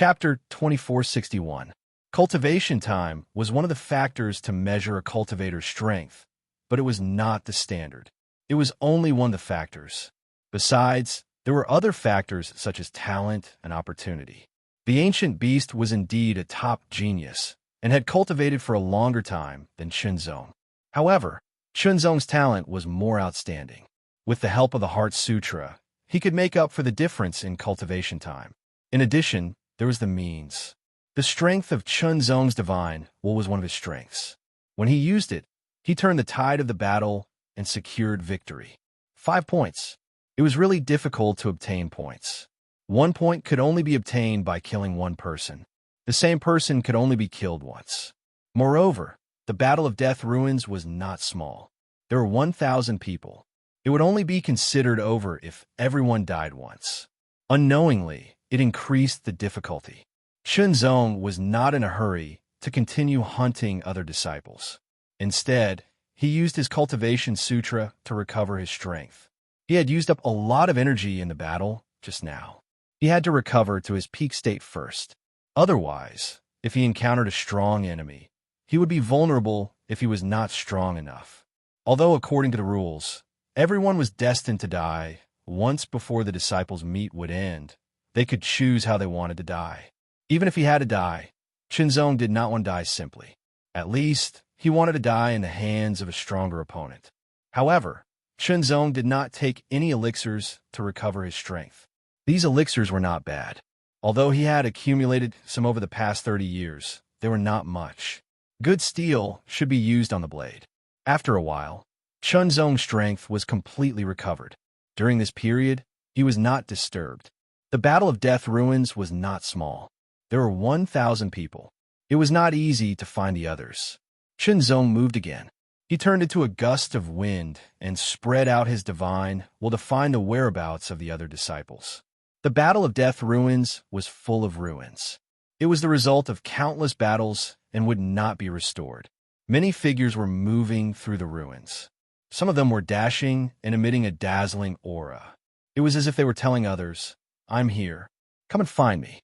Chapter 2461. Cultivation time was one of the factors to measure a cultivator's strength, but it was not the standard. It was only one of the factors. Besides, there were other factors such as talent and opportunity. The ancient beast was indeed a top genius and had cultivated for a longer time than Chunzong. However, Chunzong's talent was more outstanding. With the help of the Heart Sutra, he could make up for the difference in cultivation time. In addition, there was the means. The strength of Chunzong's divine will was one of his strengths. When he used it, he turned the tide of the battle and secured victory. 5 points. It was really difficult to obtain points. 1 point could only be obtained by killing one person. The same person could only be killed once. Moreover, the Battle of Death Ruins was not small. There were 1,000 people. It would only be considered over if everyone died once. Unknowingly, it increased the difficulty. Chunzong was not in a hurry to continue hunting other disciples. Instead, he used his cultivation sutra to recover his strength. He had used up a lot of energy in the battle just now. He had to recover to his peak state first. Otherwise, if he encountered a strong enemy, he would be vulnerable if he was not strong enough. Although according to the rules, everyone was destined to die once before the disciples' meet would end, they could choose how they wanted to die. Even if he had to die, Chunzong did not want to die simply. At least, he wanted to die in the hands of a stronger opponent. However, Chunzong did not take any elixirs to recover his strength. These elixirs were not bad. Although he had accumulated some over the past 30 years, they were not much. Good steel should be used on the blade. After a while, Chunzong's strength was completely recovered. During this period, he was not disturbed. The Battle of Death Ruins was not small. There were 1,000 people. It was not easy to find the others. Chunzong moved again. He turned into a gust of wind and spread out his divine will to find the whereabouts of the other disciples. The Battle of Death Ruins was full of ruins. It was the result of countless battles and would not be restored. Many figures were moving through the ruins. Some of them were dashing and emitting a dazzling aura. It was as if they were telling others, "I'm here. Come and find me."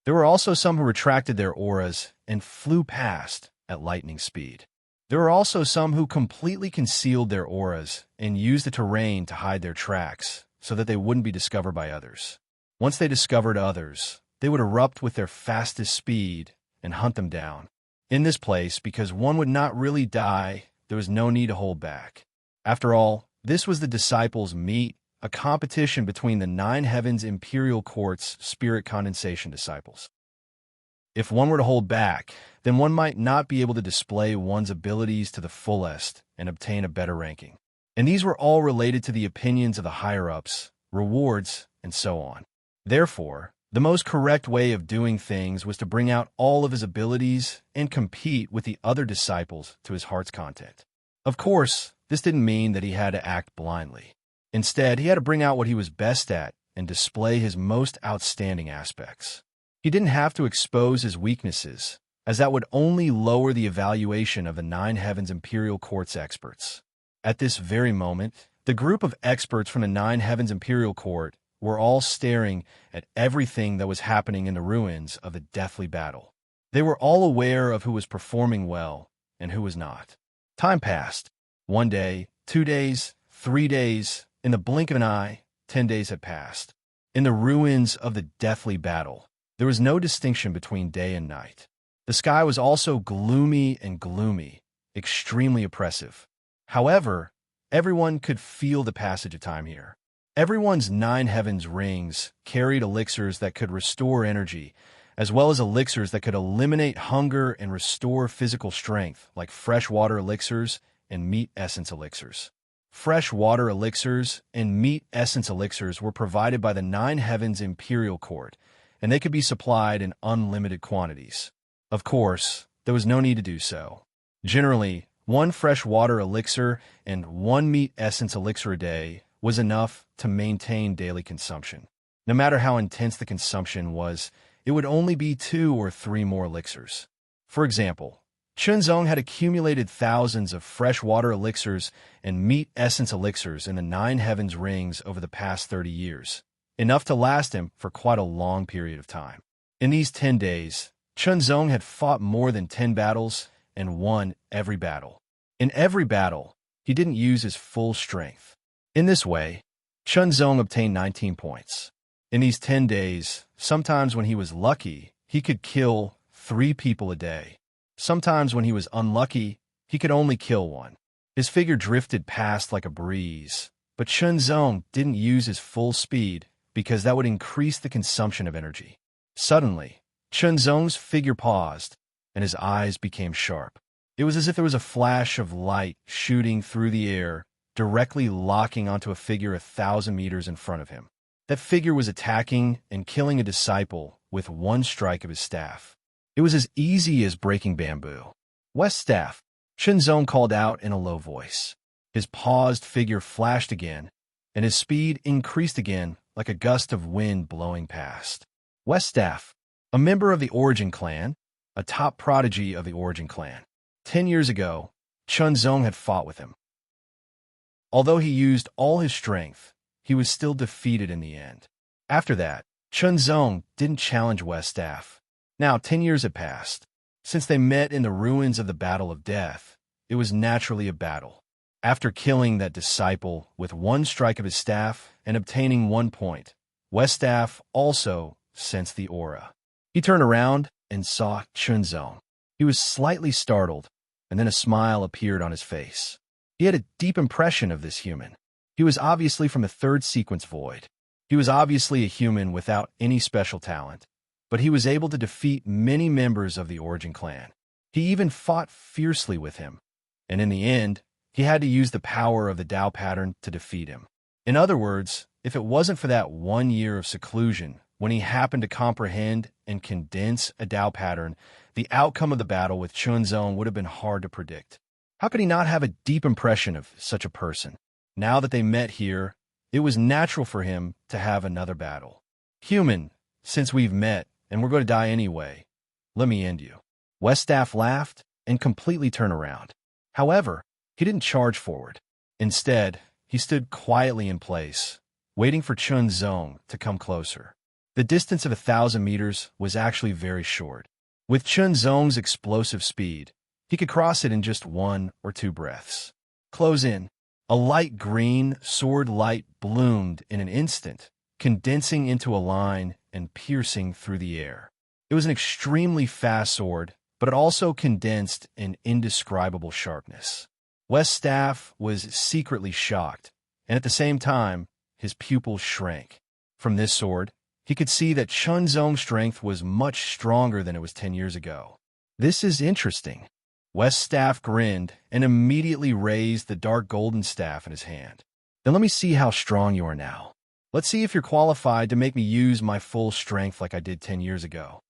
There were also some who retracted their auras and flew past at lightning speed. There were also some who completely concealed their auras and used the terrain to hide their tracks so that they wouldn't be discovered by others. Once they discovered others, they would erupt with their fastest speed and hunt them down. In this place, because one would not really die, there was no need to hold back. After all, this was the disciples' meet, a competition between the 9 Heavens Imperial Court's spirit condensation disciples. If one were to hold back, then one might not be able to display one's abilities to the fullest and obtain a better ranking. And these were all related to the opinions of the higher-ups, rewards, and so on. Therefore, the most correct way of doing things was to bring out all of his abilities and compete with the other disciples to his heart's content. Of course, this didn't mean that he had to act blindly. Instead, he had to bring out what he was best at and display his most outstanding aspects. He didn't have to expose his weaknesses, as that would only lower the evaluation of the 9 Heavens Imperial Court's experts. At this very moment, the group of experts from the 9 Heavens Imperial Court were all staring at everything that was happening in the ruins of the deathly battle. They were all aware of who was performing well and who was not. Time passed. 1 day, 2 days, 3 days. In the blink of an eye, 10 days had passed. In the ruins of the deathly battle, there was no distinction between day and night. The sky was also gloomy, extremely oppressive. However, everyone could feel the passage of time here. Everyone's 9 heavens rings carried elixirs that could restore energy, as well as elixirs that could eliminate hunger and restore physical strength, like fresh water elixirs and meat essence elixirs. Fresh water elixirs and meat essence elixirs were provided by the 9 Heavens Imperial Court, and they could be supplied in unlimited quantities. Of course, there was no need to do so. Generally, 1 fresh water elixir and 1 meat essence elixir a day was enough to maintain daily consumption. No matter how intense the consumption was, it would only be 2 or 3 more elixirs. For example, Chunzong had accumulated thousands of fresh water elixirs and meat essence elixirs in the 9 heavens rings over the past 30 years, enough to last him for quite a long period of time. In these 10 days, Chunzong had fought more than 10 battles and won every battle. In every battle, he didn't use his full strength. In this way, Chunzong obtained 19 points. In these 10 days, sometimes when he was lucky, he could kill 3 people a day. Sometimes when he was unlucky, he could only kill 1. His figure drifted past like a breeze, but Chunzong didn't use his full speed because that would increase the consumption of energy. Suddenly, Chunzong's figure paused, and his eyes became sharp. It was as if there was a flash of light shooting through the air, directly locking onto a figure 1,000 meters in front of him. That figure was attacking and killing a disciple with one strike of his staff. It was as easy as breaking bamboo. "West staff," Chunzong called out in a low voice. His paused figure flashed again, and his speed increased again like a gust of wind blowing past. West staff, a member of the Origin clan, a top prodigy of the Origin clan. 10 years ago, Chunzong had fought with him. Although he used all his strength, he was still defeated in the end. After that, Chunzong didn't challenge West staff. Now 10 years had passed. Since they met in the ruins of the Battle of Death, it was naturally a battle. After killing that disciple with one strike of his staff and obtaining 1 point, West staff also sensed the aura. He turned around and saw Chunzong. He was slightly startled, and then a smile appeared on his face. He had a deep impression of this human. He was obviously from the third sequence void. He was obviously a human without any special talent, but he was able to defeat many members of the Origin clan. He even fought fiercely with him, and in the end, he had to use the power of the Tao pattern to defeat him. In other words, if it wasn't for that 1 year of seclusion, when he happened to comprehend and condense a Tao pattern, the outcome of the battle with Chunzong would have been hard to predict. How could he not have a deep impression of such a person? Now that they met here, it was natural for him to have another battle. "Human, since we've met, and we're going to die anyway, let me end you." West staff laughed and completely turned around. However, he didn't charge forward. Instead, he stood quietly in place, waiting for Chunzong to come closer. The distance of 1,000 meters was actually very short. With Chunzong's explosive speed, he could cross it in just 1 or 2 breaths. Close in. A light green sword light bloomed in an instant, condensing into a line and piercing through the air. It was an extremely fast sword, but it also condensed in indescribable sharpness. West staff was secretly shocked, and at the same time, his pupils shrank. From this sword, he could see that Chunzong's strength was much stronger than it was 10 years ago. "This is interesting." West staff grinned and immediately raised the dark golden staff in his hand. "Then let me see how strong you are now. Let's see if you're qualified to make me use my full strength like I did 10 years ago."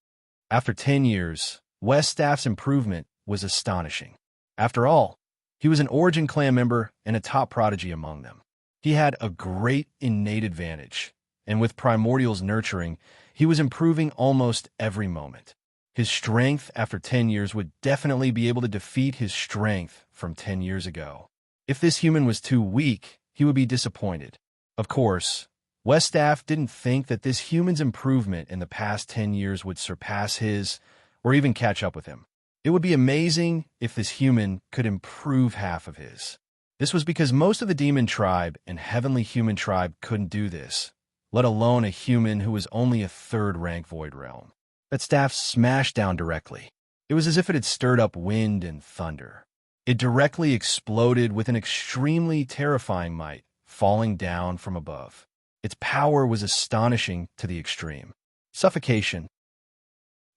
After 10 years, West staff's improvement was astonishing. After all, he was an Origin clan member and a top prodigy among them. He had a great innate advantage, and with Primordial's nurturing, he was improving almost every moment. His strength after 10 years would definitely be able to defeat his strength from 10 years ago. If this human was too weak, he would be disappointed. Of course, West staff didn't think that this human's improvement in the past 10 years would surpass his, or even catch up with him. It would be amazing if this human could improve half of his. This was because most of the demon tribe and heavenly human tribe couldn't do this, let alone a human who was only a 3rd rank void realm. That staff smashed down directly. It was as if it had stirred up wind and thunder. It directly exploded with an extremely terrifying might, falling down from above. Its power was astonishing to the extreme. Suffocation.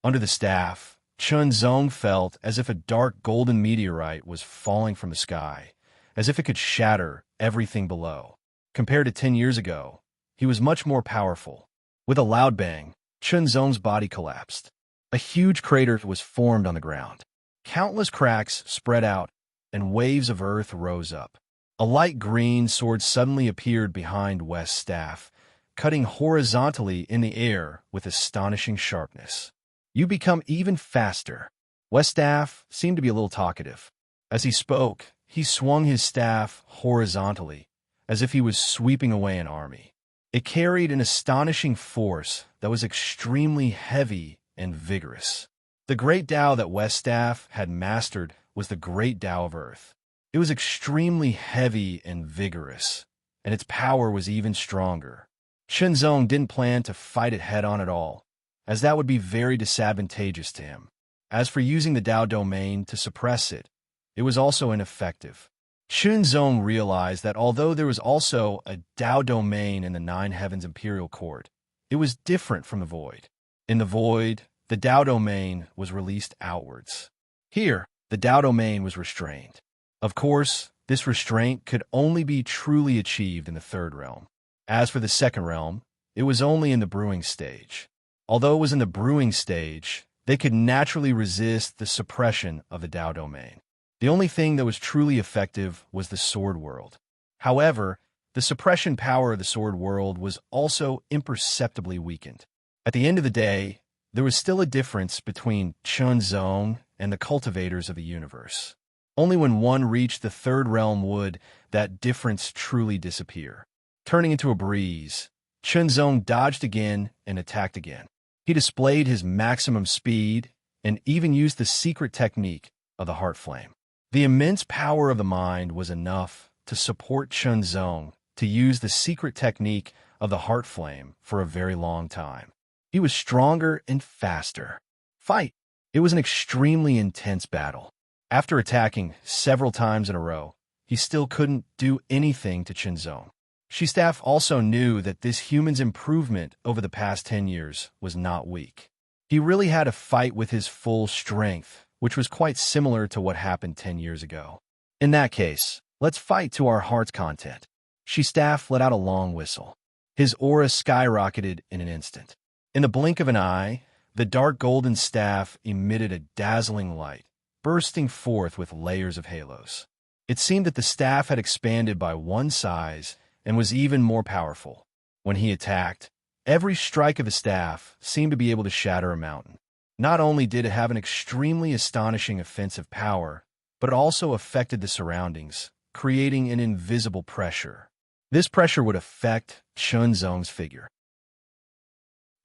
Under the staff, Chunzong felt as if a dark golden meteorite was falling from the sky, as if it could shatter everything below. Compared to 10 years ago, he was much more powerful. With a loud bang, Chunzong's body collapsed. A huge crater was formed on the ground. Countless cracks spread out, and waves of earth rose up. A light green sword suddenly appeared behind West's staff, cutting horizontally in the air with astonishing sharpness. "You become even faster." West's staff seemed to be a little talkative. As he spoke, he swung his staff horizontally, as if he was sweeping away an army. It carried an astonishing force that was extremely heavy and vigorous. The great Tao that West Staff had mastered was the great Tao of Earth. It was extremely heavy and vigorous, and its power was even stronger. Shenzong didn't plan to fight it head-on at all, as that would be very disadvantageous to him. As for using the Tao domain to suppress it, it was also ineffective. Shenzong realized that although there was also a Tao domain in the Nine Heavens Imperial Court, it was different from the Void. In the Void, the Tao domain was released outwards. Here, the Tao domain was restrained. Of course, this restraint could only be truly achieved in the third realm. As for the second realm, it was only in the brewing stage. Although it was in the brewing stage, they could naturally resist the suppression of the Tao domain. The only thing that was truly effective was the Sword World. However, the suppression power of the Sword World was also imperceptibly weakened. At the end of the day, there was still a difference between Shenzong and the cultivators of the universe. Only when one reached the third realm would that difference truly disappear. Turning into a breeze, Shenzong dodged again and attacked again. He displayed his maximum speed and even used the secret technique of the heart flame. The immense power of the mind was enough to support Shenzong to use the secret technique of the heart flame for a very long time. He was stronger and faster. Fight! It was an extremely intense battle. After attacking several times in a row, he still couldn't do anything to Shenzong. Shistaff also knew that this human's improvement over the past 10 years was not weak. He really had to fight with his full strength, which was quite similar to what happened 10 years ago. In that case, let's fight to our heart's content. Shistaff let out a long whistle. His aura skyrocketed in an instant. In the blink of an eye, the dark golden staff emitted a dazzling light, bursting forth with layers of halos. It seemed that the staff had expanded by one size and was even more powerful. When he attacked, every strike of the staff seemed to be able to shatter a mountain. Not only did it have an extremely astonishing offensive power, but it also affected the surroundings, creating an invisible pressure. This pressure would affect Shenzong's figure.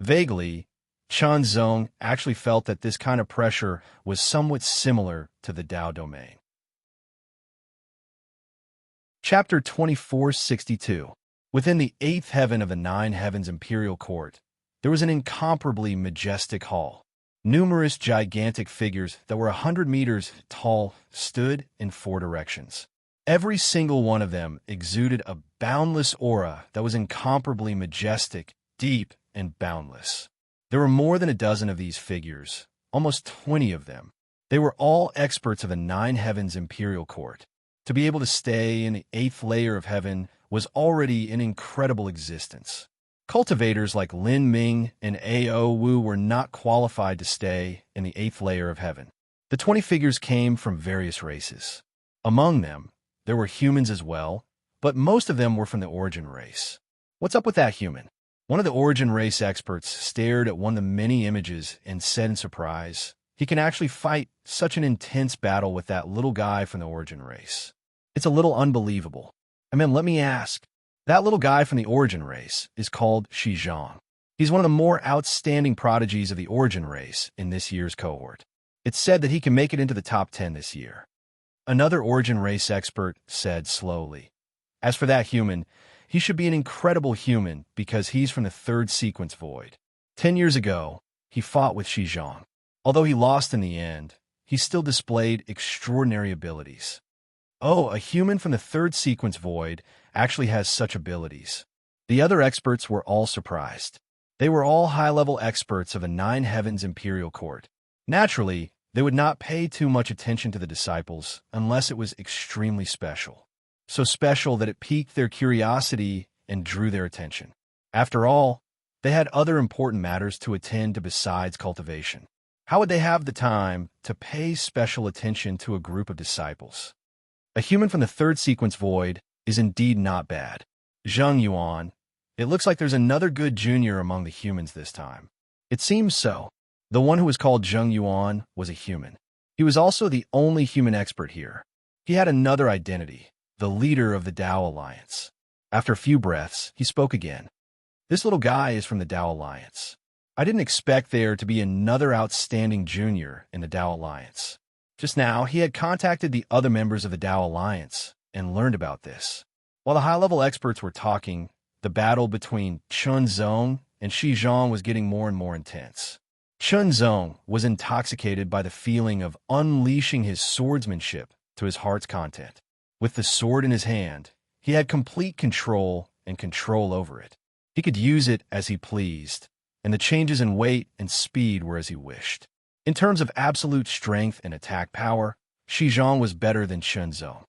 Vaguely, Shenzong actually felt that this kind of pressure was somewhat similar to the Tao domain. Chapter 2462. Within the eighth heaven of the Nine Heavens Imperial Court, there was an incomparably majestic hall. Numerous gigantic figures that were 100 meters tall stood in four directions. Every single one of them exuded a boundless aura that was incomparably majestic, deep, and boundless. There were more than a dozen of these figures, almost 20 of them. They were all experts of the Nine Heavens Imperial Court. To be able to stay in the eighth layer of heaven was already an incredible existence. Cultivators like Lin Ming and A.O. Wu were not qualified to stay in the eighth layer of heaven. The 20 figures came from various races. Among them, there were humans as well, but most of them were from the origin race. What's up with that human? One of the origin race experts stared at one of the many images and said in surprise, "He can actually fight such an intense battle with that little guy from the origin race. It's a little unbelievable. I mean, let me ask. That little guy from the origin race is called Shizhong. He's one of the more outstanding prodigies of the origin race in this year's cohort. It's said that he can make it into the top 10 this year." Another origin race expert said slowly, "As for that human, he should be an incredible human because he's from the third sequence void. 10 years ago, he fought with Shizhong. Although he lost in the end, he still displayed extraordinary abilities." Oh, a human from the third sequence void actually has such abilities. The other experts were all surprised. They were all high-level experts of the Nine Heavens Imperial Court. Naturally, they would not pay too much attention to the disciples unless it was extremely special. So special that it piqued their curiosity and drew their attention. After all, they had other important matters to attend to besides cultivation. How would they have the time to pay special attention to a group of disciples? A human from the third sequence void is indeed not bad. Zheng Yuan. It looks like there's another good junior among the humans this time. It seems so. The one who was called Zheng Yuan was a human. He was also the only human expert here. He had another identity, the leader of the Tao Alliance. After a few breaths, he spoke again. "This little guy is from the Tao Alliance. I didn't expect there to be another outstanding junior in the Tao Alliance. Just now, he had contacted the other members of the Tao Alliance and learned about this. While the high-level experts were talking, the battle between Chun Zong and Shi Zhang was getting more and more intense. Chun Zong was intoxicated by the feeling of unleashing his swordsmanship to his heart's content. With the sword in his hand, he had complete control and control over it. He could use it as he pleased, and the changes in weight and speed were as he wished. In terms of absolute strength and attack power, Shi Zhang was better than Chun Zong.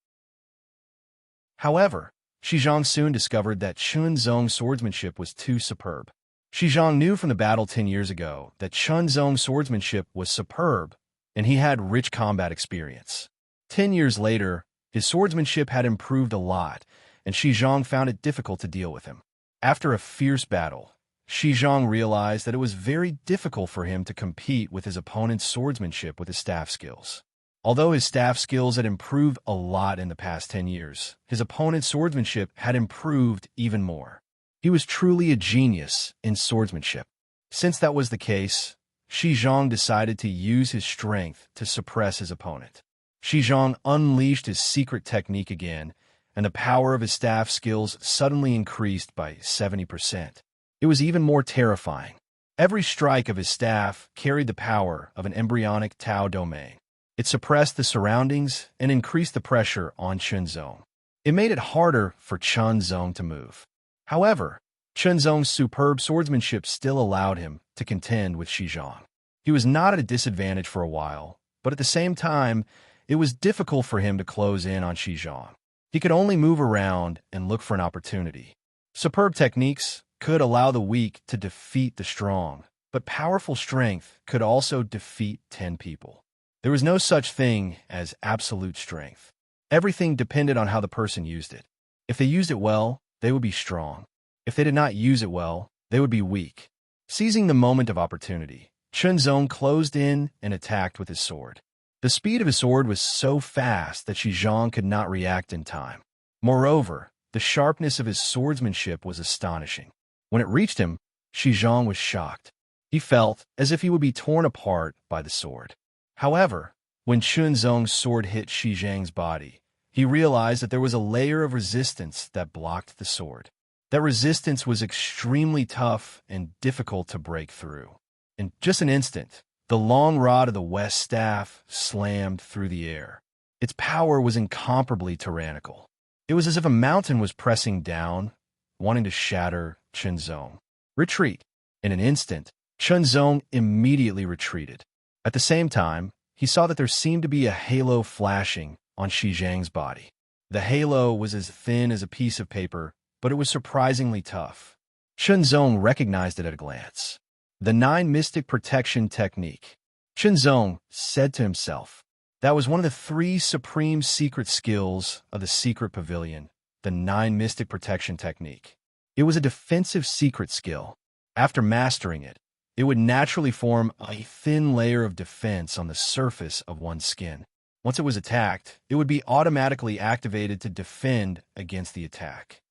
However, Shi Zhang soon discovered that Chun Zong's swordsmanship was too superb. Shi Zhang knew from the battle 10 years ago that Chun Zong's swordsmanship was superb, and he had rich combat experience. 10 years later, his swordsmanship had improved a lot, and Shi Zhang found it difficult to deal with him. After a fierce battle, Shi Zhang realized that it was very difficult for him to compete with his opponent's swordsmanship with his staff skills. Although his staff skills had improved a lot in the past 10 years, his opponent's swordsmanship had improved even more. He was truly a genius in swordsmanship. Since that was the case, Shi Zhang decided to use his strength to suppress his opponent. Shi Zhang unleashed his secret technique again, and the power of his staff skills suddenly increased by 70%. It was even more terrifying. Every strike of his staff carried the power of an embryonic Tao domain. It suppressed the surroundings and increased the pressure on Chun Zong. It made it harder for Chun Zong to move. However, Chun Zong's superb swordsmanship still allowed him to contend with Shi Zhang. He was not at a disadvantage for a while, but at the same time, it was difficult for him to close in on Shi Zhang. He could only move around and look for an opportunity. Superb techniques could allow the weak to defeat the strong, but powerful strength could also defeat 10 people. There was no such thing as absolute strength. Everything depended on how the person used it. If they used it well, they would be strong. If they did not use it well, they would be weak. Seizing the moment of opportunity, Chun Zong closed in and attacked with his sword. The speed of his sword was so fast that Shi Zhang could not react in time. Moreover, the sharpness of his swordsmanship was astonishing. When it reached him, Shi Zhang was shocked. He felt as if he would be torn apart by the sword. However, when Chun Zong's sword hit Shi Zhang's body, he realized that there was a layer of resistance that blocked the sword. That resistance was extremely tough and difficult to break through. In just an instant, the long rod of the West staff slammed through the air. Its power was incomparably tyrannical. It was as if a mountain was pressing down, wanting to shatter Chun Zong. Retreat. In an instant, Chun Zong immediately retreated. At the same time, he saw that there seemed to be a halo flashing on Shi Zhang's body. The halo was as thin as a piece of paper, but it was surprisingly tough. Chun Zong recognized it at a glance. The 9 Mystic Protection Technique. Chun Zong said to himself, that was one of the 3 supreme secret skills of the Secret Pavilion, the 9 Mystic Protection Technique. It was a defensive secret skill. After mastering it, it would naturally form a thin layer of defense on the surface of one's skin. Once it was attacked, it would be automatically activated to defend against the attack.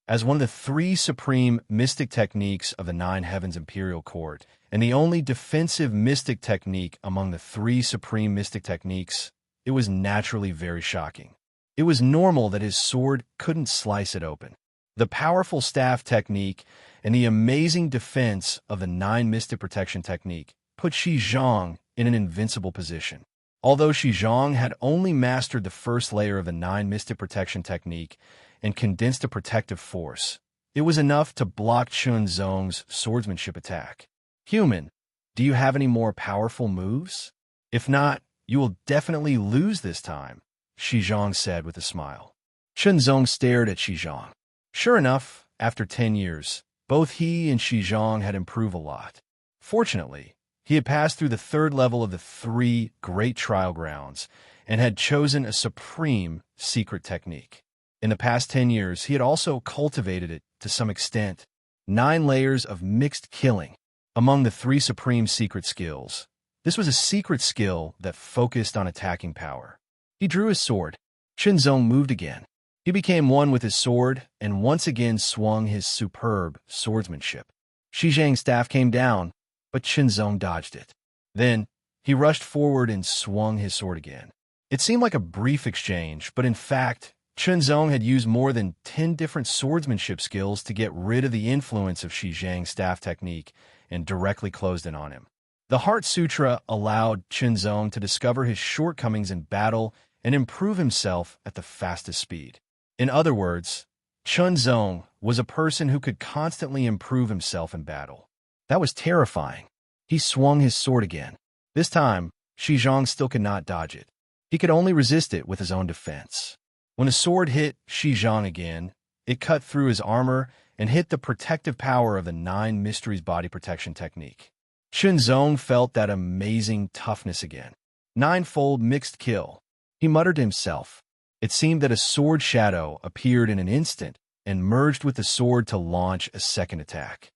As one of the 3 supreme mystic techniques of the 9 Heavens Imperial Court, and the only defensive mystic technique among the 3 supreme mystic techniques, it was naturally very shocking. It was normal that his sword couldn't slice it open. The powerful staff technique and the amazing defense of the 9 Mystic Protection Technique put Shi Zhang in an invincible position. Although Shi Zhang had only mastered the first layer of the 9 Mystic Protection Technique and condensed a protective force, it was enough to block Chun Zong's swordsmanship attack. Human, do you have any more powerful moves? If not, you will definitely lose this time, Shi Zhang said with a smile. Chun Zong stared at Shi Zhang. Sure enough, after 10 years, both he and Shi Zhang had improved a lot. Fortunately, he had passed through the 3rd level of the 3 great trial grounds and had chosen a supreme secret technique. In the past 10 years, he had also cultivated it to some extent. 9 layers of mixed killing. Among the 3 supreme secret skills, this was a secret skill that focused on attacking power. He drew his sword. Chun Zong moved again. He became one with his sword and once again swung his superb swordsmanship. Shi Zhang's staff came down, but Zong dodged it. Then, he rushed forward and swung his sword again. It seemed like a brief exchange, but in fact, Zong had used more than 10 different swordsmanship skills to get rid of the influence of Shi Zhang's staff technique and directly closed in on him. The Heart Sutra allowed Zong to discover his shortcomings in battle and improve himself at the fastest speed. In other words, Zong was a person who could constantly improve himself in battle. That was terrifying. He swung his sword again. This time, Shi Zhang still could not dodge it. He could only resist it with his own defense. When a sword hit Shi Zhang again, it cut through his armor and hit the protective power of the 9 Mysteries body protection technique. Zong felt that amazing toughness again. Ninefold mixed kill. He muttered to himself. It seemed that a sword shadow appeared in an instant and merged with the sword to launch a second attack.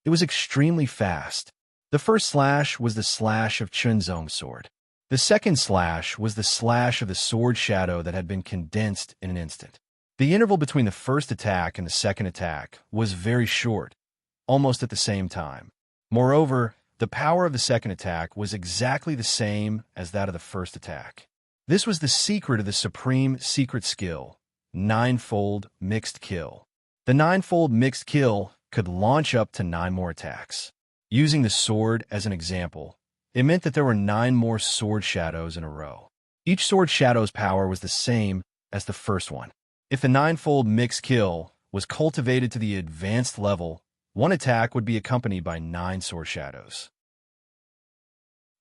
It was extremely fast. The first slash was the slash of Zong's sword. The second slash was the slash of the sword shadow that had been condensed in an instant. The interval between the first attack and the second attack was very short, almost at the same time. Moreover, the power of the second attack was exactly the same as that of the first attack. This was the secret of the supreme secret skill, ninefold mixed kill. The ninefold mixed kill could launch up to 9 more attacks. Using the sword as an example, it meant that there were 9 more sword shadows in a row. Each sword shadow's power was the same as the first one. If the ninefold mixed kill was cultivated to the advanced level, one attack would be accompanied by 9 sword shadows.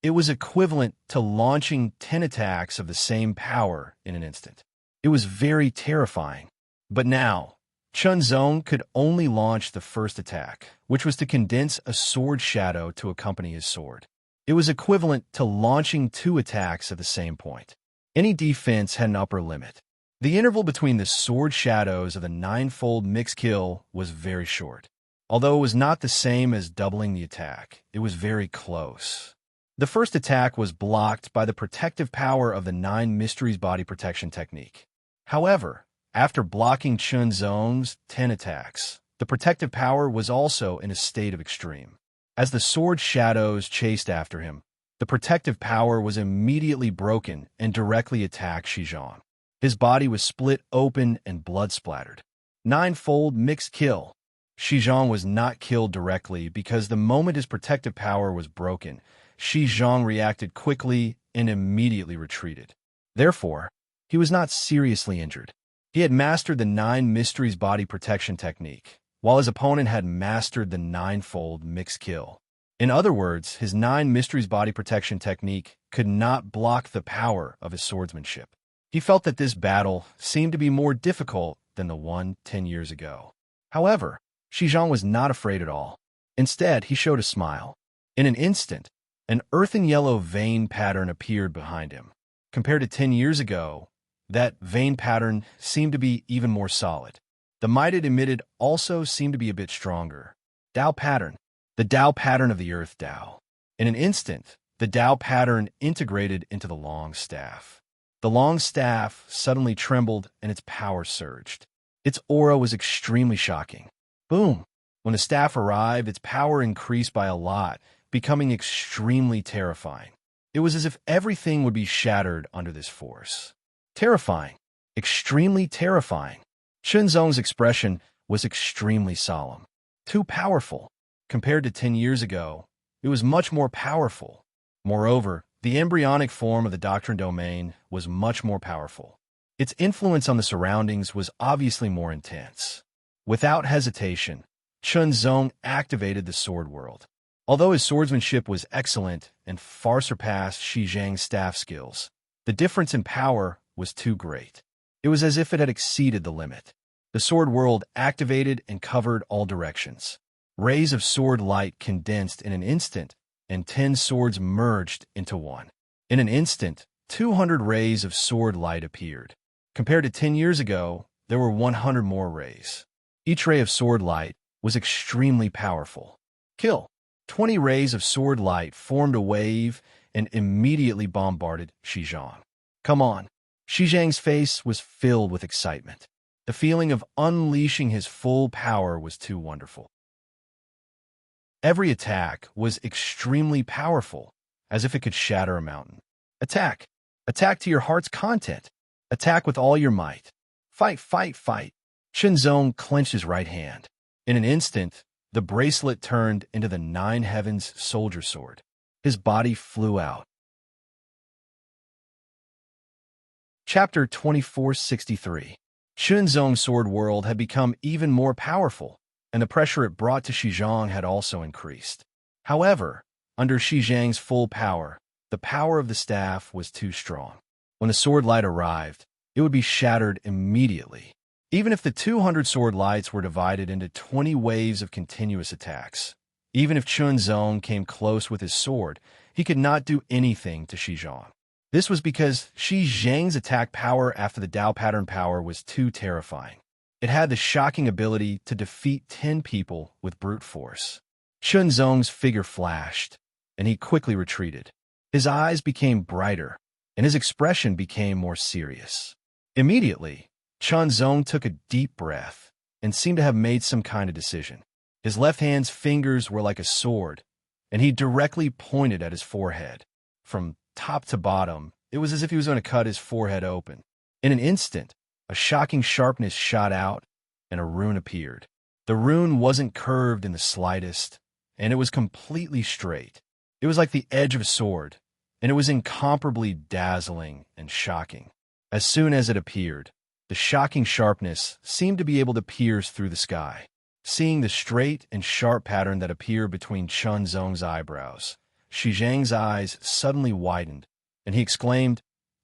It was equivalent to launching 10 attacks of the same power in an instant. It was very terrifying. But now, Zong could only launch the first attack, which was to condense a sword shadow to accompany his sword. It was equivalent to launching 2 attacks at the same point. Any defense had an upper limit. The interval between the sword shadows of the ninefold mixed kill was very short. Although it was not the same as doubling the attack, it was very close. The first attack was blocked by the protective power of the 9 Mysteries body protection technique. However, after blocking Zong's 10 attacks, the protective power was also in a state of extreme. As the sword shadows chased after him, the protective power was immediately broken and directly attacked Shi Zhang. His body was split open and blood splattered. Ninefold mixed kill. Shi Zhang was not killed directly because the moment his protective power was broken, Shi Zhang reacted quickly and immediately retreated. Therefore, he was not seriously injured. He had mastered the 9 Mysteries body protection technique, while his opponent had mastered the ninefold mixed kill. In other words, his 9 Mysteries body protection technique could not block the power of his swordsmanship. He felt that this battle seemed to be more difficult than the one 10 years ago. However, Shi Zhang was not afraid at all. Instead, he showed a smile. In an instant, an earthen yellow vein pattern appeared behind him. Compared to 10 years ago, that vein pattern seemed to be even more solid. The might it emitted also seemed to be a bit stronger. Tao pattern. The Tao pattern of the Earth Tao. In an instant, the Tao pattern integrated into the long staff. The long staff suddenly trembled and its power surged. Its aura was extremely shocking. Boom! When the staff arrived, its power increased by a lot, becoming extremely terrifying. It was as if everything would be shattered under this force. Terrifying. Extremely terrifying. Zong's expression was extremely solemn. Too powerful. Compared to 10 years ago, it was much more powerful. Moreover, the embryonic form of the doctrine domain was much more powerful. Its influence on the surroundings was obviously more intense. Without hesitation, Zong activated the sword world. Although his swordsmanship was excellent and far surpassed Shi Zhang's staff skills, the difference in power was too great. It was as if it had exceeded the limit. The sword world activated and covered all directions. Rays of sword light condensed in an instant, and 10 swords merged into one. In an instant, 200 rays of sword light appeared. Compared to 10 years ago, there were 100 more rays. Each ray of sword light was extremely powerful. Kill. 20 rays of sword light formed a wave and immediately bombarded Shi Zhang. Come on. Shi Zhang's face was filled with excitement. The feeling of unleashing his full power was too wonderful. Every attack was extremely powerful, as if it could shatter a mountain. Attack! Attack to your heart's content! Attack with all your might! Fight, fight, fight! Shenzong clenched his right hand. In an instant, the bracelet turned into the Nine Heavens soldier sword. His body flew out. Chapter 2463. Shenzong's sword world had become even more powerful, and the pressure it brought to Xizang had also increased. However, under Xizang's full power, the power of the staff was too strong. When the sword light arrived, it would be shattered immediately. Even if the 200 sword lights were divided into 20 waves of continuous attacks, even if Shenzong came close with his sword, he could not do anything to Xizang. This was because Xizang's attack power after the Dao pattern power was too terrifying. It had the shocking ability to defeat 10 people with brute force. Shenzong's figure flashed, and he quickly retreated. His eyes became brighter, and his expression became more serious. Immediately, Shenzong took a deep breath and seemed to have made some kind of decision. His left hand's fingers were like a sword, and he directly pointed at his forehead. From top to bottom, it was as if he was going to cut his forehead open. In an instant, a shocking sharpness shot out, and a rune appeared. The rune wasn't curved in the slightest, and it was completely straight. It was like the edge of a sword, and it was incomparably dazzling and shocking. As soon as it appeared, the shocking sharpness seemed to be able to pierce through the sky. Seeing the straight and sharp pattern that appeared between Shenzong's eyebrows, Xizang's eyes suddenly widened, and he exclaimed,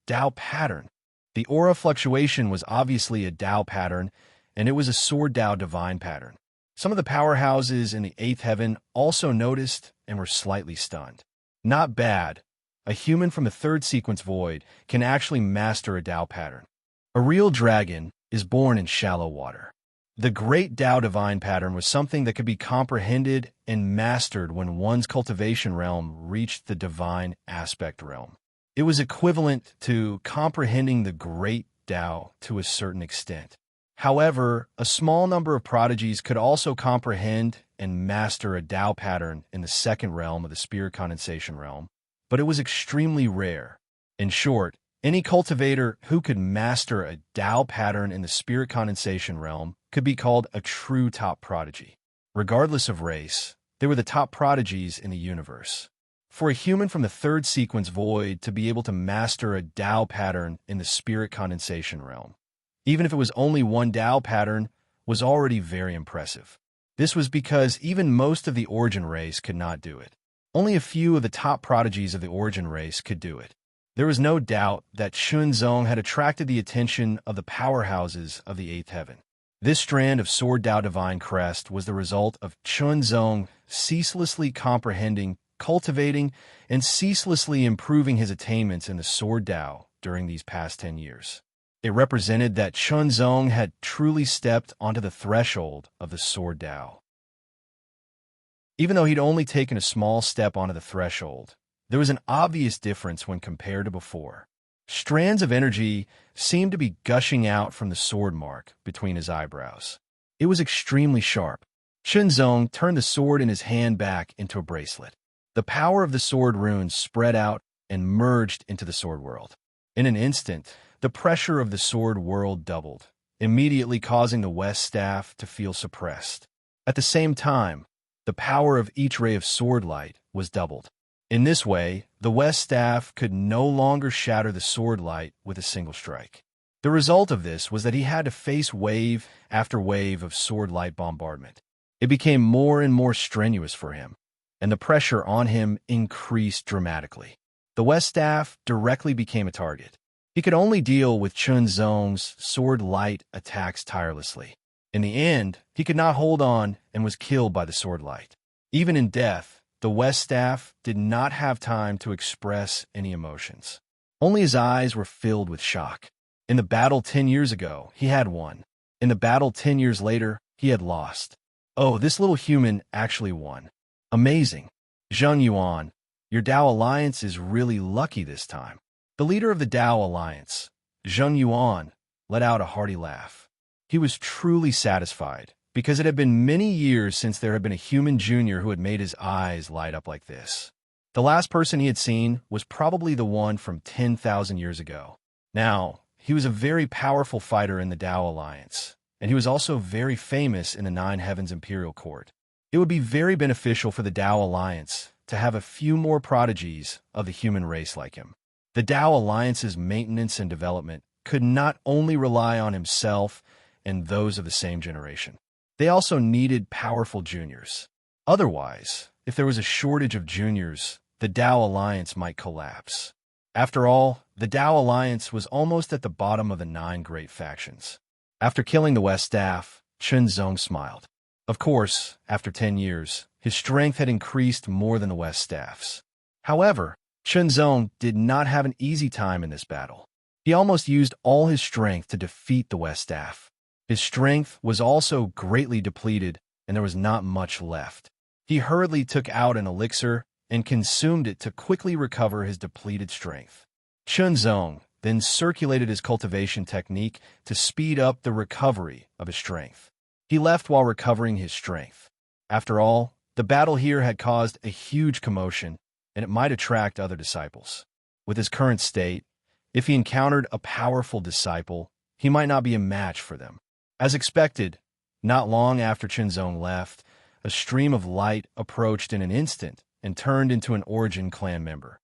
"Dao pattern!" The aura fluctuation was obviously a Dao pattern, and it was a sword Dao divine pattern. Some of the powerhouses in the 8th heaven also noticed and were slightly stunned. Not bad. A human from the 3rd sequence void can actually master a Dao pattern. A real dragon is born in shallow water. The great Dao divine pattern was something that could be comprehended and mastered when one's cultivation realm reached the divine aspect realm. It was equivalent to comprehending the great Dao to a certain extent. However, a small number of prodigies could also comprehend and master a Dao pattern in the 2nd realm of the spirit condensation realm, but it was extremely rare. In short, any cultivator who could master a Dao pattern in the spirit condensation realm could be called a true top prodigy. Regardless of race, they were the top prodigies in the universe. For a human from the 3rd sequence void to be able to master a Dao pattern in the spirit condensation realm, even if it was only one Dao pattern, was already very impressive. This was because even most of the origin race could not do it. Only a few of the top prodigies of the origin race could do it. There was no doubt that Shenzong had attracted the attention of the powerhouses of the 8th heaven. This strand of Sword Dao Divine Crest was the result of Shenzong ceaselessly comprehending, cultivating, and ceaselessly improving his attainments in the Sword Dao during these past 10 years. It represented that Shenzong had truly stepped onto the threshold of the Sword Dao. Even though he'd only taken a small step onto the threshold, there was an obvious difference when compared to before. Strands of energy seemed to be gushing out from the sword mark between his eyebrows. It was extremely sharp. Shenzong turned the sword in his hand back into a bracelet. The power of the sword runes spread out and merged into the sword world. In an instant, the pressure of the sword world doubled, immediately causing the West staff to feel suppressed. At the same time, the power of each ray of sword light was doubled. In this way, the West staff could no longer shatter the sword light with a single strike. The result of this was that he had to face wave after wave of sword light bombardment. It became more and more strenuous for him, and the pressure on him increased dramatically. The West staff directly became a target. He could only deal with Shenzong's sword light attacks tirelessly. In the end, he could not hold on and was killed by the sword light. Even in death, the West staff did not have time to express any emotions. Only his eyes were filled with shock. In the battle 10 years ago, he had won. In the battle 10 years later, he had lost. Oh, this little human actually won. Amazing. Zheng Yuan, your Dao Alliance is really lucky this time. The leader of the Dao Alliance, Zheng Yuan, let out a hearty laugh. He was truly satisfied because it had been many years since there had been a human junior who had made his eyes light up like this. The last person he had seen was probably the one from 10,000 years ago. Now, he was a very powerful fighter in the Tao Alliance, and he was also very famous in the Nine Heavens Imperial Court. It would be very beneficial for the Tao Alliance to have a few more prodigies of the human race like him. The Tao Alliance's maintenance and development could not only rely on himself and those of the same generation. They also needed powerful juniors. Otherwise, if there was a shortage of juniors, the Tao Alliance might collapse. After all, the Tao Alliance was almost at the bottom of the 9 great factions. After killing the West Staff, Chunzong smiled. Of course, after 10 years, his strength had increased more than the West Staff's. However, Chunzong did not have an easy time in this battle. He almost used all his strength to defeat the West Staff. His strength was also greatly depleted, and there was not much left. He hurriedly took out an elixir and consumed it to quickly recover his depleted strength. Chunzong then circulated his cultivation technique to speed up the recovery of his strength. He left while recovering his strength. After all, the battle here had caused a huge commotion, and it might attract other disciples. With his current state, if he encountered a powerful disciple, he might not be a match for them. As expected, not long after Chunzong left, a stream of light approached in an instant and turned into an Origin clan member.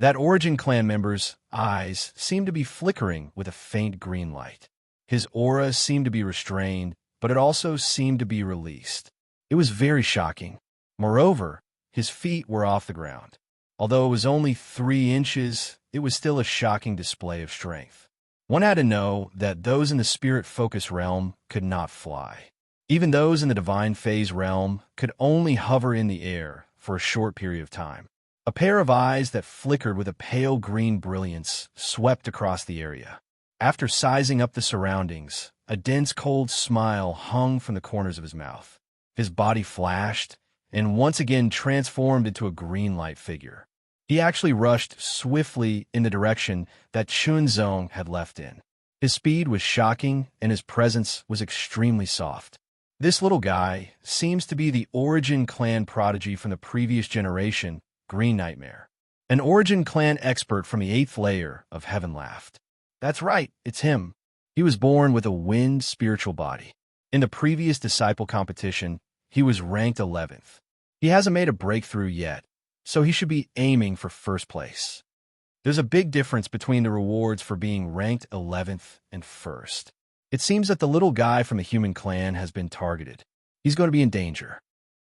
That Origin clan member's eyes seemed to be flickering with a faint green light. His aura seemed to be restrained, but it also seemed to be released. It was very shocking. Moreover, his feet were off the ground. Although it was only 3 inches, it was still a shocking display of strength. One had to know that those in the spirit focus realm could not fly. Even those in the divine phase realm could only hover in the air for a short period of time. A pair of eyes that flickered with a pale green brilliance swept across the area. After sizing up the surroundings, a dense cold smile hung from the corners of his mouth. His body flashed and once again transformed into a green light figure. He actually rushed swiftly in the direction that Chunzong had left in. His speed was shocking and his presence was extremely soft. This little guy seems to be the Origin clan prodigy from the previous generation, Green Nightmare. An Origin clan expert from the 8th layer of Heaven laughed. That's right, it's him. He was born with a wind spiritual body. In the previous disciple competition, he was ranked 11th. He hasn't made a breakthrough yet, so he should be aiming for first place. There's a big difference between the rewards for being ranked 11th and 1st. It seems that the little guy from the human clan has been targeted. He's going to be in danger.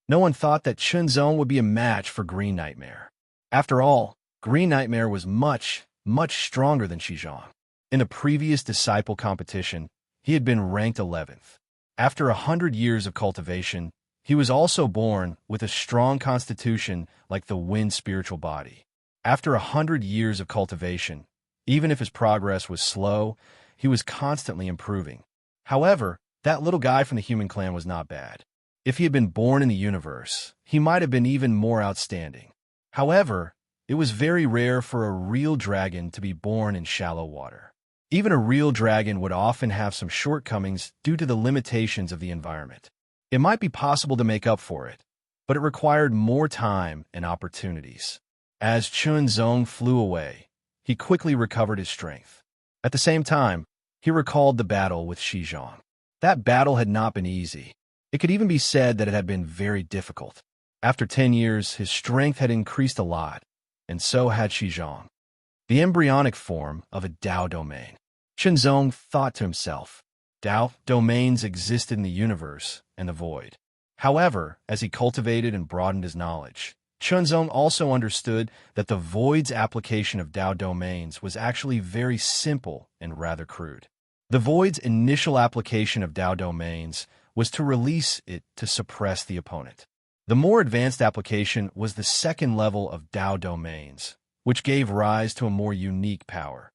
No one thought that Chunzong would be a match for Green Nightmare. After all, Green Nightmare was much, much stronger than Xizhong. In the previous disciple competition, he had been ranked 11th. After 100 years of cultivation, he was also born with a strong constitution like the wind spiritual body. After 100 years of cultivation, even if his progress was slow, he was constantly improving. However, that little guy from the human clan was not bad. If he had been born in the universe, he might have been even more outstanding. However, it was very rare for a real dragon to be born in shallow water. Even a real dragon would often have some shortcomings due to the limitations of the environment. It might be possible to make up for it, but it required more time and opportunities. As Chunzong flew away, he quickly recovered his strength. At the same time, he recalled the battle with Xizhong. That battle had not been easy. It could even be said that it had been very difficult. After 10 years, his strength had increased a lot, and so had Xizhong, the embryonic form of a Tao domain. Chunzong thought to himself, Tao domains existed in the universe and the void. However, as he cultivated and broadened his knowledge, Chunzong also understood that the void's application of Tao domains was actually very simple and rather crude. The void's initial application of Tao domains was to release it to suppress the opponent. The more advanced application was the second level of Tao domains, which gave rise to a more unique power.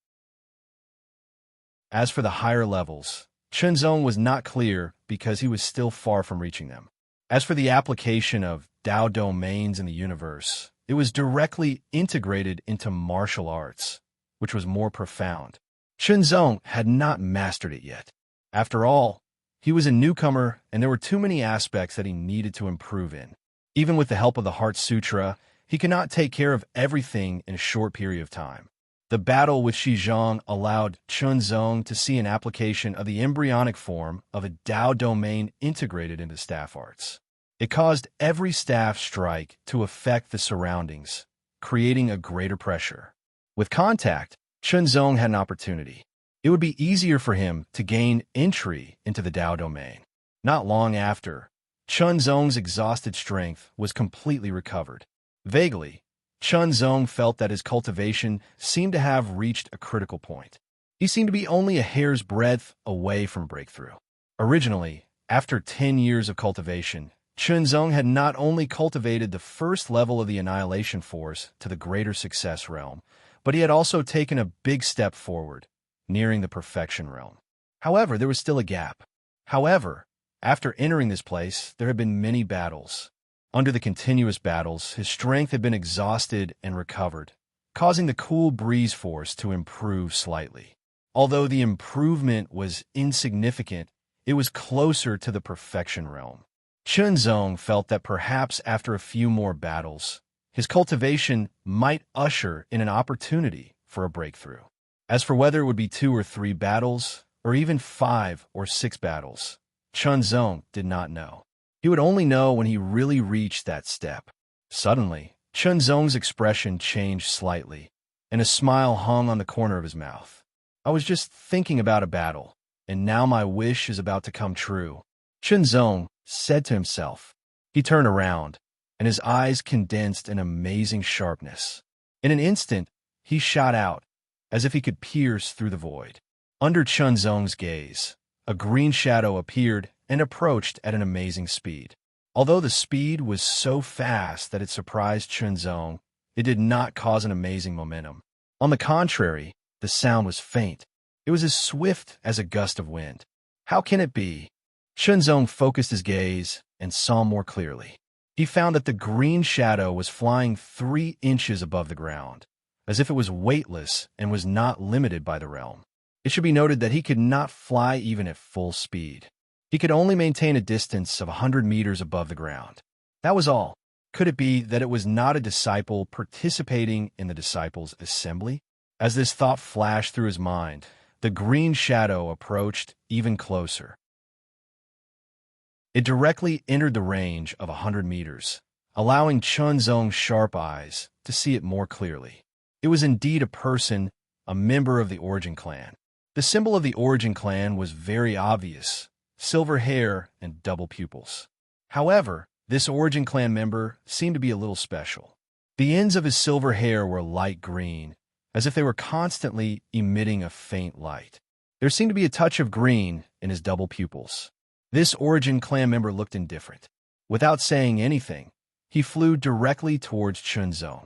As for the higher levels, Chunzong was not clear because he was still far from reaching them. As for the application of Tao domains in the universe, it was directly integrated into martial arts, which was more profound. Chunzong had not mastered it yet. After all, He was a newcomer, and there were too many aspects that he needed to improve in. Even with the help of the Heart Sutra, he could not take care of everything in a short period of time. The battle with Shizhong allowed Chunzong to see an application of the embryonic form of a Tao domain integrated into staff arts. It caused every staff strike to affect the surroundings, creating a greater pressure. With contact, Chunzong had an opportunity. It would be easier for him to gain entry into the Tao domain. Not long after, Chunzong's exhausted strength was completely recovered. Vaguely, Chunzong felt that his cultivation seemed to have reached a critical point. He seemed to be only a hair's breadth away from breakthrough. Originally, after 10 years of cultivation, Chunzong had not only cultivated the first level of the Annihilation Force to the Greater Success realm, but he had also taken a big step forward, nearing the Perfection realm. However, there was still a gap. After entering this place, there had been many battles. Under the continuous battles, his strength had been exhausted and recovered, causing the cool breeze force to improve slightly. Although the improvement was insignificant, it was closer to the Perfection realm. Chunzong felt that perhaps after a few more battles, his cultivation might usher in an opportunity for a breakthrough. As for whether it would be 2 or 3 battles, or even 5 or 6 battles, Chunzong did not know. He would only know when he really reached that step. Suddenly, Chunzong's expression changed slightly, and a smile hung on the corner of his mouth. I was just thinking about a battle, and now my wish is about to come true, Chunzong said to himself. He turned around, and his eyes condensed in amazing sharpness. In an instant, he shot out, as if he could pierce through the void. Under Chunzong's gaze, a green shadow appeared and approached at an amazing speed. Although the speed was so fast that it surprised Chunzong, it did not cause an amazing momentum. On the contrary, the sound was faint. It was as swift as a gust of wind. How can it be? Chunzong focused his gaze and saw more clearly. He found that the green shadow was flying 3 inches above the ground, as if it was weightless and was not limited by the realm. It should be noted that he could not fly even at full speed. He could only maintain a distance of 100 meters above the ground. That was all. Could it be that it was not a disciple participating in the disciples' assembly? As this thought flashed through his mind, the green shadow approached even closer. It directly entered the range of 100 meters, allowing Chunzong's sharp eyes to see it more clearly. It was indeed a person, a member of the Origin clan. The symbol of the Origin clan was very obvious: silver hair and double pupils. However, this Origin clan member seemed to be a little special. The ends of his silver hair were light green, as if they were constantly emitting a faint light. There seemed to be a touch of green in his double pupils. This Origin clan member looked indifferent. Without saying anything, he flew directly towards Chunzong.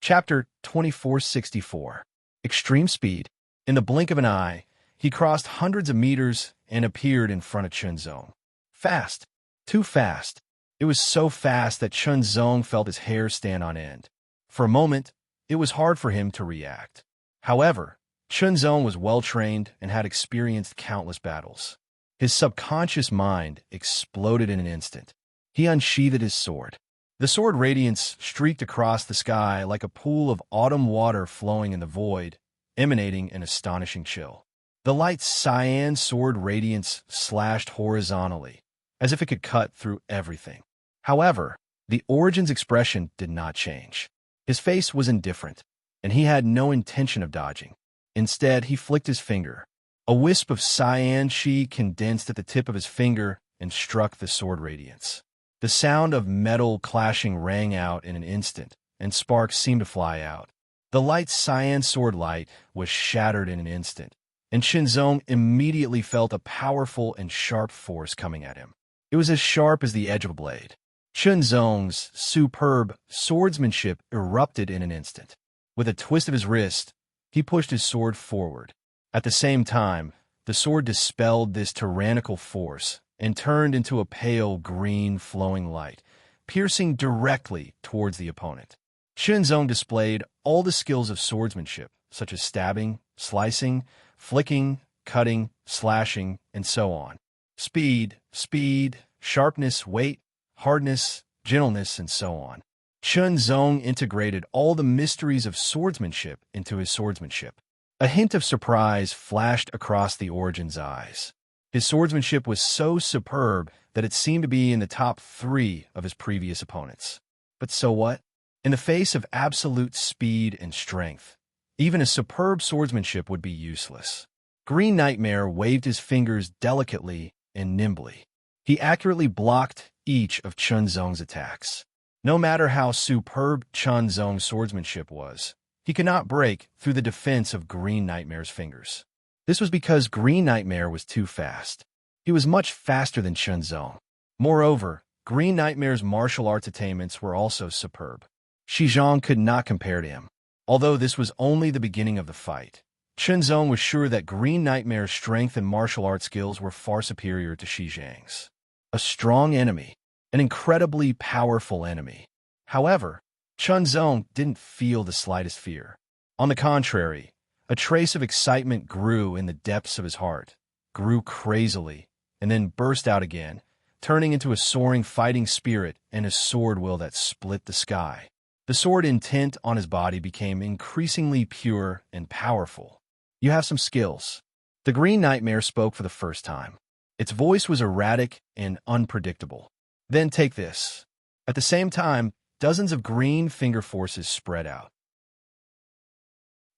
Chapter 2464. Extreme Speed. In the blink of an eye, he crossed hundreds of meters and appeared in front of Chunzong. Fast. Too fast. It was so fast that Chunzong felt his hair stand on end. For a moment, it was hard for him to react. However, Chunzong was well-trained and had experienced countless battles. His subconscious mind exploded in an instant. He unsheathed his sword. The sword radiance streaked across the sky like a pool of autumn water flowing in the void, emanating an astonishing chill. The light cyan sword radiance slashed horizontally, as if it could cut through everything. However, the Origin's expression did not change. His face was indifferent, and he had no intention of dodging. Instead, he flicked his finger. A wisp of cyan chi condensed at the tip of his finger and struck the sword radiance. The sound of metal clashing rang out in an instant, and sparks seemed to fly out. The light cyan sword light was shattered in an instant, and Chunzong immediately felt a powerful and sharp force coming at him. It was as sharp as the edge of a blade. Chunzong's superb swordsmanship erupted in an instant. With a twist of his wrist, he pushed his sword forward. At the same time, the sword dispelled this tyrannical force and turned into a pale green flowing light, piercing directly towards the opponent. Chunzong displayed all the skills of swordsmanship, such as stabbing, slicing, flicking, cutting, slashing, and so on. Speed, sharpness, weight, hardness, gentleness, and so on. Chun Zong integrated all the mysteries of swordsmanship into his swordsmanship. A hint of surprise flashed across the Origin's eyes. His swordsmanship was so superb that it seemed to be in the top 3 of his previous opponents. But so what? In the face of absolute speed and strength, even a superb swordsmanship would be useless. Green Nightmare waved his fingers delicately and nimbly. He accurately blocked each of Chun Zong's attacks. No matter how superb Chun Zong's swordsmanship was, he could not break through the defense of Green Nightmare's fingers. This was because Green Nightmare was too fast. He was much faster than Chun Zong. Moreover, Green Nightmare's martial arts attainments were also superb. Zhang could not compare to him. Although this was only the beginning of the fight, Chun Zong was sure that Green Nightmare's strength and martial arts skills were far superior to Zhang's. A strong enemy, an incredibly powerful enemy. However, Chun Zong didn't feel the slightest fear. On the contrary, a trace of excitement grew in the depths of his heart, grew crazily, and then burst out again, turning into a soaring fighting spirit and a sword will that split the sky. The sword intent on his body became increasingly pure and powerful. You have some skills. The Green Nightmare spoke for the first time. Its voice was erratic and unpredictable. Then take this. At the same time, dozens of green finger forces spread out.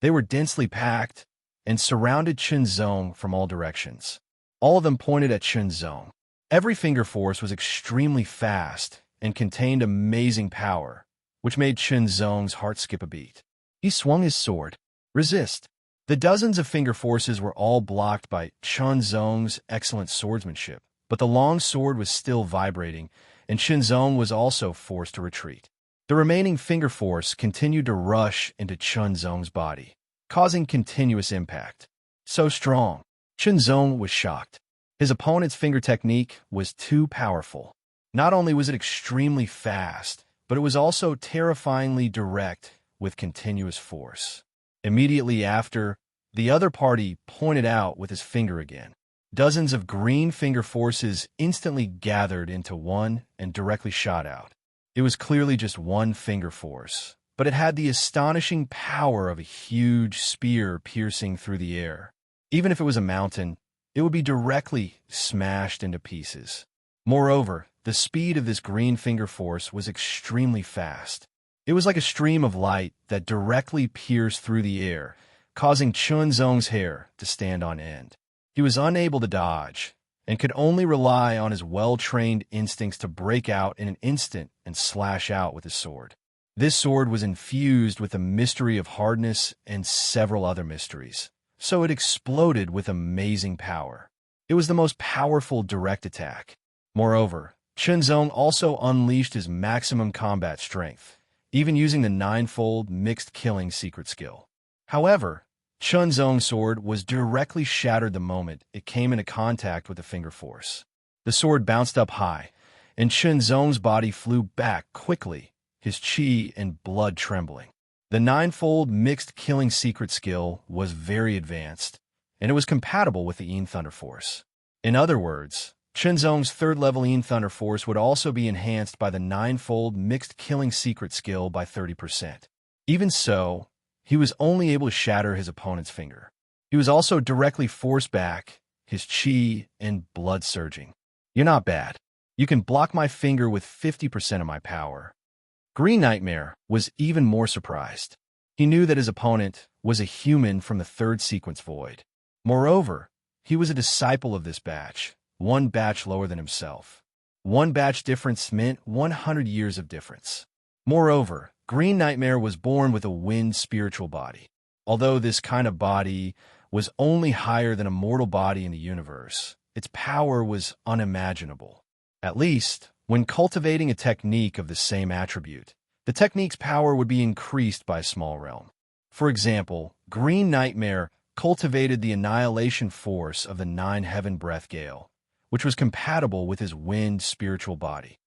They were densely packed and surrounded Chun Zong from all directions. All of them pointed at Chun Zong. Every finger force was extremely fast and contained amazing power, which made Chun Zong's heart skip a beat. He swung his sword. Resist. The dozens of finger forces were all blocked by Chun Zong's excellent swordsmanship, but the long sword was still vibrating, and Chun Zong was also forced to retreat. The remaining finger force continued to rush into Chun Zong's body, causing continuous impact. So strong, Chun Zong was shocked. His opponent's finger technique was too powerful. Not only was it extremely fast, but it was also terrifyingly direct with continuous force. Immediately after, the other party pointed out with his finger again. Dozens of green finger forces instantly gathered into one and directly shot out. It was clearly just one finger force, but it had the astonishing power of a huge spear piercing through the air. Even if it was a mountain, it would be directly smashed into pieces. Moreover, the speed of this green finger force was extremely fast. It was like a stream of light that directly pierced through the air, causing Chun Zong's hair to stand on end. He was unable to dodge, and could only rely on his well-trained instincts to break out in an instant and slash out with his sword. This sword was infused with the mystery of hardness and several other mysteries, so it exploded with amazing power. It was the most powerful direct attack. Moreover, Chun Zong also unleashed his maximum combat strength, even using the ninefold mixed killing secret skill. However, Chun Zong's sword was directly shattered the moment it came into contact with the finger force. The sword bounced up high, and Chun Zong's body flew back quickly, his chi and blood trembling. The ninefold mixed killing secret skill was very advanced, and it was compatible with the Yin Thunder Force. In other words, Chun Zong's third-level Yin Thunder Force would also be enhanced by the ninefold mixed killing secret skill by 30%. Even so, he was only able to shatter his opponent's finger. He was also directly forced back, his chi and blood surging. You're not bad. You can block my finger with 50% of my power. Green Nightmare was even more surprised. He knew that his opponent was a human from the third sequence void. Moreover, he was a disciple of this batch, one batch lower than himself. One batch difference meant 100 years of difference. Moreover, Green Nightmare was born with a wind spiritual body. Although this kind of body was only higher than a mortal body in the universe, its power was unimaginable. At least, when cultivating a technique of the same attribute, the technique's power would be increased by a small realm. For example, Green Nightmare cultivated the annihilation force of the Nine Heaven Breath Gale, which was compatible with his wind spiritual body.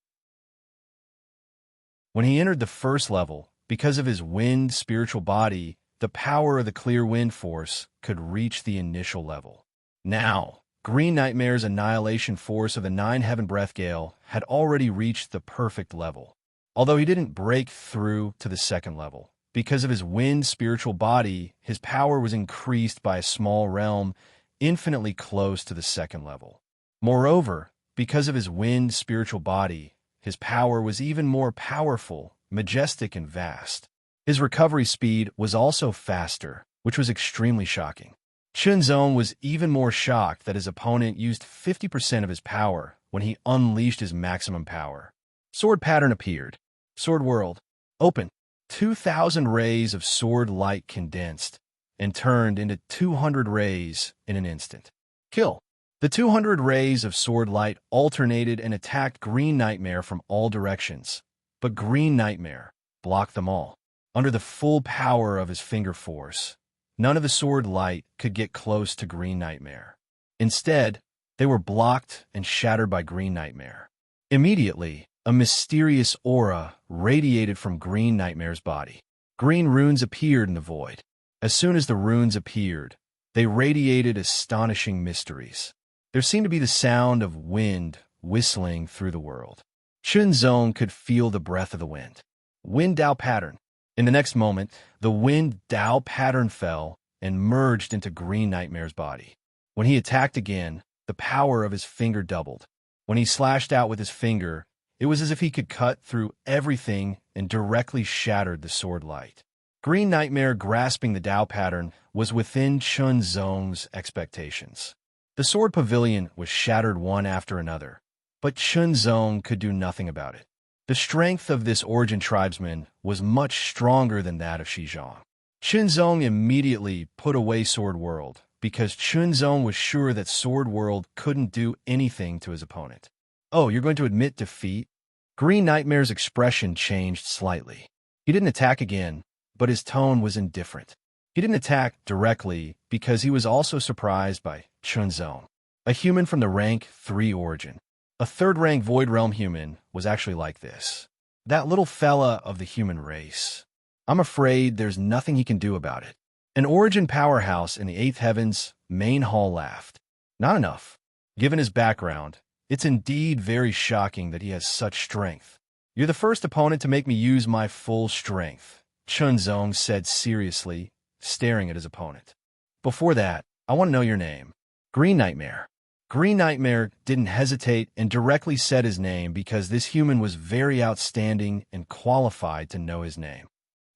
When he entered the first level, because of his wind spiritual body, the power of the clear wind force could reach the initial level. Now, Green Nightmare's annihilation force of the 9-heaven breath gale had already reached the perfect level, although he didn't break through to the second level. Because of his wind spiritual body, his power was increased by a small realm infinitely close to the second level. Moreover, because of his wind spiritual body, his power was even more powerful, majestic, and vast. His recovery speed was also faster, which was extremely shocking. Chunzong was even more shocked that his opponent used 50% of his power when he unleashed his maximum power. Sword pattern appeared. Sword world. Open. 2,000 rays of sword light condensed and turned into 200 rays in an instant. Kill. The 200 rays of sword light alternated and attacked Green Nightmare from all directions, but Green Nightmare blocked them all. Under the full power of his finger force, none of the sword light could get close to Green Nightmare. Instead, they were blocked and shattered by Green Nightmare. Immediately, a mysterious aura radiated from Green Nightmare's body. Green runes appeared in the void. As soon as the runes appeared, they radiated astonishing mysteries. There seemed to be the sound of wind whistling through the world. Chunzong could feel the breath of the wind. Wind Dao pattern. In the next moment, the wind Dao pattern fell and merged into Green Nightmare's body. When he attacked again, the power of his finger doubled. When he slashed out with his finger, it was as if he could cut through everything and directly shattered the sword light. Green Nightmare, grasping the Dao pattern, was within Chunzong's expectations. The sword pavilion was shattered one after another, but Chunzong could do nothing about it. The strength of this origin tribesman was much stronger than that of Shizhong. Chunzong immediately put away Sword World, because Chunzong was sure that Sword World couldn't do anything to his opponent. Oh, you're going to admit defeat? Green Nightmare's expression changed slightly. He didn't attack again, but his tone was indifferent. He didn't attack directly because he was also surprised by Chunzong, a human from the rank 3 origin. A third-rank Void Realm human was actually like this. That little fella of the human race. I'm afraid there's nothing he can do about it. An origin powerhouse in the 8th heavens, main hall laughed. Not enough. Given his background, it's indeed very shocking that he has such strength. You're the first opponent to make me use my full strength, Chunzong said seriously, staring at his opponent. Before that, I want to know your name. Green Nightmare. Green Nightmare didn't hesitate and directly said his name because this human was very outstanding and qualified to know his name.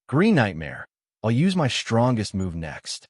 Green Nightmare. I'll use my strongest move next.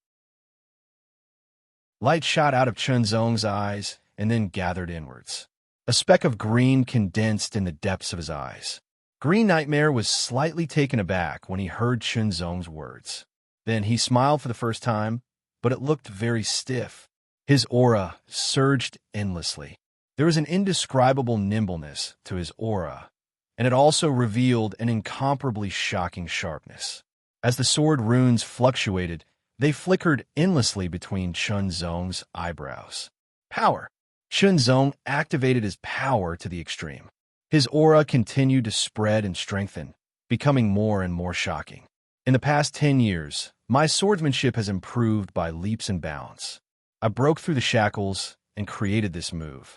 Light shot out of Chunzong's eyes and then gathered inwards. A speck of green condensed in the depths of his eyes. Green Nightmare was slightly taken aback when he heard Chunzong's words. Then he smiled for the first time, but it looked very stiff. His aura surged endlessly. There was an indescribable nimbleness to his aura, and it also revealed an incomparably shocking sharpness. As the sword runes fluctuated, they flickered endlessly between Chunzong's eyebrows. Power. Chunzong activated his power to the extreme. His aura continued to spread and strengthen, becoming more and more shocking. In the past 10 years, my swordsmanship has improved by leaps and bounds. I broke through the shackles and created this move.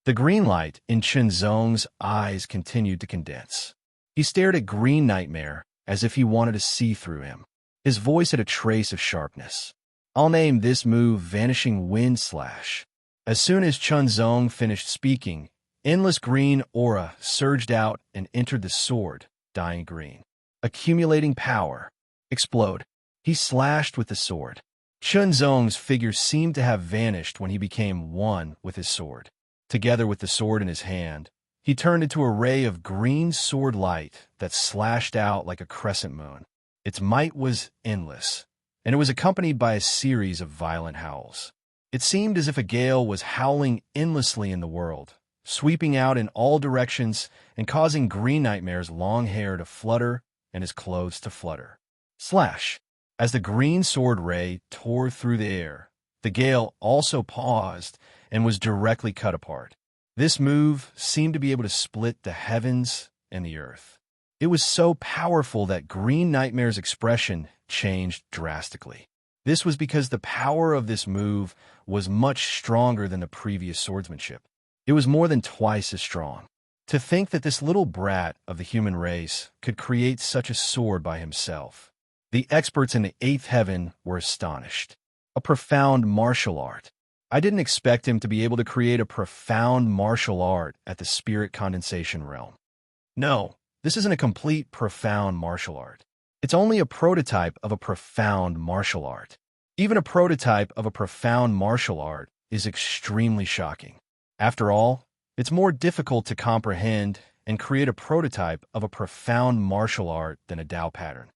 The green light in Chunzong's eyes continued to condense. He stared at Green Nightmare as if he wanted to see through him. His voice had a trace of sharpness. I'll name this move Vanishing Wind Slash. As soon as Chunzong finished speaking, endless green aura surged out and entered the sword, dying green. Accumulating power. Explode. He slashed with the sword. Chunzong's figure seemed to have vanished when he became one with his sword. Together with the sword in his hand, he turned into a ray of green sword light that slashed out like a crescent moon. Its might was endless, and it was accompanied by a series of violent howls. It seemed as if a gale was howling endlessly in the world, sweeping out in all directions and causing Green Nightmare's long hair to flutter and his clothes to flutter. Slash! As the green sword ray tore through the air, the gale also paused and was directly cut apart. This move seemed to be able to split the heavens and the earth. It was so powerful that Green Nightmare's expression changed drastically. This was because the power of this move was much stronger than the previous swordsmanship. It was more than twice as strong. To think that this little brat of the human race could create such a sword by himself. The experts in the eighth heaven were astonished. A profound martial art. I didn't expect him to be able to create a profound martial art at the spirit condensation realm. No, this isn't a complete profound martial art. It's only a prototype of a profound martial art. Even a prototype of a profound martial art is extremely shocking. After all, it's more difficult to comprehend and create a prototype of a profound martial art than a Tao pattern.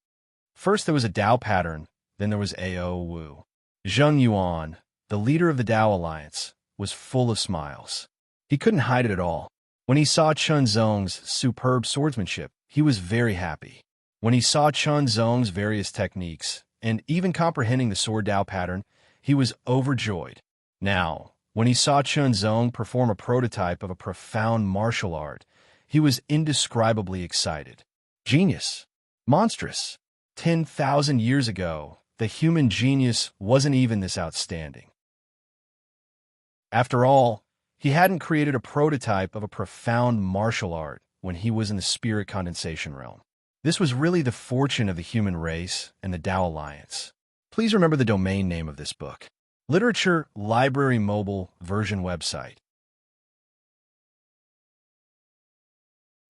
First there was a Tao pattern, then there was A.O. Wu. Zheng Yuan, the leader of the Tao Alliance, was full of smiles. He couldn't hide it at all. When he saw Chen Zong's superb swordsmanship, he was very happy. When he saw Chen Zong's various techniques, and even comprehending the sword Tao pattern, he was overjoyed. Now, when he saw Chen Zong perform a prototype of a profound martial art, he was indescribably excited. Genius. Monstrous. 10,000 years ago, the human genius wasn't even this outstanding. After all, he hadn't created a prototype of a profound martial art when he was in the spirit condensation realm. This was really the fortune of the human race and the Tao Alliance. Please remember the domain name of this book. Literature Library Mobile Version Website.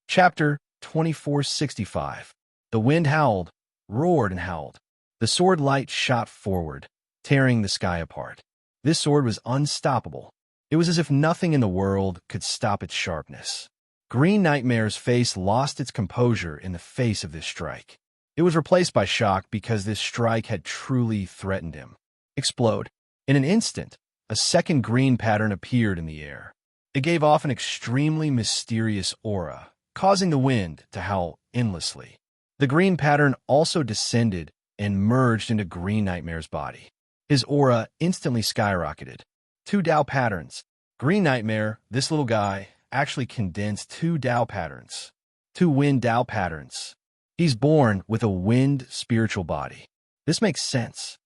Chapter 2465. The wind howled, roared and howled. The sword light shot forward, tearing the sky apart. This sword was unstoppable. It was as if nothing in the world could stop its sharpness. Green Nightmare's face lost its composure in the face of this strike. It was replaced by shock because this strike had truly threatened him. Explode. In an instant, a second green pattern appeared in the air. It gave off an extremely mysterious aura, causing the wind to howl endlessly. The green pattern also descended and merged into Green Nightmare's body. His aura instantly skyrocketed. 2 Tao patterns. Green Nightmare, this little guy, actually condensed 2 Tao patterns. 2 wind Tao patterns. He's born with a wind spiritual body. This makes sense.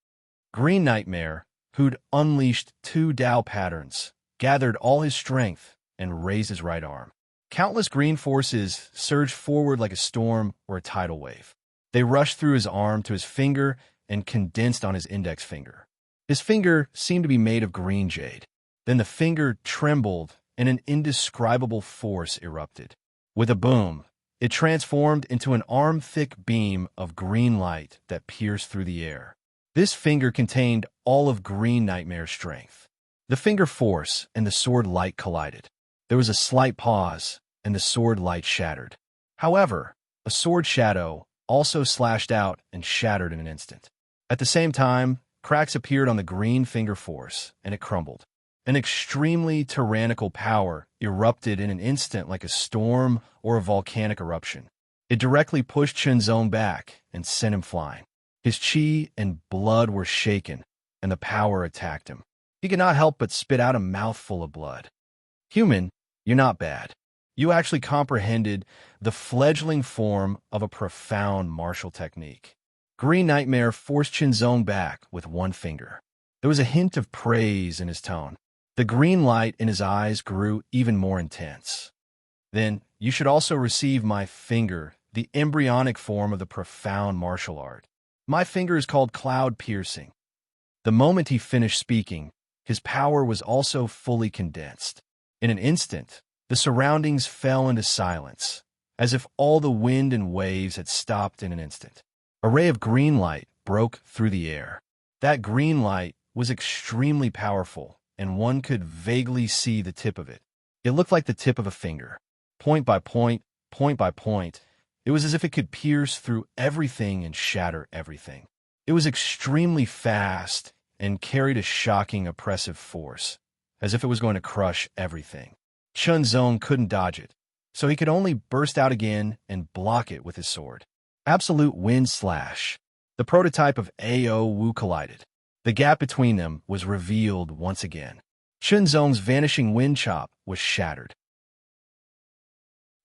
Green Nightmare, who'd unleashed 2 Tao patterns, gathered all his strength and raised his right arm. Countless green forces surged forward like a storm or a tidal wave. They rushed through his arm to his finger and condensed on his index finger. His finger seemed to be made of green jade. Then the finger trembled and an indescribable force erupted. With a boom, it transformed into an arm-thick beam of green light that pierced through the air. This finger contained all of Green Nightmare's strength. The finger force and the sword light collided. There was a slight pause, and the sword light shattered. However, a sword shadow also slashed out and shattered in an instant. At the same time, cracks appeared on the green finger force, and it crumbled. An extremely tyrannical power erupted in an instant like a storm or a volcanic eruption. It directly pushed Chen Zong back and sent him flying. His chi and blood were shaken, and the power attacked him. He could not help but spit out a mouthful of blood. Human, you're not bad. You actually comprehended the fledgling form of a profound martial technique. Green Nightmare forced Chen Zong back with one finger. There was a hint of praise in his tone. The green light in his eyes grew even more intense. Then, you should also receive my finger, the embryonic form of the profound martial art. My finger is called Cloud Piercing. The moment he finished speaking, his power was also fully condensed. In an instant, the surroundings fell into silence, as if all the wind and waves had stopped in an instant. A ray of green light broke through the air. That green light was extremely powerful, and one could vaguely see the tip of it. It looked like the tip of a finger. Point by point by point, it was as if it could pierce through everything and shatter everything. It was extremely fast and carried a shocking, oppressive force, as if it was going to crush everything. Chen Zong couldn't dodge it, so he could only burst out again and block it with his sword. Absolute wind slash. The prototype of A.O. Wu collided. The gap between them was revealed once again. Chen Zong's vanishing wind chop was shattered.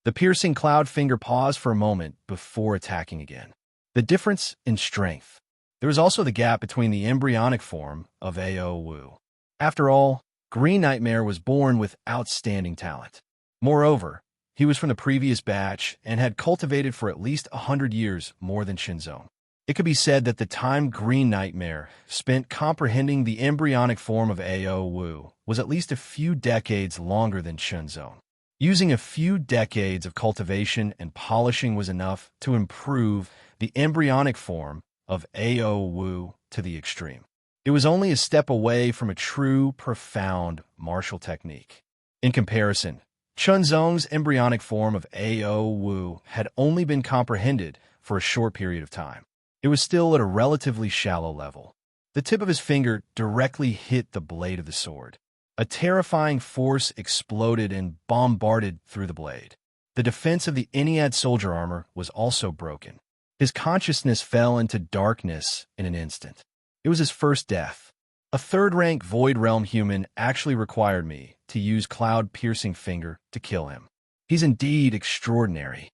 The piercing cloud finger paused for a moment before attacking again. The difference in strength. There was also the gap between the embryonic form of Ao Wu. After all, Green Nightmare was born with outstanding talent. Moreover, he was from the previous batch and had cultivated for at least 100 years more than Shinzong. It could be said that the time Green Nightmare spent comprehending the embryonic form of Ao Wu was at least a few decades longer than Shinzong. Using a few decades of cultivation and polishing was enough to improve the embryonic form of Ao Wu to the extreme. It was only a step away from a true, profound martial technique. In comparison, Chunzong's embryonic form of Ao Wu had only been comprehended for a short period of time. It was still at a relatively shallow level. The tip of his finger directly hit the blade of the sword. A terrifying force exploded and bombarded through the blade. The defense of the Ennead soldier armor was also broken. His consciousness fell into darkness in an instant. It was his first death. A third-rank Void Realm human actually required me to use Cloud-Piercing Finger to kill him. He's indeed extraordinary.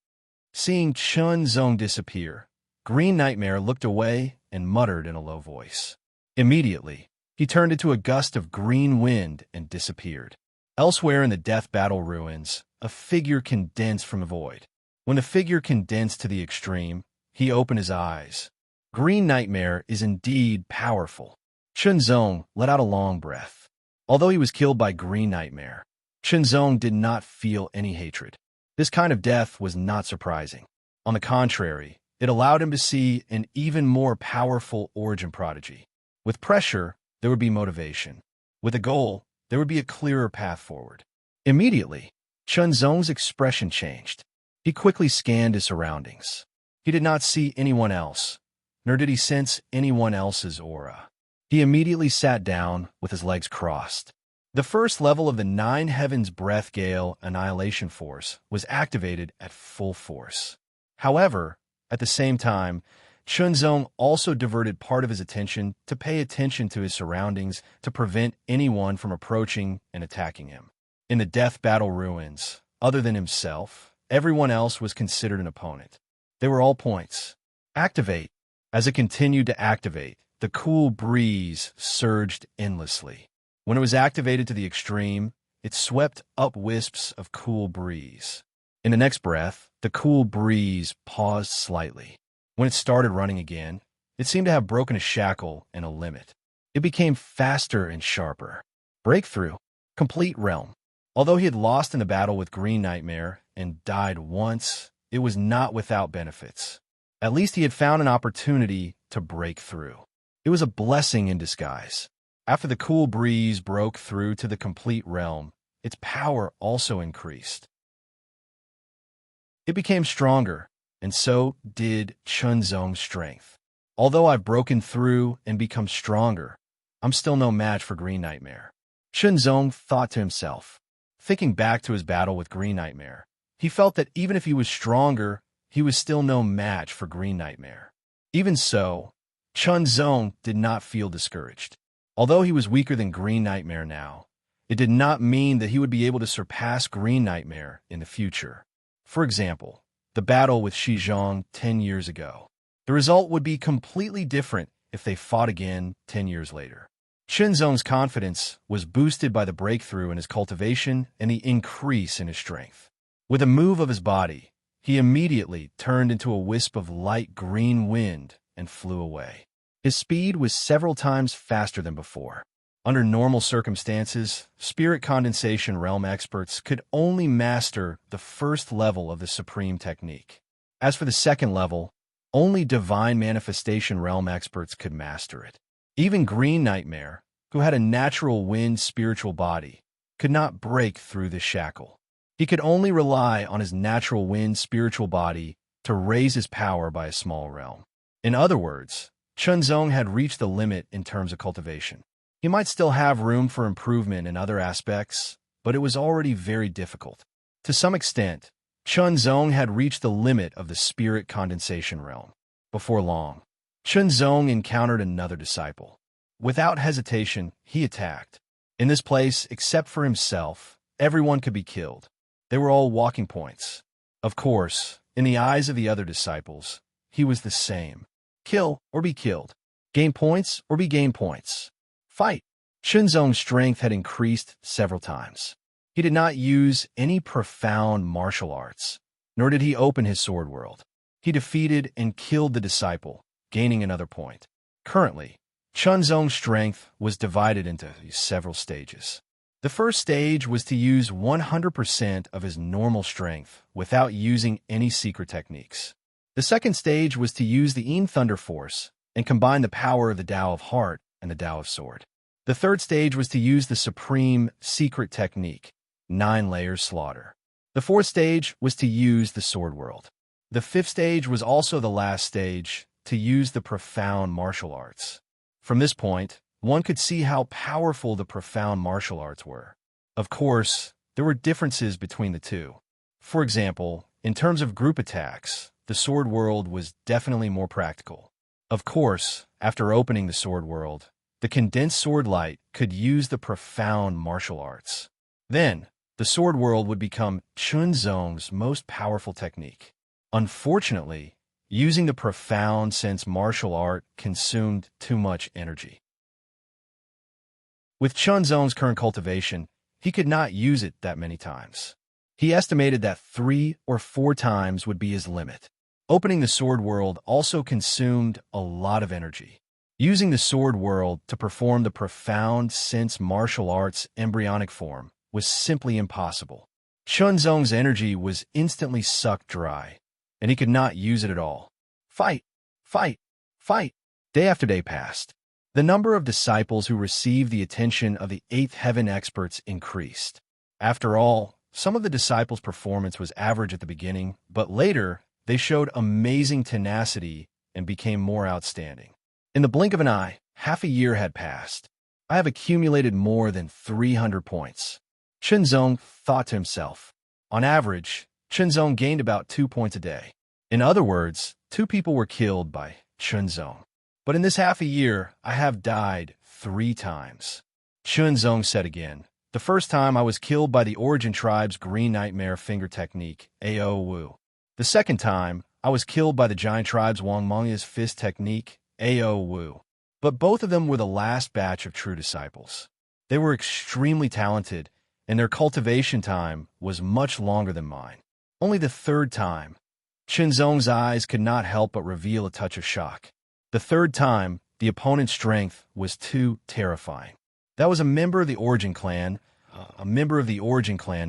Seeing Chunzong disappear, Green Nightmare looked away and muttered in a low voice. Immediately, he turned into a gust of green wind and disappeared. Elsewhere in the Death Battle ruins, a figure condensed from the void. When the figure condensed to the extreme, he opened his eyes. Green Nightmare is indeed powerful. Chunzong let out a long breath. Although he was killed by Green Nightmare, Chunzong did not feel any hatred. This kind of death was not surprising. On the contrary, it allowed him to see an even more powerful origin prodigy. With pressure, there would be motivation. With a goal, there would be a clearer path forward. Immediately, Chunzong's expression changed. He quickly scanned his surroundings. He did not see anyone else, nor did he sense anyone else's aura. He immediately sat down with his legs crossed. The first level of the Nine Heavens Breath Gale Annihilation Force was activated at full force. However, at the same time, Chunzong also diverted part of his attention to pay attention to his surroundings to prevent anyone from approaching and attacking him. In the Death Battle ruins, other than himself, everyone else was considered an opponent. They were all points. Activate. As it continued to activate, the cool breeze surged endlessly. When it was activated to the extreme, it swept up wisps of cool breeze. In the next breath, the cool breeze paused slightly. When it started running again, it seemed to have broken a shackle and a limit. It became faster and sharper. Breakthrough. Complete realm. Although he had lost in the battle with Green Nightmare and died once, it was not without benefits. At least he had found an opportunity to break through. It was a blessing in disguise. After the cool breeze broke through to the complete realm, its power also increased. It became stronger, and so did Chunzong's strength. Although I've broken through and become stronger, I'm still no match for Green Nightmare. Chunzong thought to himself. Thinking back to his battle with Green Nightmare, he felt that even if he was stronger, he was still no match for Green Nightmare. Even so, Chunzong did not feel discouraged. Although he was weaker than Green Nightmare now, it did not mean that he would be able to surpass Green Nightmare in the future. For example, the battle with Shizhong 10 years ago. The result would be completely different if they fought again 10 years later. Chunzong's confidence was boosted by the breakthrough in his cultivation and the increase in his strength. With a move of his body, he immediately turned into a wisp of light green wind and flew away. His speed was several times faster than before. Under normal circumstances, spirit condensation realm experts could only master the first level of the supreme technique. As for the second level, only divine manifestation realm experts could master it. Even Green Nightmare, who had a natural wind spiritual body, could not break through the shackle. He could only rely on his natural wind spiritual body to raise his power by a small realm. In other words, Chunzong had reached the limit in terms of cultivation. He might still have room for improvement in other aspects, but it was already very difficult. To some extent, Chunzong had reached the limit of the spirit condensation realm. Before long, Chunzong encountered another disciple. Without hesitation, he attacked. In this place, except for himself, everyone could be killed. They were all walking points. Of course, in the eyes of the other disciples, he was the same. Kill or be killed. Gain points or be gained points. Fight. Shenzong's strength had increased several times. He did not use any profound martial arts, nor did he open his sword world. He defeated and killed the disciple, gaining another point. Currently, Shenzong's strength was divided into several stages. The first stage was to use 100% of his normal strength without using any secret techniques. The second stage was to use the Yin Thunder Force and combine the power of the Tao of Heart and the Tao of Sword. The third stage was to use the supreme secret technique, 9 layers slaughter. The fourth stage was to use the sword world. The fifth stage was also the last stage, to use the profound martial arts. From this point, one could see how powerful the profound martial arts were. Of course, there were differences between the two. For example, in terms of group attacks, the sword world was definitely more practical. Of course, after opening the sword world, the condensed sword light could use the profound martial arts. Then, the sword world would become Shenzong's most powerful technique. Unfortunately, using the profound sense martial art consumed too much energy. With Shenzong's current cultivation, he could not use it that many times. He estimated that 3 or 4 times would be his limit. Opening the sword world also consumed a lot of energy. Using the sword world to perform the profound sense martial arts embryonic form was simply impossible. Shenzong's energy was instantly sucked dry, and he could not use it at all. Fight! Fight! Fight! Day after day passed. The number of disciples who received the attention of the 8th heaven experts increased. After all, some of the disciples' performance was average at the beginning, but later they showed amazing tenacity and became more outstanding. In the blink of an eye, half a year had passed. I have accumulated more than 300 points. Shenzong thought to himself. On average, Shenzong gained about 2 points a day. In other words, 2 people were killed by Shenzong. But in this half a year, I have died 3 times. Shenzong said again. The first time I was killed by the Origin Tribe's Green Nightmare Finger Technique, Ao Wu. The second time, I was killed by the Giant Tribe's Wang Mengya's Fist Technique, Ao Wu. But both of them were the last batch of true disciples. They were extremely talented, and their cultivation time was much longer than mine. Only the third time, Shenzong's eyes could not help but reveal a touch of shock. The third time, the opponent's strength was too terrifying. That was a member of the Origin Clan,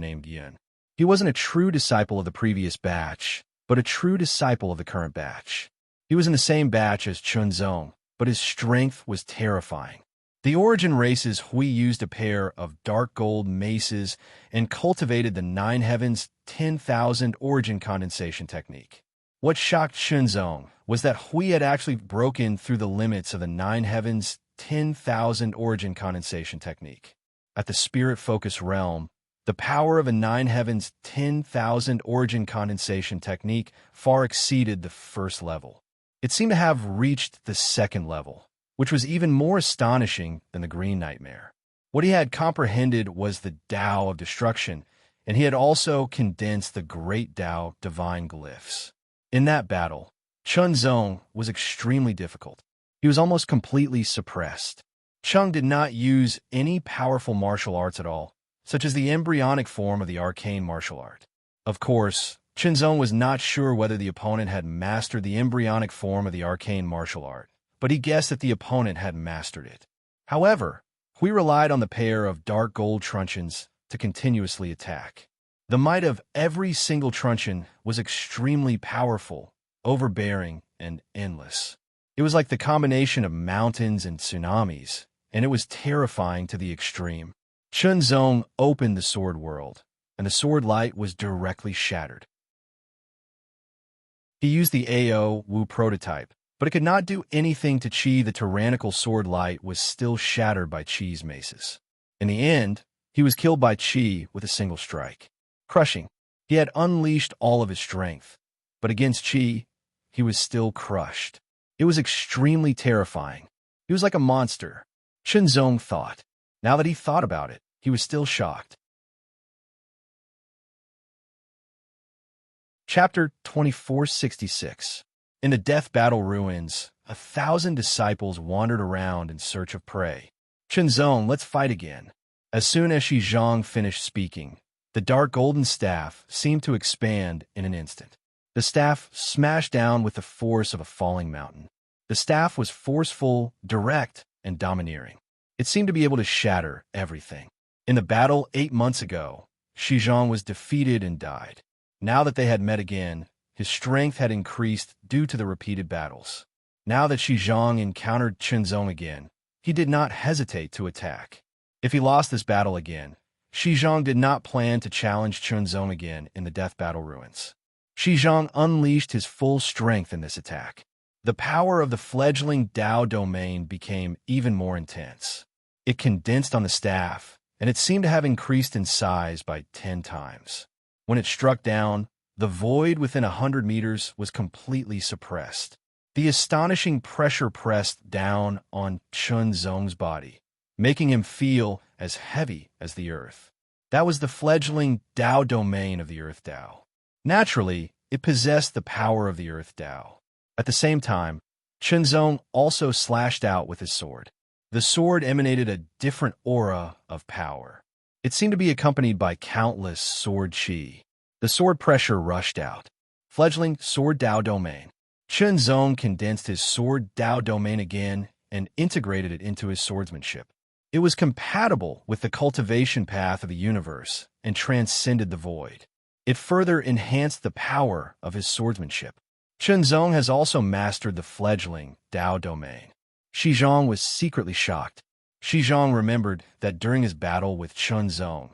named Yin. He wasn't a true disciple of the previous batch, but a true disciple of the current batch. He was in the same batch as Shenzong, but his strength was terrifying. The Origin race's Hui used a pair of dark gold maces and cultivated the 9 Heavens 10,000 Origin condensation technique. What shocked Shenzong was that Hui had actually broken through the limits of the 9 Heavens 10,000 Origin condensation technique. At the spirit-focused realm, the power of a 9 Heavens 10,000 Origin condensation technique far exceeded the first level. It seemed to have reached the second level, which was even more astonishing than the Green Nightmare. What he had comprehended was the Tao of Destruction, and he had also condensed the Great Tao Divine Glyphs. In that battle, Shenzong was extremely difficult. He was almost completely suppressed. Chung did not use any powerful martial arts at all, such as the embryonic form of the arcane martial art. Of course, Shenzong was not sure whether the opponent had mastered the embryonic form of the arcane martial art, but he guessed that the opponent had mastered it. However, Hui relied on the pair of dark gold truncheons to continuously attack. The might of every single truncheon was extremely powerful, overbearing, and endless. It was like the combination of mountains and tsunamis, and it was terrifying to the extreme. Shenzong opened the sword world, and the sword light was directly shattered. He used the Ao Wu prototype, but it could not do anything to Qi. The tyrannical sword light was still shattered by Qi's maces. In the end, he was killed by Qi with a single strike. Crushing. He had unleashed all of his strength, but against Qi, he was still crushed. It was extremely terrifying. He was like a monster, Shenzong thought. Now that he thought about it, he was still shocked. Chapter 2466. In the death battle ruins, 1,000 disciples wandered around in search of prey. Chenzong, let's fight again. As soon as Shi Zhang finished speaking, the dark golden staff seemed to expand in an instant. The staff smashed down with the force of a falling mountain. The staff was forceful, direct, and domineering. It seemed to be able to shatter everything. In the battle 8 months ago, Shi Zhang was defeated and died. Now that they had met again, his strength had increased due to the repeated battles. Now that Shi Zhang encountered Chenzong again, he did not hesitate to attack. If he lost this battle again, Shi Zhang did not plan to challenge Chenzong again in the death battle ruins. Shi Zhang unleashed his full strength in this attack. The power of the fledgling Dao domain became even more intense. It condensed on the staff, and it seemed to have increased in size by 10 times. When it struck down, the void within 100 meters was completely suppressed. The astonishing pressure pressed down on Chenzong's body, making him feel as heavy as the earth. That was the fledgling Dao domain of the Earth Dao. Naturally, it possessed the power of the Earth Dao. At the same time, Chenzong also slashed out with his sword. The sword emanated a different aura of power. It seemed to be accompanied by countless sword chi. The sword pressure rushed out. Fledgling sword Dao domain. Chenzong condensed his sword Dao domain again and integrated it into his swordsmanship. It was compatible with the cultivation path of the universe and transcended the void. It further enhanced the power of his swordsmanship. Chenzong has also mastered the fledgling Dao domain. Shi Zhang was secretly shocked. Shi Zhang remembered that during his battle with Chenzong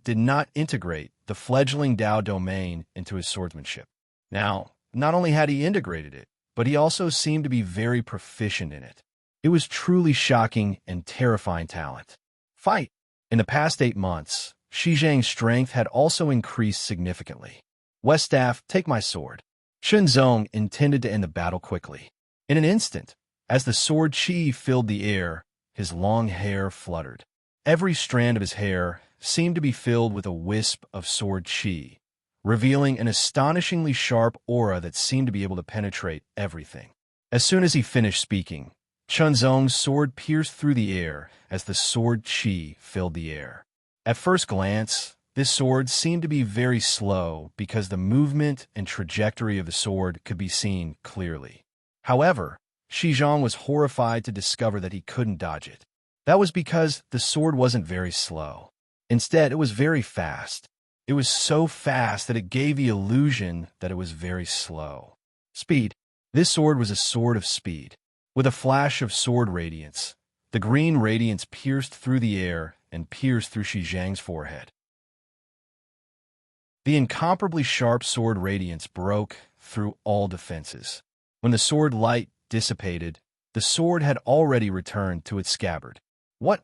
did not integrate the fledgling Dao domain into his swordsmanship. Now, not only had he integrated it, but he also seemed to be very proficient in it. It was truly shocking and terrifying talent. Fight! In the past 8 months, Shi Zhang's strength had also increased significantly. West Staff, take my sword. Chenzong intended to end the battle quickly. In an instant, as the sword chi filled the air, his long hair fluttered. Every strand of his hair seemed to be filled with a wisp of sword chi, revealing an astonishingly sharp aura that seemed to be able to penetrate everything. As soon as he finished speaking, Chenzong's sword pierced through the air as the sword chi filled the air. At first glance, this sword seemed to be very slow because the movement and trajectory of the sword could be seen clearly. However, Shi Zhang was horrified to discover that he couldn't dodge it. That was because the sword wasn't very slow. Instead, it was very fast. It was so fast that it gave the illusion that it was very slow. Speed. This sword was a sword of speed. With a flash of sword radiance, the green radiance pierced through the air and pierced through Shi Zhang's forehead. The incomparably sharp sword radiance broke through all defenses. When the sword light dissipated, the sword had already returned to its scabbard. What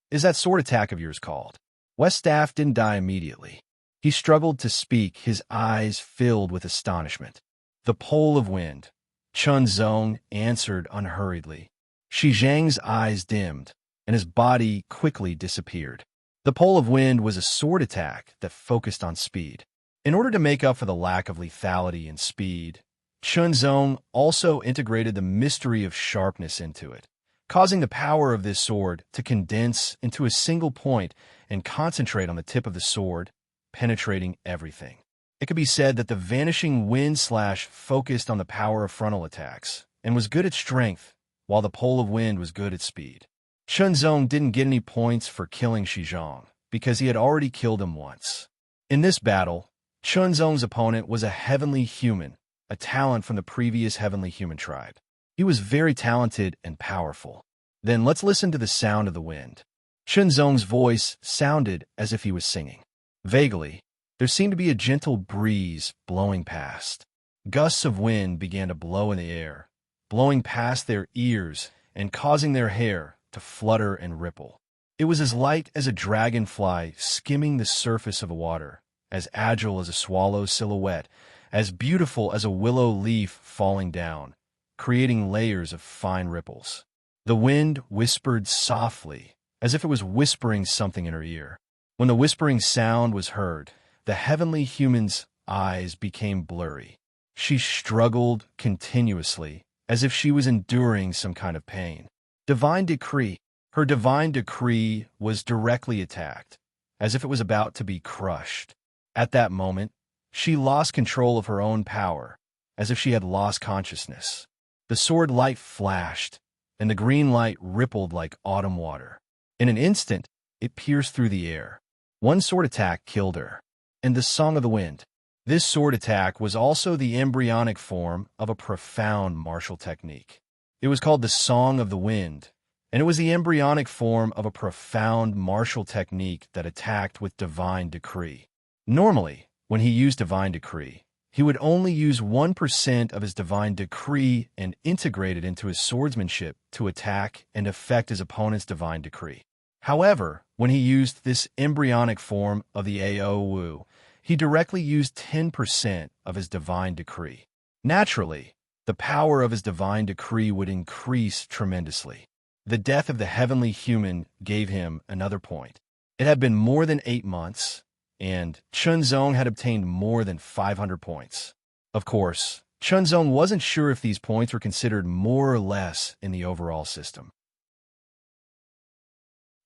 is that sword attack of yours called? West Staff didn't die immediately. He struggled to speak, his eyes filled with astonishment. The pole of wind. Chenzong answered unhurriedly. Shi Zhang's eyes dimmed, and his body quickly disappeared. The pole of wind was a sword attack that focused on speed. In order to make up for the lack of lethality and speed, Chenzong also integrated the mystery of sharpness into it, causing the power of this sword to condense into a single point and concentrate on the tip of the sword, penetrating everything. It could be said that the vanishing wind slash focused on the power of frontal attacks and was good at strength, while the pole of wind was good at speed. Chenzong didn't get any points for killing Shi Zhang because he had already killed him once. In this battle, Chenzong's opponent was a heavenly human, a talent from the previous heavenly human tribe. He was very talented and powerful. Then let's listen to the sound of the wind. Chenzong's voice sounded as if he was singing. Vaguely, there seemed to be a gentle breeze blowing past. Gusts of wind began to blow in the air, blowing past their ears and causing their hair to flutter and ripple. It was as light as a dragonfly skimming the surface of the water, as agile as a swallow's silhouette, as beautiful as a willow leaf falling down, creating layers of fine ripples. The wind whispered softly, as if it was whispering something in her ear. When the whispering sound was heard, the heavenly humans eyes became blurry. She struggled continuously, as if she was enduring some kind of pain. Divine decree. Her divine decree was directly attacked, as if it was about to be crushed. At that moment, she lost control of her own power, as if she had lost consciousness. The sword light flashed, and the green light rippled like autumn water. In an instant, it pierced through the air. One sword attack killed her. And the Song of the Wind. This sword attack was also the embryonic form of a profound martial technique. It was called the Song of the Wind, and it was the embryonic form of a profound martial technique that attacked with divine decree. Normally, when he used divine decree, he would only use 1% of his divine decree and integrate it into his swordsmanship to attack and affect his opponent's divine decree. However, when he used this embryonic form of the Ao Wu, he directly used 10% of his divine decree. Naturally, the power of his divine decree would increase tremendously. The death of the heavenly human gave him another point. It had been more than 8 months, and Chunzong had obtained more than 500 points. Of course, Chunzong wasn't sure if these points were considered more or less in the overall system.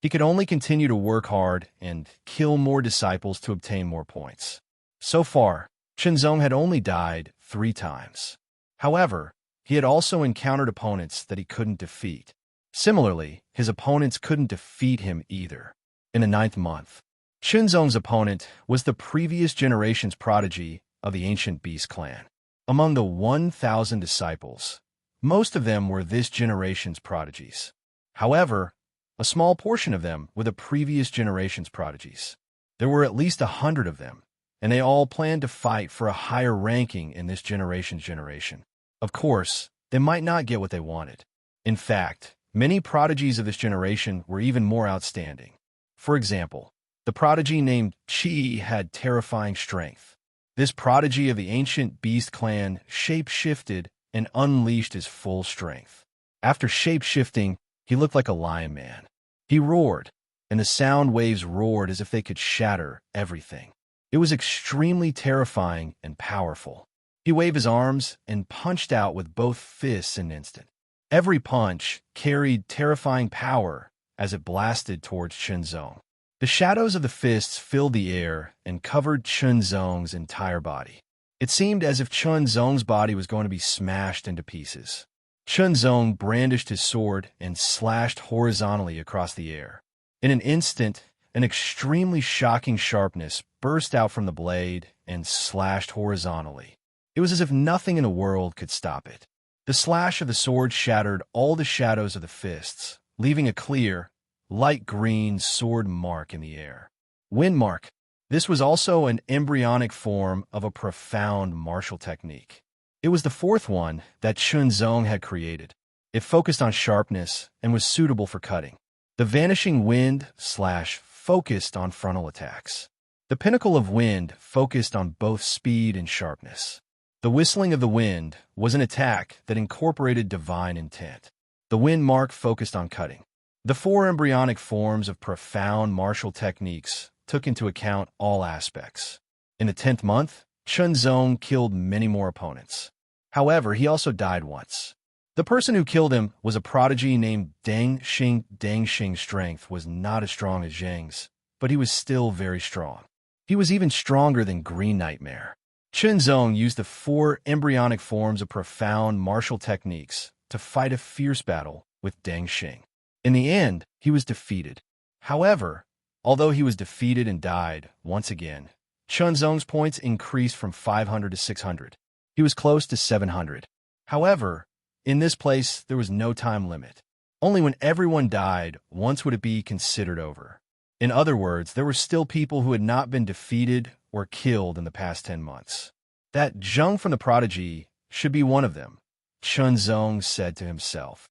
He could only continue to work hard and kill more disciples to obtain more points. So far, Chunzong had only died 3 times. However, he had also encountered opponents that he couldn't defeat. Similarly, his opponents couldn't defeat him either. In the 9th month, Chunzong's opponent was the previous generation's prodigy of the ancient beast clan. Among the 1,000 disciples, most of them were this generation's prodigies. However, a small portion of them were the previous generation's prodigies. There were at least 100 of them, and they all planned to fight for a higher ranking in this generation's generation. Of course, they might not get what they wanted. In fact, many prodigies of this generation were even more outstanding. For example, the prodigy named Qi had terrifying strength. This prodigy of the ancient beast clan shape-shifted and unleashed his full strength. After shape-shifting, he looked like a lion man. He roared, and the sound waves roared as if they could shatter everything. It was extremely terrifying and powerful. He waved his arms and punched out with both fists in an instant. Every punch carried terrifying power as it blasted towards Chunzong. The shadows of the fists filled the air and covered Chunzong's entire body. It seemed as if Chunzong's body was going to be smashed into pieces. Chunzong brandished his sword and slashed horizontally across the air. In an instant, an extremely shocking sharpness burst out from the blade and slashed horizontally. It was as if nothing in the world could stop it. The slash of the sword shattered all the shadows of the fists, leaving a clear, light green sword mark in the air. Wind mark. This was also an embryonic form of a profound martial technique. It was the 4th one that Chunzong had created. It focused on sharpness and was suitable for cutting. The vanishing wind focused on frontal attacks. The pinnacle of wind focused on both speed and sharpness. The whistling of the wind was an attack that incorporated divine intent. The wind mark focused on cutting. The 4 embryonic forms of profound martial techniques took into account all aspects. In the 10th month, Chunzong killed many more opponents. However, he also died once. The person who killed him was a prodigy named Deng Xing. Deng Xing's strength was not as strong as Zheng's, but he was still very strong. He was even stronger than Green Nightmare. Chunzong used the 4 embryonic forms of profound martial techniques to fight a fierce battle with Deng Xing. In the end, he was defeated. However, although he was defeated and died once again, Chunzong's points increased from 500 to 600. He was close to 700. However, in this place, there was no time limit. Only when everyone died once would it be considered over. In other words, there were still people who had not been defeated or killed in the past 10 months. That Zheng from the prodigy should be one of them, Chunzong said to himself.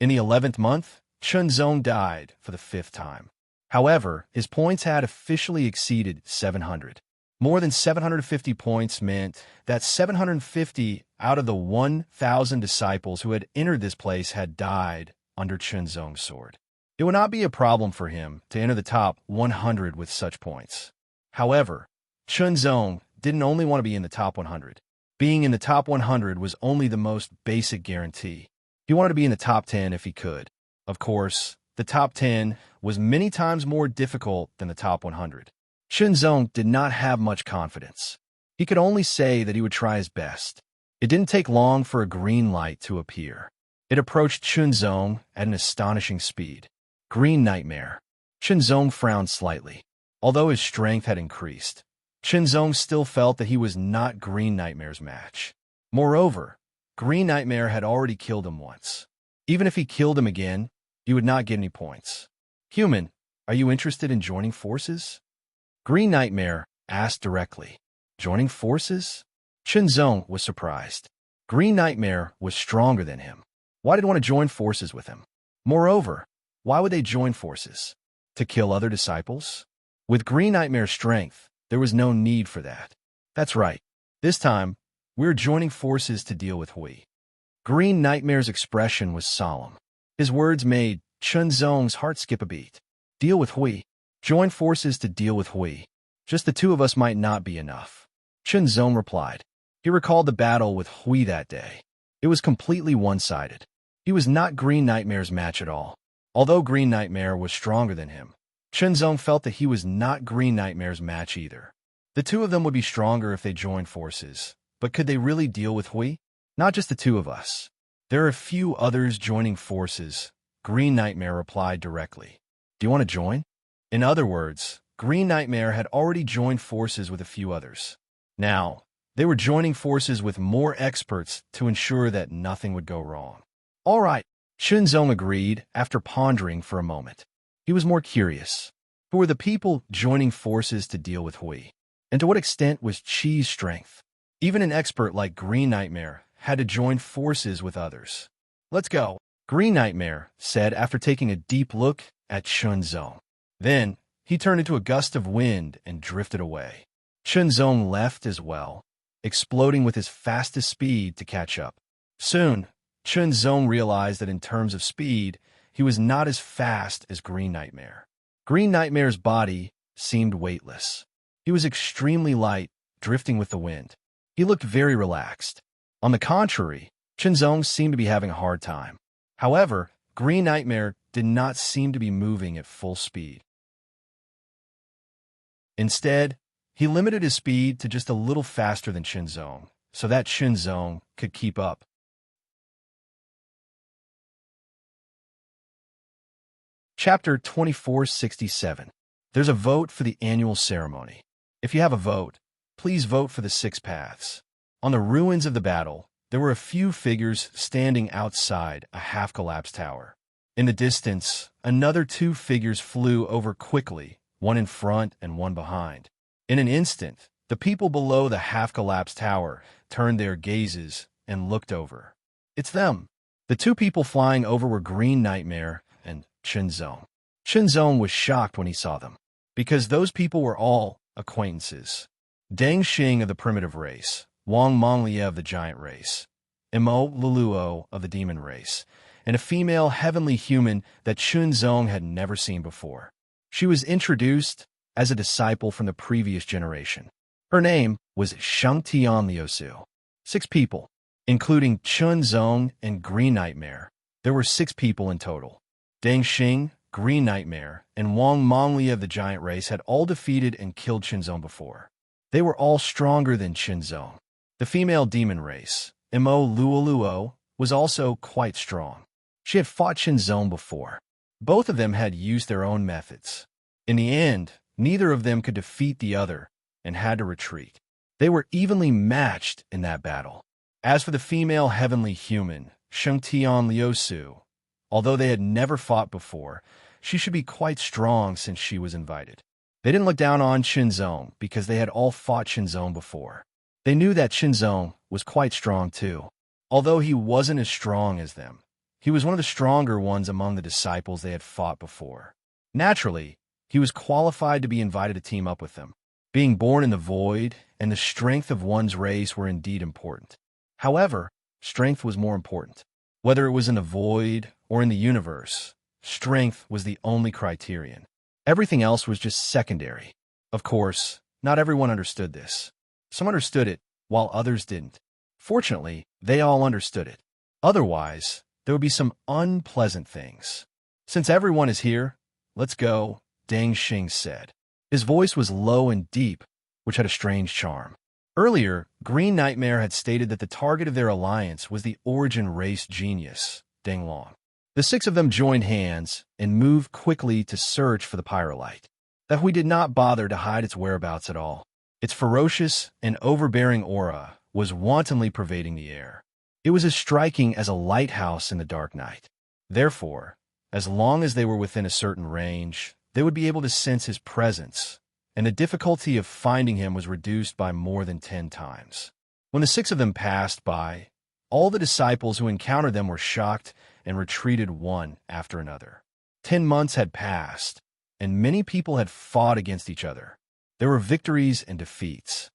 In the 11th month, Chunzong died for the 5th time. However, his points had officially exceeded 700. More than 750 points meant that 750 out of the 1,000 disciples who had entered this place had died under Chunzong's sword. It would not be a problem for him to enter the top 100 with such points. However, Chunzong didn't only want to be in the top 100. Being in the top 100 was only the most basic guarantee. He wanted to be in the top 10 if he could. Of course, the top 10 was many times more difficult than the top 100. Chunzong did not have much confidence. He could only say that he would try his best. It didn't take long for a green light to appear. It approached Chunzong at an astonishing speed. Green Nightmare. Chunzong frowned slightly. Although his strength had increased, Chunzong still felt that he was not Green Nightmare's match. Moreover, Green Nightmare had already killed him once. Even if he killed him again, he would not get any points. Human, are you interested in joining forces? Green Nightmare asked directly. Joining forces? Chunzong was surprised. Green Nightmare was stronger than him. Why did he want to join forces with him? Moreover, why would they join forces? To kill other disciples? With Green Nightmare's strength, there was no need for that. That's right. This time, we're joining forces to deal with Hui. Green Nightmare's expression was solemn. His words made Chunzong's heart skip a beat. Deal with Hui. Join forces to deal with Hui. Just the two of us might not be enough. Chunzong replied. He recalled the battle with Hui that day. It was completely one-sided. He was not Green Nightmare's match at all. Although Green Nightmare was stronger than him, Chunzong felt that he was not Green Nightmare's match either. The two of them would be stronger if they joined forces, but could they really deal with Hui? Not just the two of us. There are a few others joining forces, Green Nightmare replied directly. Do you want to join? In other words, Green Nightmare had already joined forces with a few others. Now, they were joining forces with more experts to ensure that nothing would go wrong. All right, Chunzong agreed after pondering for a moment. He was more curious. Who were the people joining forces to deal with Hui? And to what extent was Chi's strength? Even an expert like Green Nightmare had to join forces with others. Let's go, Green Nightmare said after taking a deep look at Chunzong. Then, he turned into a gust of wind and drifted away. Chunzong left as well, exploding with his fastest speed to catch up. Soon, Chunzong realized that in terms of speed, he was not as fast as Green Nightmare. Green Nightmare's body seemed weightless. He was extremely light, drifting with the wind. He looked very relaxed. On the contrary, Chunzong seemed to be having a hard time. However, Green Nightmare did not seem to be moving at full speed. Instead, he limited his speed to just a little faster than Chunzong, so that Chunzong could keep up. Chapter 2467. There's a vote for the annual ceremony. If you have a vote, please vote for the 6 paths. On the ruins of the battle, there were a few figures standing outside a half-collapsed tower. In the distance, another 2 figures flew over quickly, one in front and one behind. In an instant, the people below the half-collapsed tower turned their gazes and looked over. It's them. The 2 people flying over were Green Nightmare and Chunzong. Chunzong was shocked when he saw them, because those people were all acquaintances. Deng Xing of the primitive race, Wang Monglie of the giant race, Immortal of the demon race, and a female heavenly human that Chunzong had never seen before. She was introduced as a disciple from the previous generation. Her name was Shangtian Liusu. 6 people, including Chunzong and Green Nightmare. There were 6 people in total. Deng Xing, Green Nightmare, and Wang Monglie of the giant race had all defeated and killed Chunzong before. They were all stronger than Chunzong. The female demon race, Immortal, was also quite strong. She had fought Chunzong before. Both of them had used their own methods. In the end, neither of them could defeat the other and had to retreat. They were evenly matched in that battle. As for the female heavenly human, Shangtian Liusu, although they had never fought before, she should be quite strong since she was invited. They didn't look down on Chunzong because they had all fought Chunzong before. They knew that Chunzong was quite strong too. Although he wasn't as strong as them, he was one of the stronger ones among the disciples they had fought before. Naturally, he was qualified to be invited to team up with them. Being born in the void and the strength of one's race were indeed important. However, strength was more important. Whether it was in the void or in the universe, strength was the only criterion. Everything else was just secondary. Of course, Not everyone understood this. Some understood it, while others didn't. Fortunately, they all understood it. Otherwise, there would be some unpleasant things. Since everyone is here, let's go, Deng Xing said. His voice was low and deep, which had a strange charm. Earlier, Green Nightmare had stated that the target of their alliance was the origin race genius, Deng Long. The six of them joined hands and moved quickly to search for the pyrolite. That we did not bother to hide its whereabouts at all. Its ferocious and overbearing aura was wantonly pervading the air. It was as striking as a lighthouse in the dark night. Therefore, as long as they were within a certain range, they would be able to sense his presence, and the difficulty of finding him was reduced by more than 10 times. When the six of them passed by, all the disciples who encountered them were shocked and retreated one after another. 10 months had passed, and many people had fought against each other. There were victories and defeats.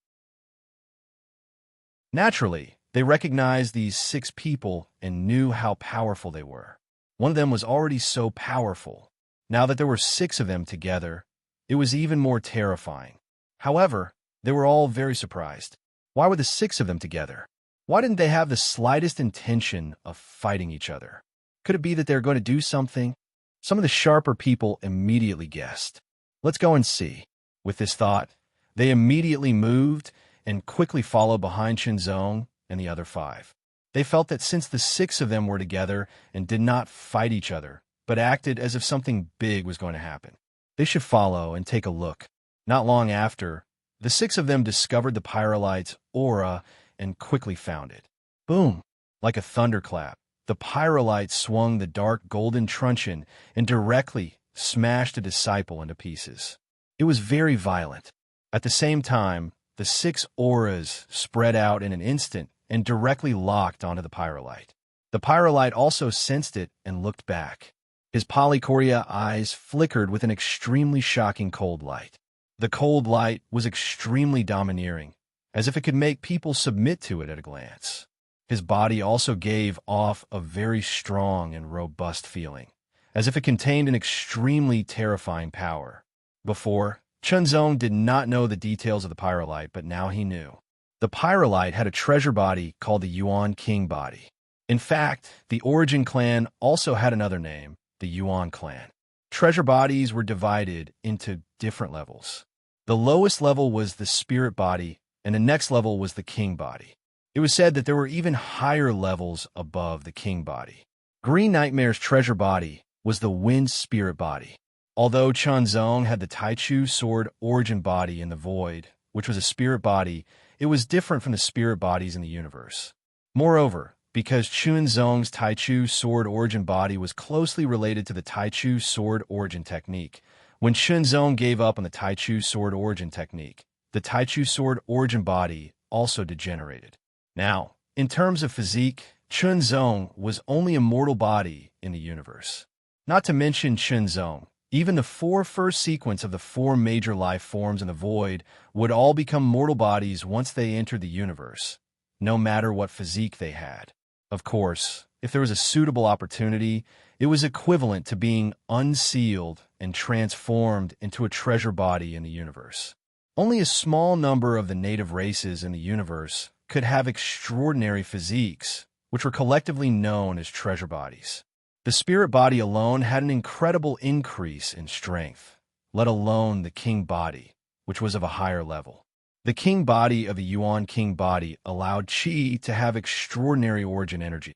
Naturally, they recognized these 6 people and knew how powerful they were. One of them was already so powerful. Now that there were 6 of them together, it was even more terrifying. However, they were all very surprised. Why were the 6 of them together? Why didn't they have the slightest intention of fighting each other? Could it be that they're going to do something? Some of the sharper people immediately guessed. Let's go and see. With this thought, they immediately moved and quickly followed behind Qinzong and the other 5. They felt that since the 6 of them were together and did not fight each other, but acted as if something big was going to happen, they should follow and take a look. Not long after, the 6 of them discovered the pyrolite's aura and quickly found it. Boom! Like a thunderclap, the pyrolite swung the dark golden truncheon and directly smashed a disciple into pieces. It was very violent. At the same time, the 6 auras spread out in an instant and directly locked onto the pyrolite. The pyrolite also sensed it and looked back. His polychoria eyes flickered with an extremely shocking cold light. The cold light was extremely domineering, as if it could make people submit to it at a glance. His body also gave off a very strong and robust feeling, as if it contained an extremely terrifying power. Before, Chunzong did not know the details of the pyrolite, but now he knew. The pyrolite had a treasure body called the Yuan King body. In fact, the Origin clan also had another name, the Yuan clan. Treasure bodies were divided into different levels. The lowest level was the spirit body, and the next level was the king body. It was said that there were even higher levels above the king body. Green Nightmare's treasure body was the wind spirit body. Although Chunzong had the Taichu sword origin body in the void, which was a spirit body, it was different from the spirit bodies in the universe. Moreover, because Chunzong's Taichu sword origin body was closely related to the Taichu sword origin technique, when Chunzong gave up on the Taichu sword origin technique, the Taichu sword origin body also degenerated. Now, in terms of physique, Chunzong was only a mortal body in the universe. Not to mention Chunzong, even the 4 first sequence of the 4 major life forms in the void would all become mortal bodies once they entered the universe, no matter what physique they had. Of course, if there was a suitable opportunity, it was equivalent to being unsealed and transformed into a treasure body in the universe. Only a small number of the native races in the universe could have extraordinary physiques, which were collectively known as treasure bodies. The spirit body alone had an incredible increase in strength, let alone the king body, which was of a higher level. The king body of the Yuan king body allowed Qi to have extraordinary origin energy.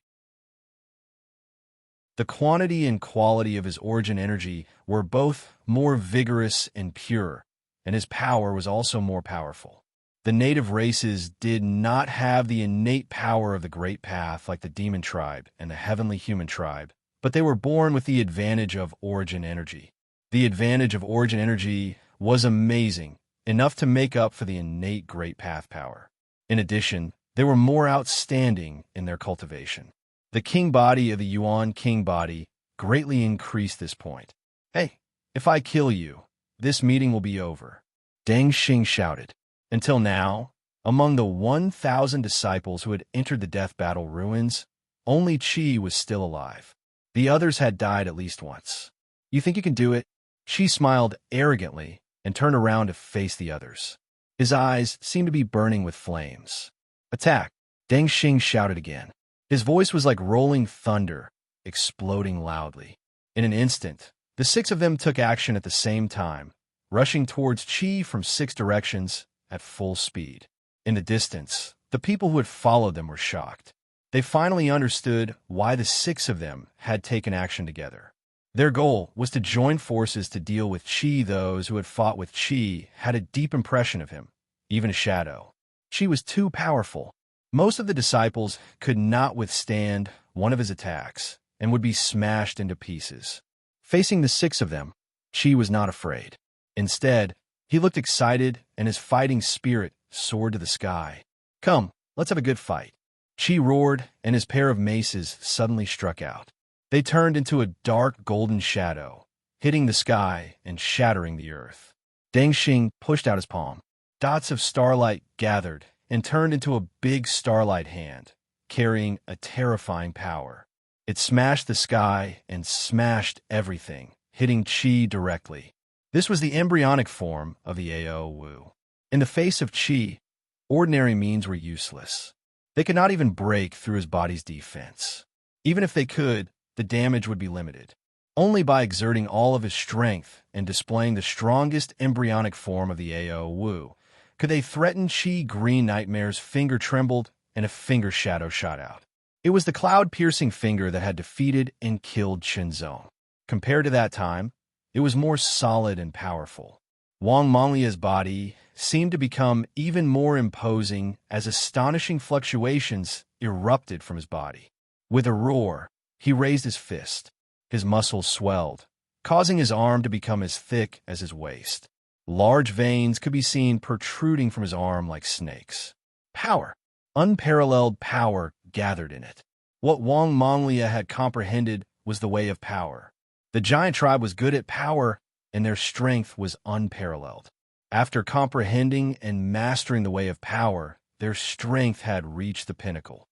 The quantity and quality of his origin energy were both more vigorous and pure, and his power was also more powerful. The native races did not have the innate power of the Great Path like the Demon Tribe and the Heavenly Human Tribe, but they were born with the advantage of origin energy. The advantage of origin energy was amazing, enough to make up for the innate Great Path power. In addition, they were more outstanding in their cultivation. The king body of the Yuan king body greatly increased this point. "Hey, if I kill you, this meeting will be over," Deng Xing shouted. Until now, among the 1,000 disciples who had entered the death battle ruins, only Qi was still alive. The others had died at least once. "You think you can do it?" Qi smiled arrogantly and turned around to face the others. His eyes seemed to be burning with flames. "Attack!" Deng Xing shouted again. His voice was like rolling thunder, exploding loudly. In an instant, the six of them took action at the same time, rushing towards Qi from six directions at full speed. In the distance, the people who had followed them were shocked. They finally understood why the six of them had taken action together. Their goal was to join forces to deal with Qi. Those who had fought with Qi had a deep impression of him, even a shadow. Qi was too powerful. Most of the disciples could not withstand one of his attacks and would be smashed into pieces. Facing the six of them, Qi was not afraid. Instead, he looked excited and his fighting spirit soared to the sky. "Come, let's have a good fight." Qi roared, and his pair of maces suddenly struck out. They turned into a dark golden shadow, hitting the sky and shattering the earth. Deng Xing pushed out his palm. Dots of starlight gathered and turned into a big starlight hand, carrying a terrifying power. It smashed the sky and smashed everything, hitting Qi directly. This was the embryonic form of the Ao Wu. In the face of Qi, ordinary means were useless. They could not even break through his body's defense. Even if they could, the damage would be limited. Only by exerting all of his strength and displaying the strongest embryonic form of the Ao Wu could they threaten Qi. Green Nightmare's finger trembled and a finger shadow shot out. It was the cloud-piercing finger that had defeated and killed Qinzong. Compared to that time, it was more solid and powerful. Wang Monglia's body seemed to become even more imposing as astonishing fluctuations erupted from his body. With a roar, he raised his fist. His muscles swelled, causing his arm to become as thick as his waist. Large veins could be seen protruding from his arm like snakes. Power, unparalleled power, gathered in it. What Wang Monglia had comprehended was the way of power. The giant tribe was good at power, and their strength was unparalleled. After comprehending and mastering the way of power, their strength had reached the pinnacle.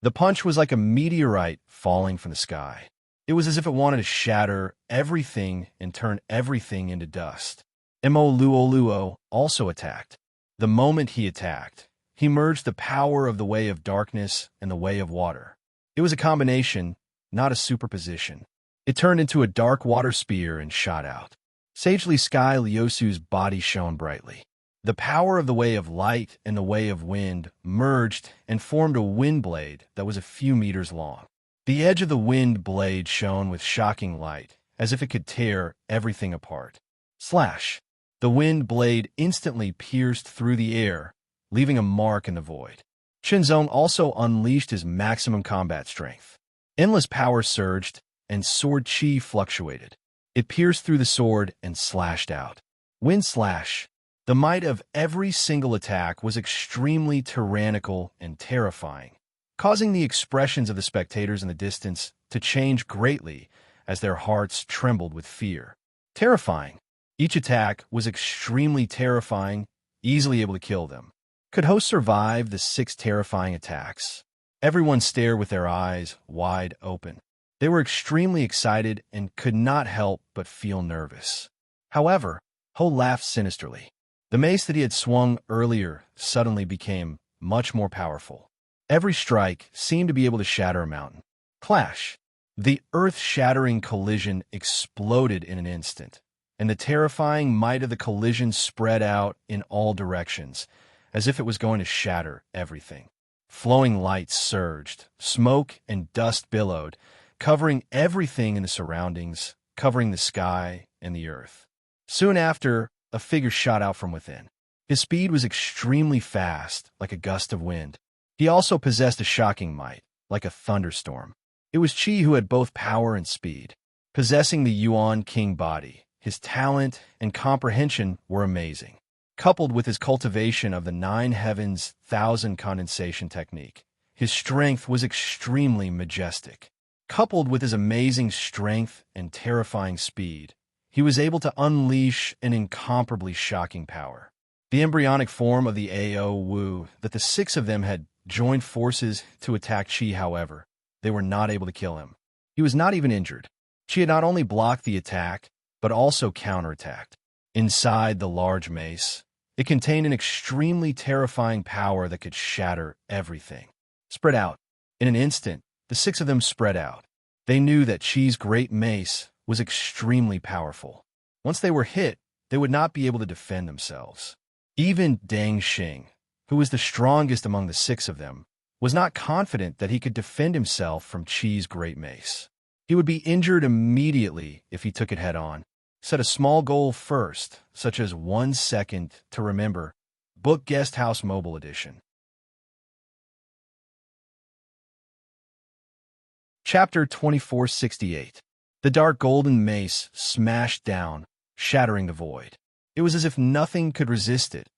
The punch was like a meteorite falling from the sky. It was as if it wanted to shatter everything and turn everything into dust. Mo Luo also attacked. The moment he attacked, he merged the power of the way of darkness and the way of water. It was a combination, not a superposition. It turned into a dark water spear and shot out. Sagely Sky Liusu's body shone brightly. The power of the way of light and the way of wind merged and formed a wind blade that was a few meters long. The edge of the wind blade shone with shocking light, as if it could tear everything apart. Slash! The wind blade instantly pierced through the air, leaving a mark in the void. Qinzong also unleashed his maximum combat strength. Endless power surged, and sword Qi fluctuated. It pierced through the sword and slashed out. Wind slash! The might of every single attack was extremely tyrannical and terrifying, causing the expressions of the spectators in the distance to change greatly as their hearts trembled with fear. Terrifying. Each attack was extremely terrifying, easily able to kill them. Could hosts survive the 6 terrifying attacks? Everyone stared with their eyes wide open. They were extremely excited and could not help but feel nervous. However, Ho laughed sinisterly. The mace that he had swung earlier suddenly became much more powerful. Every strike seemed to be able to shatter a mountain. Clash! The earth-shattering collision exploded in an instant, and the terrifying might of the collision spread out in all directions, as if it was going to shatter everything. Flowing lights surged, smoke and dust billowed, covering everything in the surroundings, covering the sky and the earth. Soon after, a figure shot out from within. His speed was extremely fast, like a gust of wind. He also possessed a shocking might, like a thunderstorm. It was Qi who had both power and speed. Possessing the Yuan King body, his talent and comprehension were amazing. Coupled with his cultivation of the 9 heavens 1,000 condensation technique, his strength was extremely majestic. Coupled with his amazing strength and terrifying speed, he was able to unleash an incomparably shocking power. The embryonic form of the Ao Wu that the 6 of them had joined forces to attack Qi, however, they were not able to kill him. He was not even injured. Qi had not only blocked the attack, but also counterattacked. Inside the large mace, it contained an extremely terrifying power that could shatter everything. Spread out. In an instant, the six of them spread out. They knew that Qi's great mace was extremely powerful. Once they were hit, they would not be able to defend themselves. Even Deng Xing, who was the strongest among the six of them, was not confident that he could defend himself from Qi's great mace. He would be injured immediately if he took it head-on. Set a small goal first, such as 1 second to remember. Book Guest House Mobile Edition. Chapter 2468. The dark golden mace smashed down, shattering the void. It was as if nothing could resist it,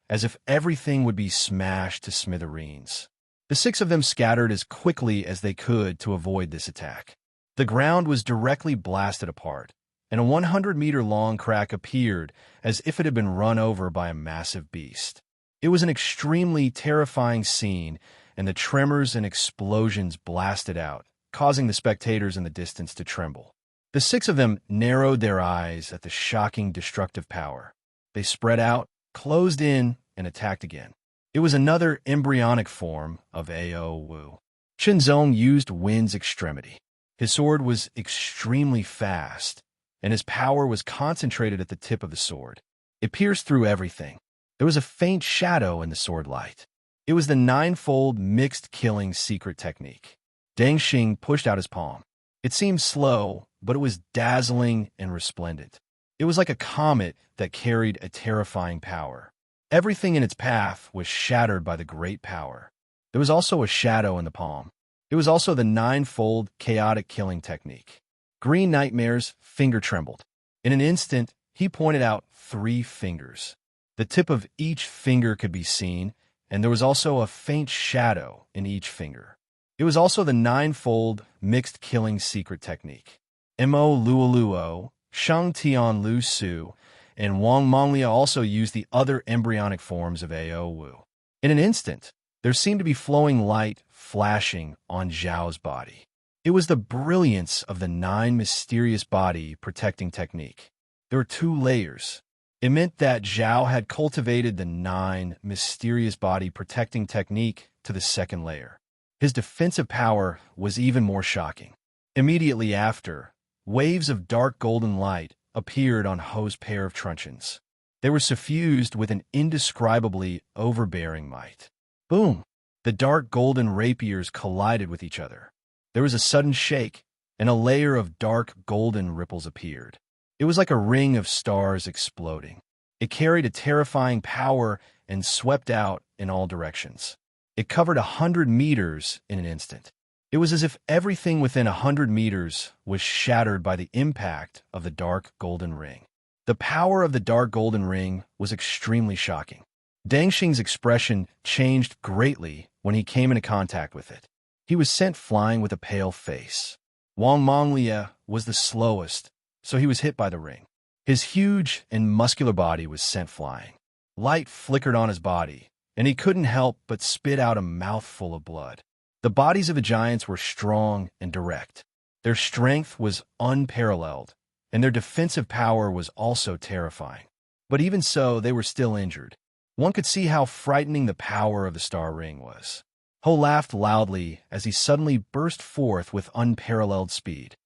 as if everything would be smashed to smithereens. The six of them scattered as quickly as they could to avoid this attack. The ground was directly blasted apart, and a 100-meter-long crack appeared as if it had been run over by a massive beast. It was an extremely terrifying scene, and the tremors and explosions blasted out, causing the spectators in the distance to tremble. The six of them narrowed their eyes at the shocking destructive power. They spread out, closed in, and attacked again. It was another embryonic form of Ao Wu. Qinzong used Wind's extremity. His sword was extremely fast, and his power was concentrated at the tip of the sword. It pierced through everything. There was a faint shadow in the sword light. It was the ninefold mixed killing secret technique. Deng Xing pushed out his palm. It seemed slow, but it was dazzling and resplendent. It was like a comet that carried a terrifying power. Everything in its path was shattered by the great power. There was also a shadow in the palm. It was also the ninefold chaotic killing technique. Green Nightmare's finger trembled. In an instant, he pointed out 3 fingers. The tip of each finger could be seen, and there was also a faint shadow in each finger. It was also the ninefold mixed killing secret technique. Mo Luoluo, Shang Tian Lu Su, and Wang Monglia also used the other embryonic forms of Ao Wu. In an instant, there seemed to be flowing light flashing on Zhao's body. It was the brilliance of the 9 mysterious body protecting technique. There were 2 layers. It meant that Zhao had cultivated the 9 mysterious body protecting technique to the 2nd layer. His defensive power was even more shocking. Immediately after, waves of dark golden light appeared on Ho's pair of truncheons. They were suffused with an indescribably overbearing might. Boom! The dark golden rapiers collided with each other. There was a sudden shake, and a layer of dark golden ripples appeared. It was like a ring of stars exploding. It carried a terrifying power and swept out in all directions. It covered 100 meters in an instant. It was as if everything within 100 meters was shattered by the impact of the dark golden ring. The power of the dark golden ring was extremely shocking. Deng Xing's expression changed greatly when he came into contact with it. He was sent flying with a pale face. Wang Monglia was the slowest, so he was hit by the ring. His huge and muscular body was sent flying. Light flickered on his body, and he couldn't help but spit out a mouthful of blood. The bodies of the giants were strong and direct. Their strength was unparalleled, and their defensive power was also terrifying. But even so, they were still injured. One could see how frightening the power of the star ring was. Ho laughed loudly as he suddenly burst forth with unparalleled speed.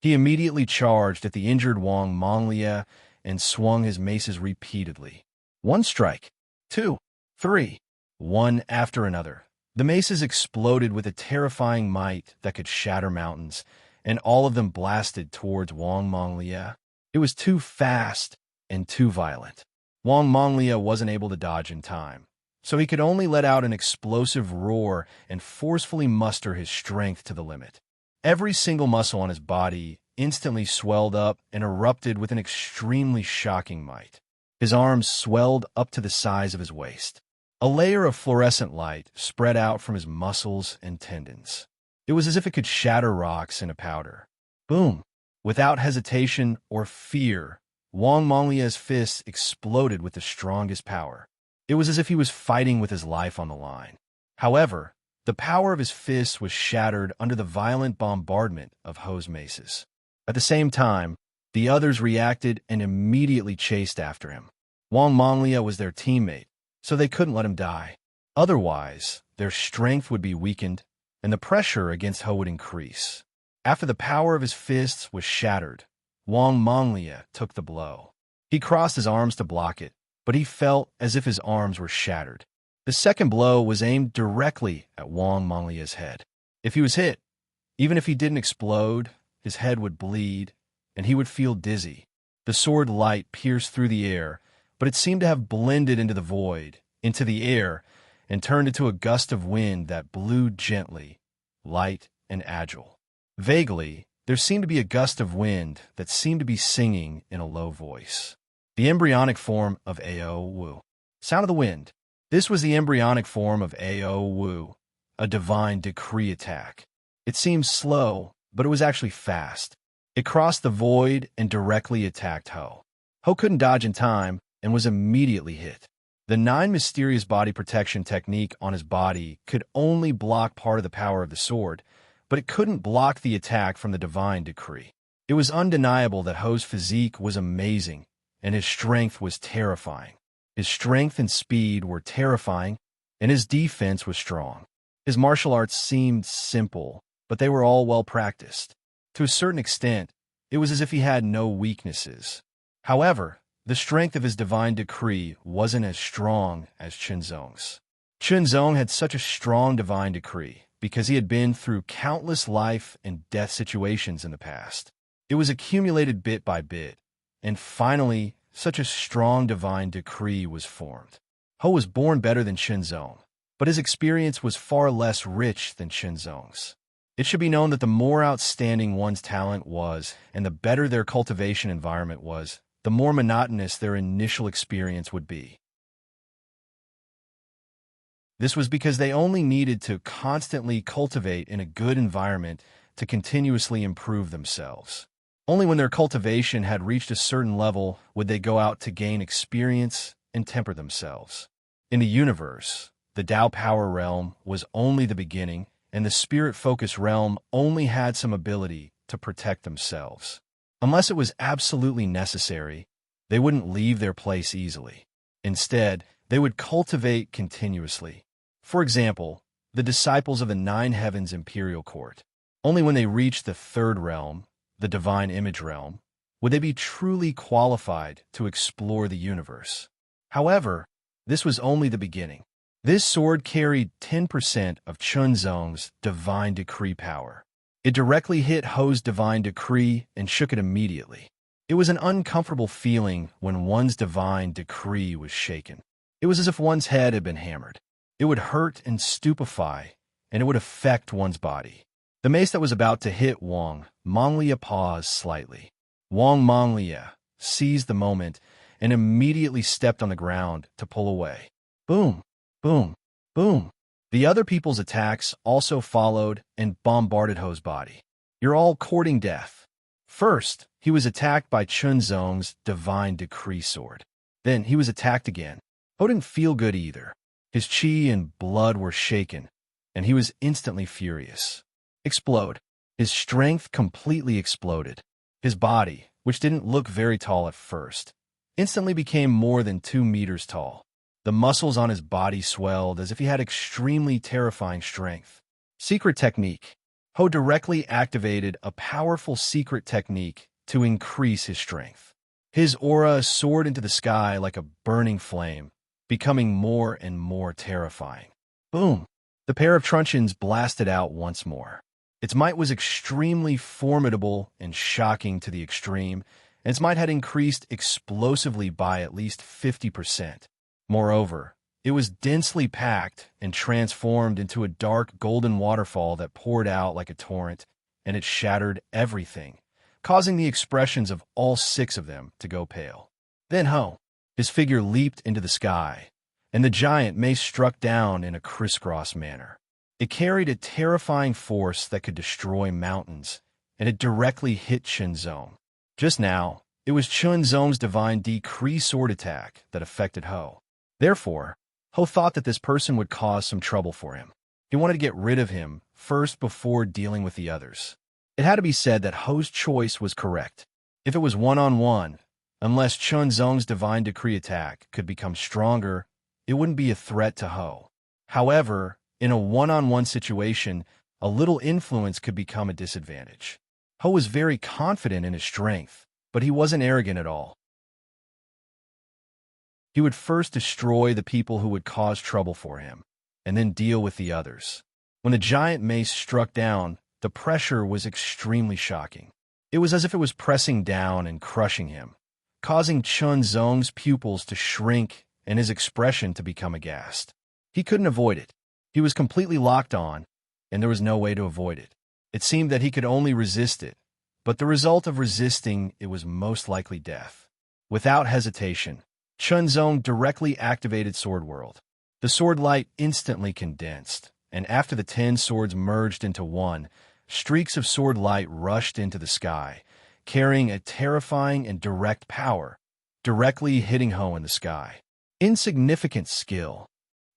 He immediately charged at the injured Wang Monglia and swung his maces repeatedly. 1 strike, 2, 3, one after another. The maces exploded with a terrifying might that could shatter mountains, and all of them blasted towards Wang Monglia. It was too fast and too violent. Wang Monglia wasn't able to dodge in time, so he could only let out an explosive roar and forcefully muster his strength to the limit. Every single muscle on his body instantly swelled up and erupted with an extremely shocking might. His arms swelled up to the size of his waist. A layer of fluorescent light spread out from his muscles and tendons. It was as if it could shatter rocks in a powder. Boom! Without hesitation or fear, Wang Monglia's fists exploded with the strongest power. It was as if he was fighting with his life on the line. However, the power of his fists was shattered under the violent bombardment of Ho's maces. At the same time, The others reacted and immediately chased after him. Wang Manglia was their teammate, so they couldn't let him die. Otherwise, their strength would be weakened, and the pressure against Ho would increase. After the power of his fists was shattered, Wang Manglia took the blow. He crossed his arms to block it, but he felt as if his arms were shattered. The second blow was aimed directly at Wang Manglia's head. If he was hit, even if he didn't explode, his head would bleed, and he would feel dizzy. The sword light pierced through the air, but it seemed to have blended into the void, into the air, and turned into a gust of wind that blew gently, light and agile. Vaguely, there seemed to be a gust of wind that seemed to be singing in a low voice. The embryonic form of Ao Wu. Sound of the wind. This was the embryonic form of Ao Wu, a divine decree attack. It seemed slow, but it was actually fast. It crossed the void and directly attacked Ho. Ho couldn't dodge in time and was immediately hit. The 9 mysterious body protection technique on his body could only block part of the power of the sword, but it couldn't block the attack from the divine decree. It was undeniable that Ho's physique was amazing, and his strength was terrifying. His strength and speed were terrifying, and his defense was strong. His martial arts seemed simple, but they were all well practiced. To a certain extent, it was as if he had no weaknesses. However, the strength of his divine decree wasn't as strong as Chunzong's. Chunzong had such a strong divine decree because he had been through countless life and death situations in the past. It was accumulated bit by bit, and finally, such a strong divine decree was formed. Ho was born better than Chunzong, but his experience was far less rich than Chunzong's. It should be known that the more outstanding one's talent was, and the better their cultivation environment was, the more monotonous their initial experience would be. This was because they only needed to constantly cultivate in a good environment to continuously improve themselves. Only when their cultivation had reached a certain level would they go out to gain experience and temper themselves. In the universe, the Tao Power realm was only the beginning, and the Spirit Focus realm only had some ability to protect themselves. Unless it was absolutely necessary, they wouldn't leave their place easily. Instead, they would cultivate continuously. For example, the disciples of the 9 Heavens Imperial Court. Only when they reached the 3rd realm, the Divine Image realm, would they be truly qualified to explore the universe. However, this was only the beginning. This sword carried 10% of Chunzong's divine decree power. It directly hit Ho's divine decree and shook it immediately. It was an uncomfortable feeling when one's divine decree was shaken. It was as if one's head had been hammered. It would hurt and stupefy, and it would affect one's body. The mace that was about to hit Wang Manglia paused slightly. Wang Manglia seized the moment and immediately stepped on the ground to pull away. Boom, boom, boom. The other people's attacks also followed and bombarded Ho's body. You're all courting death. First, he was attacked by Chunzong's divine decree sword. Then he was attacked again. Ho didn't feel good either. His chi and blood were shaken, and he was instantly furious. Explode. His strength completely exploded. His body, which didn't look very tall at first, instantly became more than 2 meters tall. The muscles on his body swelled as if he had extremely terrifying strength. Secret technique. Ho directly activated a powerful secret technique to increase his strength. His aura soared into the sky like a burning flame, becoming more and more terrifying. Boom! The pair of truncheons blasted out once more. Its might was extremely formidable and shocking to the extreme, and its might had increased explosively by at least 50%. Moreover, it was densely packed and transformed into a dark golden waterfall that poured out like a torrent, and it shattered everything, causing the expressions of all 6 of them to go pale. Then Ho, his figure leaped into the sky, and the giant mace struck down in a crisscross manner. It carried a terrifying force that could destroy mountains, and it directly hit Chunzong. Just now, it was Chunzong's divine decree sword attack that affected Ho. Therefore, Ho thought that this person would cause some trouble for him. He wanted to get rid of him first before dealing with the others. It had to be said that Ho's choice was correct. If it was one-on-one, unless Chun Zong's divine decree attack could become stronger, it wouldn't be a threat to Ho. However, in a one-on-one situation, a little influence could become a disadvantage. Ho was very confident in his strength, but he wasn't arrogant at all. He would first destroy the people who would cause trouble for him, and then deal with the others. When the giant mace struck down, the pressure was extremely shocking. It was as if it was pressing down and crushing him, causing Chun Zong's pupils to shrink and his expression to become aghast. He couldn't avoid it. He was completely locked on, and there was no way to avoid it. It seemed that he could only resist it, but the result of resisting it was most likely death. Without hesitation, Chun Zong directly activated Sword World. The sword light instantly condensed, and after the 10 swords merged into one, streaks of sword light rushed into the sky, carrying a terrifying and direct power, directly hitting Ho in the sky. Insignificant skill.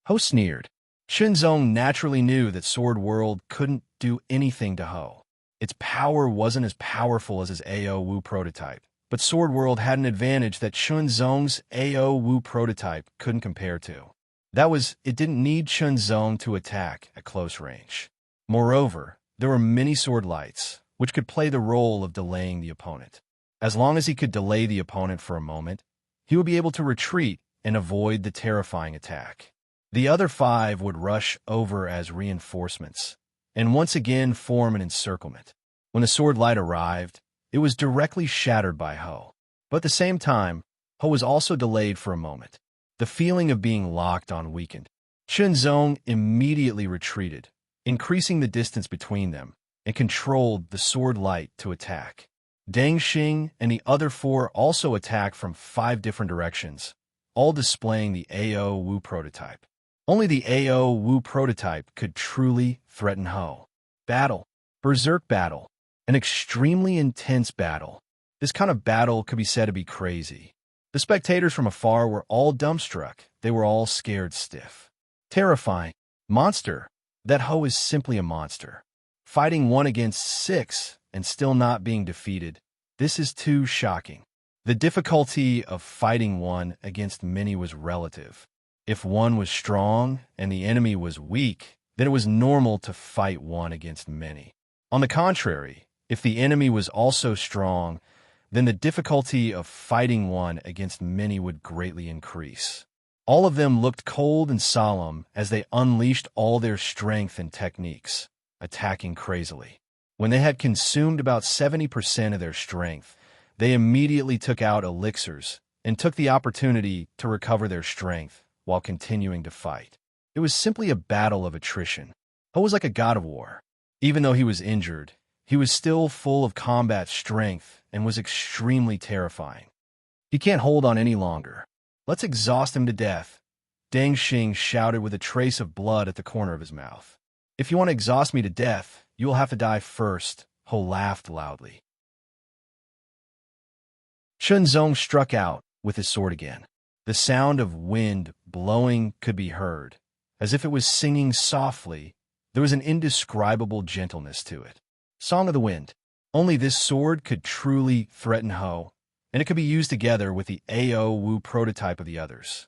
Ho sneered. Chun Zong naturally knew that Sword World couldn't do anything to Ho. Its power wasn't as powerful as his AO Wu prototype, but Sword World had an advantage that Chun Zong's AO Wu prototype couldn't compare to. That was, it didn't need Chun Zong to attack at close range. Moreover, there were many sword lights, which could play the role of delaying the opponent. As long as he could delay the opponent for a moment, he would be able to retreat and avoid the terrifying attack. The other 5 would rush over as reinforcements, and once again form an encirclement. When the sword light arrived, it was directly shattered by Ho. But at the same time, Ho was also delayed for a moment. The feeling of being locked on weakened. Chun Zong immediately retreated, increasing the distance between them, and controlled the sword light to attack. Deng Xing and the other 4 also attacked from 5 different directions, all displaying the AO Wu prototype. Only the AO Wu prototype could truly threaten Ho. Battle. Berserk battle. An extremely intense battle. This kind of battle could be said to be crazy. The spectators from afar were all dumbstruck. They were all scared stiff. Terrifying. Monster. That Ho is simply a monster. Fighting 1 against 6 and still not being defeated. This is too shocking. The difficulty of fighting 1 against many was relative. If 1 was strong and the enemy was weak, then it was normal to fight 1 against many. On the contrary, if the enemy was also strong, then the difficulty of fighting 1 against many would greatly increase. All of them looked cold and solemn as they unleashed all their strength and techniques, attacking crazily. When they had consumed about 70% of their strength, they immediately took out elixirs and took the opportunity to recover their strength while continuing to fight. It was simply a battle of attrition. Ho was like a god of war. Even though he was injured, he was still full of combat strength and was extremely terrifying. He can't hold on any longer. Let's exhaust him to death, Deng Xing shouted with a trace of blood at the corner of his mouth. If you want to exhaust me to death, you will have to die first, Ho laughed loudly. Chun Zong struck out with his sword again. The sound of wind blowing could be heard, as if it was singing softly. There was an indescribable gentleness to it. Song of the Wind. Only this sword could truly threaten Ho, and it could be used together with the AO Wu prototype of the others.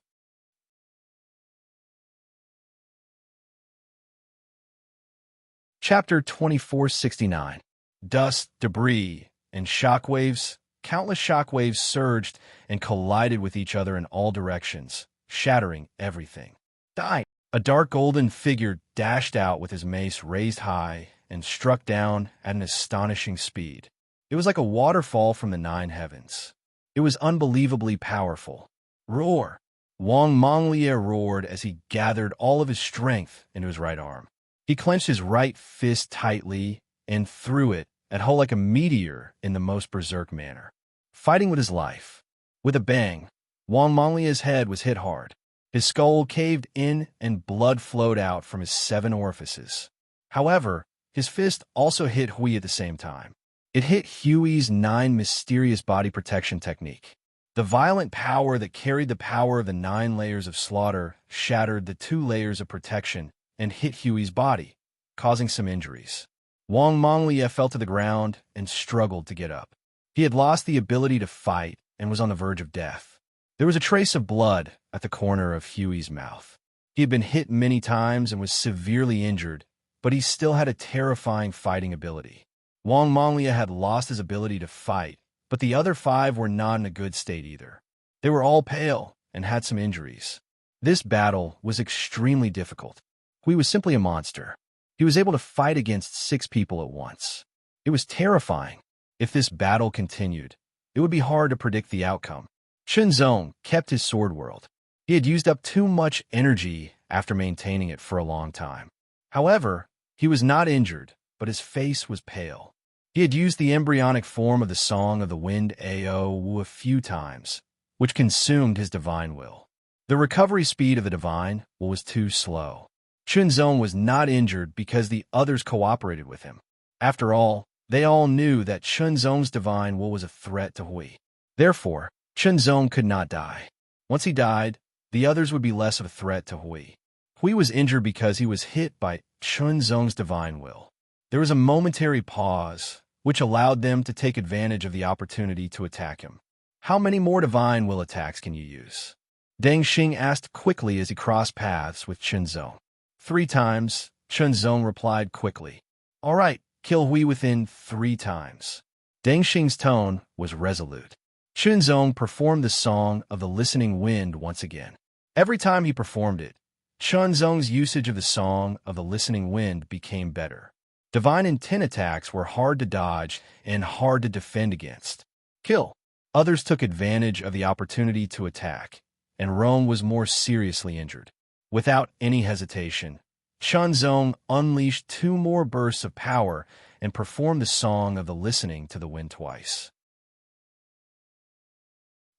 Chapter 2469. Dust, debris, and shockwaves. Countless shockwaves surged and collided with each other in all directions, shattering everything. Die! A dark golden figure dashed out with his mace raised high and struck down at an astonishing speed. It was like a waterfall from the 9 heavens. It was unbelievably powerful. Roar! Wang Monglia roared as he gathered all of his strength into his right arm. He clenched his right fist tightly and threw it at Ho like a meteor in the most berserk manner, fighting with his life. With a bang, Wang Monglia's head was hit hard. His skull caved in and blood flowed out from his 7 orifices. However, his fist also hit Hui at the same time. It hit Huey's 9 mysterious body protection technique. The violent power that carried the power of the 9 layers of slaughter shattered the 2 layers of protection and hit Huey's body, causing some injuries. Wang Monglia fell to the ground and struggled to get up. He had lost the ability to fight and was on the verge of death. There was a trace of blood at the corner of Huey's mouth. He had been hit many times and was severely injured, but he still had a terrifying fighting ability. Wang Monglia had lost his ability to fight, but the other 5 were not in a good state either. They were all pale and had some injuries. This battle was extremely difficult. Hui was simply a monster. He was able to fight against 6 people at once. It was terrifying. If this battle continued, it would be hard to predict the outcome. Chunzong kept his sword world. He had used up too much energy after maintaining it for a long time. However, he was not injured, but his face was pale. He had used the embryonic form of the Song of the Wind Ao Wu a few times, which consumed his divine will. The recovery speed of the divine will was too slow. Chunzong was not injured because the others cooperated with him. After all, they all knew that Chunzong's divine will was a threat to Hui. Therefore, Chunzong could not die. Once he died, the others would be less of a threat to Hui. Hui was injured because he was hit by Chunzong's divine will. There was a momentary pause, which allowed them to take advantage of the opportunity to attack him. How many more divine will attacks can you use? Deng Xing asked quickly as he crossed paths with Chunzong. 3 times, Chunzong replied quickly. All right, kill Hui within 3 times. Deng Xing's tone was resolute. Chunzong performed the Song of the Listening Wind once again. Every time he performed it, Chunzong's usage of the Song of the Listening Wind became better. Divine intent attacks were hard to dodge and hard to defend against. Kill. Others took advantage of the opportunity to attack, and Rome was more seriously injured. Without any hesitation, Chunzong unleashed 2 more bursts of power and performed the Song of the Listening to the Wind twice.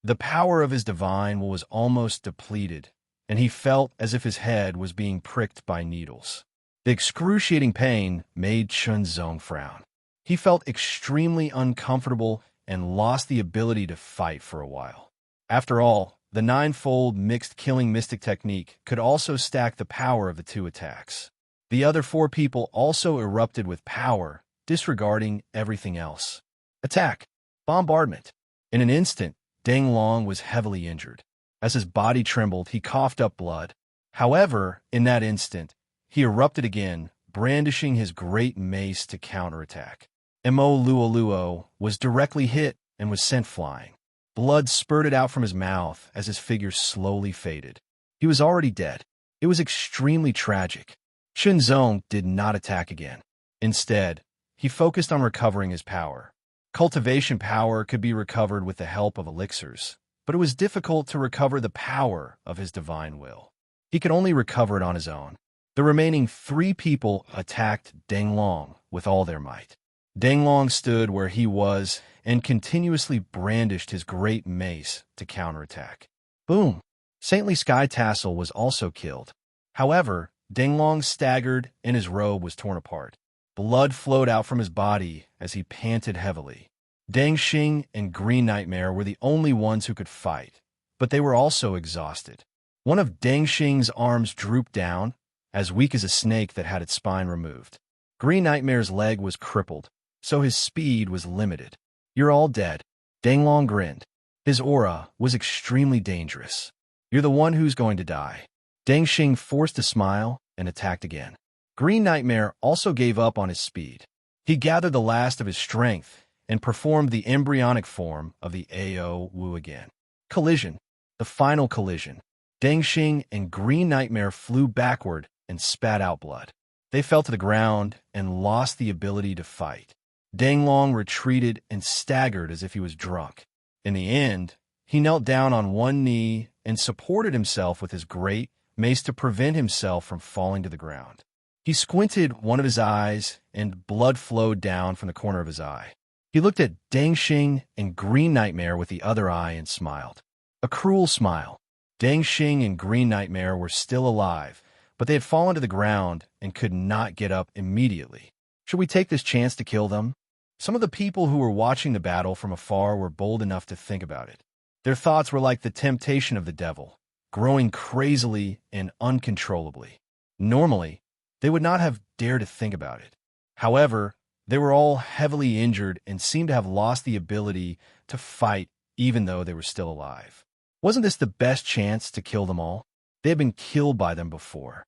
The power of his divine will was almost depleted, and he felt as if his head was being pricked by needles. The excruciating pain made Chunzong frown. He felt extremely uncomfortable and lost the ability to fight for a while. After all, the 9-fold mixed killing mystic technique could also stack the power of the 2 attacks. The other 4 people also erupted with power, disregarding everything else. Attack. Bombardment. In an instant, Deng Long was heavily injured. As his body trembled, he coughed up blood. However, in that instant, he erupted again, brandishing his great mace to counterattack. Mo Luoluo was directly hit and was sent flying. Blood spurted out from his mouth as his figure slowly faded. He was already dead. It was extremely tragic. Chunzong did not attack again. Instead, he focused on recovering his power. Cultivation power could be recovered with the help of elixirs, but it was difficult to recover the power of his divine will. He could only recover it on his own. The remaining 3 people attacked Deng Long with all their might. Deng Long stood where he was and continuously brandished his great mace to counterattack. Boom! Saintly Sky Tassel was also killed. However, Deng Long staggered and his robe was torn apart. Blood flowed out from his body as he panted heavily. Deng Xing and Green Nightmare were the only ones who could fight, but they were also exhausted. One of Deng Xing's arms drooped down, as weak as a snake that had its spine removed. Green Nightmare's leg was crippled, so his speed was limited. You're all dead. Deng Long grinned. His aura was extremely dangerous. You're the one who's going to die. Deng Xing forced a smile and attacked again. Green Nightmare also gave up on his speed. He gathered the last of his strength and performed the embryonic form of the Ao Wu again. Collision. The final collision. Deng Xing and Green Nightmare flew backward and spat out blood. They fell to the ground and lost the ability to fight. Deng Long retreated and staggered as if he was drunk. In the end, he knelt down on one knee and supported himself with his great mace to prevent himself from falling to the ground. He squinted one of his eyes, and blood flowed down from the corner of his eye. He looked at Deng Xing and Green Nightmare with the other eye and smiled. A cruel smile. Deng Xing and Green Nightmare were still alive, but they had fallen to the ground and could not get up immediately. Should we take this chance to kill them? Some of the people who were watching the battle from afar were bold enough to think about it. Their thoughts were like the temptation of the devil, growing crazily and uncontrollably. Normally, they would not have dared to think about it. However, They were all heavily injured and seemed to have lost the ability to fight even though they were still alive. Wasn't this the best chance to kill them all? They had been killed by them before.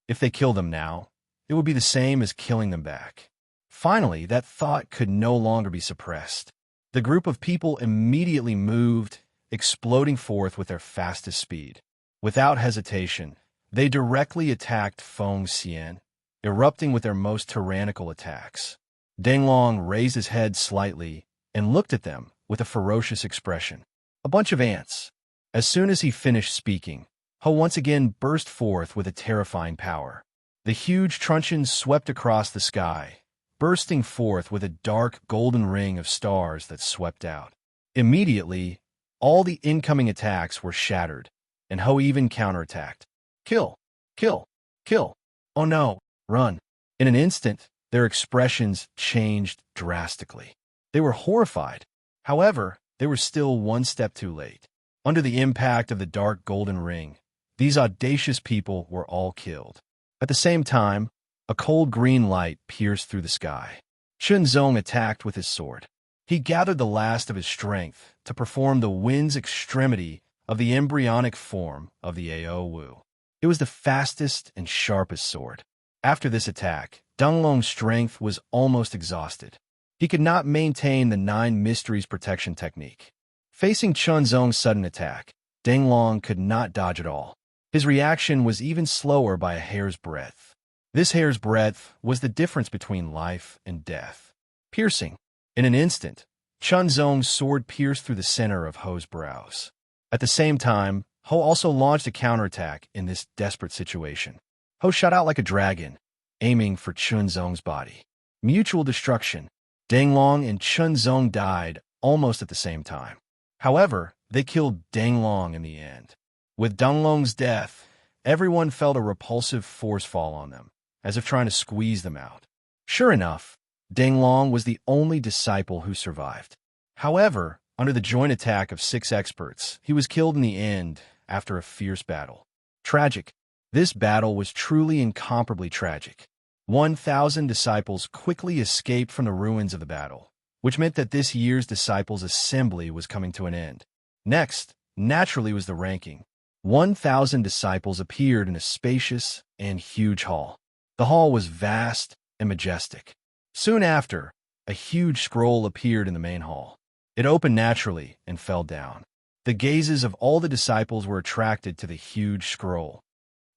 If they kill them now, it would be the same as killing them back. Finally, that thought could no longer be suppressed. The group of people immediately moved, exploding forth with their fastest speed. Without hesitation, they directly attacked Feng Xian, erupting with their most tyrannical attacks. Danglong raised his head slightly and looked at them with a ferocious expression. A bunch of ants. As soon as he finished speaking, Ho once again burst forth with a terrifying power. The huge truncheon swept across the sky, bursting forth with a dark golden ring of stars that swept out. Immediately, all the incoming attacks were shattered, and Ho even counterattacked. Kill! Kill! Kill! Oh no! Run! In an instant, their expressions changed drastically. They were horrified. However, they were still one step too late. Under the impact of the dark golden ring, these audacious people were all killed. At the same time, a cold green light pierced through the sky. Chunzong attacked with his sword. He gathered the last of his strength to perform the wind's extremity of the embryonic form of the Ao Wu. It was the fastest and sharpest sword. After this attack, Danglong's strength was almost exhausted. He could not maintain the 9 Mysteries protection technique. Facing Chunzong's sudden attack, Danglong could not dodge at all. His reaction was even slower by a hair's breadth. This hair's breadth was the difference between life and death. Piercing. In an instant, Chunzong's sword pierced through the center of Ho's brows. At the same time, Ho also launched a counterattack in this desperate situation. Ho shot out like a dragon, aiming for Chunzong's body. Mutual destruction. Danglong and Chunzong died almost at the same time. However, they killed Danglong in the end. With Danglong's death, everyone felt a repulsive force fall on them, as if trying to squeeze them out. Sure enough, Danglong was the only disciple who survived. However, under the joint attack of 6 experts, he was killed in the end after a fierce battle. Tragic. This battle was truly incomparably tragic. 1,000 disciples quickly escaped from the ruins of the battle, which meant that this year's disciples' assembly was coming to an end. Next, naturally, was the ranking. 1,000 disciples appeared in a spacious and huge hall. The hall was vast and majestic. Soon after, a huge scroll appeared in the main hall. It opened naturally and fell down. The gazes of all the disciples were attracted to the huge scroll.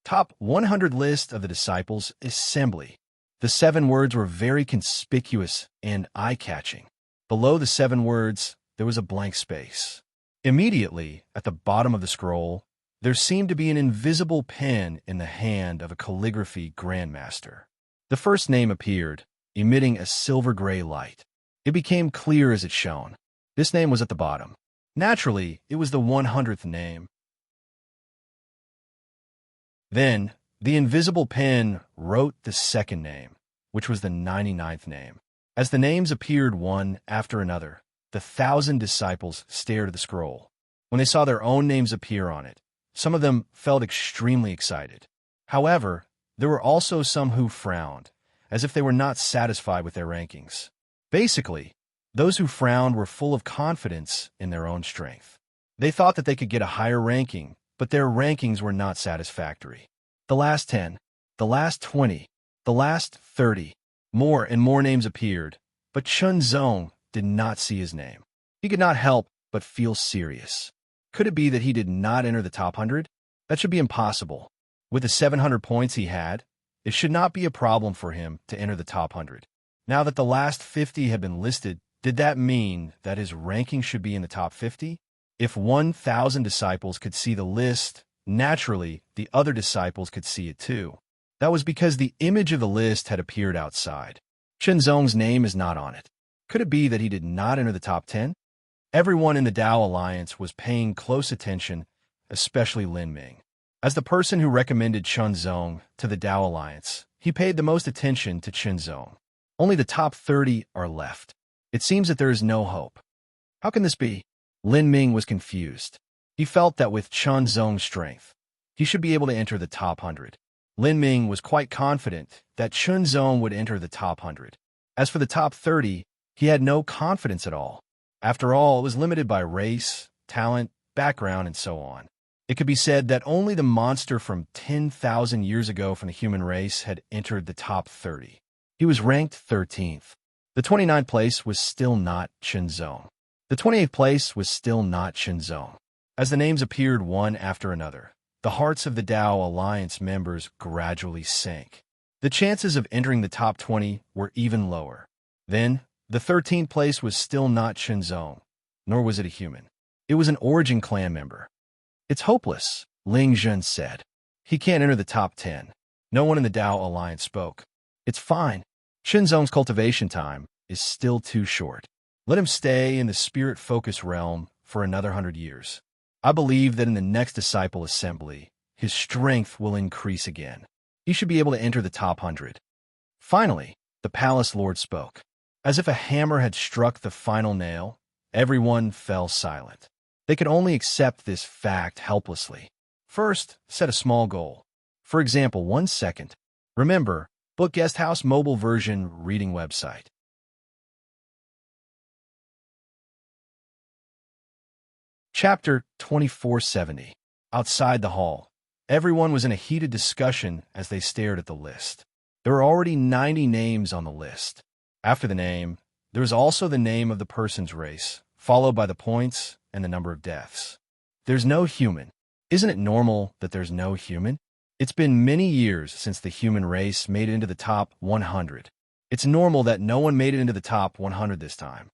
Top 100 list of the disciples' assembly. The 7 words were very conspicuous and eye-catching. Below the 7 words, there was a blank space. Immediately, at the bottom of the scroll, there seemed to be an invisible pen in the hand of a calligraphy grandmaster. The first name appeared, emitting a silver-gray light. It became clear as it shone. This name was at the bottom. Naturally, it was the 100th name. Then, the invisible pen wrote the second name, which was the 99th name. As the names appeared one after another, the 1,000 disciples stared at the scroll. When they saw their own names appear on it, some of them felt extremely excited. However, there were also some who frowned, as if they were not satisfied with their rankings. Basically, those who frowned were full of confidence in their own strength. They thought that they could get a higher ranking, but their rankings were not satisfactory. The last 10, the last 20, the last 30. More and more names appeared, but Chunzong did not see his name. He could not help but feel serious. Could it be that he did not enter the top 100? That should be impossible. With the 700 points he had, it should not be a problem for him to enter the top 100. Now that the last 50 had been listed, did that mean that his ranking should be in the top 50? If 1,000 disciples could see the list, naturally, the other disciples could see it too. That was because the image of the list had appeared outside. Chunzong's name is not on it. Could it be that he did not enter the top 10? Everyone in the Tao Alliance was paying close attention, especially Lin Ming. As the person who recommended Chunzong to the Tao Alliance, he paid the most attention to Chunzong. Only the top 30 are left. It seems that there is no hope. How can this be? Lin Ming was confused. He felt that with Chunzong's strength, he should be able to enter the top 100. Lin Ming was quite confident that Chun Zong would enter the top 100. As for the top 30, he had no confidence at all. After all, it was limited by race, talent, background, and so on. It could be said that only the monster from 10,000 years ago from the human race had entered the top 30. He was ranked 13th. The 29th place was still not Chun Zong. The 28th place was still not Chun Zong. As the names appeared one after another, the hearts of the Tao Alliance members gradually sank. The chances of entering the top 20 were even lower. Then, the 13th place was still not Chun Zong, nor was it a human. It was an Origin clan member. "It's hopeless," Ling Zhen said. "He can't enter the top 10. No one in the Tao Alliance spoke. "It's fine. Chun Zong's cultivation time is still too short. Let him stay in the spirit-focused realm for another 100 years. I believe that in the next disciple assembly, his strength will increase again. He should be able to enter the top 100. Finally, the palace lord spoke. As if a hammer had struck the final nail, everyone fell silent. They could only accept this fact helplessly. First, set a small goal. For example, 1 second. Remember, Book Guesthouse mobile version reading website. Chapter 2470. Outside the hall, everyone was in a heated discussion as they stared at the list. There were already 90 names on the list. After the name, there was also the name of the person's race, followed by the points and the number of deaths. There's no human. Isn't it normal that there's no human? It's been many years since the human race made it into the top 100. It's normal that no one made it into the top 100 this time.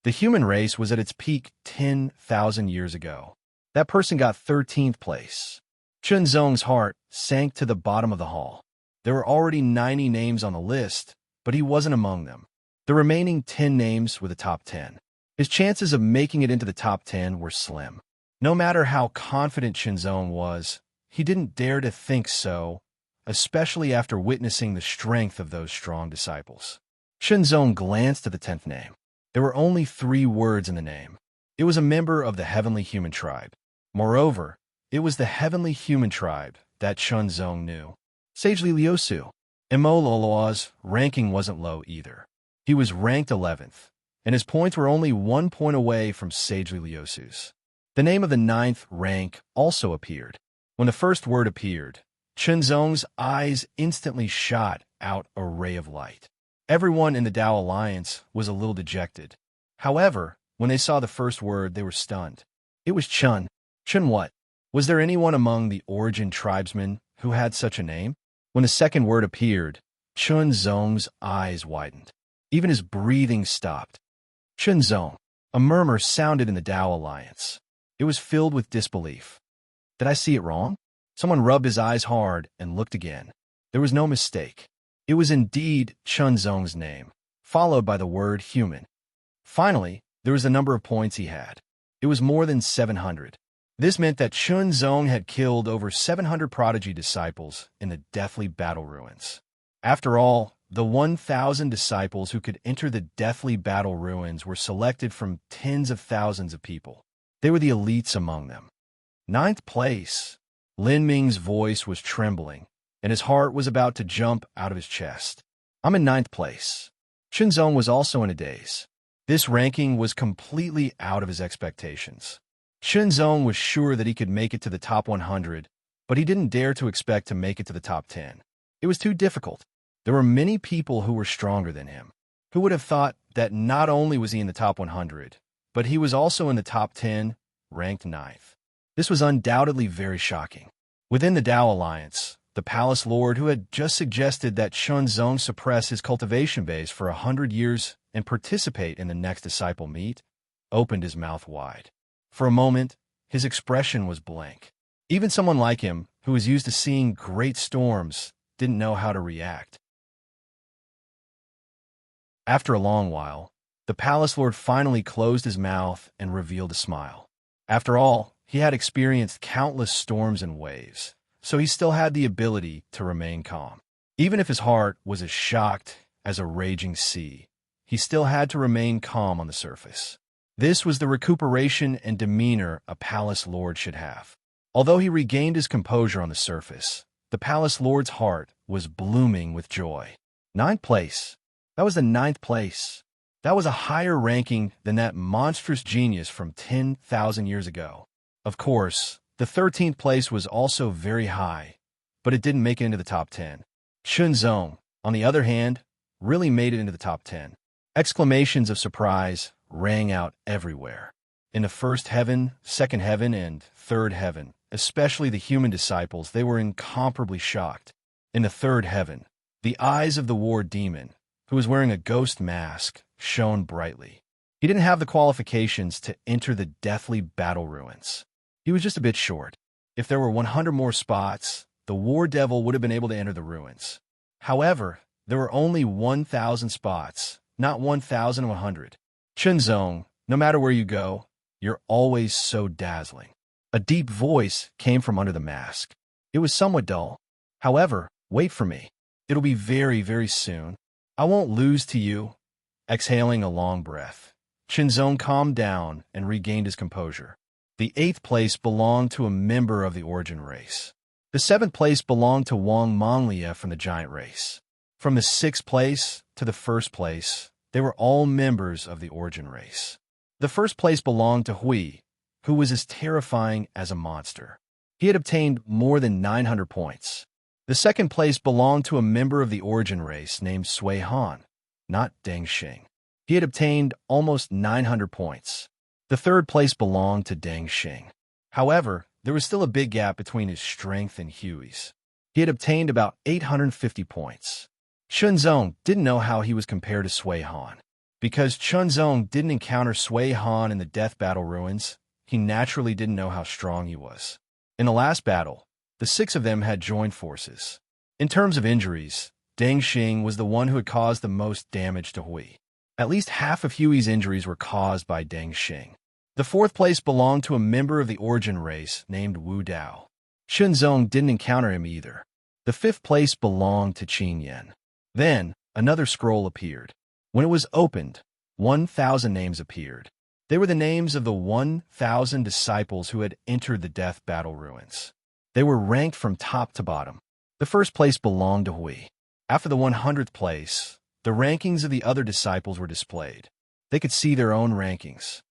The human race was at its peak 10,000 years ago. That person got 13th place. Chun Zong's heart sank to the bottom of the hall. There were already 90 names on the list, but he wasn't among them. The remaining 10 names were the top 10. His chances of making it into the top 10 were slim. No matter how confident Chun Zong was, he didn't dare to think so, especially after witnessing the strength of those strong disciples. Chun Zong glanced at the 10th name. There were only 3 words in the name. It was a member of the heavenly human tribe. Moreover, it was the heavenly human tribe that Chun Zong knew. Sagely Liusu. Immortal's ranking wasn't low either. He was ranked 11th, and his points were only 1 point away from Sagely Liusu's. The name of the 9th rank also appeared. When the first word appeared, Chun Zong's eyes instantly shot out a ray of light. Everyone in the Tao Alliance was a little dejected. However, when they saw the first word, they were stunned. It was Chun. Chun what? Was there anyone among the Origin tribesmen who had such a name? When the second word appeared, Chun Zong's eyes widened. Even his breathing stopped. Chun Zong. A murmur sounded in the Tao Alliance. It was filled with disbelief. Did I see it wrong? Someone rubbed his eyes hard and looked again. There was no mistake. It was indeed Chun Zong's name, followed by the word human. Finally, there was the number of points he had. It was more than 700. This meant that Chun Zong had killed over 700 prodigy disciples in the deathly battle ruins. After all, the 1,000 disciples who could enter the deathly battle ruins were selected from tens of thousands of people. They were the elites among them. 9th place. Lin Ming's voice was trembling, and his heart was about to jump out of his chest. I'm in 9th place. Chun Zong was also in a daze. This ranking was completely out of his expectations. Chun Zong was sure that he could make it to the top 100, but he didn't dare to expect to make it to the top 10. It was too difficult. There were many people who were stronger than him. Who would have thought that not only was he in the top 100, but he was also in the top 10, ranked 9th. This was undoubtedly very shocking. Within the Tao Alliance, the palace lord who had just suggested that Chun Zong suppress his cultivation base for 100 years and participate in the next disciple meet, opened his mouth wide. For a moment, his expression was blank. Even someone like him, who was used to seeing great storms, didn't know how to react. After a long while, the palace lord finally closed his mouth and revealed a smile. After all, he had experienced countless storms and waves, so he still had the ability to remain calm. Even if his heart was as shocked as a raging sea, he still had to remain calm on the surface. This was the recuperation and demeanor a palace lord should have. Although he regained his composure on the surface, The palace lord's heart was blooming with joy. Ninth place. That was the ninth place. That was a higher ranking than that monstrous genius from 10,000 years ago. Of course, the 13th place was also very high, but it didn't make it into the top 10. Chunzong, on the other hand, really made it into the top 10. Exclamations of surprise rang out everywhere. In the first heaven, second heaven, and third heaven, especially the human disciples, they were incomparably shocked. In the third heaven, the eyes of the war demon, who was wearing a ghost mask, shone brightly. He didn't have the qualifications to enter the deathly battle ruins. He was just a bit short. If there were 100 more spots, the war devil would have been able to enter the ruins. However, there were only 1,000 spots, not 1,100. Chunzong, no matter where you go, you're always so dazzling. A deep voice came from under the mask. It was somewhat dull. However, wait for me. It'll be very, very soon. I won't lose to you. Exhaling a long breath, Chunzong calmed down and regained his composure. The 8th place belonged to a member of the origin race. The 7th place belonged to Wang Monglia from the giant race. From the 6th place to the 1st place, they were all members of the origin race. The 1st place belonged to Hui, who was as terrifying as a monster. He had obtained more than 900 points. The 2nd place belonged to a member of the origin race named Sui Han, not Deng Xing. He had obtained almost 900 points. The 3rd place belonged to Deng Xing. However, there was still a big gap between his strength and Hui's. He had obtained about 850 points. Chunzong didn't know how he was compared to Sui Han. Because Chunzong didn't encounter Sui Han in the death battle ruins, he naturally didn't know how strong he was. In the last battle, the 6 of them had joined forces. In terms of injuries, Deng Xing was the one who had caused the most damage to Hui. At least half of Hui's injuries were caused by Deng Xing. The 4th place belonged to a member of the origin race named Wu Dao. Chunzong didn't encounter him either. The 5th place belonged to Qin Yan. Then, another scroll appeared. When it was opened, 1,000 names appeared. They were the names of the 1,000 disciples who had entered the death battle ruins. They were ranked from top to bottom. The 1st place belonged to Hui. After the 100th place, the rankings of the other disciples were displayed. They could see their own rankings.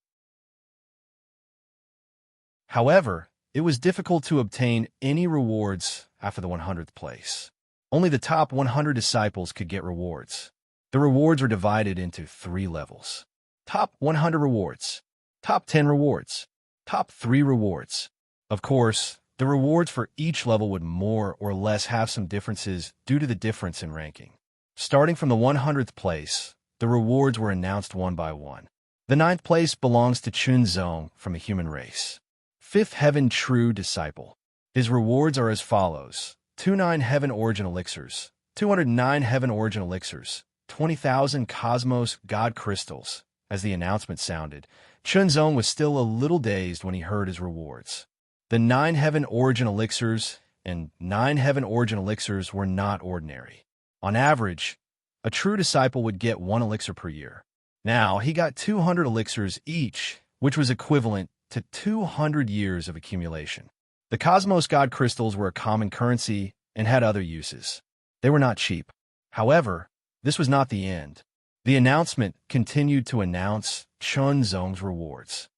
However, it was difficult to obtain any rewards after the 100th place. Only the top 100 disciples could get rewards. The rewards were divided into 3 levels. Top 100 rewards, top 10 rewards, top 3 rewards. Of course, the rewards for each level would more or less have some differences due to the difference in ranking. Starting from the 100th place, the rewards were announced one by one. The 9th place belongs to Chunzong from the human race. 5th Heaven True Disciple. His rewards are as follows: 29 Heaven Origin Elixirs, 209 Heaven Origin Elixirs, 20,000 Cosmos God Crystals. As the announcement sounded, Chunzong was still a little dazed when he heard his rewards. The 9 Heaven Origin Elixirs and 9 Heaven Origin Elixirs were not ordinary. On average, a true disciple would get 1 elixir per year. Now, he got 200 elixirs each, which was equivalent to 200 years of accumulation. The Cosmos God Crystals were a common currency and had other uses. They were not cheap. However, this was not the end. The announcement continued to announce Chunzong's rewards.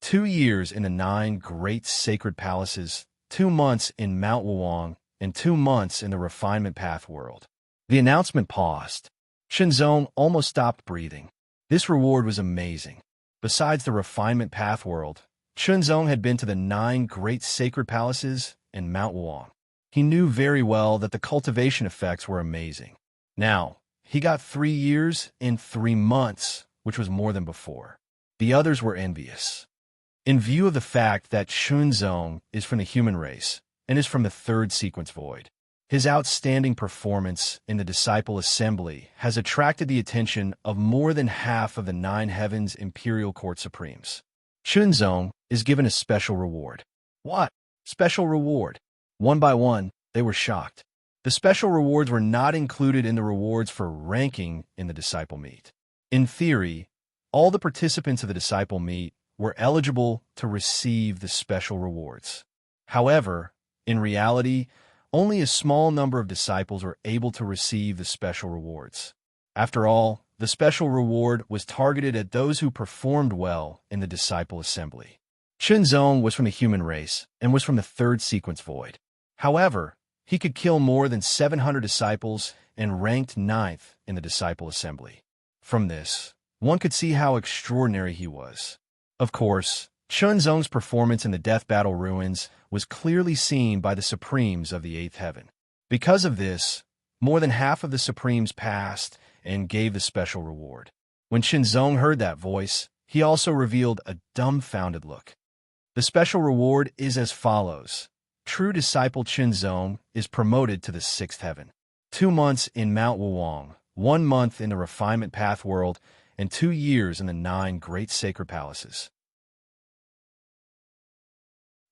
2 years in the 9 great sacred palaces, 2 months in Mount Wuang, and 2 months in the refinement path world. The announcement paused. Chunzong almost stopped breathing. This reward was amazing. Besides the refinement path world, Chunzong had been to the 9 great sacred palaces and Mount Wuang. He knew very well that the cultivation effects were amazing. Now, he got 3 years in 3 months, which was more than before. The others were envious. In view of the fact that Chunzong is from the human race and is from the 3rd sequence void, his outstanding performance in the Disciple Assembly has attracted the attention of more than half of the 9 Heavens Imperial Court Supremes. Chunzong is given a special reward. What? Special reward? One by one, they were shocked. The special rewards were not included in the rewards for ranking in the Disciple Meet. In theory, all the participants of the Disciple Meet were eligible to receive the special rewards. However, in reality, only a small number of disciples were able to receive the special rewards. After all, the special reward was targeted at those who performed well in the disciple assembly. Chunzong was from the human race and was from the third sequence void. However, he could kill more than 700 disciples and ranked ninth in the disciple assembly. From this, one could see how extraordinary he was. Of course, Chunzong's performance in the death battle ruins was clearly seen by the Supremes of the Eighth Heaven. Because of this, more than half of the Supremes passed and gave the special reward. When Chunzong heard that voice, he also revealed a dumbfounded look. The special reward is as follows. True disciple Chunzong is promoted to the sixth heaven. 2 months in Mount Wuwang, 1 month in the refinement path world, and 2 years in the 9 great sacred palaces.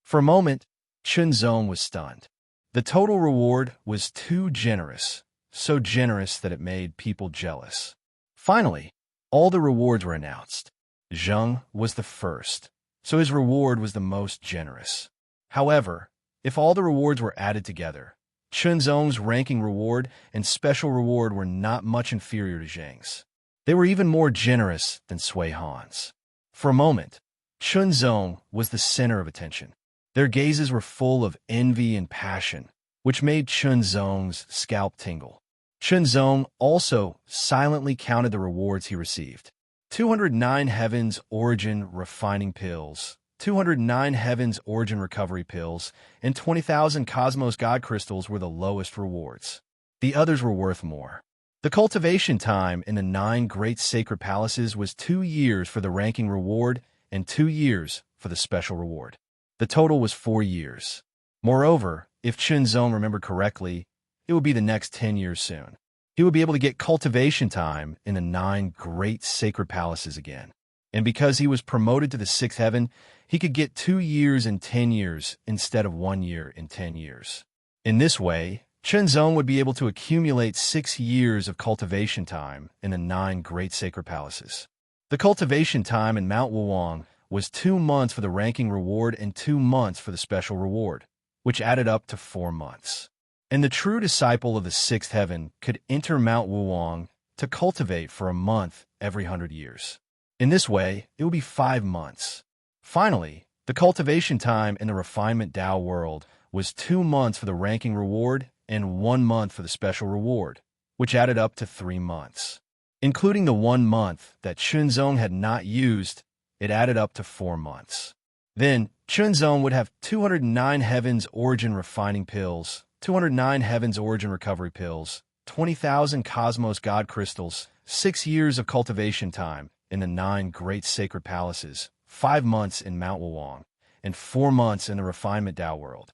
For a moment, Chunzong was stunned. The total reward was too generous, so generous that it made people jealous. Finally, all the rewards were announced. Zheng was the first, so his reward was the most generous. However, if all the rewards were added together, Chunzong's ranking reward and special reward were not much inferior to Zheng's. They were even more generous than Sui Han's. For a moment, Chunzong was the center of attention. Their gazes were full of envy and passion, which made Chunzong's scalp tingle. Chunzong also silently counted the rewards he received. 209 Heavens Origin Refining Pills, 209 Heavens Origin Recovery Pills, and 20,000 Cosmos God Crystals were the lowest rewards. The others were worth more. The cultivation time in the 9 great sacred palaces was 2 years for the ranking reward and 2 years for the special reward. The total was 4 years. Moreover, if Chunzong remembered correctly, it would be the next 10 years soon. He would be able to get cultivation time in the 9 great sacred palaces again. And because he was promoted to the 6th heaven, he could get 2 years in 10 years instead of 1 year in 10 years. In this way, Chunzong would be able to accumulate 6 years of cultivation time in the 9 great sacred palaces. The cultivation time in Mount Wuwang was 2 months for the ranking reward and 2 months for the special reward, which added up to 4 months. And the true disciple of the 6th heaven could enter Mount Wuwang to cultivate for a month every 100 years. In this way, it would be 5 months. Finally, the cultivation time in the refinement Tao world was 2 months for the ranking reward and 1 month for the special reward, which added up to 3 months. Including the 1 month that Chunzong had not used, it added up to 4 months. Then, Chunzong would have 209 Heavens Origin Refining Pills, 209 Heavens Origin Recovery Pills, 20,000 Cosmos God Crystals, 6 years of cultivation time in the 9 great sacred palaces, 5 months in Mount Wuwang, and 4 months in the refinement Tao world.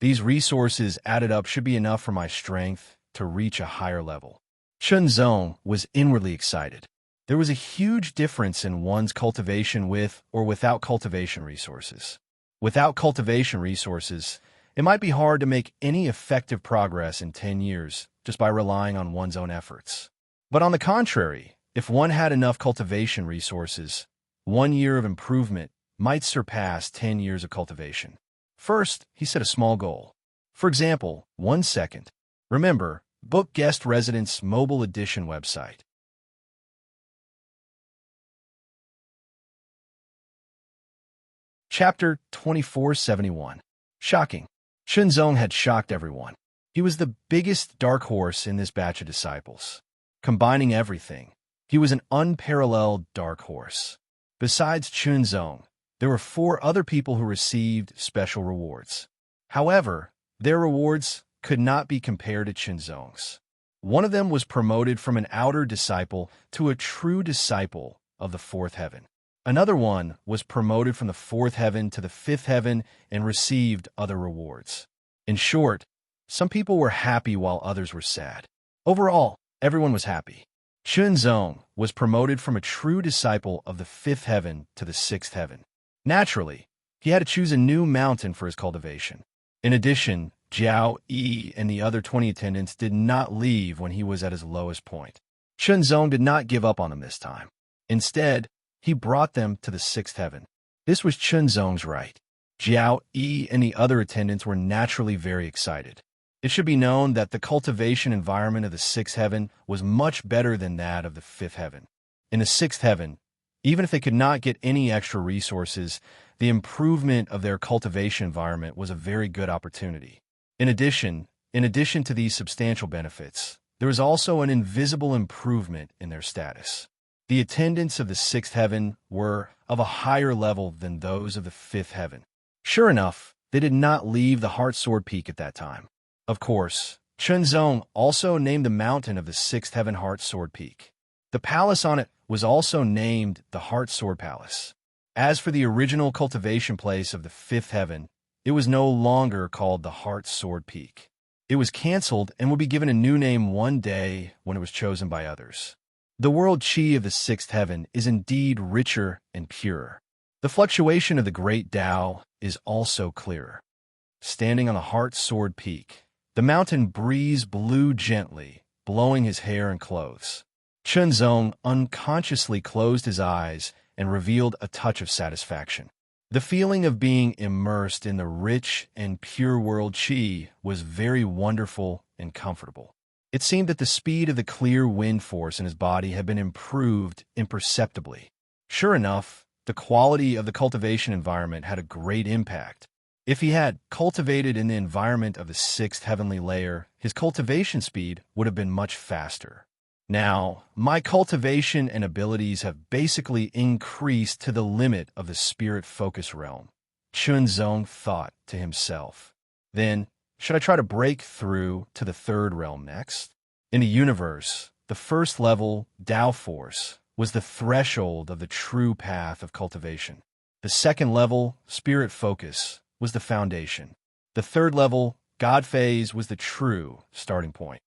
These resources added up should be enough for my strength to reach a higher level. Chunzong was inwardly excited. There was a huge difference in one's cultivation with or without cultivation resources. Without cultivation resources, it might be hard to make any effective progress in 10 years just by relying on one's own efforts. But on the contrary, if one had enough cultivation resources, 1 year of improvement might surpass 10 years of cultivation. First, he set a small goal. For example, 1 second. Remember, book guest residence mobile edition website. Chapter 2471. Shocking. Chunzong had shocked everyone. He was the biggest dark horse in this batch of disciples. Combining everything, he was an unparalleled dark horse. Besides Chunzong, there were 4 other people who received special rewards. However, their rewards could not be compared to Chunzong's. One of them was promoted from an outer disciple to a true disciple of the 4th heaven. Another one was promoted from the 4th heaven to the 5th heaven and received other rewards. In short, some people were happy while others were sad. Overall, everyone was happy. Chunzong was promoted from a true disciple of the 5th heaven to the 6th heaven. Naturally, he had to choose a new mountain for his cultivation. In addition, Jiao Yi and the other 20 attendants did not leave when he was at his lowest point. Chunzong did not give up on them this time. Instead, he brought them to the 6th heaven. This was Chunzong's right. Jiao Yi and the other attendants were naturally very excited. It should be known that the cultivation environment of the sixth heaven was much better than that of the fifth heaven. In the sixth heaven, even if they could not get any extra resources, the improvement of their cultivation environment was a very good opportunity. In addition to these substantial benefits, there was also an invisible improvement in their status. The attendants of the sixth heaven were of a higher level than those of the fifth heaven. Sure enough, they did not leave the Heart Sword Peak at that time. Of course, Chunzong also named the mountain of the sixth heaven Heart Sword Peak. The palace on it was also named the Heart Sword Palace. As for the original cultivation place of the fifth heaven, it was no longer called the Heart Sword Peak. It was canceled and would be given a new name one day when it was chosen by others. The world chi of the sixth heaven is indeed richer and purer. The fluctuation of the great Tao is also clearer. Standing on the Heart Sword Peak, the mountain breeze blew gently, blowing his hair and clothes. Chunzong unconsciously closed his eyes and revealed a touch of satisfaction. The feeling of being immersed in the rich and pure world chi was very wonderful and comfortable. It seemed that the speed of the clear wind force in his body had been improved imperceptibly. Sure enough, the quality of the cultivation environment had a great impact. If he had cultivated in the environment of the sixth heavenly layer, his cultivation speed would have been much faster. Now, my cultivation and abilities have basically increased to the limit of the spirit focus realm, Chunzong thought to himself. Then, should I try to break through to the third realm next? In the universe, the first level, Tao Force, was the threshold of the true path of cultivation. The second level, Spirit Focus, was the foundation. The third level, God Phase, was the true starting point.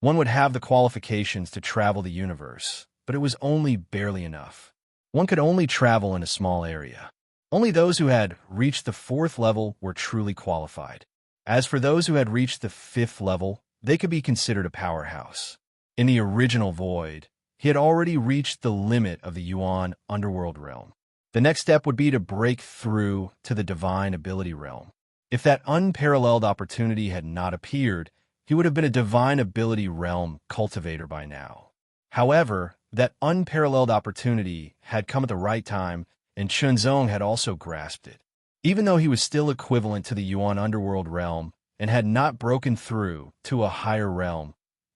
One would have the qualifications to travel the universe, but it was only barely enough. One could only travel in a small area. Only those who had reached the fourth level were truly qualified. As for those who had reached the fifth level, they could be considered a powerhouse. In the original void, he had already reached the limit of the Yuan underworld realm. The next step would be to break through to the divine ability realm. If that unparalleled opportunity had not appeared, he would have been a divine ability realm cultivator by now. However, that unparalleled opportunity had come at the right time, and Chunzong had also grasped it. Even though he was still equivalent to the Yuan underworld realm and had not broken through to a higher realm,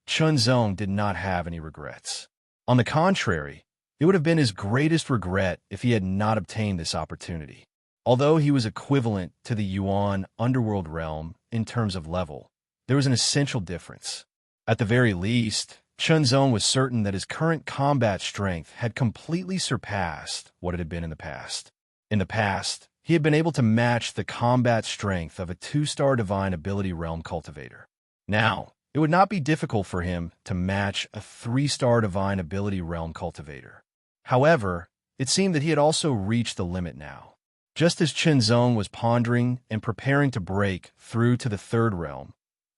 Chunzong did not have any regrets. On the contrary, it would have been his greatest regret if he had not obtained this opportunity. Although he was equivalent to the Yuan underworld realm in terms of level, there was an essential difference. At the very least, Chunzong was certain that his current combat strength had completely surpassed what it had been in the past. In the past, he had been able to match the combat strength of a 2-star divine ability realm cultivator. Now, it would not be difficult for him to match a 3-star divine ability realm cultivator. However, it seemed that he had also reached the limit now. Just as Chunzong was pondering and preparing to break through to the third realm,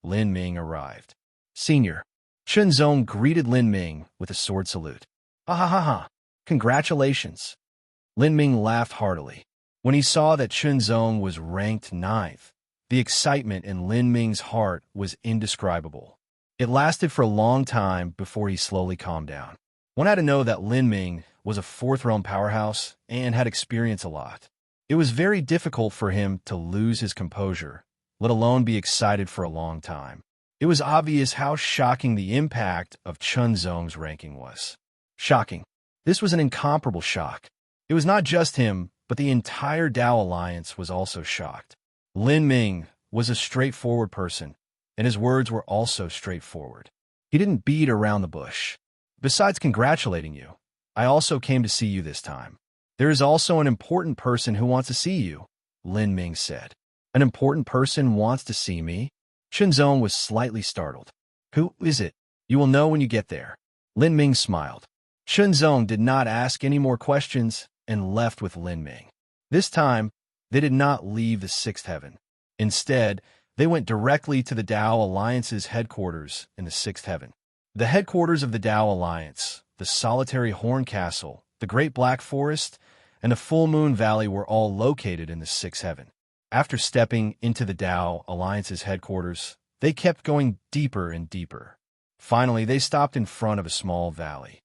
Lin Ming arrived. Senior. Chunzong greeted Lin Ming with a sword salute. Ha ha ha ha. Congratulations. Lin Ming laughed heartily. When he saw that Chunzong was ranked 9th, the excitement in Lin Ming's heart was indescribable. It lasted for a long time before he slowly calmed down. One had to know that Lin Ming was a 4th realm powerhouse and had experienced a lot. It was very difficult for him to lose his composure, let alone be excited for a long time. It was obvious how shocking the impact of Chunzong's ranking was. Shocking. This was an incomparable shock. It was not just him, but the entire Tao Alliance was also shocked. Lin Ming was a straightforward person, and his words were also straightforward. He didn't beat around the bush. Besides congratulating you, I also came to see you this time. There is also an important person who wants to see you, Lin Ming said. An important person wants to see me? Chunzong was slightly startled. Who is it? You will know when you get there. Lin Ming smiled. Chunzong did not ask any more questions and left with Lin Ming. This time, they did not leave the sixth heaven. Instead, they went directly to the Tao Alliance's headquarters in the sixth heaven. The headquarters of the Tao Alliance, the solitary Horn Castle, the Great Black Forest, and the Full Moon Valley were all located in the sixth heaven. After stepping into the Tao Alliance's headquarters, they kept going deeper and deeper. Finally, they stopped in front of a small valley.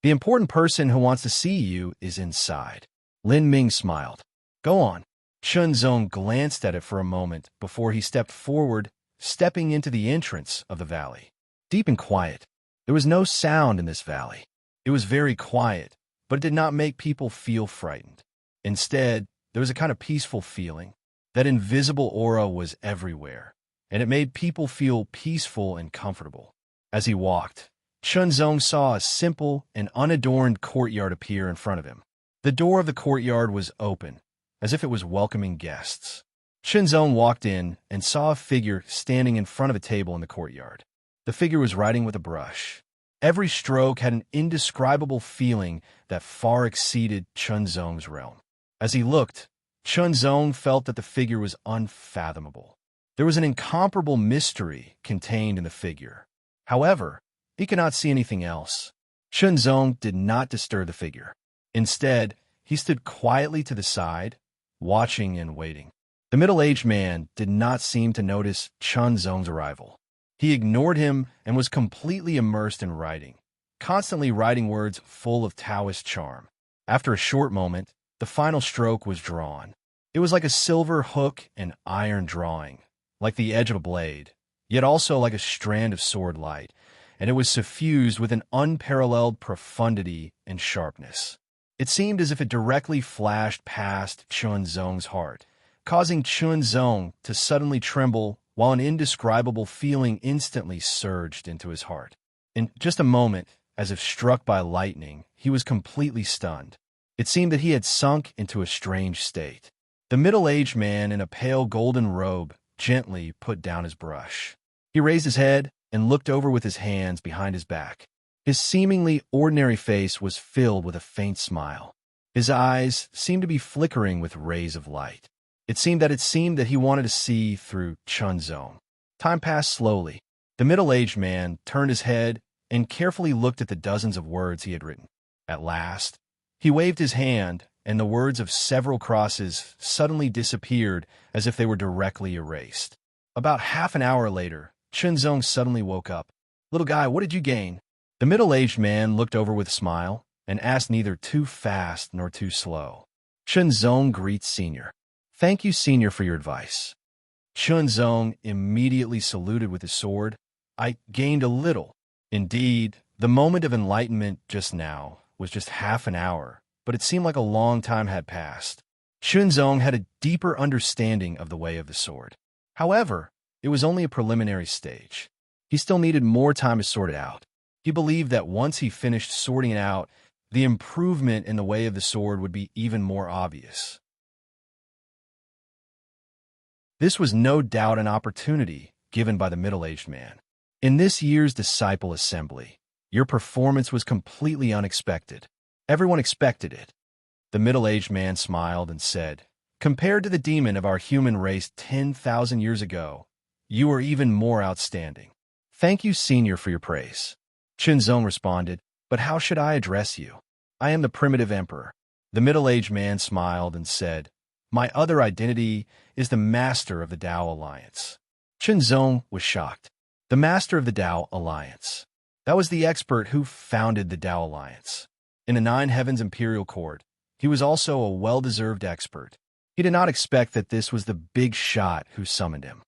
The important person who wants to see you is inside. Lin Ming smiled. Go on. Chun Zong glanced at it for a moment before he stepped forward, stepping into the entrance of the valley. Deep and quiet. There was no sound in this valley. It was very quiet, but it did not make people feel frightened. Instead, there was a kind of peaceful feeling. That invisible aura was everywhere, and it made people feel peaceful and comfortable. As he walked, Chun Zong saw a simple and unadorned courtyard appear in front of him. The door of the courtyard was open, as if it was welcoming guests. Chun Zong walked in and saw a figure standing in front of a table in the courtyard. The figure was writing with a brush. Every stroke had an indescribable feeling that far exceeded Chun Zong's realm. As he looked, Chun Zong felt that the figure was unfathomable. There was an incomparable mystery contained in the figure. However, he could not see anything else. Chun Zong did not disturb the figure. Instead, he stood quietly to the side, watching and waiting. The middle-aged man did not seem to notice Chun Zong's arrival. He ignored him and was completely immersed in writing, constantly writing words full of Taoist charm. After a short moment, the final stroke was drawn. It was like a silver hook and iron drawing, like the edge of a blade, yet also like a strand of sword light, and it was suffused with an unparalleled profundity and sharpness. It seemed as if it directly flashed past Chun Zong's heart, causing Chun Zong to suddenly tremble while an indescribable feeling instantly surged into his heart. In just a moment, as if struck by lightning, he was completely stunned. It seemed that he had sunk into a strange state. The middle-aged man in a pale golden robe gently put down his brush. He raised his head and looked over with his hands behind his back. His seemingly ordinary face was filled with a faint smile. His eyes seemed to be flickering with rays of light. It seemed that he wanted to see through Chun Zong. Time passed slowly. The middle-aged man turned his head and carefully looked at the dozens of words he had written. At last, he waved his hand, and the words of several crosses suddenly disappeared as if they were directly erased. About half an hour later, Chun Zong suddenly woke up. Little guy, what did you gain? The middle-aged man looked over with a smile and asked neither too fast nor too slow. Chun Zong greets Senior. Thank you, Senior, for your advice. Chun Zong immediately saluted with his sword. I gained a little. Indeed, the moment of enlightenment just now was just half an hour, but it seemed like a long time had passed. Chun Zong had a deeper understanding of the way of the sword. However, it was only a preliminary stage. He still needed more time to sort it out. He believed that once he finished sorting it out, the improvement in the way of the sword would be even more obvious. This was no doubt an opportunity given by the middle-aged man. In this year's disciple assembly, your performance was completely unexpected. Everyone expected it. The middle-aged man smiled and said, compared to the demon of our human race 10,000 years ago, you are even more outstanding. Thank you, Senior, for your praise. Chun Zong responded, but how should I address you? I am the primitive emperor. The middle-aged man smiled and said, my other identity is the master of the Tao Alliance. Chun Zong was shocked. The master of the Tao Alliance. That was the expert who founded the Tao Alliance. In the Nine Heavens Imperial Court, he was also a well-deserved expert. He did not expect that this was the big shot who summoned him.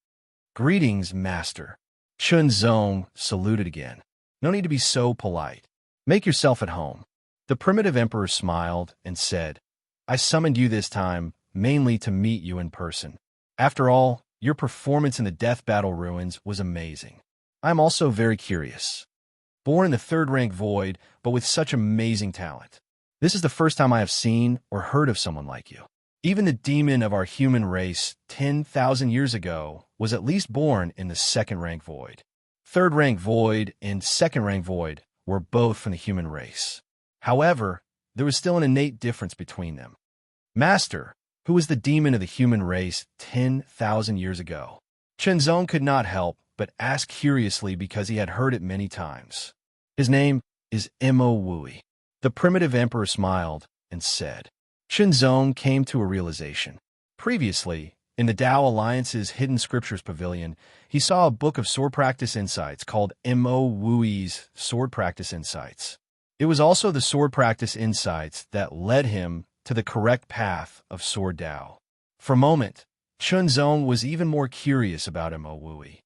Greetings, Master. Chun Zong saluted again. No need to be so polite. Make yourself at home. The primitive emperor smiled and said, I summoned you this time mainly to meet you in person. After all, your performance in the Death Battle Ruins was amazing. I am also very curious. Born in the third-rank void, but with such amazing talent. This is the first time I have seen or heard of someone like you. Even the demon of our human race 10,000 years ago was at least born in the second-rank void. Third-rank void and second-rank void were both from the human race. However, there was still an innate difference between them. Master, who was the demon of the human race 10,000 years ago? Chun Zong could not help but ask curiously because he had heard it many times. His name is Mo Wui. The primitive emperor smiled and said, Zong came to a realization. Previously, in the Tao Alliance's Hidden Scriptures Pavilion, he saw a book of sword practice insights called Mo Wui's Sword Practice Insights. It was also the sword practice insights that led him to the correct path of sword Tao. For a moment, Zong was even more curious about Mo Wui.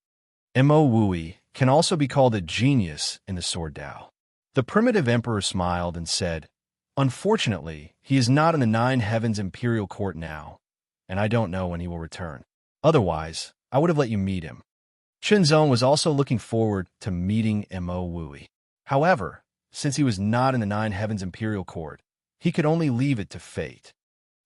Mo Wui can also be called a genius in the sword Tao. The primitive emperor smiled and said, "Unfortunately, he is not in the Nine Heavens Imperial Court now, and I don't know when he will return. Otherwise, I would have let you meet him." Zong was also looking forward to meeting Mo Wui. However, since he was not in the Nine Heavens Imperial Court, he could only leave it to fate.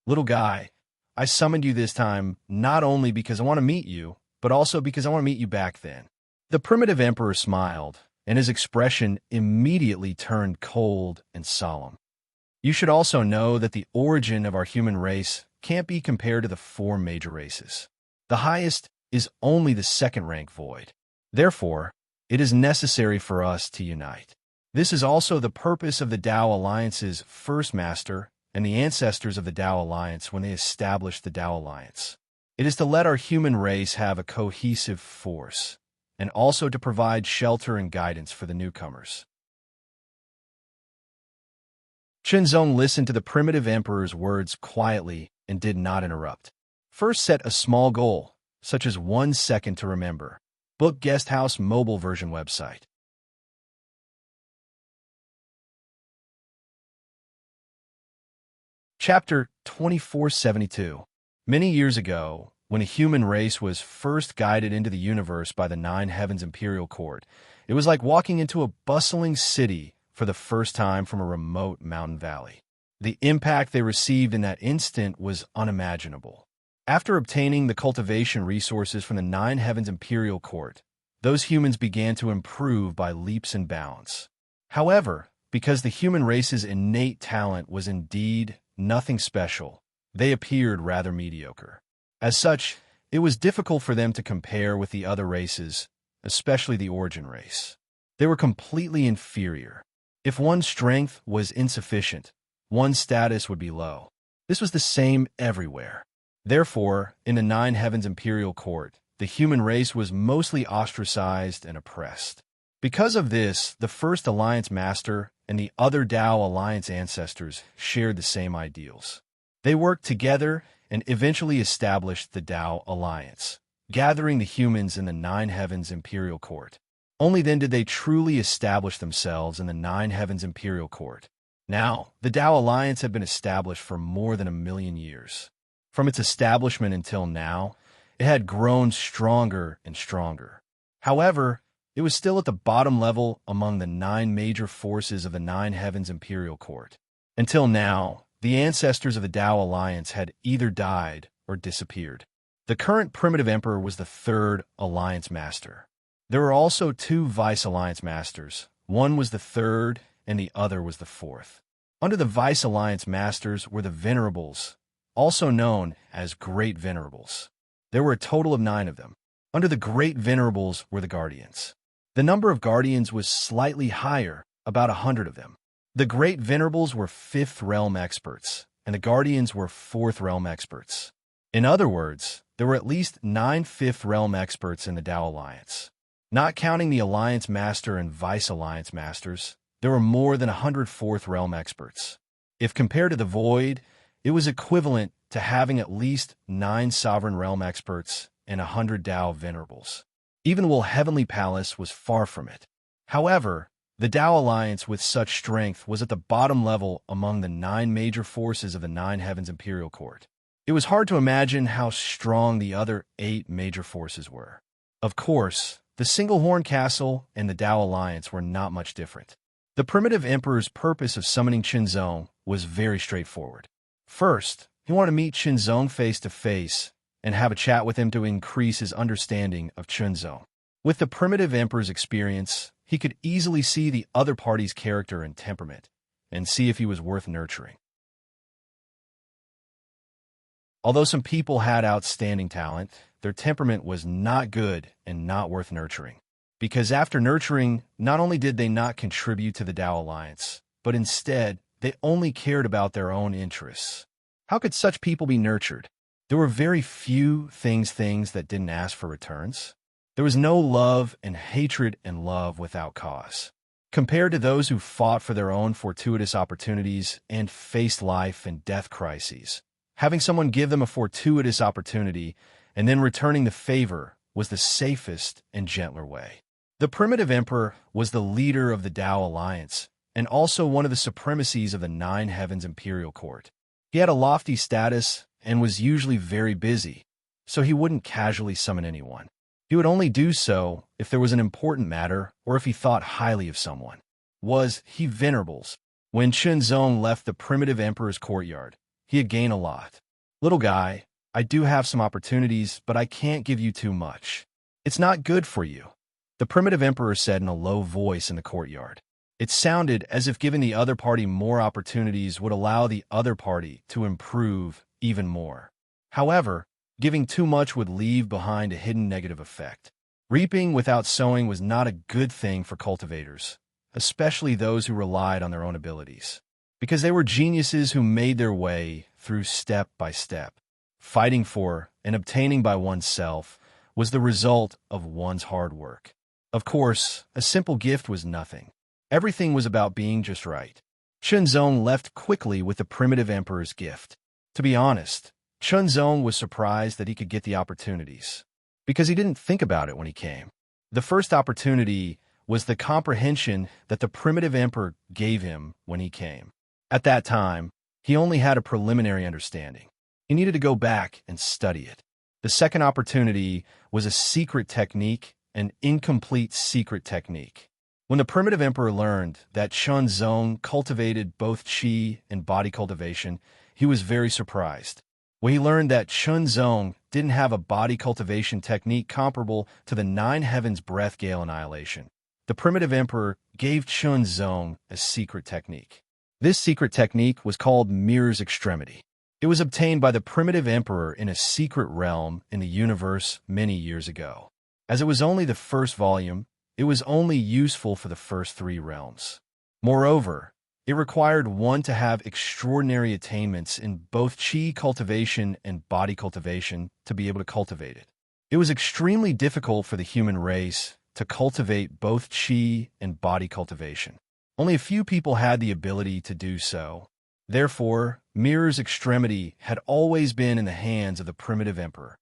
"Little guy, I summoned you this time not only because I want to meet you, but also because I want to meet you back then." The primitive emperor smiled, and his expression immediately turned cold and solemn. "You should also know that the origin of our human race can't be compared to the four major races. The highest is only the second-rank void. Therefore, it is necessary for us to unite. This is also the purpose of the Tao Alliance's first master and the ancestors of the Tao Alliance when they established the Tao Alliance. It is to let our human race have a cohesive force, and also to provide shelter and guidance for the newcomers." Zong listened to the primitive emperor's words quietly and did not interrupt. First, set a small goal, such as 1 second to remember. Book Guesthouse mobile version website. Chapter 2472. Many years ago, when a human race was first guided into the universe by the Nine Heavens Imperial Court, it was like walking into a bustling city for the first time from a remote mountain valley. The impact they received in that instant was unimaginable. After obtaining the cultivation resources from the Nine Heavens Imperial Court, those humans began to improve by leaps and bounds. However, because the human race's innate talent was indeed nothing special, they appeared rather mediocre. As such, it was difficult for them to compare with the other races, especially the origin race. They were completely inferior. If one's strength was insufficient, one's status would be low. This was the same everywhere. Therefore, in the Nine Heavens Imperial Court, the human race was mostly ostracized and oppressed. Because of this, the first Alliance Master and the other Tao Alliance ancestors shared the same ideals. They worked together and eventually established the Tao Alliance, gathering the humans in the Nine Heavens Imperial Court. Only then did they truly establish themselves in the Nine Heavens Imperial Court. Now, the Tao Alliance had been established for more than 1,000,000 years. From its establishment until now, it had grown stronger and stronger. However, it was still at the bottom level among the 9 major forces of the Nine Heavens Imperial Court. Until now, the ancestors of the Tao Alliance had either died or disappeared. The current primitive emperor was the 3rd Alliance Master. There were also 2 Vice Alliance Masters. One was the 3rd, and the other was the 4th. Under the Vice Alliance Masters were the Venerables, also known as Great Venerables. There were a total of 9 of them. Under the Great Venerables were the Guardians. The number of Guardians was slightly higher, about 100 of them. The Great Venerables were 5th Realm experts, and the Guardians were 4th Realm experts. In other words, there were at least 9 5th Realm experts in the Tao Alliance. Not counting the Alliance Master and Vice Alliance Masters, there were more than 100 4th Realm experts. If compared to the Void, it was equivalent to having at least 9 Sovereign Realm experts and 100 Tao Venerables. Even while Heavenly Palace was far from it. However, the Tao Alliance with such strength was at the bottom level among the 9 major forces of the Nine Heavens Imperial Court. It was hard to imagine how strong the other 8 major forces were. Of course, the Single Horn Castle and the Tao Alliance were not much different. The primitive emperor's purpose of summoning Zong was very straightforward. First, he wanted to meet Zong face to face and have a chat with him to increase his understanding of Zong. With the primitive emperor's experience, he could easily see the other party's character and temperament, and see if he was worth nurturing. Although some people had outstanding talent, their temperament was not good and not worth nurturing. Because after nurturing, not only did they not contribute to the Tao Alliance, but instead, they only cared about their own interests. How could such people be nurtured? There were very few things that didn't ask for returns. There was no love and hatred and love without cause. Compared to those who fought for their own fortuitous opportunities and faced life and death crises, having someone give them a fortuitous opportunity and then returning the favor was the safest and gentler way. The primitive emperor was the leader of the Tao Alliance and also one of the supremacies of the Nine Heavens imperial court. He had a lofty status and was usually very busy, so he wouldn't casually summon anyone. He would only do so if there was an important matter or if he thought highly of someone. Was he venerables? When Chunzong left the primitive emperor's courtyard, he had gained a lot. Little guy, I do have some opportunities, but I can't give you too much. It's not good for you, the primitive emperor said in a low voice in the courtyard. It sounded as if giving the other party more opportunities would allow the other party to improve even more. However, giving too much would leave behind a hidden negative effect. Reaping without sowing was not a good thing for cultivators, especially those who relied on their own abilities, because they were geniuses who made their way through step by step. Fighting for and obtaining by oneself was the result of one's hard work. Of course, a simple gift was nothing. Everything was about being just right. Chunzong left quickly with the primitive emperor's gift. To be honest, Chunzong was surprised that he could get the opportunities, because he didn't think about it when he came. The first opportunity was the comprehension that the primitive emperor gave him when he came. At that time, he only had a preliminary understanding. He needed to go back and study it. The second opportunity was a secret technique, an incomplete secret technique. When the primitive emperor learned that Chunzong cultivated both qi and body cultivation, he was very surprised. When he learned that Chunzong didn't have a body cultivation technique comparable to the Nine Heavens breath gale annihilation, the primitive emperor gave Chunzong a secret technique. This secret technique was called Mirror's Extremity. It was obtained by the primitive emperor in a secret realm in the universe many years ago. As it was only the first volume, it was only useful for the first 3 realms. Moreover, it required one to have extraordinary attainments in both qi cultivation and body cultivation to be able to cultivate it. It was extremely difficult for the human race to cultivate both qi and body cultivation. Only a few people had the ability to do so. Therefore, Mirror's Extremity had always been in the hands of the primitive emperor.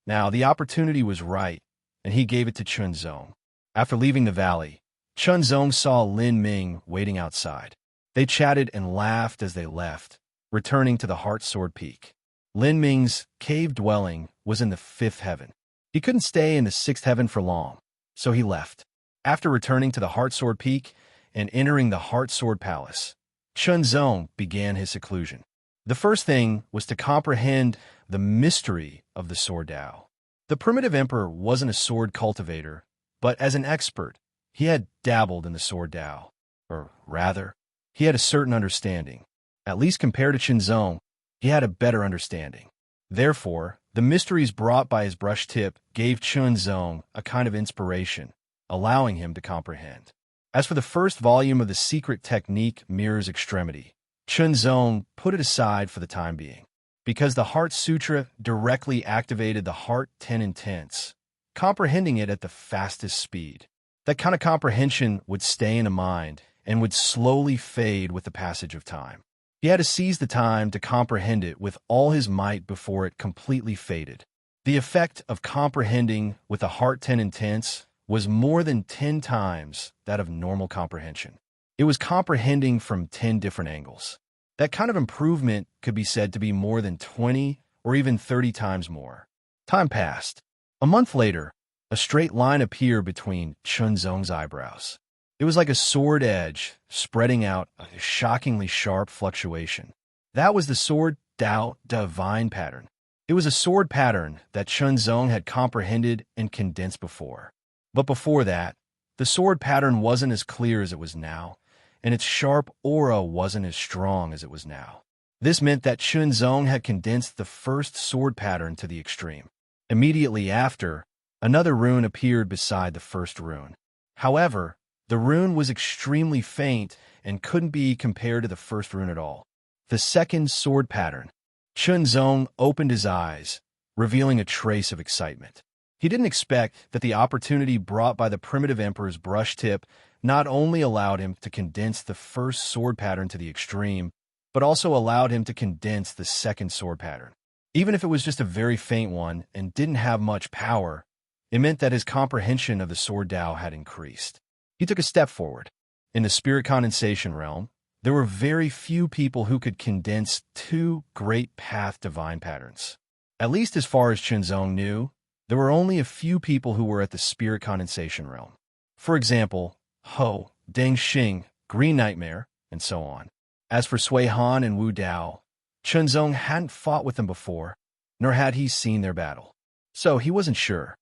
Now, the opportunity was right, and he gave it to Chunzong. After leaving the valley, Chunzong saw Lin Ming waiting outside. They chatted and laughed as they left, returning to the Heart Sword Peak. Lin Ming's cave dwelling was in the 5th heaven. He couldn't stay in the 6th heaven for long, so he left. After returning to the Heart Sword Peak and entering the Heart Sword Palace, Chunzong began his seclusion. The first thing was to comprehend the mystery of the Sword Tao. The primitive emperor wasn't a sword cultivator, but as an expert, he had dabbled in the Sword Tao. Or rather, he had a certain understanding. At least compared to Chunzong, he had a better understanding. Therefore, the mysteries brought by his brush tip gave Chunzong a kind of inspiration, allowing him to comprehend. As for the first volume of the secret technique Mirror's Extremity, Chunzong put it aside for the time being, because the Heart Sutra directly activated the Heart 10 Intents, comprehending it at the fastest speed. That kind of comprehension would stay in the mind and would slowly fade with the passage of time. He had to seize the time to comprehend it with all his might before it completely faded. The effect of comprehending with the Heart 10 Intents was more than 10 times that of normal comprehension. It was comprehending from 10 different angles. That kind of improvement could be said to be more than 20 or even 30 times more. Time passed. A month later, a straight line appeared between Chunzong's eyebrows. It was like a sword edge spreading out a shockingly sharp fluctuation. That was the Sword Tao divine pattern. It was a sword pattern that Chunzong had comprehended and condensed before. But before that, the sword pattern wasn't as clear as it was now, and its sharp aura wasn't as strong as it was now. This meant that Chunzong had condensed the first sword pattern to the extreme. Immediately after, another rune appeared beside the first rune. However, The rune was extremely faint and couldn't be compared to the first rune at all. The second sword pattern. Chunzong opened his eyes, revealing a trace of excitement. He didn't expect that the opportunity brought by the primitive emperor's brush tip not only allowed him to condense the first sword pattern to the extreme, but also allowed him to condense the second sword pattern. Even if it was just a very faint one and didn't have much power, it meant that his comprehension of the sword Tao had increased. He took a step forward. In the spirit condensation realm, there were very few people who could condense two great path divine patterns. At least as far as Chunzong knew, there were only a few people who were at the spirit condensation realm. For example, Ho, Deng Xing, Green Nightmare, and so on. As for Sui Han and Wu Dao, Chunzong hadn't fought with them before, nor had he seen their battle. So he wasn't sure.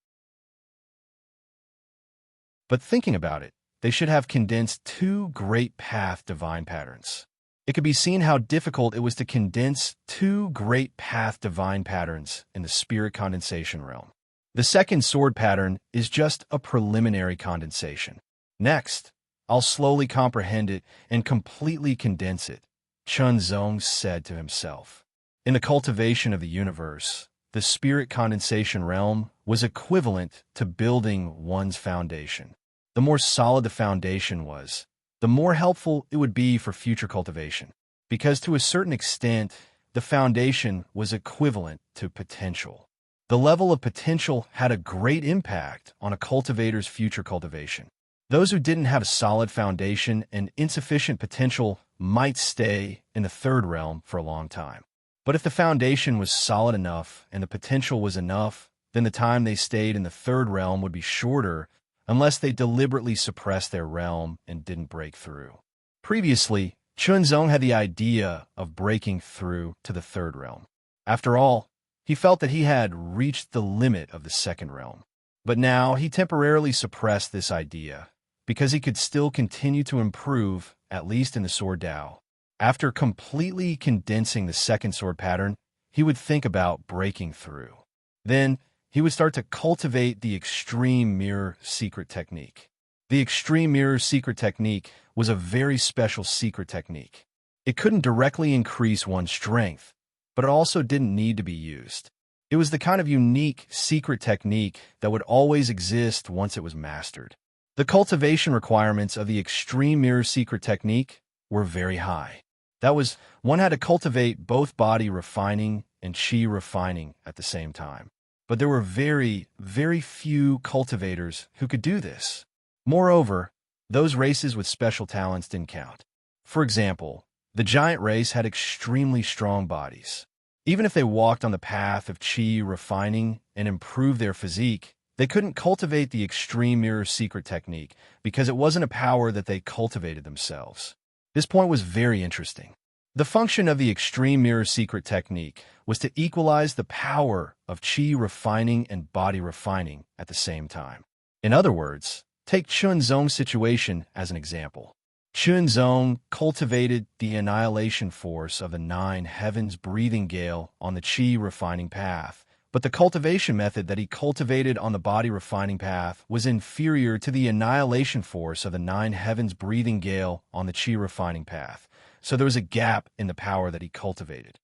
But thinking about it, they should have condensed two great path divine patterns. It could be seen how difficult it was to condense two great path divine patterns in the spirit condensation realm. The second sword pattern is just a preliminary condensation. Next, I'll slowly comprehend it and completely condense it, Chunzong said to himself. In the cultivation of the universe, the spirit condensation realm was equivalent to building one's foundation. The more solid the foundation was, the more helpful it would be for future cultivation, because to a certain extent, the foundation was equivalent to potential. The level of potential had a great impact on a cultivator's future cultivation. Those who didn't have a solid foundation and insufficient potential might stay in the third realm for a long time. But if the foundation was solid enough and the potential was enough, then the time they stayed in the third realm would be shorter unless they deliberately suppressed their realm and didn't break through. Previously, Chunzong had the idea of breaking through to the third realm. After all, he felt that he had reached the limit of the second realm. But now he temporarily suppressed this idea because he could still continue to improve, at least in the sword Tao. After completely condensing the second sword pattern, he would think about breaking through. Then, he would start to cultivate the extreme mirror secret technique. The extreme mirror secret technique was a very special secret technique. It couldn't directly increase one's strength, but it also didn't need to be used. It was the kind of unique secret technique that would always exist once it was mastered. The cultivation requirements of the extreme mirror secret technique were very high. That was, one had to cultivate both body refining and chi refining at the same time. But there were very, very few cultivators who could do this. Moreover, those races with special talents didn't count. For example, the giant race had extremely strong bodies. Even if they walked on the path of chi refining and improved their physique, they couldn't cultivate the extreme mirror secret technique because it wasn't a power that they cultivated themselves. This point was very interesting. The function of the extreme mirror secret technique was to equalize the power of chi refining and body refining at the same time. In other words, take Chunzong's situation as an example. Chunzong cultivated the annihilation force of the 9 heavens breathing gale on the chi refining path, but the cultivation method that he cultivated on the body refining path was inferior to the annihilation force of the 9 heavens breathing gale on the chi refining path. So there was a gap in the power that he cultivated.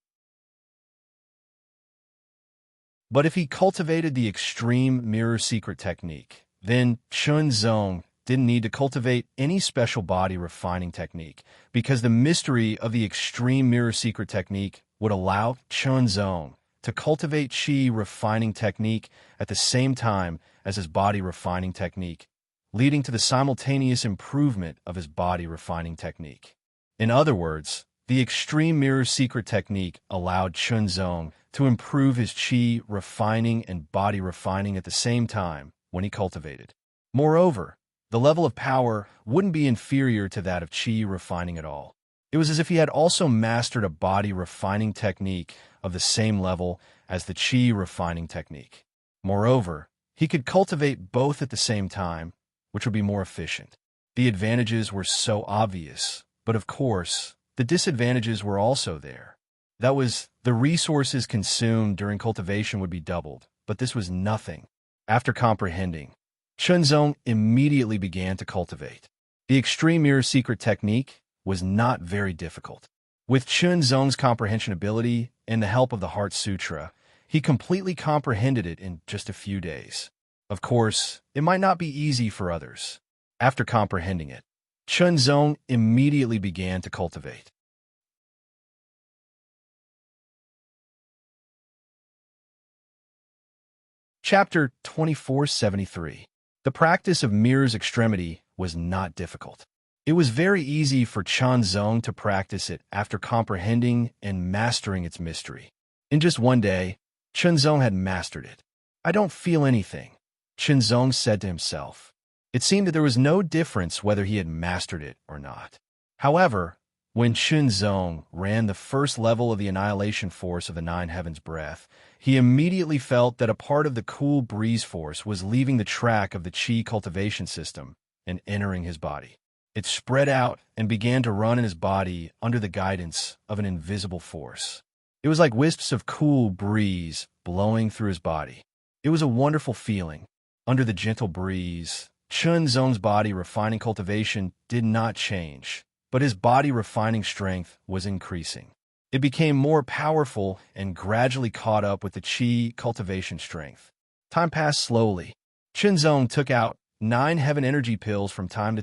But if he cultivated the extreme mirror secret technique, then Chunzong didn't need to cultivate any special body refining technique because the mystery of the extreme mirror secret technique would allow Chunzong to cultivate chi refining technique at the same time as his body refining technique, leading to the simultaneous improvement of his body refining technique. In other words, the extreme mirror secret technique allowed Chunzong to improve his chi refining and body refining at the same time when he cultivated. Moreover, the level of power wouldn't be inferior to that of chi refining at all. It was as if he had also mastered a body refining technique of the same level as the chi refining technique. Moreover, he could cultivate both at the same time, which would be more efficient. The advantages were so obvious, but of course, the disadvantages were also there. That was, the resources consumed during cultivation would be doubled, but this was nothing. After comprehending, Chunzong immediately began to cultivate. The extreme mirror secret technique was not very difficult. With Chun Zong's comprehension ability and the help of the Heart Sutra, he completely comprehended it in just a few days. Of course, it might not be easy for others. After comprehending it, Chun Zong immediately began to cultivate. Chapter 2473. The practice of mirror's extremity was not difficult. It was very easy for Chun Zong to practice it after comprehending and mastering its mystery. In just one day, Chun Zong had mastered it. I don't feel anything, Chun Zong said to himself. It seemed that there was no difference whether he had mastered it or not. However, when Chun Zong ran the first level of the annihilation force of the Nine Heavens breath, he immediately felt that a part of the cool breeze force was leaving the track of the Qi cultivation system and entering his body. It spread out and began to run in his body under the guidance of an invisible force. It was like wisps of cool breeze blowing through his body. It was a wonderful feeling. Under the gentle breeze, Chun Zong's body refining cultivation did not change, but his body refining strength was increasing. It became more powerful and gradually caught up with the Qi cultivation strength. Time passed slowly. Chun Zong took out 9 heaven energy pills from time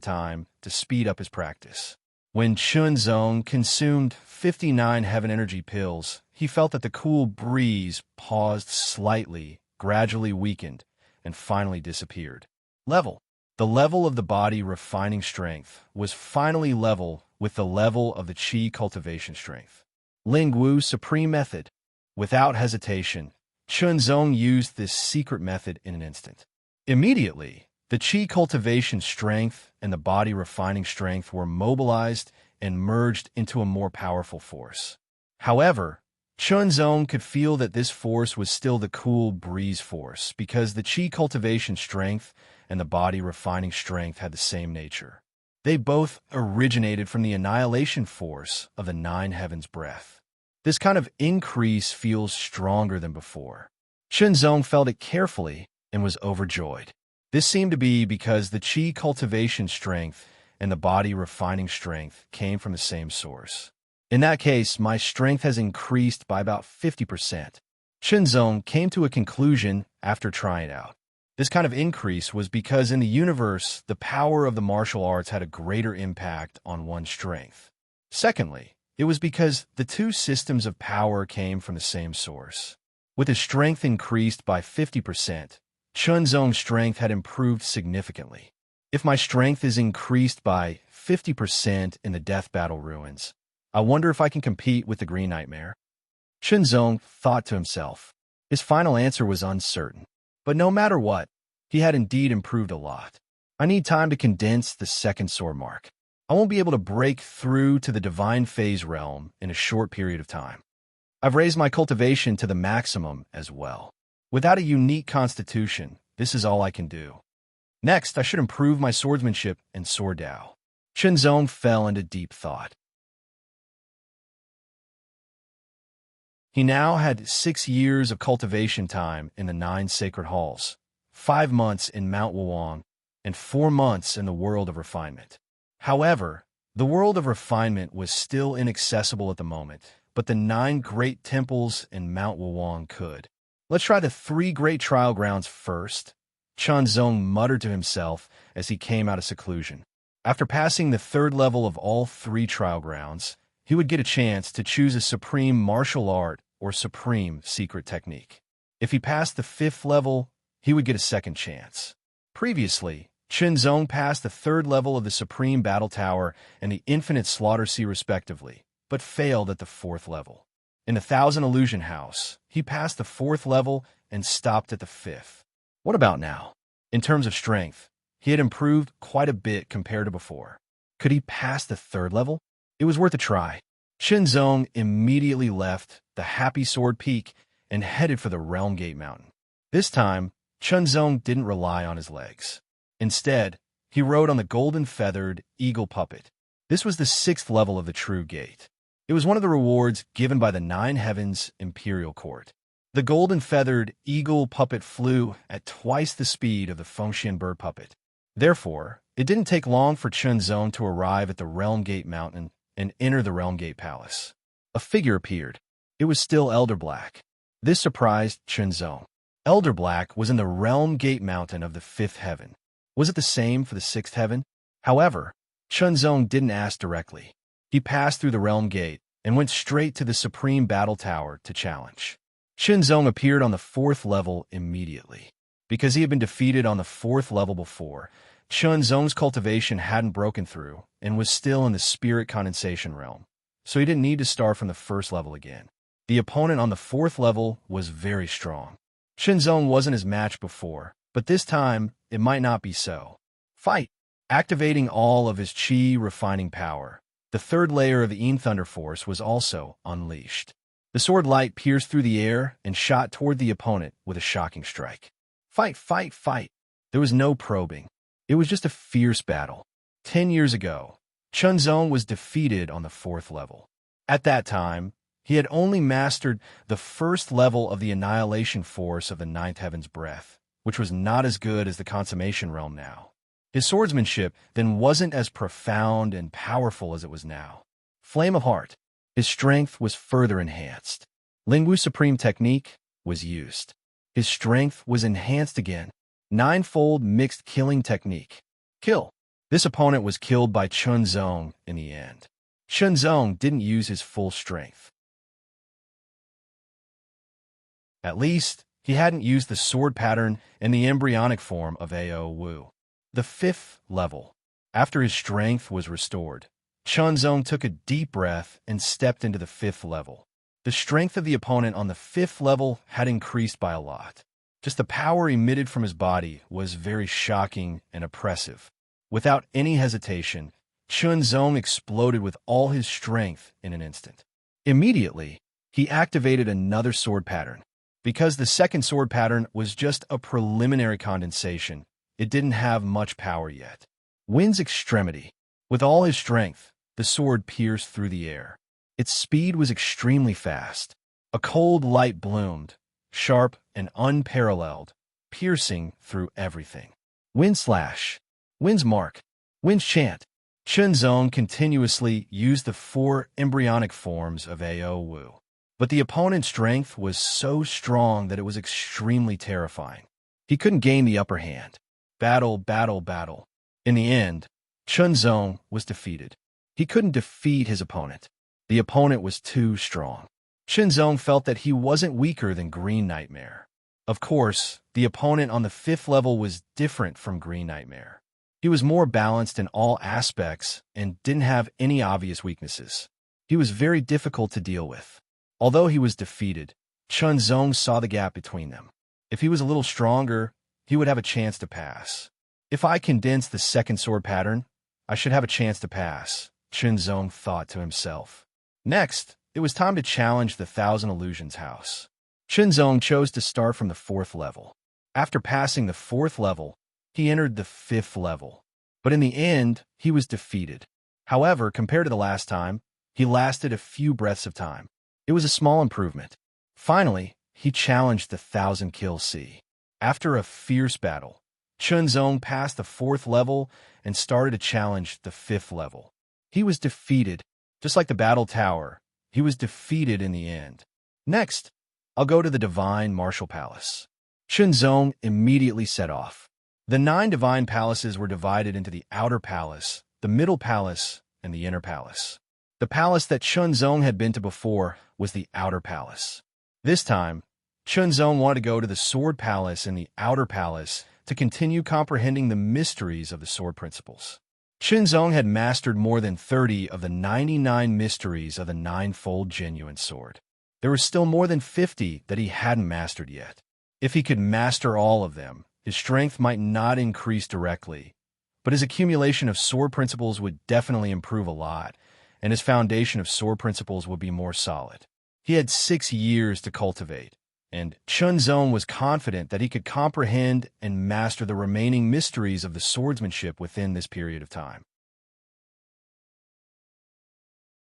to speed up his practice. When Chun Zong consumed 59 heaven energy pills, he felt that the cool breeze paused slightly, gradually weakened, and finally disappeared. Level. The level of the body refining strength was finally level with the level of the Qi cultivation strength. Ling Wu Supreme Method. Without hesitation, Chun Zong used this secret method in an instant. Immediately, the Qi cultivation strength and the body refining strength were mobilized and merged into a more powerful force. However, Chun Zong could feel that this force was still the cool breeze force because the Qi cultivation strength and the body refining strength had the same nature. They both originated from the annihilation force of the Nine Heavens breath. This kind of increase feels stronger than before. Chun Zong felt it carefully and was overjoyed. This seemed to be because the Qi cultivation strength and the body refining strength came from the same source. In that case, my strength has increased by about 50%. Chun Zong came to a conclusion after trying it out. This kind of increase was because in the universe, the power of the martial arts had a greater impact on one's strength. Secondly, it was because the two systems of power came from the same source. With his strength increased by 50%, Chun Zong's strength had improved significantly. If my strength is increased by 50% in the Death Battle Ruins, I wonder if I can compete with the Green Nightmare. Chun Zong thought to himself. His final answer was uncertain. But no matter what, he had indeed improved a lot. I need time to condense the second sword mark. I won't be able to break through to the divine phase realm in a short period of time. I've raised my cultivation to the maximum as well. Without a unique constitution, this is all I can do. Next, I should improve my swordsmanship and sword Dao. Chun Zong fell into deep thought. He now had 6 years of cultivation time in the 9 sacred halls, 5 months in Mount Wuang, and 4 months in the world of refinement. However, the world of refinement was still inaccessible at the moment, but the 9 great temples in Mount Wuang could. Let's try the 3 great trial grounds first, Chun Zong muttered to himself as he came out of seclusion. After passing the 3rd level of all 3 trial grounds, he would get a chance to choose a supreme martial art or supreme secret technique. If he passed the 5th level, he would get a second chance. Previously, Chun Zong passed the 3rd level of the Supreme Battle Tower and the Infinite Slaughter Sea respectively, but failed at the 4th level. In the Thousand Illusion House, he passed the 4th level and stopped at the 5th. What about now? In terms of strength, he had improved quite a bit compared to before. Could he pass the 3rd level? It was worth a try. Chun Zong immediately left the Happy Sword Peak and headed for the Realm Gate Mountain. This time, Chun Zong didn't rely on his legs. Instead, he rode on the golden-feathered eagle puppet. This was the 6th level of the True Gate. It was one of the rewards given by the 9 Heavens Imperial Court. The golden-feathered eagle puppet flew at twice the speed of the Fengxian bird puppet. Therefore, It didn't take long for Chunzong to arrive at the Realm Gate Mountain and enter the Realm Gate Palace. A figure appeared. It was still Elder Black. This surprised Chunzong. Elder Black was in the Realm Gate Mountain of the fifth heaven. Was it the same for the sixth heaven? However, Chunzong didn't ask directly. He passed through the Realm Gate and went straight to the Supreme Battle Tower to challenge. Chunzong appeared on the fourth level immediately. Because he had been defeated on the fourth level before, Chunzong's cultivation hadn't broken through and was still in the spirit condensation realm, so he didn't need to start from the first level again. The opponent on the fourth level was very strong. Chunzong wasn't his match before, but this time it might not be so. Fight! Activating all of his chi refining power, the third layer of the Yin Thunder Force was also unleashed. The sword light pierced through the air and shot toward the opponent with a shocking strike. Fight, fight, fight! There was no probing. It was just a fierce battle. 10 years ago, Chunzong was defeated on the fourth level. At that time, he had only mastered the first level of the annihilation force of the ninth heaven's breath, which was not as good as the consummation realm now. His swordsmanship then wasn't as profound and powerful as it was now. Flame of Heart. His strength was further enhanced. Lingwu Supreme Technique was used. His strength was enhanced again. Ninefold Mixed Killing Technique. Kill. This opponent was killed by Chunzong in the end. Chunzong didn't use his full strength. At least, he hadn't used the sword pattern in the embryonic form of Ao Wu. The fifth level. After his strength was restored, Chunzong took a deep breath and stepped into the fifth level. The strength of the opponent on the fifth level had increased by a lot. Just the power emitted from his body was very shocking and oppressive. Without any hesitation, Chunzong exploded with all his strength in an instant. Immediately, he activated another sword pattern. Because the second sword pattern was just a preliminary condensation, it didn't have much power yet. Wind's Extremity. With all his strength, the sword pierced through the air. Its speed was extremely fast. A cold light bloomed, sharp and unparalleled, piercing through everything. Wind Slash. Wind's Mark. Wind's Chant. Chunzong continuously used the four embryonic forms of Ao Wu. But the opponent's strength was so strong that it was extremely terrifying. He couldn't gain the upper hand. Battle, battle, battle. In the end, Chunzong was defeated. He couldn't defeat his opponent. The opponent was too strong. Chunzong felt that he wasn't weaker than Green Nightmare. Of course, the opponent on the fifth level was different from Green Nightmare. He was more balanced in all aspects and didn't have any obvious weaknesses. He was very difficult to deal with. Although he was defeated, Chunzong saw the gap between them. If he was a little stronger, he would have a chance to pass. If I condense the second sword pattern, I should have a chance to pass, Chunzong thought to himself. Next, it was time to challenge the Thousand Illusions house. Chunzong chose to start from the fourth level. After passing the fourth level, he entered the fifth level. But in the end, he was defeated. However, compared to the last time, he lasted a few breaths of time. It was a small improvement. Finally, he challenged the Thousand Kill Sea. After a fierce battle, Chunzong passed the fourth level and started to challenge the fifth level. He was defeated. Just like the Battle Tower, he was defeated in the end. Next, I'll go to the Divine Martial Palace. Chunzong immediately set off. The 9 divine palaces were divided into the Outer Palace, the Middle Palace, and the Inner Palace. The palace that Chunzong had been to before was the Outer Palace. This time, Chunzong wanted to go to the Sword Palace and the Outer Palace to continue comprehending the mysteries of the sword principles. Chunzong had mastered more than 30 of the 99 mysteries of the ninefold genuine sword. There were still more than 50 that he hadn't mastered yet. If he could master all of them, his strength might not increase directly, but his accumulation of sword principles would definitely improve a lot, and his foundation of sword principles would be more solid. He had 6 years to cultivate, and Chunzong was confident that he could comprehend and master the remaining mysteries of the swordsmanship within this period of time.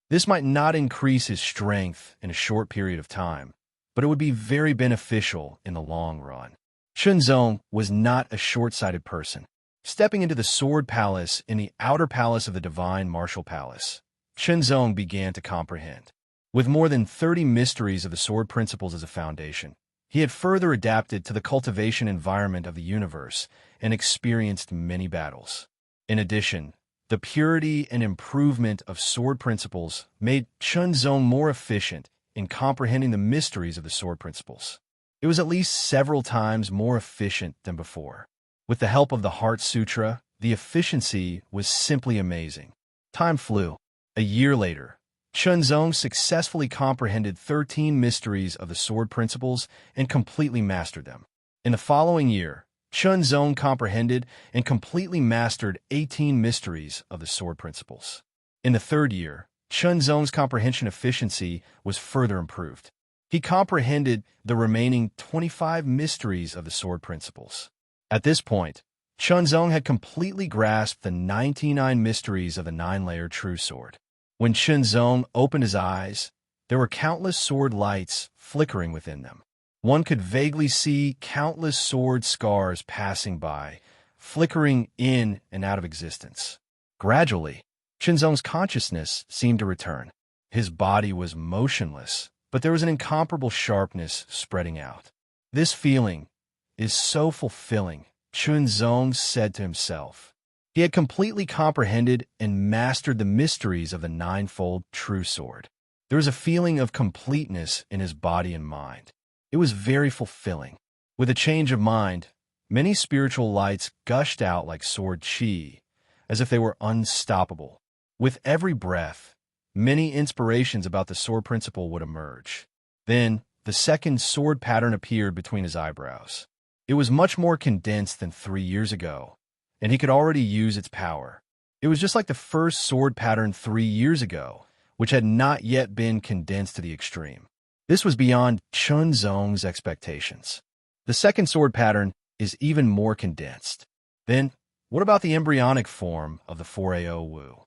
This might not increase his strength in a short period of time, but it would be very beneficial in the long run. Chunzong was not a short-sighted person. Stepping into the Sword Palace in the outer palace of the Divine Martial Palace, Shenzong began to comprehend. With more than 30 mysteries of the sword principles as a foundation, he had further adapted to the cultivation environment of the universe and experienced many battles. In addition, the purity and improvement of sword principles made Shenzong more efficient in comprehending the mysteries of the sword principles. It was at least several times more efficient than before. With the help of the Heart Sutra, the efficiency was simply amazing. Time flew. A year later, Shenzong successfully comprehended 13 mysteries of the sword principles and completely mastered them. In the following year, Shenzong comprehended and completely mastered 18 mysteries of the sword principles. In the third year, Shenzong's comprehension efficiency was further improved. He comprehended the remaining 25 mysteries of the sword principles. At this point, Shenzong had completely grasped the 99 mysteries of the nine-layer true sword. When Shenzong opened his eyes, there were countless sword lights flickering within them. One could vaguely see countless sword scars passing by, flickering in and out of existence. Gradually, Shenzong's consciousness seemed to return. His body was motionless, but there was an incomparable sharpness spreading out. This feeling is so fulfilling, Shenzong said to himself. He had completely comprehended and mastered the mysteries of the ninefold true sword. There was a feeling of completeness in his body and mind. It was very fulfilling. With a change of mind, many spiritual lights gushed out like sword chi, as if they were unstoppable. With every breath, many inspirations about the sword principle would emerge. Then, the second sword pattern appeared between his eyebrows. It was much more condensed than 3 years ago, and he could already use its power. It was just like the first sword pattern 3 years ago, which had not yet been condensed to the extreme. This was beyond Shenzong's expectations. The second sword pattern is even more condensed. Then, what about the embryonic form of the 4AO Wu?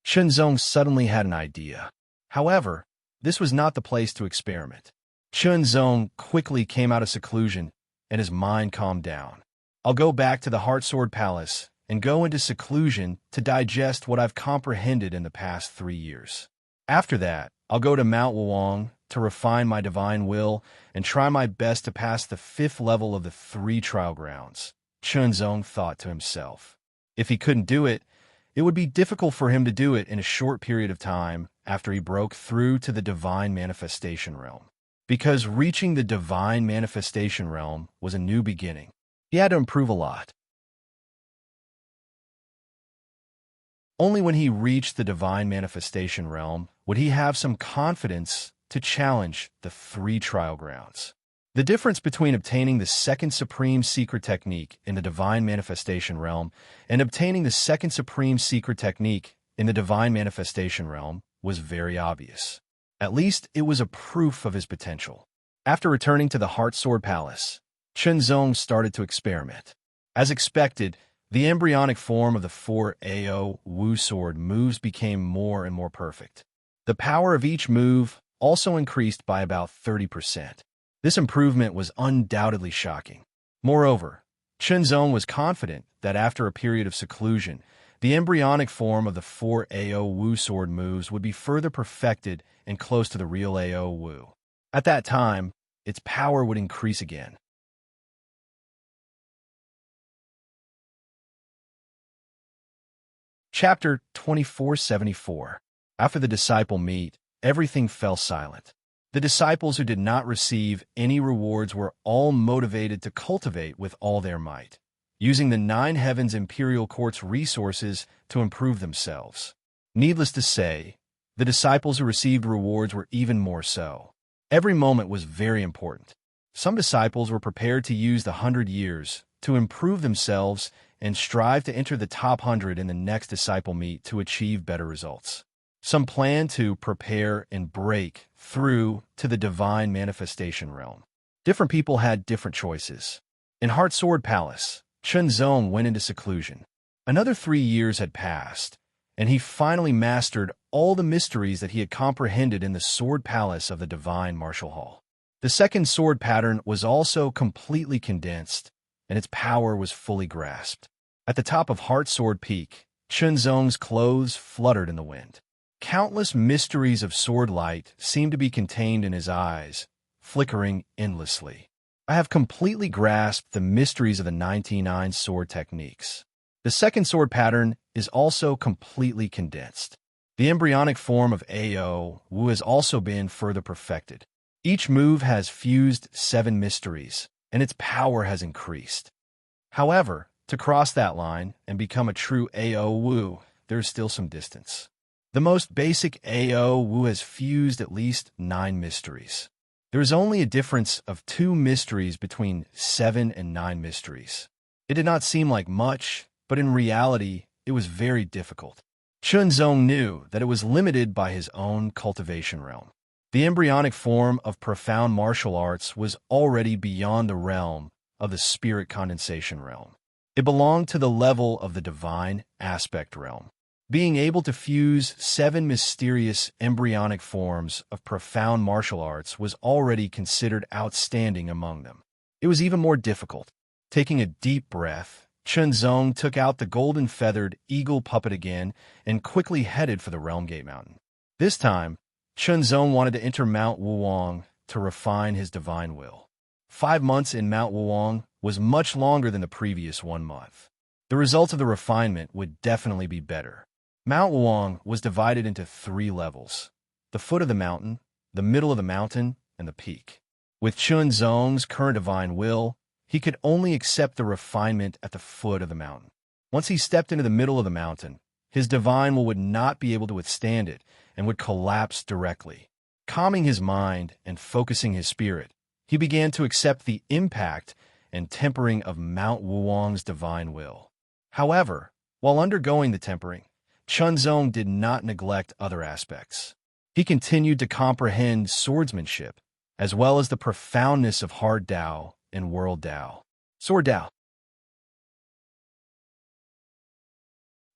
Shenzong suddenly had an idea. However, this was not the place to experiment. Shenzong quickly came out of seclusion, and his mind calmed down. I'll go back to the Heart Sword Palace and go into seclusion to digest what I've comprehended in the past 3 years. After that, I'll go to Mount Wuong to refine my divine will and try my best to pass the 5th level of the 3 trial grounds, Shenzong thought to himself. If he couldn't do it, it would be difficult for him to do it in a short period of time after he broke through to the divine manifestation realm. Because reaching the divine manifestation realm was a new beginning, he had to improve a lot. Only when he reached the divine manifestation realm would he have some confidence to challenge the 3 trial grounds. The difference between obtaining the second supreme secret technique in the divine manifestation realm and obtaining the second supreme secret technique in the divine manifestation realm was very obvious. At least it was a proof of his potential. After returning to the Heart Sword Palace, Shenzong started to experiment. As expected, the embryonic form of the 4AO Wu sword moves became more and more perfect. The power of each move also increased by about 30%. This improvement was undoubtedly shocking. Moreover, Shenzong was confident that after a period of seclusion, the embryonic form of the 4AO Wu sword moves would be further perfected and close to the real AO Wu. At that time, its power would increase again. Chapter 2474. After the disciple meet, everything fell silent. The disciples who did not receive any rewards were all motivated to cultivate with all their might, using the 9 heavens imperial court's resources to improve themselves. Needless to say, the disciples who received rewards were even more so. Every moment was very important. Some disciples were prepared to use the 100 years to improve themselves and strive to enter the top 100 in the next disciple meet to achieve better results. Some planned to prepare and break through to the divine manifestation realm. Different people had different choices. In Heart Sword Palace, Shenzong went into seclusion. Another 3 years had passed, and he finally mastered all the mysteries that he had comprehended in the Sword Palace of the Divine Martial Hall. The second sword pattern was also completely condensed, and its power was fully grasped. At the top of Heart Sword Peak, Chunzong's clothes fluttered in the wind. Countless mysteries of sword light seemed to be contained in his eyes, flickering endlessly. I have completely grasped the mysteries of the 99 sword techniques. The second sword pattern is also completely condensed. The embryonic form of AO Wu has also been further perfected. Each move has fused 7 mysteries, and its power has increased. However, to cross that line and become a true AO Wu, there is still some distance. The most basic AO Wu has fused at least 9 mysteries. There is only a difference of 2 mysteries between 7 and 9 mysteries. It did not seem like much, but in reality, it was very difficult. Chunzong knew that it was limited by his own cultivation realm. The embryonic form of profound martial arts was already beyond the realm of the spirit condensation realm. It belonged to the level of the divine aspect realm. Being able to fuse 7 mysterious embryonic forms of profound martial arts was already considered outstanding among them. It was even more difficult. Taking a deep breath, Chunzong took out the golden-feathered eagle puppet again and quickly headed for the Realm Gate Mountain. This time, Chunzong wanted to enter Mount Wuwang to refine his divine will. 5 months in Mount Wuwang was much longer than the previous 1 month. The results of the refinement would definitely be better. Mount Wuwang was divided into 3 levels: the foot of the mountain, the middle of the mountain, and the peak. With Chunzong's current divine will, he could only accept the refinement at the foot of the mountain. Once he stepped into the middle of the mountain, his divine will would not be able to withstand it and would collapse directly. Calming his mind and focusing his spirit, he began to accept the impact and tempering of Mount Wuwang's divine will. However, while undergoing the tempering, Chunzong did not neglect other aspects. He continued to comprehend swordsmanship, as well as the profoundness of hard Tao and world Tao. Sword Tao.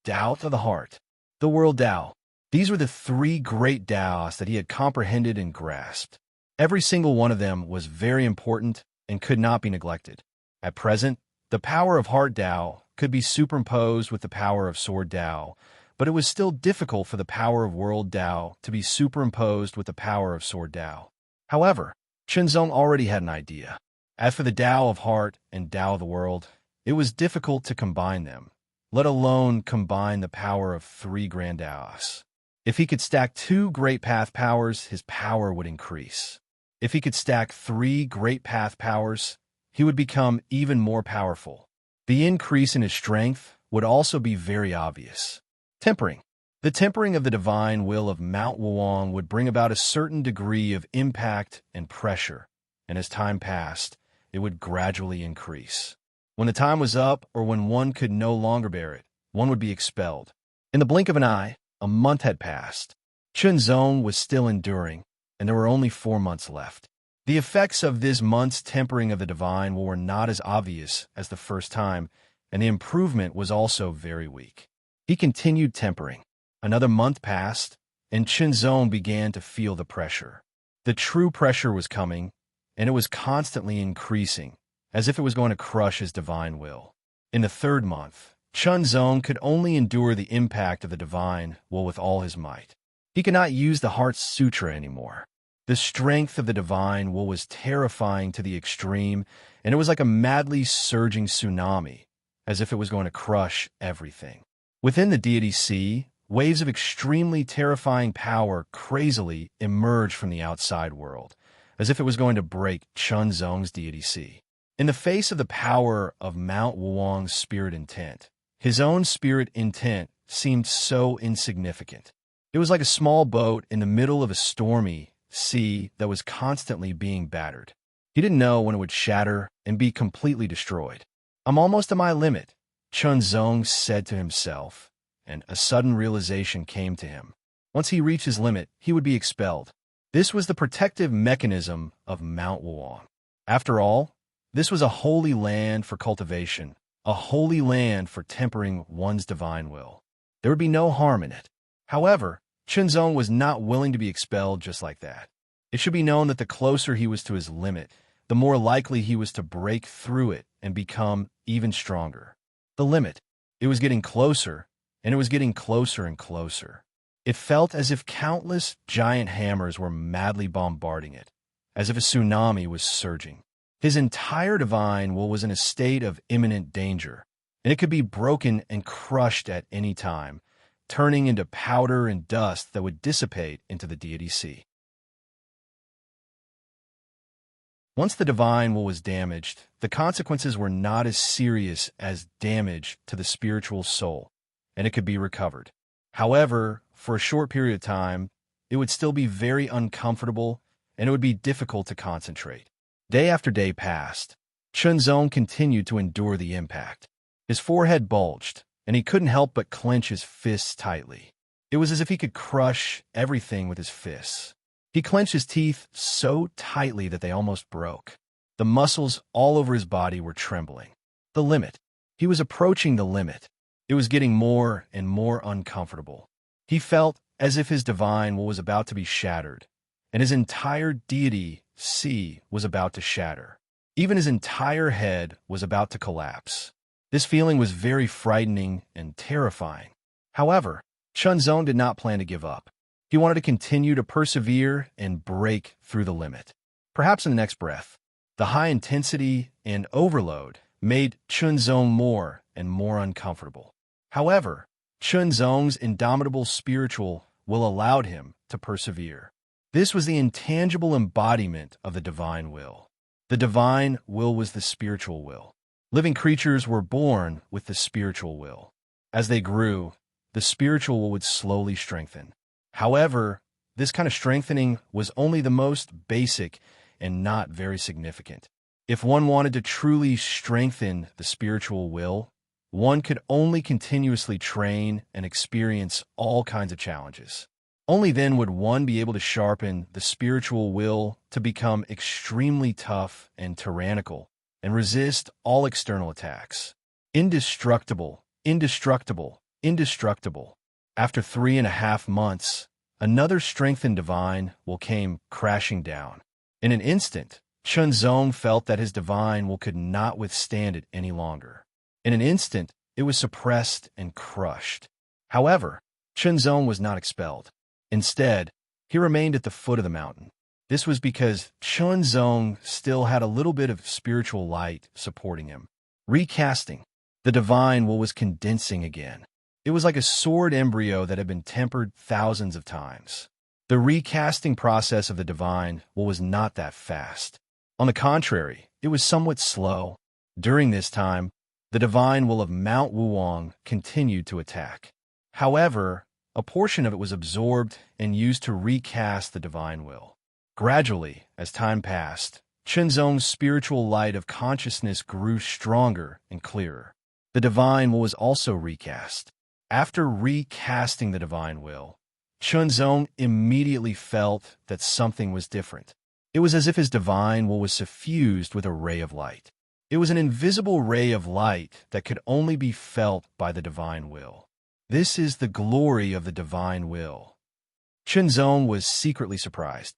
Tao of the heart. The world Tao. These were the 3 great Taos that he had comprehended and grasped. Every single one of them was very important and could not be neglected. At present, the power of heart Tao could be superimposed with the power of sword Tao, but it was still difficult for the power of world Tao to be superimposed with the power of sword Tao. However, Chunzong already had an idea. As for the Tao of heart and Tao of the world, it was difficult to combine them, let alone combine the power of 3 grand Taos. If he could stack 2 great path powers, his power would increase. If he could stack 3 great path powers, he would become even more powerful. The increase in his strength would also be very obvious. Tempering. The tempering of the divine will of Mount Wuwang would bring about a certain degree of impact and pressure, and as time passed, it would gradually increase. When the time was up, or when one could no longer bear it, one would be expelled. In the blink of an eye, a month had passed. Chunzong was still enduring, and there were only 4 months left. The effects of this month's tempering of the divine will were not as obvious as the first time, and the improvement was also very weak. He continued tempering. Another month passed, and Chunzong began to feel the pressure. The true pressure was coming, and it was constantly increasing, as if it was going to crush his divine will. In the 3rd month, Chunzong could only endure the impact of the divine will with all his might. He could not use the Heart Sutra anymore. The strength of the divine will was terrifying to the extreme, and it was like a madly surging tsunami, as if it was going to crush everything. Within the deity sea, waves of extremely terrifying power crazily emerged from the outside world, as if it was going to break Chunzong's deity sea. In the face of the power of Mount Wuwang's spirit intent, his own spirit intent seemed so insignificant. It was like a small boat in the middle of a stormy sea that was constantly being battered. He didn't know when it would shatter and be completely destroyed. "I'm almost at my limit," Chunzong said to himself, and a sudden realization came to him. Once he reached his limit, he would be expelled. This was the protective mechanism of Mount Wuwang. After all, this was a holy land for cultivation, a holy land for tempering one's divine will. There would be no harm in it. However, Chunzong was not willing to be expelled just like that. It should be known that the closer he was to his limit, the more likely he was to break through it and become even stronger. The limit. It was getting closer, and it was getting closer and closer. It felt as if countless giant hammers were madly bombarding it, as if a tsunami was surging. His entire divine will was in a state of imminent danger, and it could be broken and crushed at any time, turning into powder and dust that would dissipate into the deity sea. Once the divine will was damaged, the consequences were not as serious as damage to the spiritual soul, and it could be recovered. However, for a short period of time, it would still be very uncomfortable, and it would be difficult to concentrate. Day after day passed. Chunzong continued to endure the impact. His forehead bulged, and he couldn't help but clench his fists tightly. It was as if he could crush everything with his fists. He clenched his teeth so tightly that they almost broke. The muscles all over his body were trembling. The limit. He was approaching the limit. It was getting more and more uncomfortable. He felt as if his divine will was about to be shattered, and his entire deity, sea, was about to shatter. Even his entire head was about to collapse. This feeling was very frightening and terrifying. However, Chunzong did not plan to give up. He wanted to continue to persevere and break through the limit. Perhaps in the next breath, the high intensity and overload made Chunzong more and more uncomfortable. However, Chunzong's indomitable spiritual will allowed him to persevere. This was the intangible embodiment of the divine will. The divine will was the spiritual will. Living creatures were born with the spiritual will. As they grew, the spiritual will would slowly strengthen. However, this kind of strengthening was only the most basic and not very significant. If one wanted to truly strengthen the spiritual will, one could only continuously train and experience all kinds of challenges. Only then would one be able to sharpen the spiritual will to become extremely tough and tyrannical and resist all external attacks. Indestructible, indestructible, indestructible. After 3.5 months, another strengthened divine will came crashing down. In an instant, Chunzong felt that his divine will could not withstand it any longer. In an instant, it was suppressed and crushed. However, Chunzong was not expelled. Instead, he remained at the foot of the mountain. This was because Chunzong still had a little bit of spiritual light supporting him. Recasting. The divine will was condensing again. It was like a sword embryo that had been tempered thousands of times. The recasting process of the divine will was not that fast. On the contrary, it was somewhat slow. During this time, the divine will of Mount Wuong continued to attack. However, a portion of it was absorbed and used to recast the divine will. Gradually, as time passed, Chunzong's spiritual light of consciousness grew stronger and clearer. The divine will was also recast. After recasting the divine will, Chunzong immediately felt that something was different. It was as if his divine will was suffused with a ray of light. It was an invisible ray of light that could only be felt by the divine will. This is the glory of the divine will. Chunzong was secretly surprised.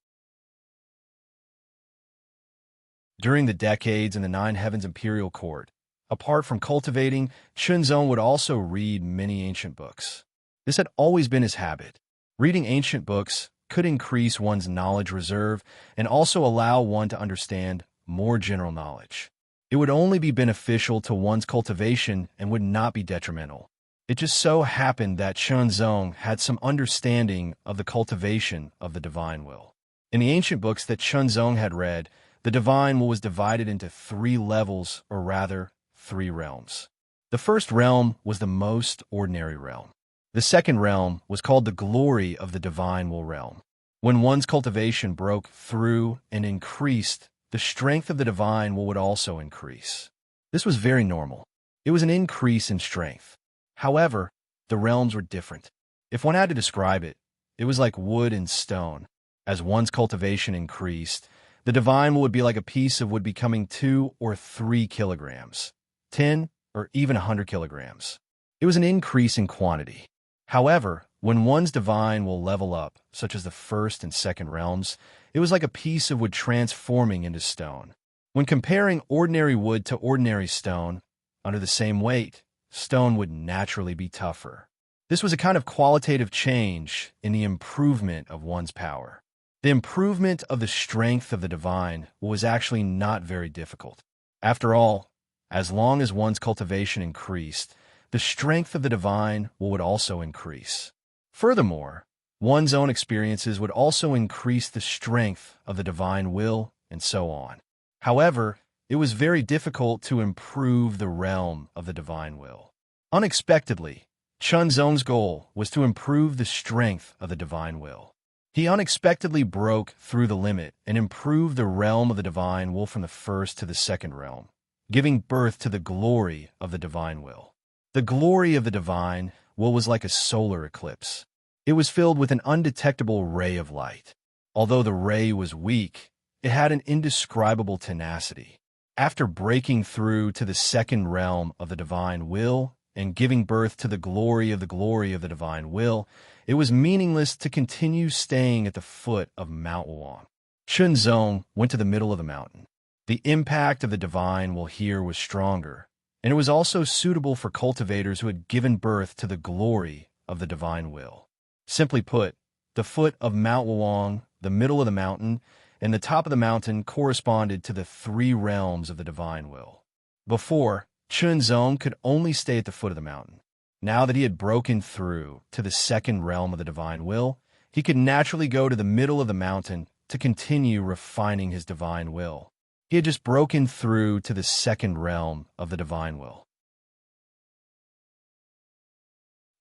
During the decades in the Nine Heavens Imperial Court, apart from cultivating, Chunzong would also read many ancient books. This had always been his habit. Reading ancient books could increase one's knowledge reserve and also allow one to understand more general knowledge. It would only be beneficial to one's cultivation and would not be detrimental. It just so happened that Chunzong had some understanding of the cultivation of the divine will. In the ancient books that Chunzong had read, the divine will was divided into 3 levels, or rather, 3 realms. The first realm was the most ordinary realm. The second realm was called the glory of the divine will realm. When one's cultivation broke through and increased, the strength of the divine will would also increase. This was very normal. It was an increase in strength. However, the realms were different. If one had to describe it, it was like wood and stone. As one's cultivation increased, the divine would be like a piece of wood becoming 2 or 3 kilograms, 10 or even 100 kilograms. It was an increase in quantity. However, when one's divine will level up, such as the first and second realms, it was like a piece of wood transforming into stone. When comparing ordinary wood to ordinary stone, under the same weight, stone would naturally be tougher. This was a kind of qualitative change in the improvement of one's power. The improvement of the strength of the divine was actually not very difficult. After all, as long as one's cultivation increased, the strength of the divine would also increase. Furthermore, one's own experiences would also increase the strength of the divine will, and so on. However, it was very difficult to improve the realm of the divine will. Unexpectedly, Chunzong's goal was to improve the strength of the divine will. He unexpectedly broke through the limit and improved the realm of the divine will from the first to the second realm, giving birth to the glory of the divine will. The glory of the divine will was like a solar eclipse. It was filled with an undetectable ray of light. Although the ray was weak, it had an indescribable tenacity. After breaking through to the second realm of the divine will and giving birth to the glory of the divine will, it was meaningless to continue staying at the foot of Mount Wuang. Chunzong went to the middle of the mountain. The impact of the divine will here was stronger, and it was also suitable for cultivators who had given birth to the glory of the divine will. Simply put, the foot of Mount Wuang, the middle of the mountain, and the top of the mountain corresponded to the three realms of the divine will. Before, Chunzong could only stay at the foot of the mountain. Now that he had broken through to the second realm of the divine will, he could naturally go to the middle of the mountain to continue refining his divine will. He had just broken through to the second realm of the divine will.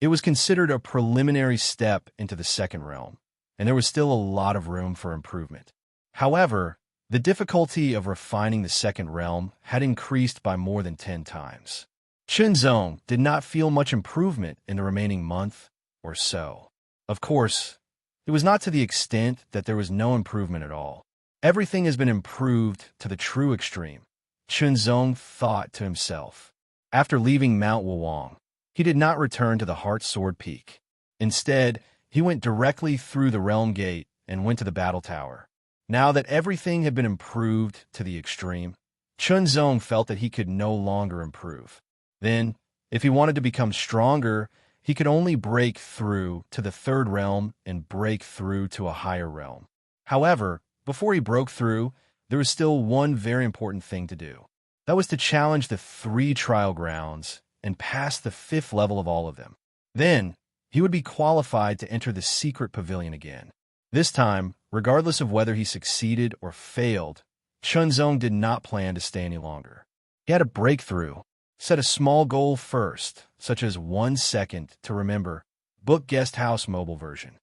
It was considered a preliminary step into the second realm, and there was still a lot of room for improvement. However, the difficulty of refining the second realm had increased by more than 10 times. Chunzong did not feel much improvement in the remaining month or so. Of course, it was not to the extent that there was no improvement at all. Everything has been improved to the true extreme, Chunzong thought to himself. After leaving Mount Wuang, he did not return to the Heart Sword Peak. Instead, he went directly through the Realm Gate and went to the Battle Tower. Now that everything had been improved to the extreme, Chunzong felt that he could no longer improve. Then, if he wanted to become stronger, he could only break through to the third realm and break through to a higher realm. However, before he broke through, there was still one very important thing to do. That was to challenge the 3 trial grounds and pass the 5th level of all of them. Then, he would be qualified to enter the secret pavilion again. This time, regardless of whether he succeeded or failed, Chunzong did not plan to stay any longer. He had a breakthrough. Set a small goal first, such as 1 second to remember. Book Guest House mobile version.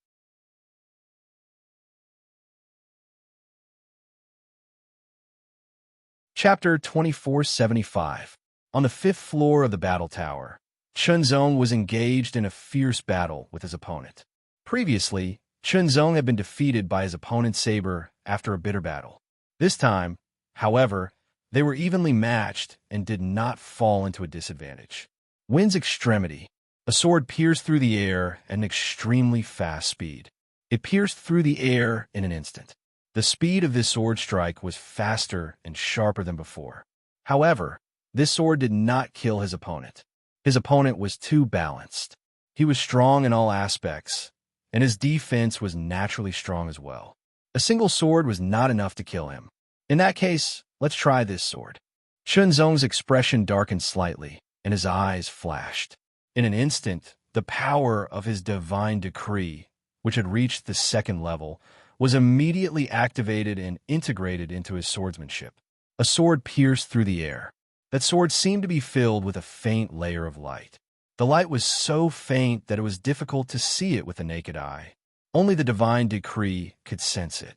Chapter 2475. On the 5th floor of the battle tower, Chunzong was engaged in a fierce battle with his opponent. Previously, Chunzong had been defeated by his opponent's saber after a bitter battle. This time, however, they were evenly matched and did not fall into a disadvantage. Wind's extremity. A sword pierced through the air at an extremely fast speed. It pierced through the air in an instant. The speed of this sword strike was faster and sharper than before. However, this sword did not kill his opponent. His opponent was too balanced. He was strong in all aspects, and his defense was naturally strong as well. A single sword was not enough to kill him. In that case, let's try this sword. Chunzong's expression darkened slightly, and his eyes flashed. In an instant, the power of his divine decree, which had reached the 2nd level, was immediately activated and integrated into his swordsmanship. A sword pierced through the air. That sword seemed to be filled with a faint layer of light. The light was so faint that it was difficult to see it with the naked eye. Only the divine decree could sense it.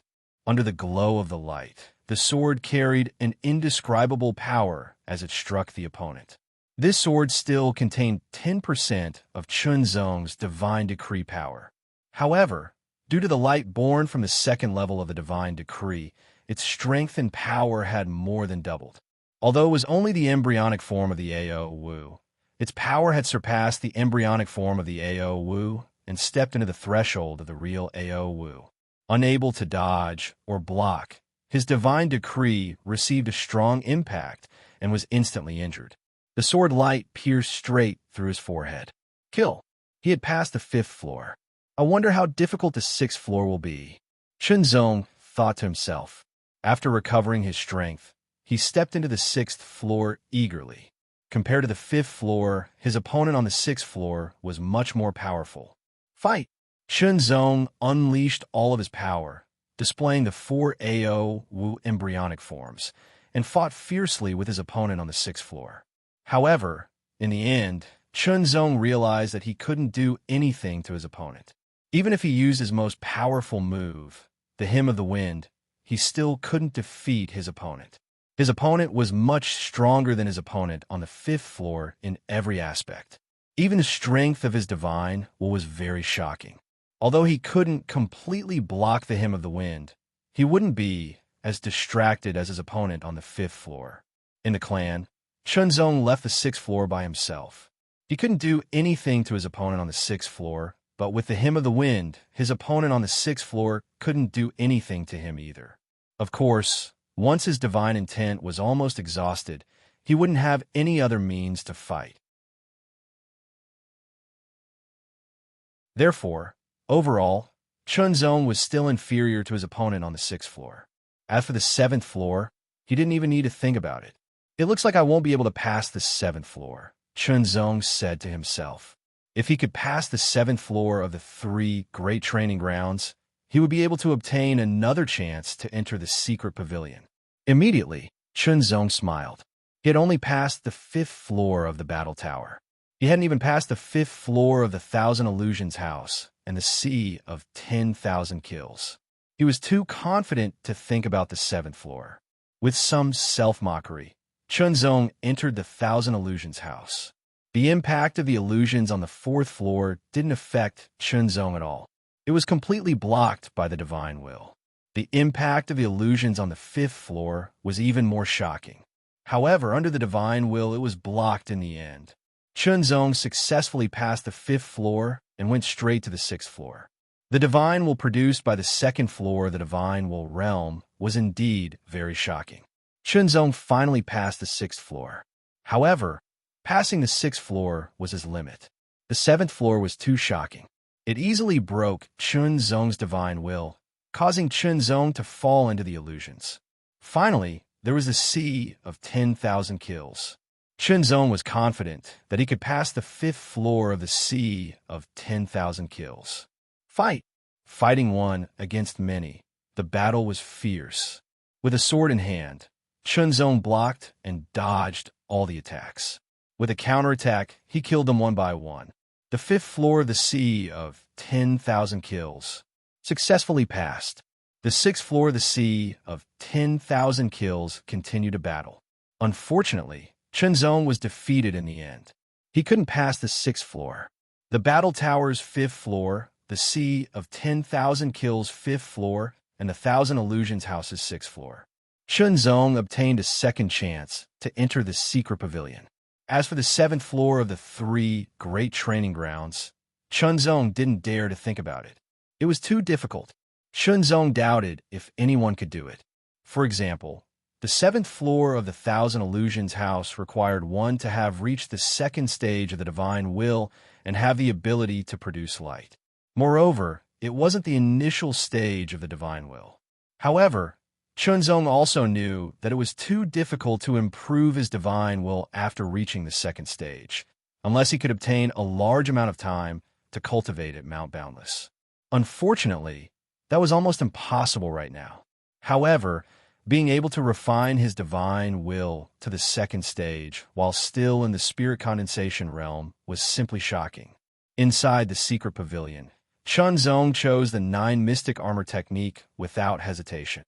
Under the glow of the light, the sword carried an indescribable power as it struck the opponent. This sword still contained 10% of Chunzong's divine decree power. However, due to the light born from the 2nd level of the divine decree, its strength and power had more than doubled. Although it was only the embryonic form of the Ao Wu, its power had surpassed the embryonic form of the Ao Wu and stepped into the threshold of the real Ao Wu. Unable to dodge or block, his divine decree received a strong impact and was instantly injured. The sword light pierced straight through his forehead. Kill. He had passed the 5th floor. I wonder how difficult the 6th floor will be. Chunzong thought to himself. After recovering his strength, he stepped into the 6th floor eagerly. Compared to the 5th floor, his opponent on the 6th floor was much more powerful. Fight! Chunzong unleashed all of his power, displaying the 4 AO Wu embryonic forms, and fought fiercely with his opponent on the 6th floor. However, in the end, Chunzong realized that he couldn't do anything to his opponent. Even if he used his most powerful move, the Hymn of the Wind, he still couldn't defeat his opponent. His opponent was much stronger than his opponent on the 5th floor in every aspect. Even the strength of his divine will was very shocking. Although he couldn't completely block the Hymn of the Wind, he wouldn't be as distracted as his opponent on the 5th floor. In the clan, Chunzong left the 6th floor by himself. He couldn't do anything to his opponent on the 6th floor, but with the Hymn of the Wind, his opponent on the 6th floor couldn't do anything to him either. Of course, once his divine intent was almost exhausted, he wouldn't have any other means to fight. Therefore, overall, Chunzong was still inferior to his opponent on the 6th floor. As for the 7th floor, he didn't even need to think about it. It looks like I won't be able to pass the 7th floor, Chunzong said to himself. If he could pass the 7th floor of the 3 great training grounds, he would be able to obtain another chance to enter the secret pavilion. Immediately, Chunzong smiled. He had only passed the 5th floor of the battle tower. He hadn't even passed the 5th floor of the 1,000 Illusions house and the sea of 10,000 kills. He was too confident to think about the 7th floor. With some self-mockery, Chunzong entered the 1,000 Illusions house. The impact of the illusions on the 4th floor didn't affect Chunzong at all. It was completely blocked by the divine will. The impact of the illusions on the 5th floor was even more shocking. However, under the divine will, it was blocked in the end. Chunzong successfully passed the 5th floor and went straight to the 6th floor. The divine will produced by the 2nd floor of the divine will realm was indeed very shocking. Chunzong finally passed the 6th floor. However, passing the 6th floor was his limit. The 7th floor was too shocking. It easily broke Chunzong's divine will, causing Chunzong to fall into the illusions. Finally, there was the sea of 10,000 kills. Chunzong was confident that he could pass the 5th floor of the sea of 10,000 kills. Fight! Fighting one against many, the battle was fierce. With a sword in hand, Chunzong blocked and dodged all the attacks. With a counterattack, he killed them one by one. The 5th floor of the sea of 10,000 kills successfully passed. The 6th floor of the sea of 10,000 kills continued to battle. Unfortunately, Chunzong was defeated in the end. He couldn't pass the 6th floor. The battle tower's 5th floor, the sea of 10,000 kills 5th floor, and the 1,000 Illusions house's 6th floor. Chunzong obtained a second chance to enter the secret pavilion. As for the 7th floor of the 3 great training grounds, Chunzong didn't dare to think about it. It was too difficult. Chunzong doubted if anyone could do it. For example, the 7th floor of the 1,000 Illusions house required one to have reached the 2nd stage of the divine will and have the ability to produce light. Moreover, it wasn't the initial stage of the divine will. However, Chunzong also knew that it was too difficult to improve his divine will after reaching the 2nd stage, unless he could obtain a large amount of time to cultivate it Mount Boundless. Unfortunately, that was almost impossible right now. However, being able to refine his divine will to the 2nd stage while still in the spirit condensation realm was simply shocking. Inside the secret pavilion, Chunzong chose the 9 mystic armor technique without hesitation.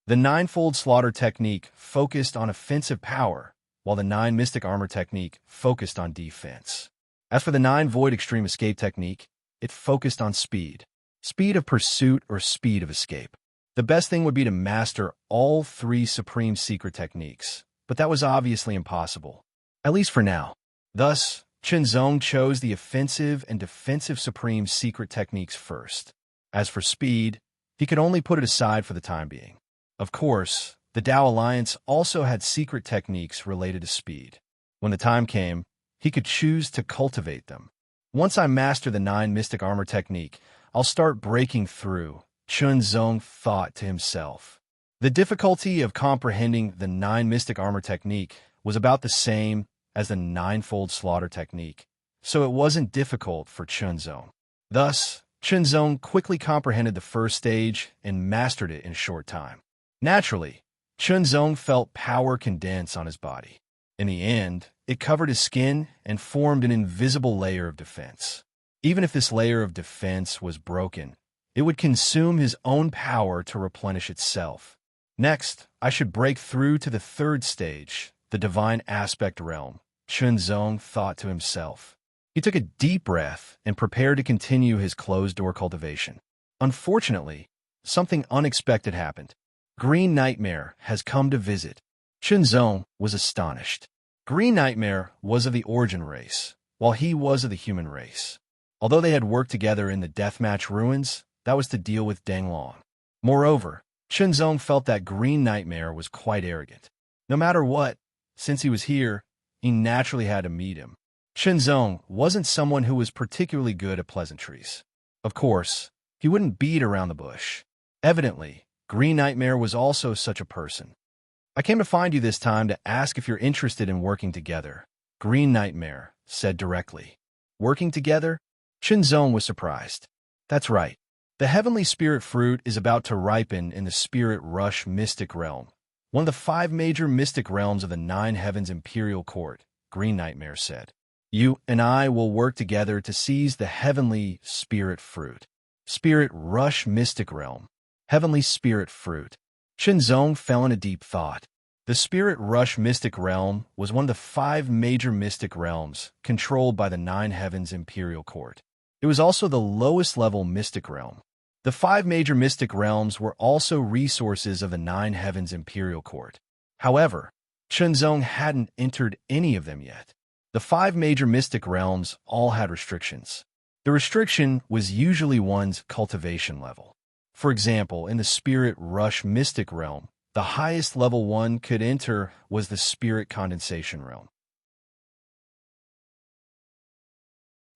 The 9-fold slaughter technique focused on offensive power, while the 9 mystic armor technique focused on defense. As for the 9 void extreme escape technique, it focused on speed. Speed of pursuit or speed of escape. The best thing would be to master all 3 supreme secret techniques, but that was obviously impossible, at least for now. Thus, Chunzong chose the offensive and defensive supreme secret techniques first. As for speed, he could only put it aside for the time being. Of course, The Tao Alliance also had secret techniques related to speed. When the time came, he could choose to cultivate them. Once I master the 9 mystic armor technique, I'll start breaking through, Chunzong thought to himself. The difficulty of comprehending the 9 mystic armor technique was about the same as the 9-fold slaughter technique, so it wasn't difficult for Chunzong. Thus, Chunzong quickly comprehended the first stage and mastered it in a short time. Naturally, Chunzong felt power condense on his body. In the end, it covered his skin and formed an invisible layer of defense. Even if this layer of defense was broken, it would consume his own power to replenish itself. Next, I should break through to the 3rd stage, the divine aspect realm, Chunzong thought to himself. He took a deep breath and prepared to continue his closed-door cultivation. Unfortunately, something unexpected happened. Green Nightmare has come to visit. Chunzong was astonished. Green Nightmare was of the Origin race, while he was of the human race. Although they had worked together in the Deathmatch Ruins, that was to deal with Danglong. Moreover, Chunzong felt that Green Nightmare was quite arrogant. No matter what, since he was here, he naturally had to meet him. Chunzong wasn't someone who was particularly good at pleasantries. Of course, he wouldn't beat around the bush. Evidently, Green Nightmare was also such a person. I came to find you this time to ask if you're interested in working together, Green Nightmare said directly. Working together? Chunzong was surprised. That's right. The heavenly spirit fruit is about to ripen in the Spirit Rush Mystic Realm, one of the 5 major mystic realms of the 9 Heavens Imperial Court, Green Nightmare said. You and I will work together to seize the heavenly spirit fruit. Spirit Rush Mystic Realm. Heavenly spirit fruit. Chunzong fell in a deep thought. The Spirit Rush Mystic Realm was one of the 5 major mystic realms controlled by the 9 Heavens Imperial Court. It was also the lowest level mystic realm. The 5 major mystic realms were also resources of the 9 Heavens Imperial Court. However, Chunzong hadn't entered any of them yet. The 5 major mystic realms all had restrictions. The restriction was usually one's cultivation level. For example, in the Spirit Rush Mystic Realm, the highest level one could enter was the Spirit Condensation Realm.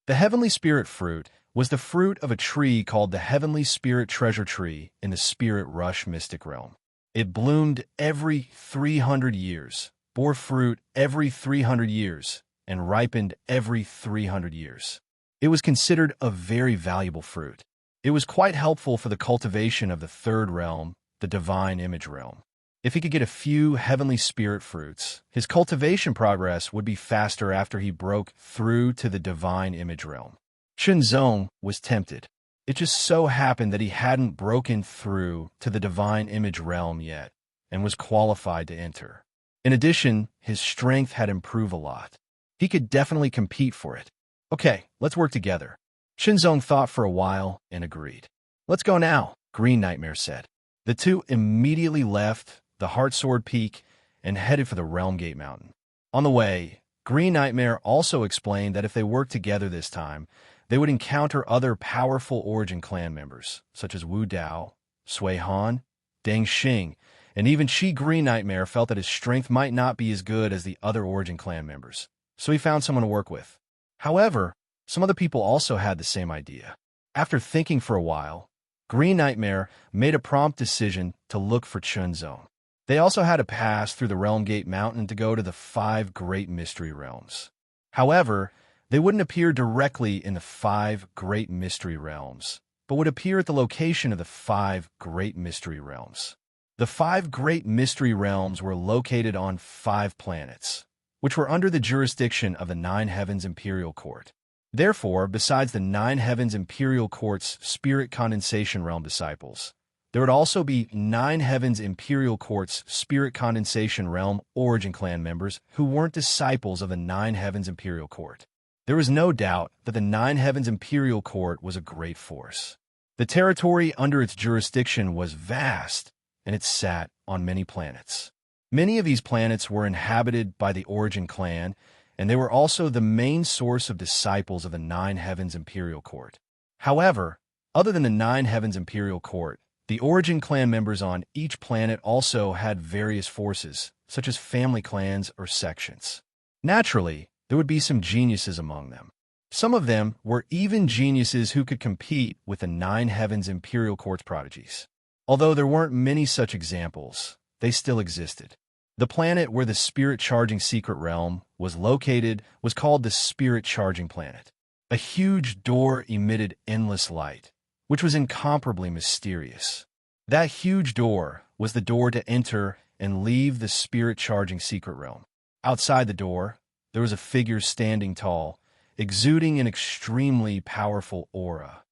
The Heavenly Spirit Fruit was the fruit of a tree called the Heavenly Spirit Treasure Tree in the Spirit Rush Mystic Realm. It bloomed every 300 years, bore fruit every 300 years, and ripened every 300 years. It was considered a very valuable fruit. It was quite helpful for the cultivation of the 3rd realm, the Divine Image Realm. If he could get a few Heavenly Spirit fruits, his cultivation progress would be faster after he broke through to the Divine Image Realm. Chunzong was tempted. It just so happened that he hadn't broken through to the Divine Image Realm yet, and was qualified to enter. In addition, his strength had improved a lot. He could definitely compete for it. Okay, let's work together. Chunzong thought for a while and agreed. Let's go now, Green Nightmare said. The two immediately left the Heartsword Peak and headed for the Realm Gate Mountain. On the way, Green Nightmare also explained that if they worked together this time, they would encounter other powerful Origin clan members, such as Wu Dao, Sui Han, Deng Xing, and even Chi. Green Nightmare felt that his strength might not be as good as the other Origin clan members, so he found someone to work with. However, some other people also had the same idea. After thinking for a while, Green Nightmare made a prompt decision to look for Chunzong. They also had to pass through the Realm Gate Mountain to go to the 5 Great Mystery Realms. However, they wouldn't appear directly in the 5 Great Mystery Realms, but would appear at the location of the 5 Great Mystery Realms. The 5 Great Mystery Realms were located on 5 planets, which were under the jurisdiction of the 9 Heavens Imperial Court. Therefore, besides the 9 Heavens Imperial Court's Spirit Condensation Realm disciples, there would also be 9 Heavens Imperial Court's Spirit Condensation Realm Origin Clan members who weren't disciples of the 9 Heavens Imperial Court. There was no doubt that the 9 Heavens Imperial Court was a great force. The territory under its jurisdiction was vast, and it sat on many planets. Many of these planets were inhabited by the Origin Clan, and they were also the main source of disciples of the 9 Heavens Imperial Court. However, other than the 9 Heavens Imperial Court, The origin clan members on each planet also had various forces, such as family clans or sections. Naturally, there would be some geniuses among them. Some of them were even geniuses who could compete with the Nine Heavens Imperial Court's prodigies. Although there weren't many such examples, they still existed. The planet where the spirit-charging secret realm was located was called the Spirit-Charging Planet. A huge door emitted endless light, which was incomparably mysterious. That huge door was the door to enter and leave the spirit-charging secret realm. Outside the door, there was a figure standing tall, exuding an extremely powerful aura.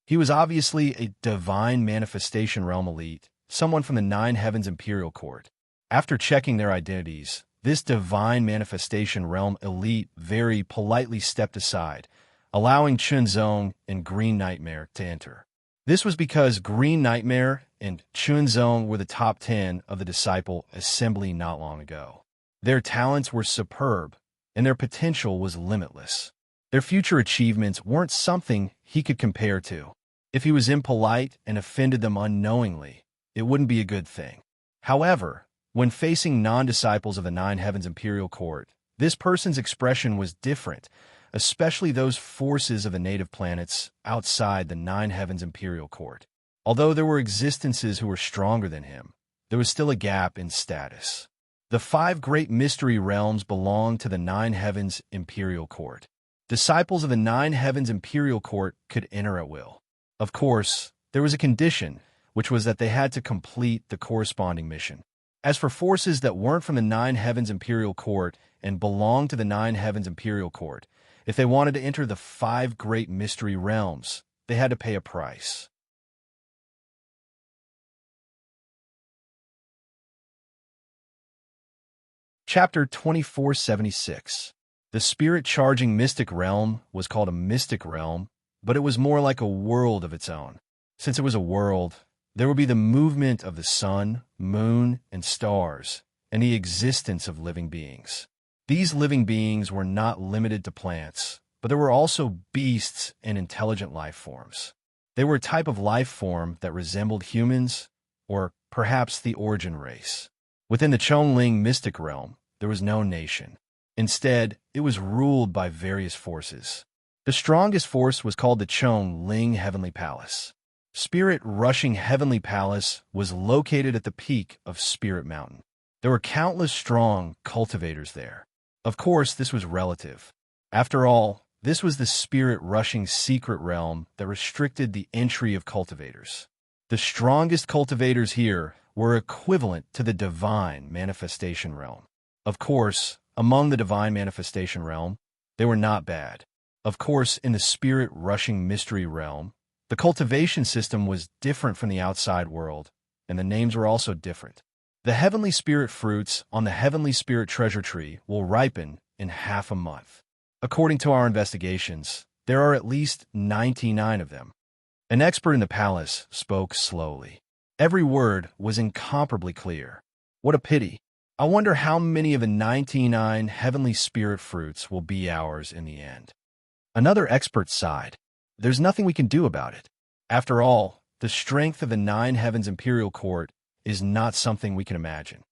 He was obviously a divine manifestation realm elite, someone from the Nine Heavens Imperial Court. After checking their identities, this divine manifestation realm elite very politely stepped aside, allowing Chunzong and Green Nightmare to enter. This was because Green Nightmare and Chunzong were the top 10 of the Disciple Assembly not long ago. Their talents were superb, and their potential was limitless. Their future achievements weren't something he could compare to. If he was impolite and offended them unknowingly, it wouldn't be a good thing. However, when facing non-disciples of the Nine Heavens Imperial Court, this person's expression was different, especially those forces of the native planets outside the Nine Heavens Imperial Court. Although there were existences who were stronger than him, there was still a gap in status. The 5 great mystery realms belonged to the Nine Heavens Imperial Court. Disciples of the Nine Heavens Imperial Court could enter at will. Of course, there was a condition, which was that they had to complete the corresponding mission. As for forces that weren't from the Nine Heavens Imperial Court and belonged to the Nine Heavens Imperial Court, if they wanted to enter the 5 great mystery realms, they had to pay a price. Chapter 2476. The spirit-charging mystic realm was called a mystic realm, but it was more like a world of its own. Since it was a world, there would be the movement of the sun, moon, and stars, and the existence of living beings. These living beings were not limited to plants, but there were also beasts and intelligent life forms. They were a type of life form that resembled humans, or perhaps the origin race. Within the Chongling mystic realm, there was no nation. Instead, it was ruled by various forces. The strongest force was called the Chongling Heavenly Palace. Spirit-rushing Heavenly Palace was located at the peak of Spirit Mountain. There were countless strong cultivators there. Of course, this was relative. After all, this was the spirit-rushing secret realm that restricted the entry of cultivators. The strongest cultivators here were equivalent to the divine manifestation realm. Of course, among the divine manifestation realm, they were not bad. Of course, in the spirit-rushing mystery realm, the cultivation system was different from the outside world, and the names were also different. The heavenly spirit fruits on the heavenly spirit treasure tree will ripen in half a month. According to our investigations, there are at least 99 of them. An expert in the palace spoke slowly. Every word was incomparably clear. What a pity. I wonder how many of the 99 heavenly spirit fruits will be ours in the end. Another expert sighed. There's nothing we can do about it. After all, the strength of the Nine Heavens Imperial Court is not something we can imagine.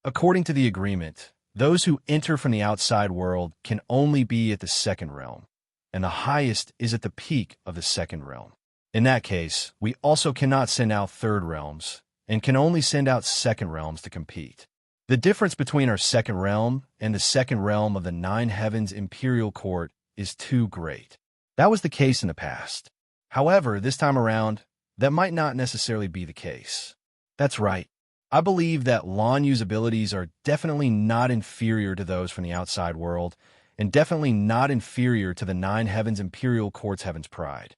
According to the agreement, those who enter from the outside world can only be at the second realm, and the highest is at the peak of the second realm. In that case, we also cannot send out third realms, and can only send out second realms to compete. The difference between our second realm and the second realm of the Nine Heavens Imperial Court is too great. That was the case in the past. However, this time around, that might not necessarily be the case. That's right. I believe that Lan Yu's abilities are definitely not inferior to those from the outside world, and definitely not inferior to the Nine Heavens Imperial Court's Heaven's Pride.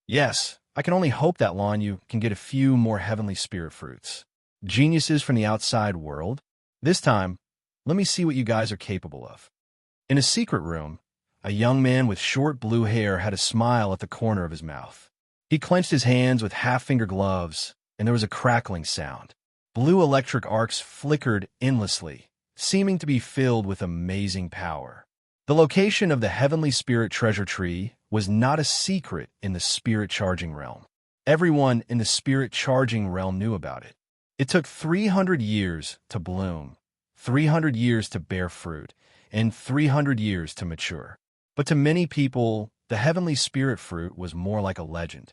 Yes, I can only hope that Lan Yu can get a few more heavenly spirit fruits. Geniuses from the outside world? This time, let me see what you guys are capable of. In a secret room, a young man with short blue hair had a smile at the corner of his mouth. He clenched his hands with half-finger gloves, and there was a crackling sound. Blue electric arcs flickered endlessly, seeming to be filled with amazing power. The location of the Heavenly Spirit Treasure Tree was not a secret in the spirit charging realm. Everyone in the spirit charging realm knew about it. It took 300 years to bloom, 300 years to bear fruit, and 300 years to mature. But to many people, the heavenly spirit fruit was more like a legend.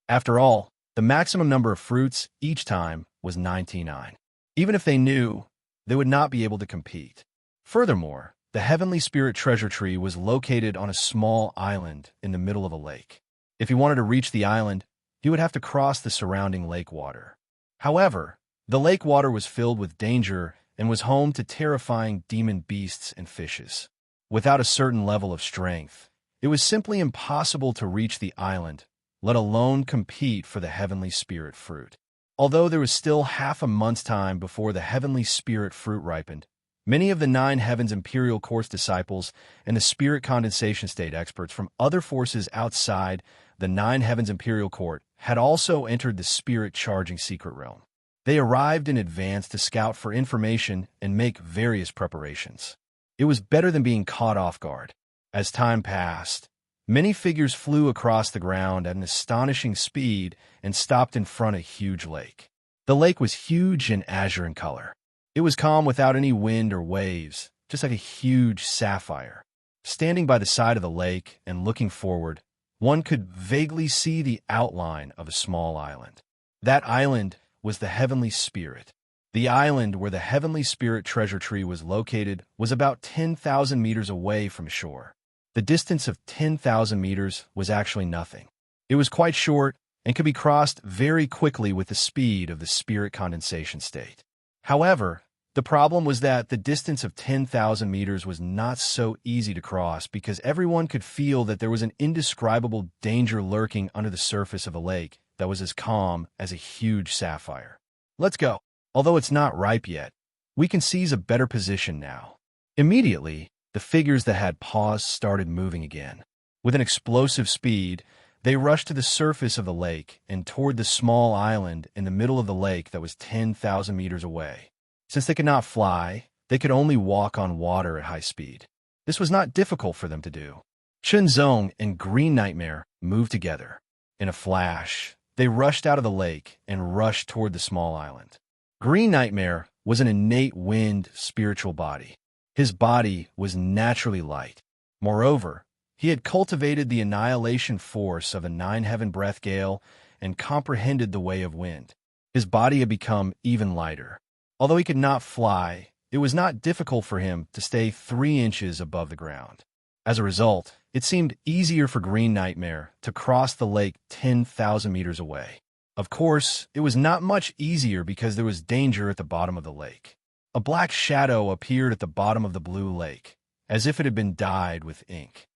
After all, the maximum number of fruits each time was 99. Even if they knew, they would not be able to compete. Furthermore, the heavenly spirit treasure tree was located on a small island in the middle of a lake. If he wanted to reach the island, he would have to cross the surrounding lake water. However, the lake water was filled with danger and was home to terrifying demon beasts and fishes. Without a certain level of strength, it was simply impossible to reach the island, let alone compete for the heavenly spirit fruit. Although there was still half a month's time before the heavenly spirit fruit ripened, many of the 9 Heavens Imperial Court's disciples and the spirit condensation state experts from other forces outside the 9 Heavens Imperial Court had also entered the spirit charging secret realm. They arrived in advance to scout for information and make various preparations. It was better than being caught off guard. As time passed, many figures flew across the ground at an astonishing speed and stopped in front of a huge lake. The lake was huge and azure in color. It was calm without any wind or waves, just like a huge sapphire. Standing by the side of the lake and looking forward, one could vaguely see the outline of a small island. That island was the heavenly spirit. The island where the heavenly spirit treasure tree was located was about 10,000 meters away from shore. The distance of 10,000 meters was actually nothing. It was quite short and could be crossed very quickly with the speed of the spirit condensation state. However, the problem was that the distance of 10,000 meters was not so easy to cross because everyone could feel that there was an indescribable danger lurking under the surface of a lake that was as calm as a huge sapphire. Let's go. Although it's not ripe yet, we can seize a better position now. Immediately, the figures that had paused started moving again. With an explosive speed, they rushed to the surface of the lake and toward the small island in the middle of the lake that was 10,000 meters away. Since they could not fly, they could only walk on water at high speed. This was not difficult for them to do. Shenzong and Green Nightmare moved together. In a flash, they rushed out of the lake and rushed toward the small island. Green Nightmare was an innate wind spiritual body. His body was naturally light. Moreover, he had cultivated the annihilation force of a 9-heaven breath gale and comprehended the way of wind. His body had become even lighter. Although he could not fly, it was not difficult for him to stay 3 inches above the ground. As a result, it seemed easier for Green Nightmare to cross the lake 10,000 meters away. Of course, it was not much easier because there was danger at the bottom of the lake. A black shadow appeared at the bottom of the blue lake, as if it had been dyed with ink.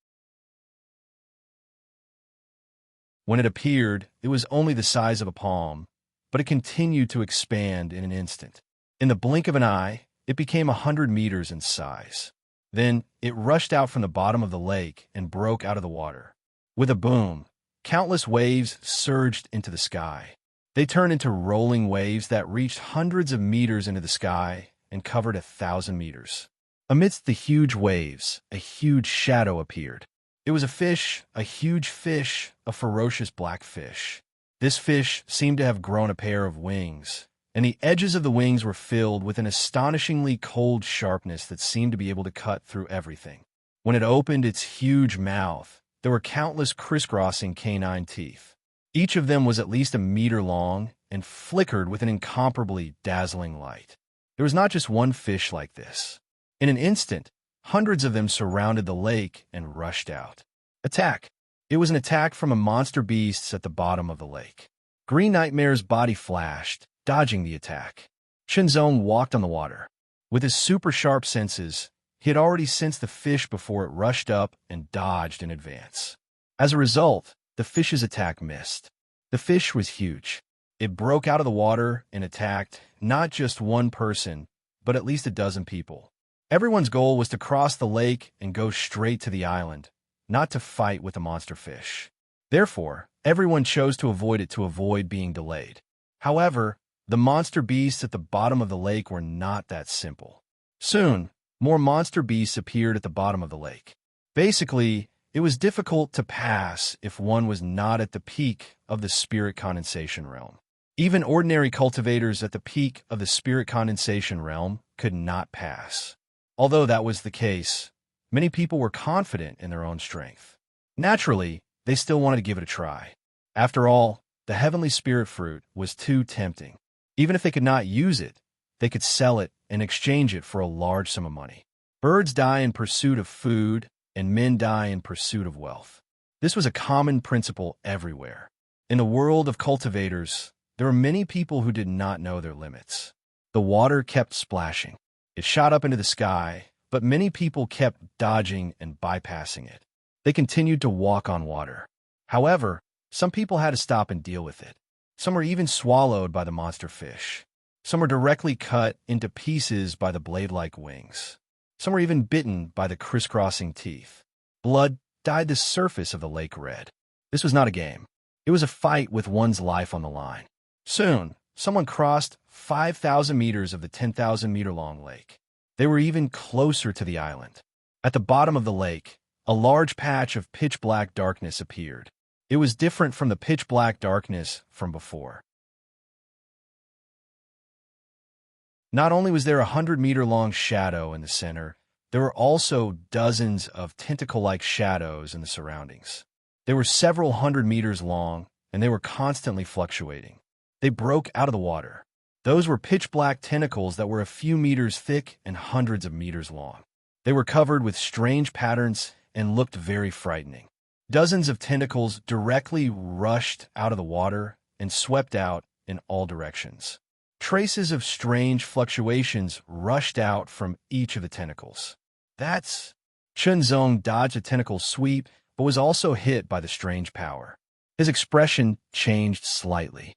When it appeared, it was only the size of a palm, but it continued to expand in an instant. In the blink of an eye, it became 100 meters in size. Then, it rushed out from the bottom of the lake and broke out of the water. With a boom, countless waves surged into the sky. They turned into rolling waves that reached hundreds of meters into the sky and covered 1,000 meters. Amidst the huge waves, a huge shadow appeared. It was a huge fish, a ferocious black fish. This fish seemed to have grown a pair of wings, and the edges of the wings were filled with an astonishingly cold sharpness that seemed to be able to cut through everything. When it opened its huge mouth, there were countless crisscrossing canine teeth. Each of them was at least 1 meter long and flickered with an incomparably dazzling light. There was not just one fish like this. In an instant, hundreds of them surrounded the lake and rushed out. Attack! It was an attack from a monster beast at the bottom of the lake. Green Nightmare's body flashed, dodging the attack. Shenzong walked on the water. With his super sharp senses, he had already sensed the fish before it rushed up and dodged in advance. As a result, the fish's attack missed. The fish was huge. It broke out of the water and attacked not just one person, but at least 12 people. Everyone's goal was to cross the lake and go straight to the island, not to fight with the monster fish. Therefore, everyone chose to avoid it to avoid being delayed. However, the monster beasts at the bottom of the lake were not that simple. Soon, more monster beasts appeared at the bottom of the lake. Basically, it was difficult to pass if one was not at the peak of the spirit condensation realm. Even ordinary cultivators at the peak of the spirit condensation realm could not pass. Although that was the case, many people were confident in their own strength. Naturally, they still wanted to give it a try. After all, the heavenly spirit fruit was too tempting. Even if they could not use it, they could sell it and exchange it for a large sum of money. Birds die in pursuit of food, and men die in pursuit of wealth. This was a common principle everywhere. In the world of cultivators, there were many people who did not know their limits. The water kept splashing. It shot up into the sky, but many people kept dodging and bypassing it. They continued to walk on water. However, some people had to stop and deal with it. Some were even swallowed by the monster fish. Some were directly cut into pieces by the blade-like wings. Some were even bitten by the crisscrossing teeth. Blood dyed the surface of the lake red. This was not a game. It was a fight with one's life on the line. Soon, someone crossed 5,000 meters of the 10,000-meter-long lake. They were even closer to the island. At the bottom of the lake, a large patch of pitch-black darkness appeared. It was different from the pitch-black darkness from before. Not only was there a 100-meter-long shadow in the center, there were also dozens of tentacle-like shadows in the surroundings. They were several hundred meters long, and they were constantly fluctuating. They broke out of the water. Those were pitch-black tentacles that were a few meters thick and hundreds of meters long. They were covered with strange patterns and looked very frightening. Dozens of tentacles directly rushed out of the water and swept out in all directions. Traces of strange fluctuations rushed out from each of the tentacles. Chunzong dodged a tentacle sweep, but was also hit by the strange power. His expression changed slightly.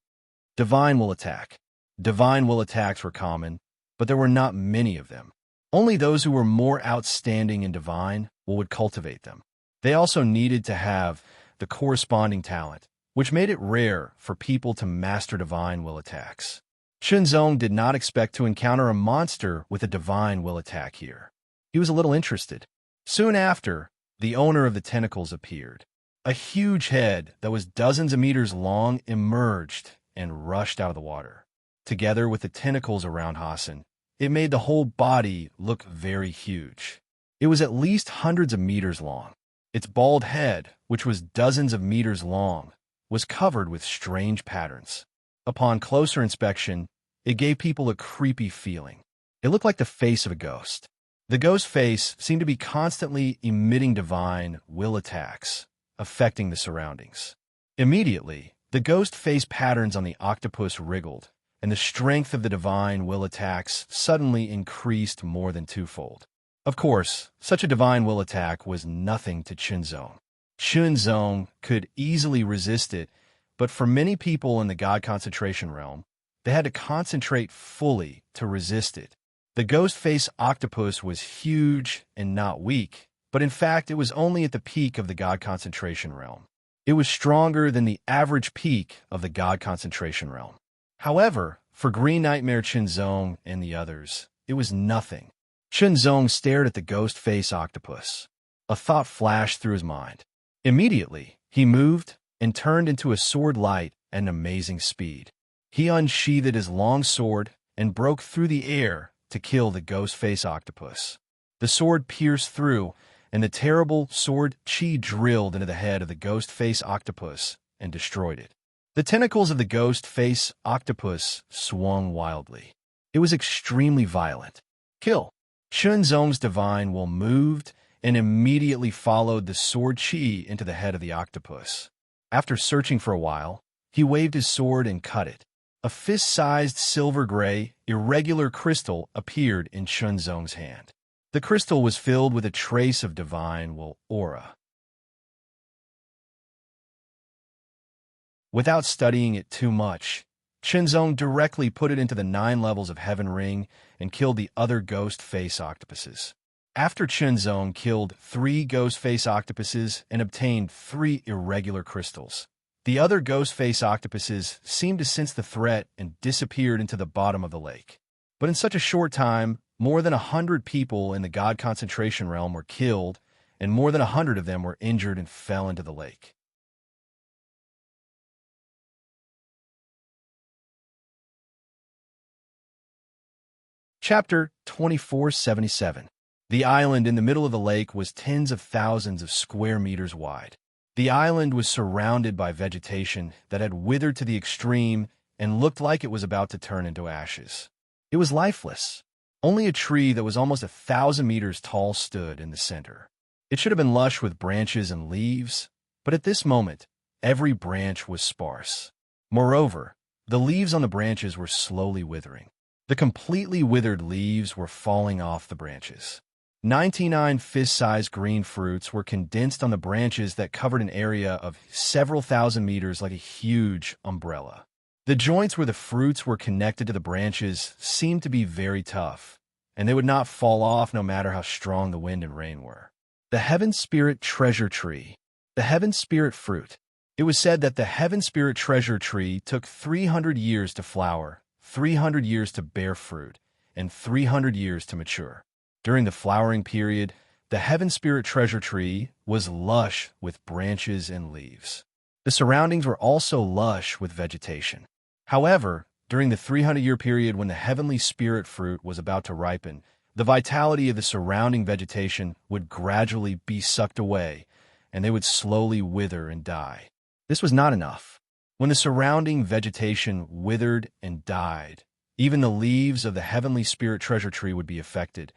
Divine will attack. Divine will attacks were common, but there were not many of them. Only those who were more outstanding in divine will would cultivate them. They also needed to have the corresponding talent, which made it rare for people to master divine will attacks. Chunzong did not expect to encounter a monster with a divine will attack here. He was a little interested. Soon after, the owner of the tentacles appeared. A huge head that was dozens of meters long emerged and rushed out of the water. Together with the tentacles around Hassan, it made the whole body look very huge. It was at least hundreds of meters long. Its bald head, which was dozens of meters long, was covered with strange patterns. Upon closer inspection, it gave people a creepy feeling. It looked like the face of a ghost. The ghost face seemed to be constantly emitting divine will attacks, affecting the surroundings. Immediately, the ghost face patterns on the octopus wriggled, and the strength of the divine will attacks suddenly increased more than twofold. Of course, such a divine will attack was nothing to Chunzong. Chunzong could easily resist it, but for many people in the God concentration realm, they had to concentrate fully to resist it. The ghost face octopus was huge and not weak, but in fact it was only at the peak of the God concentration realm. It was stronger than the average peak of the God concentration realm. However, for Green Nightmare Chunzong and the others, it was nothing. Chunzong stared at the ghost face octopus. A thought flashed through his mind. Immediately, he moved and turned into a sword light at an amazing speed. He unsheathed his long sword and broke through the air to kill the ghost face octopus. The sword pierced through, and the terrible sword chi drilled into the head of the ghost face octopus and destroyed it. The tentacles of the ghost face octopus swung wildly. It was extremely violent. Kill! Chunzong's divine will moved and immediately followed the sword chi into the head of the octopus. After searching for a while, he waved his sword and cut it. A fist-sized silver-gray, irregular crystal appeared in Chunzong's hand. The crystal was filled with a trace of divine will aura. Without studying it too much, Chunzong directly put it into the 9 levels of Heaven Ring and killed the other ghost face octopuses. After Chunzong killed 3 ghost face octopuses and obtained 3 irregular crystals, the other ghost face octopuses seemed to sense the threat and disappeared into the bottom of the lake. But in such a short time, more than 100 people in the god concentration realm were killed, and more than 100 of them were injured and fell into the lake. Chapter 2477. The island in the middle of the lake was tens of thousands of square meters wide. The island was surrounded by vegetation that had withered to the extreme and looked like it was about to turn into ashes. It was lifeless. Only a tree that was almost 1,000 meters tall stood in the center. It should have been lush with branches and leaves, but at this moment, every branch was sparse. Moreover, the leaves on the branches were slowly withering. The completely withered leaves were falling off the branches. 99 fist-sized green fruits were condensed on the branches that covered an area of several thousand meters like a huge umbrella. The joints where the fruits were connected to the branches seemed to be very tough, and they would not fall off no matter how strong the wind and rain were. The Heaven Spirit Treasure Tree. The Heaven Spirit Fruit. It was said that the Heaven Spirit Treasure Tree took 300 years to flower, 300 years to bear fruit, and 300 years to mature. During the flowering period, the Heaven Spirit Treasure Tree was lush with branches and leaves. The surroundings were also lush with vegetation. However, during the 300-year period when the Heavenly Spirit Fruit was about to ripen, the vitality of the surrounding vegetation would gradually be sucked away, and they would slowly wither and die. This was not enough. When the surrounding vegetation withered and died, even the leaves of the Heavenly Spirit Treasure Tree would be affected,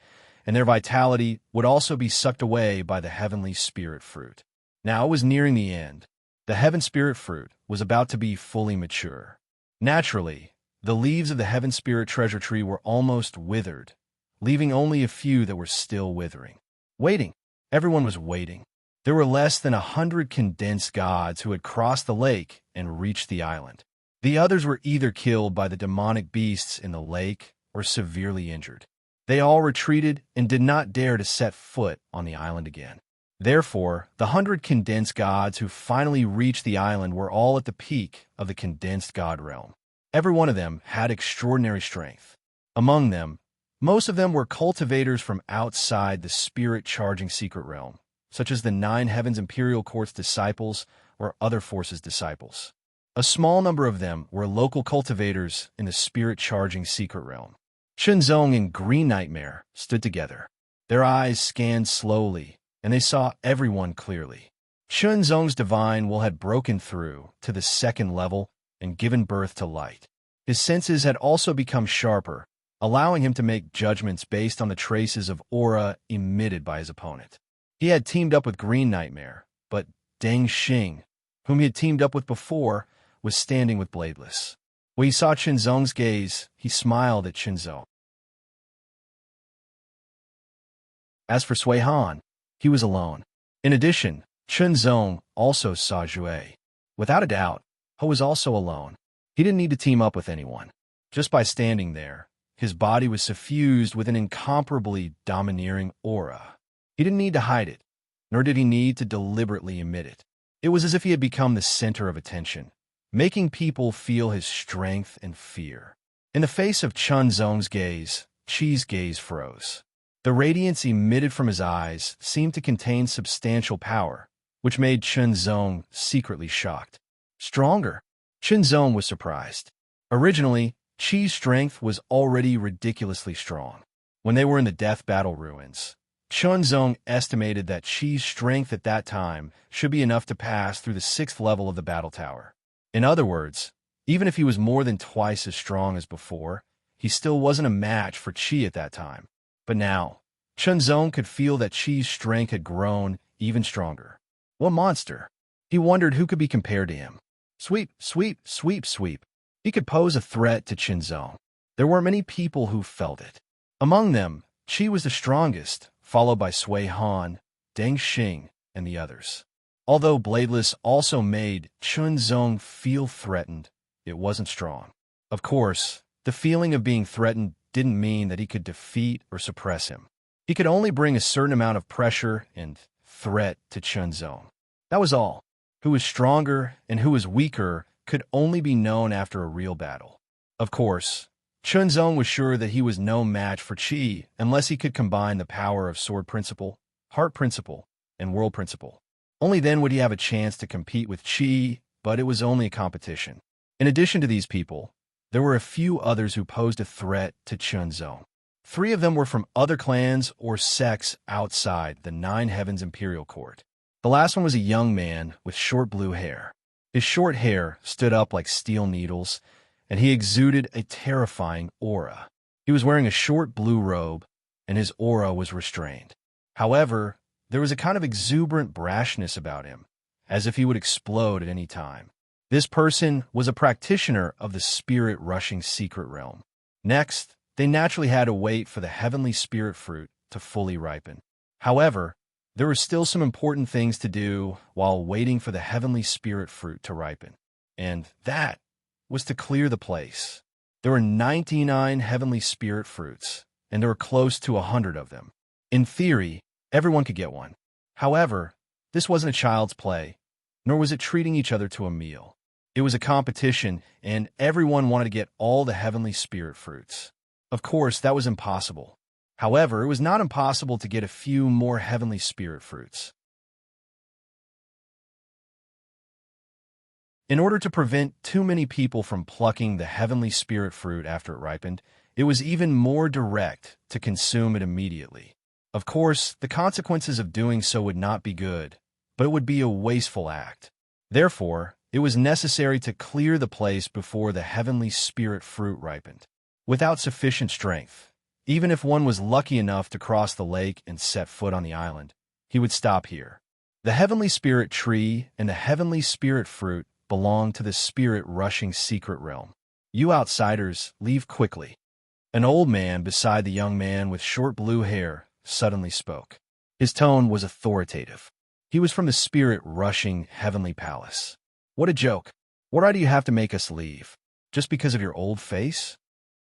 and their vitality would also be sucked away by the Heavenly Spirit Fruit. Now it was nearing the end. The Heaven Spirit Fruit was about to be fully mature. Naturally, the leaves of the Heaven Spirit Treasure Tree were almost withered, leaving only a few that were still withering. Waiting. Everyone was waiting. There were less than 100 condensed gods who had crossed the lake and reached the island. The others were either killed by the demonic beasts in the lake or severely injured. They all retreated and did not dare to set foot on the island again. Therefore, the 100 condensed gods who finally reached the island were all at the peak of the condensed god realm. Every one of them had extraordinary strength. Among them, most of them were cultivators from outside the spirit-charging secret realm, such as the 9 Heavens Imperial Court's disciples or other forces' disciples. A small number of them were local cultivators in the spirit-charging secret realm. Chunzong and Green Nightmare stood together. Their eyes scanned slowly, and they saw everyone clearly. Chunzong's divine will had broken through to the 2nd level and given birth to light. His senses had also become sharper, allowing him to make judgments based on the traces of aura emitted by his opponent. He had teamed up with Green Nightmare, but Deng Xing, whom he had teamed up with before, was standing with Bladeless. When he saw Chunzong's gaze, he smiled at Chunzong. As for Sui Han, he was alone. In addition, Chunzong also saw Jue. Without a doubt, He was also alone. He didn't need to team up with anyone. Just by standing there, his body was suffused with an incomparably domineering aura. He didn't need to hide it, nor did he need to deliberately emit it. It was as if he had become the center of attention, making people feel his strength and fear. In the face of Chunzong's gaze, Chi's gaze froze. The radiance emitted from his eyes seemed to contain substantial power, which made Chunzong secretly shocked. Stronger? Chunzong was surprised. Originally, Chi's strength was already ridiculously strong. When they were in the Death Battle ruins, Chunzong estimated that Chi's strength at that time should be enough to pass through the 6th level of the battle tower. In other words, even if he was more than twice as strong as before, he still wasn't a match for Chi at that time. But now, Chunzong could feel that Chi's strength had grown even stronger. What monster? He wondered who could be compared to him. Sweep, sweep, sweep, sweep. He could pose a threat to Chunzong. There were many people who felt it. Among them, Chi was the strongest, followed by Sui Han, Deng Xing, and the others. Although Bladeless also made Chunzong feel threatened, it wasn't strong. Of course, the feeling of being threatened didn't mean that he could defeat or suppress him. He could only bring a certain amount of pressure and threat to Chunzong. That was all. Who was stronger and who was weaker could only be known after a real battle. Of course, Chunzong was sure that he was no match for Qi unless he could combine the power of Sword Principle, Heart Principle, and World Principle. Only then would he have a chance to compete with Qi, but it was only a competition. In addition to these people, there were a few others who posed a threat to Chunzong. 3 of them were from other clans or sects outside the Nine Heavens Imperial Court. The last one was a young man with short blue hair. His short hair stood up like steel needles, and he exuded a terrifying aura. He was wearing a short blue robe, and his aura was restrained. However, there was a kind of exuberant brashness about him, as if he would explode at any time. This person was a practitioner of the spirit-rushing secret realm. Next, they naturally had to wait for the heavenly spirit fruit to fully ripen. However, there were still some important things to do while waiting for the heavenly spirit fruit to ripen, and that was to clear the place. There were 99 heavenly spirit fruits, and there were close to 100 of them. In theory, everyone could get one. However, this wasn't a child's play, nor was it treating each other to a meal. It was a competition, and everyone wanted to get all the heavenly spirit fruits. Of course, that was impossible. However, it was not impossible to get a few more heavenly spirit fruits. In order to prevent too many people from plucking the heavenly spirit fruit after it ripened, it was even more direct to consume it immediately. Of course, the consequences of doing so would not be good, but it would be a wasteful act. Therefore, it was necessary to clear the place before the heavenly spirit fruit ripened. Without sufficient strength, even if one was lucky enough to cross the lake and set foot on the island, he would stop here. The heavenly spirit tree and the heavenly spirit fruit belong to the spirit-rushing secret realm. You outsiders, leave quickly. An old man beside the young man with short blue hair suddenly spoke. His tone was authoritative. He was from the spirit-rushing heavenly palace. What a joke. What right do you have to make us leave? Just because of your old face?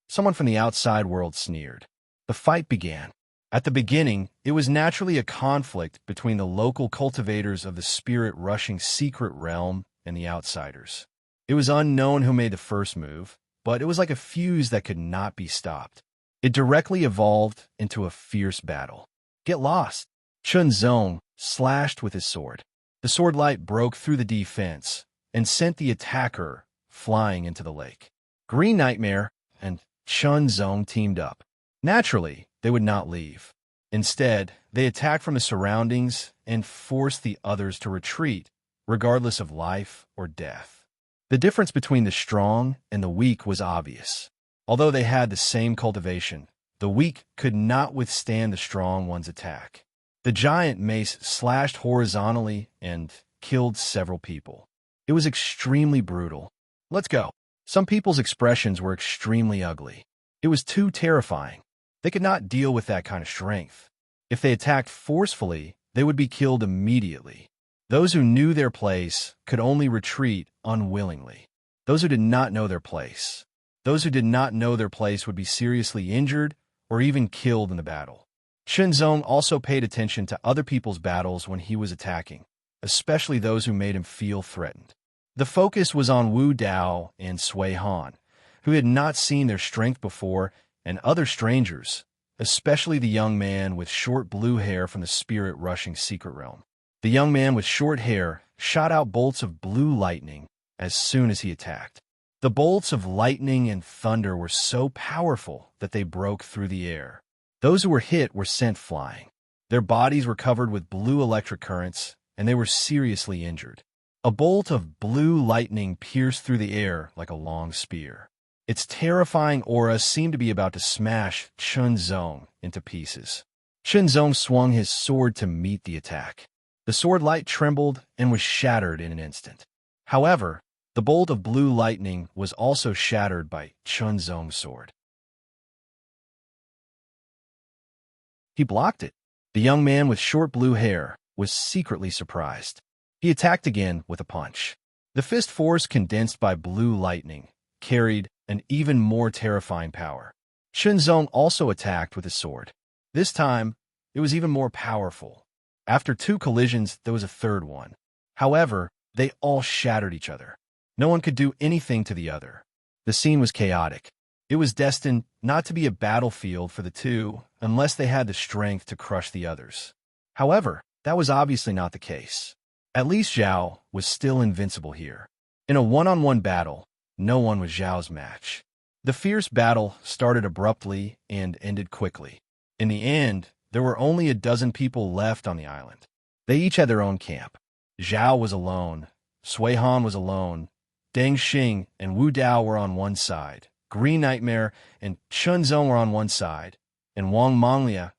Someone from the outside world sneered. The fight began. At the beginning, it was naturally a conflict between the local cultivators of the spirit-rushing secret realm and the outsiders. It was unknown who made the first move, but it was like a fuse that could not be stopped. It directly evolved into a fierce battle. Get lost! Chunzong slashed with his sword. The sword light broke through the defense and sent the attacker flying into the lake. Green Nightmare and Chunzong teamed up. Naturally, they would not leave. Instead, they attacked from the surroundings and forced the others to retreat, regardless of life or death. The difference between the strong and the weak was obvious. Although they had the same cultivation, the weak could not withstand the strong one's attack. The giant mace slashed horizontally and killed several people. It was extremely brutal. Let's go. Some people's expressions were extremely ugly. It was too terrifying. They could not deal with that kind of strength. If they attacked forcefully, they would be killed immediately. Those who knew their place could only retreat unwillingly. Those who did not know their place. Those who did not know their place would be seriously injured or even killed in the battle. Chunzong also paid attention to other people's battles when he was attacking, especially those who made him feel threatened. The focus was on Wu Dao and Sui Han, who had not seen their strength before, and other strangers, especially the young man with short blue hair from the spirit-rushing secret realm. The young man with short hair shot out bolts of blue lightning as soon as he attacked. The bolts of lightning and thunder were so powerful that they broke through the air. Those who were hit were sent flying. Their bodies were covered with blue electric currents, and they were seriously injured. A bolt of blue lightning pierced through the air like a long spear. Its terrifying aura seemed to be about to smash Chunzong into pieces. Chunzong swung his sword to meet the attack. The sword light trembled and was shattered in an instant. However, the bolt of blue lightning was also shattered by Chunzong's sword. He blocked it. The young man with short blue hair was secretly surprised. He attacked again with a punch. The fist force condensed by blue lightning carried an even more terrifying power. Chunzong also attacked with his sword. This time, it was even more powerful. After 2 collisions, there was a third one. However, they all shattered each other. No one could do anything to the other. The scene was chaotic. It was destined not to be a battlefield for the two unless they had the strength to crush the others. However, that was obviously not the case. At least Zhao was still invincible here. In a one-on-one battle, no one was Zhao's match. The fierce battle started abruptly and ended quickly. In the end, there were only a dozen people left on the island. They each had their own camp. Zhao was alone, Sui Han was alone, Deng Xing and Wu Dao were on one side, Green Nightmare and Chun Zong were on one side, and Wang Manglia,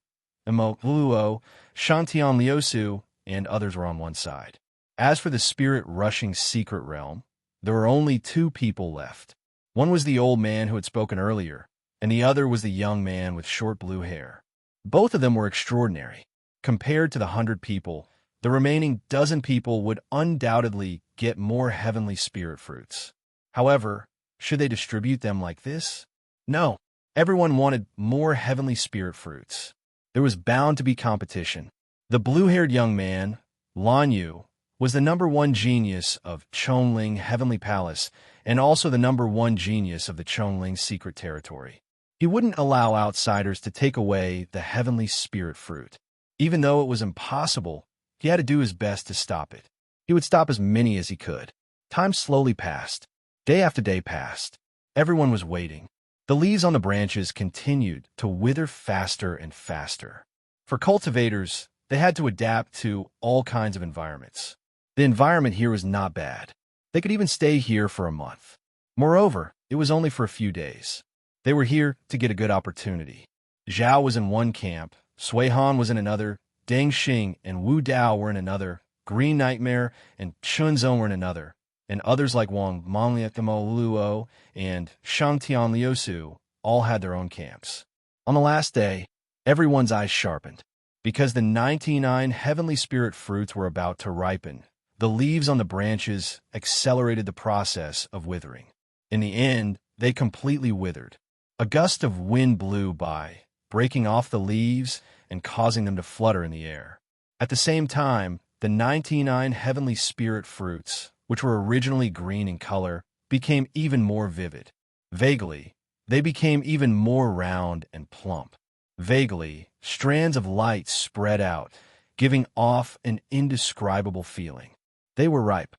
Imo Luo, Shantian Liusu, and others were on one side. As for the spirit-rushing secret realm, there were only two people left. One was the old man who had spoken earlier, and the other was the young man with short blue hair. Both of them were extraordinary. Compared to the 100 people, the remaining dozen people would undoubtedly get more heavenly spirit fruits. However, should they distribute them like this? No. Everyone wanted more heavenly spirit fruits. There was bound to be competition. The blue-haired young man, Lan Yu, was the #1 genius of Chongling Heavenly Palace and also the #1 genius of the Chongling Secret Territory. He wouldn't allow outsiders to take away the heavenly spirit fruit. Even though it was impossible, he had to do his best to stop it. He would stop as many as he could. Time slowly passed. Day after day passed. Everyone was waiting. The leaves on the branches continued to wither faster and faster. For cultivators, they had to adapt to all kinds of environments. The environment here was not bad. They could even stay here for a month. Moreover, it was only for a few days. They were here to get a good opportunity. Zhao was in one camp, Sui Han was in another, Deng Xing and Wu Dao were in another, Green Nightmare and Chun Zong were in another, and others like Wang Mangliakamo Luo and Shangtian Liusu all had their own camps. On the last day, everyone's eyes sharpened. Because the 99 heavenly spirit fruits were about to ripen, the leaves on the branches accelerated the process of withering. In the end, they completely withered. A gust of wind blew by, breaking off the leaves and causing them to flutter in the air. At the same time, the 99 heavenly spirit fruits, which were originally green in color, became even more vivid. Vaguely, they became even more round and plump. Vaguely, strands of light spread out, giving off an indescribable feeling. They were ripe.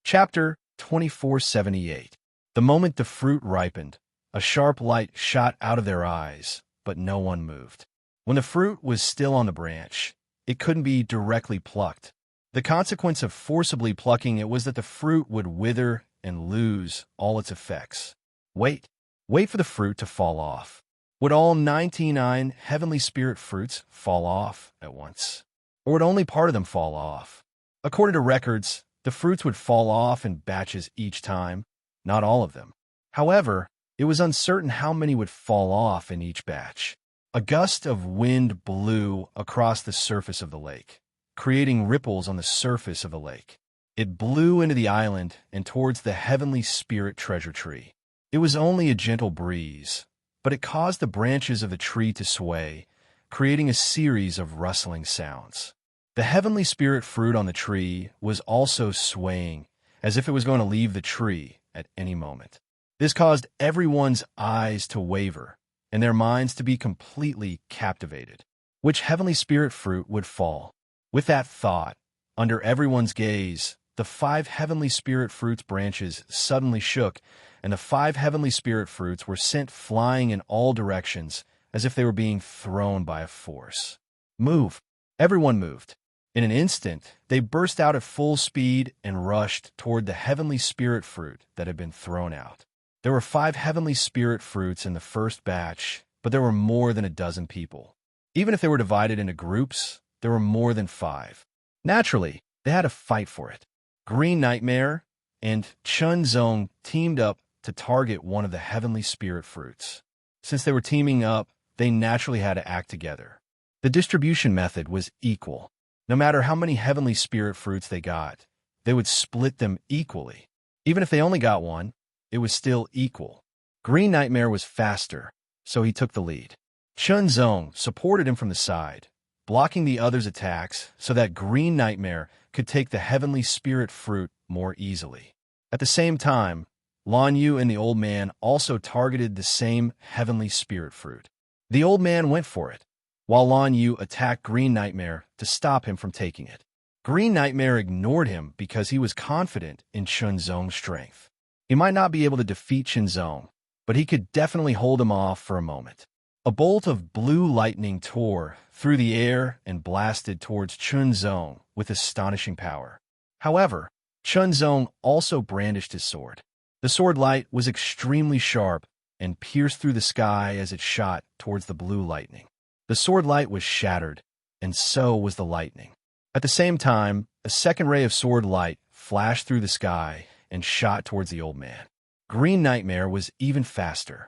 Chapter 2478. The moment the fruit ripened, a sharp light shot out of their eyes, but no one moved. When the fruit was still on the branch, it couldn't be directly plucked. The consequence of forcibly plucking it was that the fruit would wither and lose all its effects. Wait for the fruit to fall off. Would all 99 heavenly spirit fruits fall off at once? Or would only part of them fall off? According to records, the fruits would fall off in batches each time, not all of them. However, it was uncertain how many would fall off in each batch. A gust of wind blew across the surface of the lake, creating ripples on the surface of the lake. It blew into the island and towards the heavenly spirit treasure tree. It was only a gentle breeze, but it caused the branches of the tree to sway, creating a series of rustling sounds. The heavenly spirit fruit on the tree was also swaying, as if it was going to leave the tree at any moment. This caused everyone's eyes to waver, and their minds to be completely captivated. Which heavenly spirit fruit would fall? With that thought, under everyone's gaze, the 5 heavenly spirit fruits branches suddenly shook, and the 5 heavenly spirit fruits were sent flying in all directions, as if they were being thrown by a force. Move! Everyone moved. In an instant, they burst out at full speed and rushed toward the heavenly spirit fruit that had been thrown out. There were 5 heavenly spirit fruits in the first batch, but there were more than a dozen people. Even if they were divided into groups, there were more than 5. Naturally, they had to fight for it. Green Nightmare and Chun Zong teamed up to target one of the heavenly spirit fruits. Since they were teaming up, they naturally had to act together. The distribution method was equal. No matter how many heavenly spirit fruits they got, they would split them equally. Even if they only got one, it was still equal. Green Nightmare was faster, so he took the lead. Chun Zong supported him from the side. blocking the other's attacks so that Green Nightmare could take the heavenly spirit fruit more easily. At the same time, Lan Yu and the old man also targeted the same heavenly spirit fruit. The old man went for it, while Lan Yu attacked Green Nightmare to stop him from taking it. Green Nightmare ignored him because he was confident in Chunzong's strength. He might not be able to defeat Chunzong, but he could definitely hold him off for a moment. A bolt of blue lightning tore through the air and blasted towards Chunzong with astonishing power. However, Chunzong also brandished his sword. The sword light was extremely sharp and pierced through the sky as it shot towards the blue lightning. The sword light was shattered, and so was the lightning. At the same time, a second ray of sword light flashed through the sky and shot towards the old man. Green Nightmare was even faster.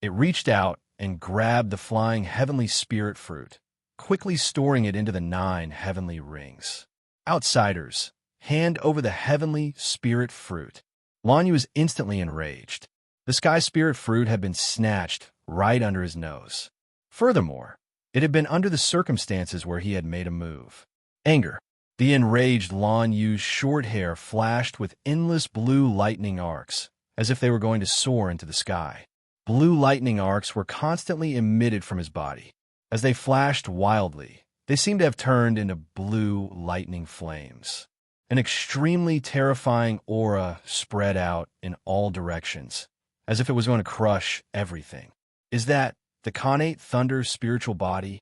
It reached out and grabbed the flying heavenly spirit fruit, quickly storing it into the 9 heavenly rings. Outsiders, hand over the heavenly spirit fruit. Lan Yu was instantly enraged. The sky spirit fruit had been snatched right under his nose. Furthermore, it had been under the circumstances where he had made a move. Anger. The enraged Lan Yu's short hair flashed with endless blue lightning arcs, as if they were going to soar into the sky. Blue lightning arcs were constantly emitted from his body. As they flashed wildly, they seemed to have turned into blue lightning flames. An extremely terrifying aura spread out in all directions, as if it was going to crush everything. Is that the Khanate Thunder's spiritual body?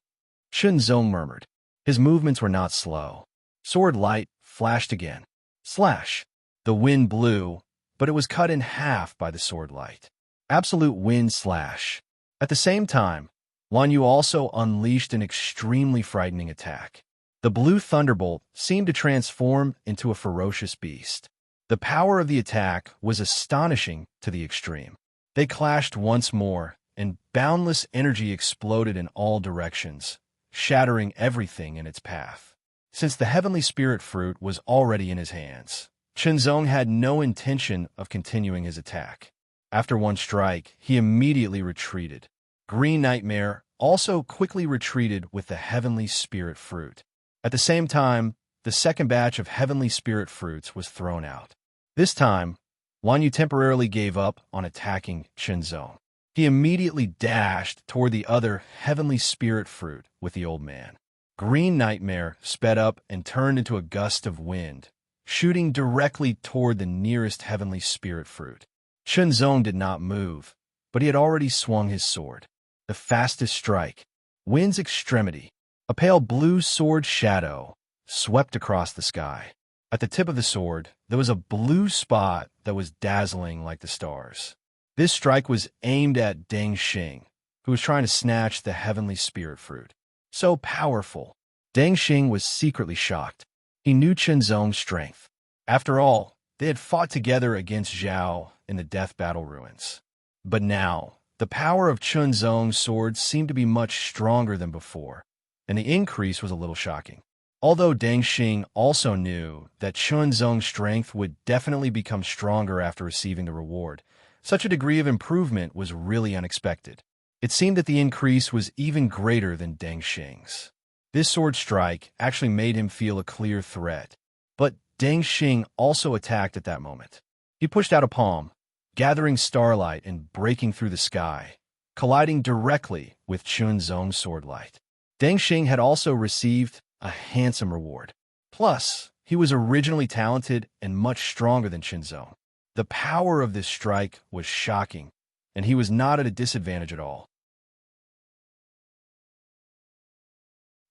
Chunzong murmured. His movements were not slow. Sword light flashed again. Slash! The wind blew, but it was cut in half by the sword light. Absolute wind slash. At the same time, Lan Yu also unleashed an extremely frightening attack. The blue thunderbolt seemed to transform into a ferocious beast. The power of the attack was astonishing to the extreme. They clashed once more, and boundless energy exploded in all directions, shattering everything in its path. Since the heavenly spirit fruit was already in his hands, Chunzong had no intention of continuing his attack. After one strike, he immediately retreated. Green Nightmare also quickly retreated with the heavenly spirit fruit. At the same time, the second batch of heavenly spirit fruits was thrown out. This time, Lan Yu temporarily gave up on attacking Chunzong. He immediately dashed toward the other heavenly spirit fruit with the old man. Green Nightmare sped up and turned into a gust of wind, shooting directly toward the nearest heavenly spirit fruit. Chunzong did not move, but he had already swung his sword. The fastest strike, wind's extremity, a pale blue sword shadow, swept across the sky. At the tip of the sword, there was a blue spot that was dazzling like the stars. This strike was aimed at Deng Xing, who was trying to snatch the heavenly spirit fruit. So powerful. Deng Xing was secretly shocked. He knew Chunzong's strength. After all, they had fought together against Zhao in the Death Battle ruins. But now, the power of Chunzong's sword seemed to be much stronger than before, and the increase was a little shocking. Although Deng Xing also knew that Chunzong's strength would definitely become stronger after receiving the reward, such a degree of improvement was really unexpected. It seemed that the increase was even greater than Deng Xing's. This sword strike actually made him feel a clear threat. But Deng Xing also attacked at that moment. He pushed out a palm, gathering starlight and breaking through the sky, colliding directly with Chunzong's sword light. Deng Xing had also received a handsome reward. Plus, he was originally talented and much stronger than Chunzong. The power of this strike was shocking, and he was not at a disadvantage at all.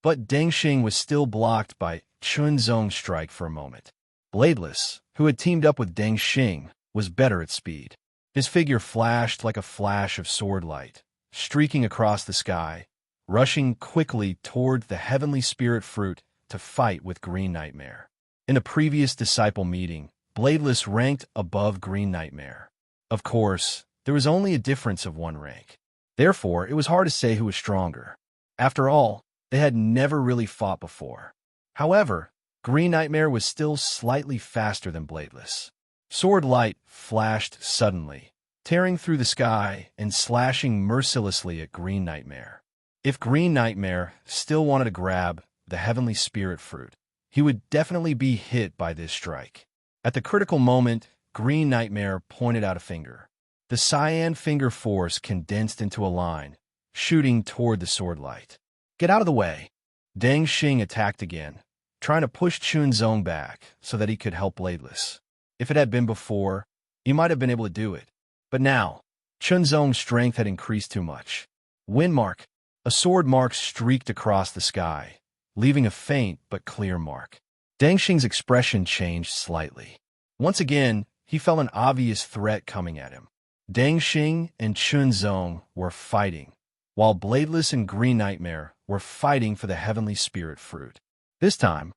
But Deng Xing was still blocked by Chunzong's strike for a moment. Bladeless, who had teamed up with Deng Xing, was better at speed. His figure flashed like a flash of sword light, streaking across the sky, rushing quickly toward the heavenly spirit fruit to fight with Green Nightmare. In a previous disciple meeting, Bladeless ranked above Green Nightmare. Of course, there was only a difference of 1 rank. Therefore, it was hard to say who was stronger. After all, they had never really fought before. However, Green Nightmare was still slightly faster than Bladeless. Sword light flashed suddenly, tearing through the sky and slashing mercilessly at Green Nightmare. If Green Nightmare still wanted to grab the heavenly spirit fruit, he would definitely be hit by this strike. At the critical moment, Green Nightmare pointed out a finger. The cyan finger force condensed into a line, shooting toward the sword light. "Get out of the way!" Deng Xing attacked again, trying to push Chunzong back so that he could help Bladeless. If it had been before, he might have been able to do it. But now, Chunzong's strength had increased too much. Wind mark. A sword mark streaked across the sky, leaving a faint but clear mark. Deng Xing's expression changed slightly. Once again, he felt an obvious threat coming at him. Deng Xing and Chunzong were fighting, while Bladeless and Green Nightmare were fighting for the heavenly spirit fruit. This time,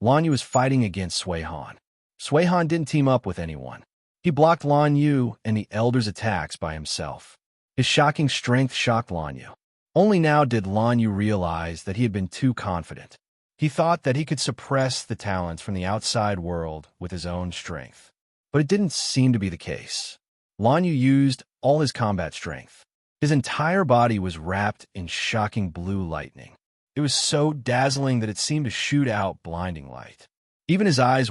Lan Yu was fighting against Sui Han. Sui Han didn't team up with anyone. He blocked Lan Yu and the Elder's attacks by himself. His shocking strength shocked Lan Yu. Only now did Lan Yu realize that he had been too confident. He thought that he could suppress the talents from the outside world with his own strength. But it didn't seem to be the case. Lan Yu used all his combat strength. His entire body was wrapped in shocking blue lightning. It was so dazzling that it seemed to shoot out blinding light. Even his eyes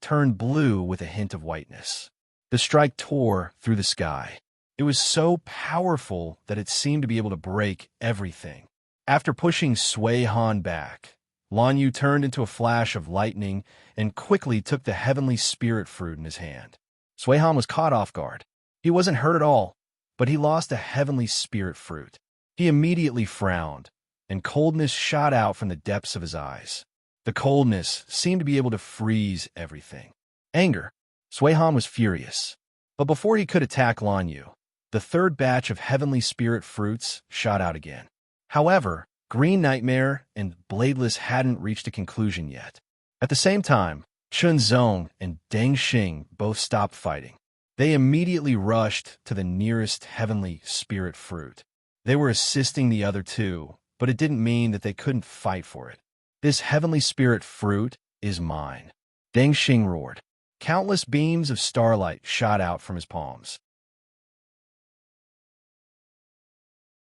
turned blue with a hint of whiteness. The strike tore through the sky. It was so powerful that it seemed to be able to break everything. After pushing Sui Han back, Lan Yu turned into a flash of lightning and quickly took the heavenly spirit fruit in his hand. Sui Han was caught off guard. He wasn't hurt at all, but he lost a heavenly spirit fruit. He immediately frowned, and coldness shot out from the depths of his eyes. The coldness seemed to be able to freeze everything. Anger. Sui Han was furious. But before he could attack Lan Yu, the third batch of heavenly spirit fruits shot out again. However, Green Nightmare and Bladeless hadn't reached a conclusion yet. At the same time, Chunzong and Deng Xing both stopped fighting. They immediately rushed to the nearest heavenly spirit fruit. They were assisting the other two, but it didn't mean that they couldn't fight for it. "This heavenly spirit fruit is mine," Deng Xing roared. Countless beams of starlight shot out from his palms.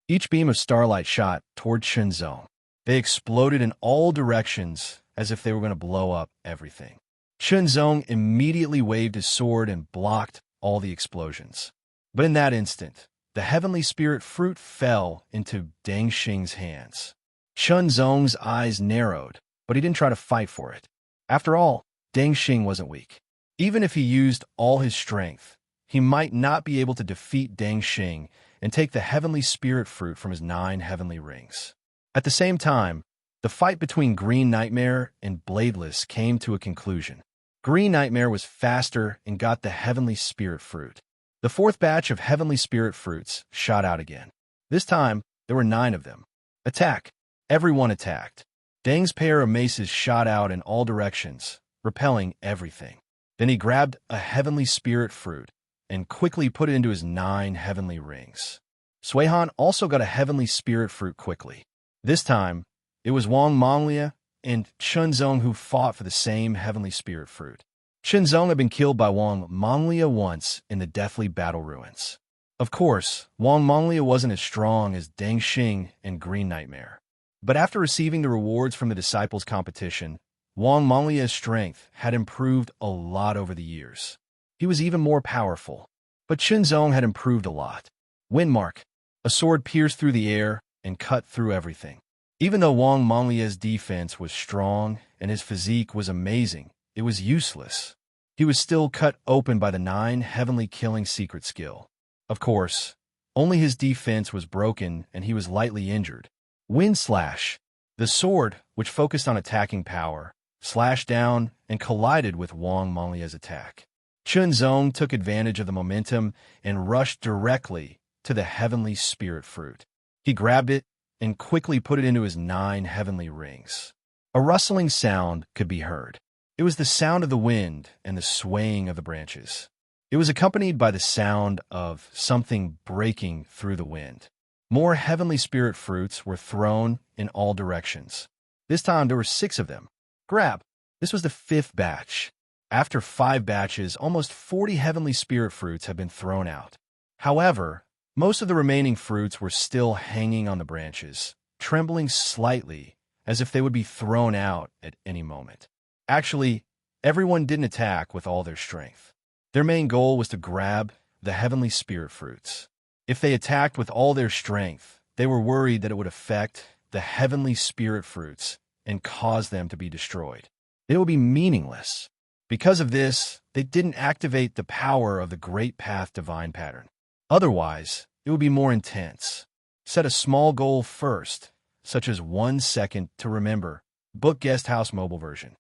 Each beam of starlight shot toward Chunzong. They exploded in all directions as if they were going to blow up everything. Chunzong immediately waved his sword and blocked all the explosions. But in that instant, the heavenly spirit fruit fell into Deng Xing's hands. Chunzong's eyes narrowed, but he didn't try to fight for it. After all, Deng Xing wasn't weak. Even if he used all his strength, he might not be able to defeat Deng Xing and take the heavenly spirit fruit from his 9 heavenly rings. At the same time, the fight between Green Nightmare and Bladeless came to a conclusion. Green Nightmare was faster and got the heavenly spirit fruit. The fourth batch of heavenly spirit fruits shot out again. This time, there were 9 of them. Attack! Everyone attacked. Deng's pair of maces shot out in all directions, repelling everything. Then he grabbed a heavenly spirit fruit and quickly put it into his 9 heavenly rings. Sui Han also got a heavenly spirit fruit quickly. This time, it was Wang Manglia and Chunzong who fought for the same heavenly spirit fruit. Chunzong had been killed by Wang Manglia once in the deathly battle ruins. Of course, Wang Manglia wasn't as strong as Deng Xing and Green Nightmare. But after receiving the rewards from the Disciples competition, Wang Manglia's strength had improved a lot over the years. He was even more powerful. But Chunzong had improved a lot. Wind mark. A sword pierced through the air and cut through everything. Even though Wang Manglia's defense was strong and his physique was amazing, it was useless. He was still cut open by the 9 heavenly killing secret skill. Of course, only his defense was broken and he was lightly injured. Wind slash. The sword, which focused on attacking power, slashed down and collided with Wang Manglia's attack. Chunzong took advantage of the momentum and rushed directly to the heavenly spirit fruit. He grabbed it and quickly put it into his 9 heavenly rings. A rustling sound could be heard. It was the sound of the wind and the swaying of the branches. It was accompanied by the sound of something breaking through the wind. More heavenly spirit fruits were thrown in all directions. This time there were 6 of them. Grab. This was the 5th batch. After 5 batches, almost 40 heavenly spirit fruits had been thrown out. However, most of the remaining fruits were still hanging on the branches, trembling slightly as if they would be thrown out at any moment. Actually, everyone didn't attack with all their strength. Their main goal was to grab the heavenly spirit fruits. If they attacked with all their strength, they were worried that it would affect the heavenly spirit fruits and cause them to be destroyed. It would be meaningless. Because of this, they didn't activate the power of the Great Path Divine pattern. Otherwise, it would be more intense. Set a small goal first, such as 1 second to remember. Book Guest House mobile version.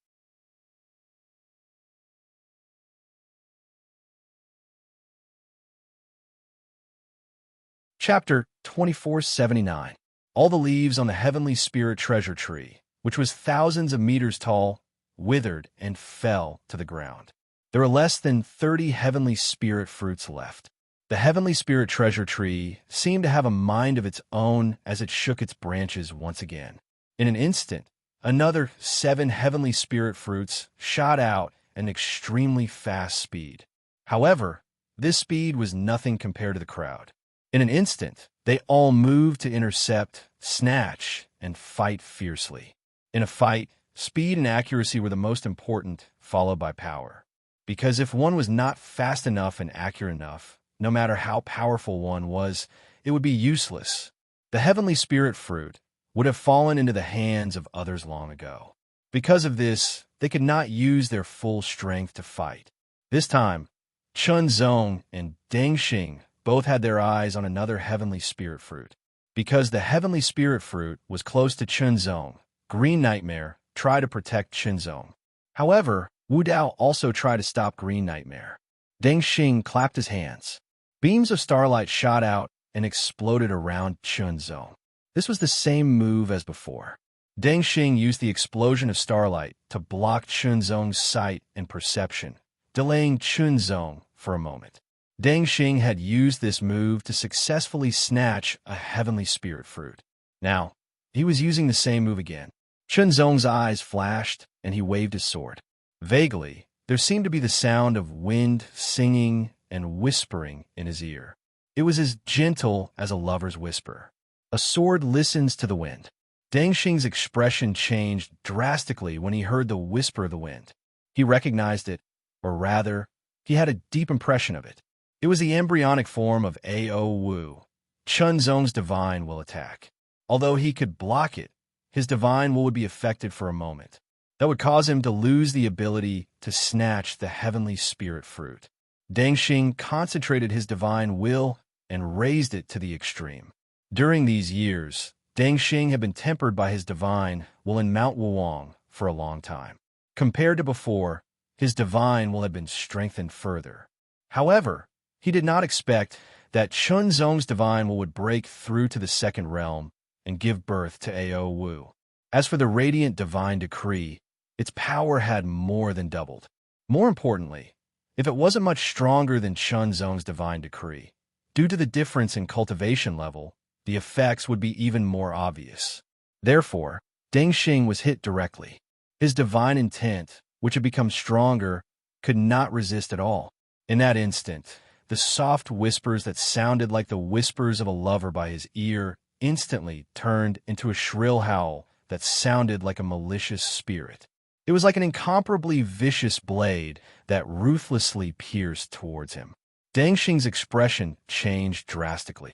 Chapter 2479. All the leaves on the Heavenly Spirit Treasure Tree, which was thousands of meters tall, withered and fell to the ground. There were less than 30 Heavenly Spirit fruits left. The Heavenly Spirit Treasure Tree seemed to have a mind of its own as it shook its branches once again. In an instant, another 7 Heavenly Spirit fruits shot out at an extremely fast speed. However, this speed was nothing compared to the crowd. In an instant, they all moved to intercept, snatch, and fight fiercely. In a fight, speed and accuracy were the most important, followed by power. Because if one was not fast enough and accurate enough, no matter how powerful one was, it would be useless. The Heavenly Spirit fruit would have fallen into the hands of others long ago. Because of this, they could not use their full strength to fight. This time, Chun Zong and Deng Xing both had their eyes on another Heavenly Spirit fruit. Because the Heavenly Spirit fruit was close to Chun Zong, Green Nightmare tried to protect Chun Zong. However, Wu Dao also tried to stop Green Nightmare. Deng Xing clapped his hands. Beams of starlight shot out and exploded around Chun Zong. This was the same move as before. Deng Xing used the explosion of starlight to block Chun Zong's sight and perception, delaying Chun Zong for a moment. Deng Xing had used this move to successfully snatch a Heavenly Spirit fruit. Now, he was using the same move again. Chun Zong's eyes flashed, and he waved his sword. Vaguely, there seemed to be the sound of wind singing and whispering in his ear. It was as gentle as a lover's whisper. A sword listens to the wind. Deng Xing's expression changed drastically when he heard the whisper of the wind. He recognized it, or rather, he had a deep impression of it. It was the embryonic form of A.O. Wu. Chun Zong's divine will attack. Although he could block it, his divine will would be affected for a moment. That would cause him to lose the ability to snatch the Heavenly Spirit fruit. Deng Xing concentrated his divine will and raised it to the extreme. During these years, Deng Xing had been tempered by his divine will in Mount Wuong for a long time. Compared to before, his divine will had been strengthened further. However, he did not expect that Chun Zong's divine will would break through to the second realm and give birth to A.O. Wu. As for the radiant divine decree, its power had more than doubled. More importantly, if it wasn't much stronger than Chun Zong's divine decree, due to the difference in cultivation level, the effects would be even more obvious. Therefore, Deng Xing was hit directly. His divine intent, which had become stronger, could not resist at all. In that instant, the soft whispers that sounded like the whispers of a lover by his ear instantly turned into a shrill howl that sounded like a malicious spirit. It was like an incomparably vicious blade that ruthlessly pierced towards him. Deng Xing's expression changed drastically.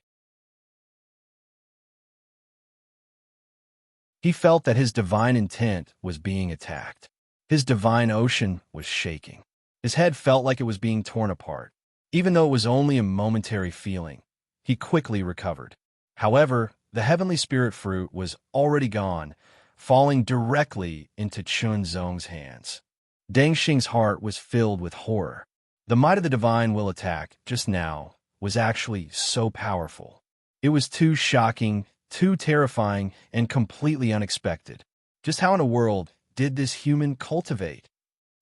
He felt that his divine intent was being attacked. His divine ocean was shaking. His head felt like it was being torn apart. Even though it was only a momentary feeling, he quickly recovered. However, the Heavenly Spirit fruit was already gone, falling directly into Chun Zong's hands. Deng Xing's heart was filled with horror. The might of the divine will attack just now was actually so powerful. It was too shocking, too terrifying, and completely unexpected. Just how in a world did this human cultivate?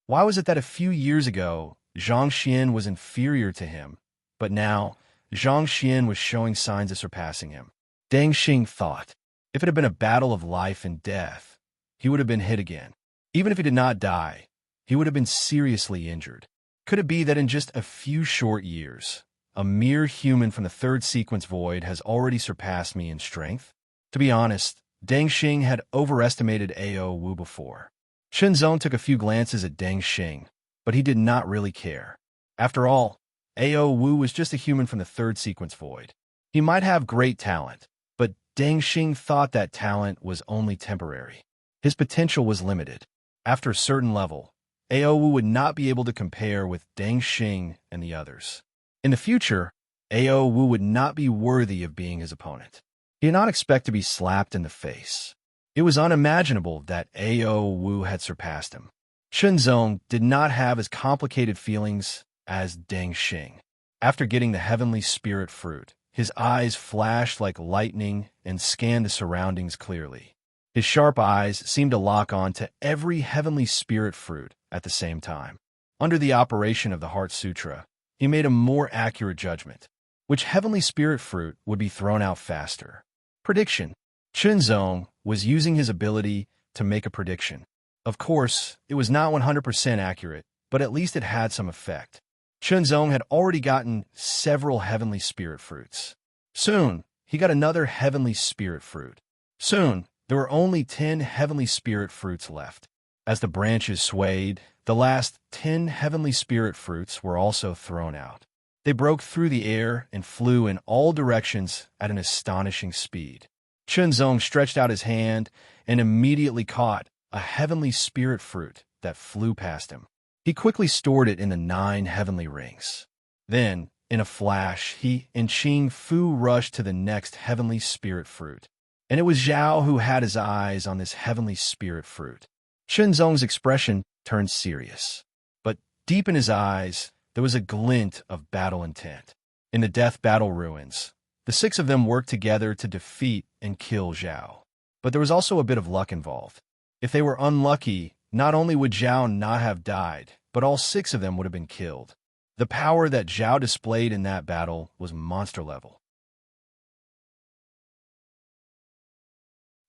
Why was it that a few years ago, Zhang Xian was inferior to him, but now Zhang Xian was showing signs of surpassing him? Deng Xing thought, if it had been a battle of life and death, he would have been hit again. Even if he did not die, he would have been seriously injured. Could it be that in just a few short years, a mere human from the third sequence void, has already surpassed me in strength? To be honest, Deng Xing had overestimated Ao Wu before. Shenzong took a few glances at Deng Xing, but he did not really care. After all, Ao Wu was just a human from the third sequence void. He might have great talent, but Deng Xing thought that talent was only temporary. His potential was limited. After a certain level, Ao Wu would not be able to compare with Deng Xing and the others. In the future, Ao Wu would not be worthy of being his opponent. He did not expect to be slapped in the face. It was unimaginable that Ao Wu had surpassed him. Shenzong did not have as complicated feelings as Deng Xing. After getting the heavenly spirit fruit, his eyes flashed like lightning and scanned the surroundings clearly. His sharp eyes seemed to lock on to every heavenly spirit fruit at the same time. Under the operation of the Heart Sutra, he made a more accurate judgment. Which heavenly spirit fruit would be thrown out faster? Prediction. Shenzong was using his ability to make a prediction. Of course, it was not 100% accurate, but at least it had some effect. Shenzong had already gotten several heavenly spirit fruits. Soon, he got another heavenly spirit fruit. Soon, there were only 10 heavenly spirit fruits left. As the branches swayed, the last 10 heavenly spirit fruits were also thrown out. They broke through the air and flew in all directions at an astonishing speed. Shenzong stretched out his hand and immediately caught a heavenly spirit fruit that flew past him. He quickly stored it in the 9 heavenly rings. Then, in a flash, he and Qing Fu rushed to the next heavenly spirit fruit. And it was Zhao who had his eyes on this heavenly spirit fruit. Shenzong's expression turned serious. But deep in his eyes, there was a glint of battle intent. In the death battle ruins, the 6 of them worked together to defeat and kill Zhao. But there was also a bit of luck involved. If they were unlucky, not only would Zhao not have died, but all 6 of them would have been killed. The power that Zhao displayed in that battle was monster level.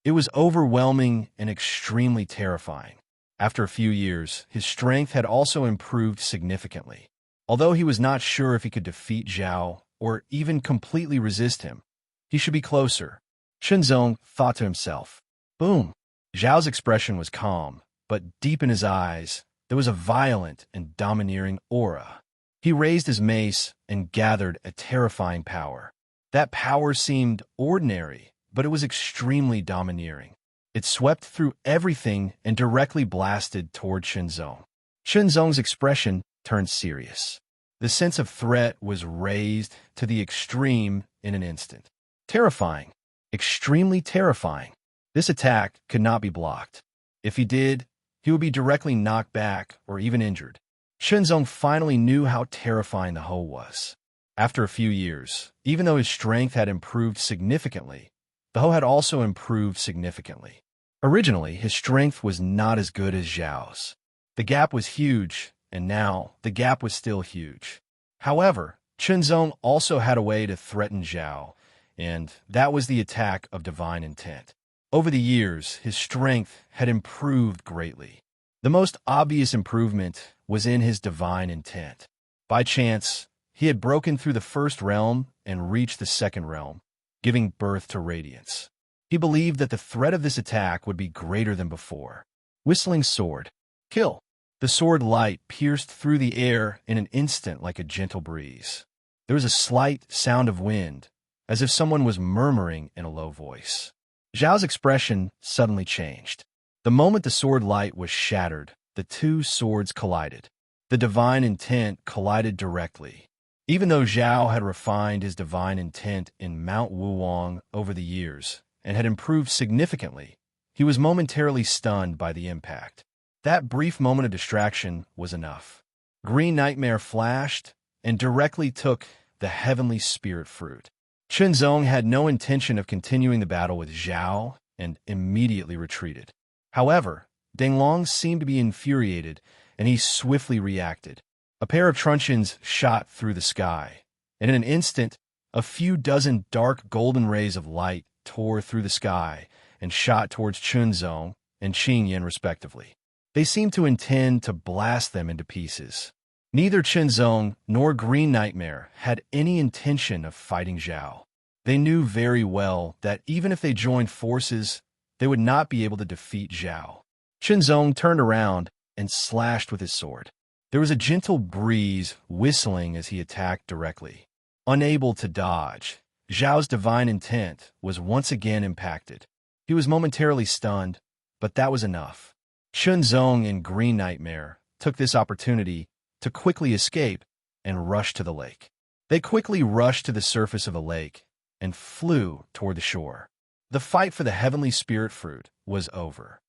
It was overwhelming and extremely terrifying. After a few years, his strength had also improved significantly. Although he was not sure if he could defeat Zhao or even completely resist him, he should be closer. Shenzong thought to himself. Boom! Zhao's expression was calm, but deep in his eyes, there was a violent and domineering aura. He raised his mace and gathered a terrifying power. That power seemed ordinary, but it was extremely domineering. It swept through everything and directly blasted toward Shenzong. Shenzong's expression turned serious. The sense of threat was raised to the extreme in an instant. Terrifying. Extremely terrifying. This attack could not be blocked. If he did, he would be directly knocked back or even injured. Shenzong finally knew how terrifying the Ho was. After a few years, even though his strength had improved significantly, the Ho had also improved significantly. Originally, his strength was not as good as Zhao's. The gap was huge, and now the gap was still huge. However, Shenzong also had a way to threaten Zhao, and that was the attack of divine intent. Over the years, his strength had improved greatly. The most obvious improvement was in his divine intent. By chance, he had broken through the first realm and reached the second realm, giving birth to radiance. He believed that the threat of this attack would be greater than before. Whistling sword. Kill. The sword light pierced through the air in an instant like a gentle breeze. There was a slight sound of wind, as if someone was murmuring in a low voice. Zhao's expression suddenly changed. The moment the sword light was shattered, the 2 swords collided. The divine intent collided directly. Even though Zhao had refined his divine intent in Mount Wuwang over the years and had improved significantly, he was momentarily stunned by the impact. That brief moment of distraction was enough. Green Nightmare flashed and directly took the heavenly spirit fruit. Shenzong had no intention of continuing the battle with Zhao and immediately retreated. However, Danglong seemed to be infuriated, and he swiftly reacted. A pair of truncheons shot through the sky, and in an instant, a few dozen dark golden rays of light tore through the sky and shot towards Shenzong and Qingyan respectively. They seemed to intend to blast them into pieces. Neither Qinzong nor Green Nightmare had any intention of fighting Zhao. They knew very well that even if they joined forces, they would not be able to defeat Zhao. Qinzong turned around and slashed with his sword. There was a gentle breeze whistling as he attacked directly. Unable to dodge, Zhao's divine intent was once again impacted. He was momentarily stunned, but that was enough. Qinzong and Green Nightmare took this opportunity to quickly escape and rush to the lake. They quickly rushed to the surface of the lake and flew toward the shore. The fight for the heavenly spirit fruit was over.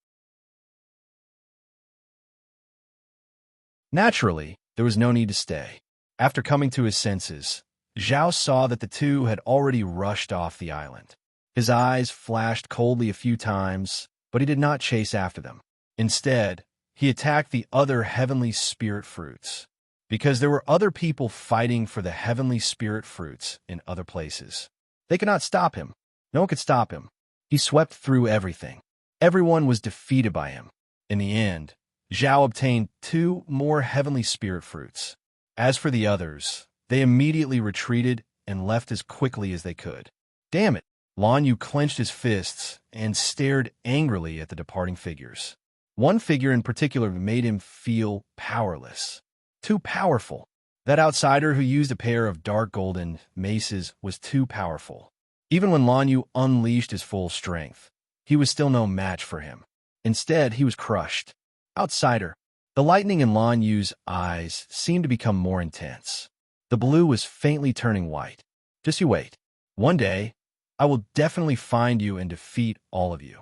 Naturally, there was no need to stay. After coming to his senses, Zhao saw that the two had already rushed off the island. His eyes flashed coldly a few times, but he did not chase after them. Instead, he attacked the other heavenly spirit fruits, because there were other people fighting for the heavenly spirit fruits in other places. They could not stop him. No one could stop him. He swept through everything. Everyone was defeated by him. In the end, Zhao obtained 2 more heavenly spirit fruits. As for the others, they immediately retreated and left as quickly as they could. Damn it! Lan Yu clenched his fists and stared angrily at the departing figures. One figure in particular made him feel powerless. Too powerful. That outsider who used a pair of dark golden maces was too powerful. Even when Lan Yu unleashed his full strength, he was still no match for him. Instead, he was crushed. Outsider. The lightning in Lan Yu's eyes seemed to become more intense. The blue was faintly turning white. Just you wait. One day, I will definitely find you and defeat all of you.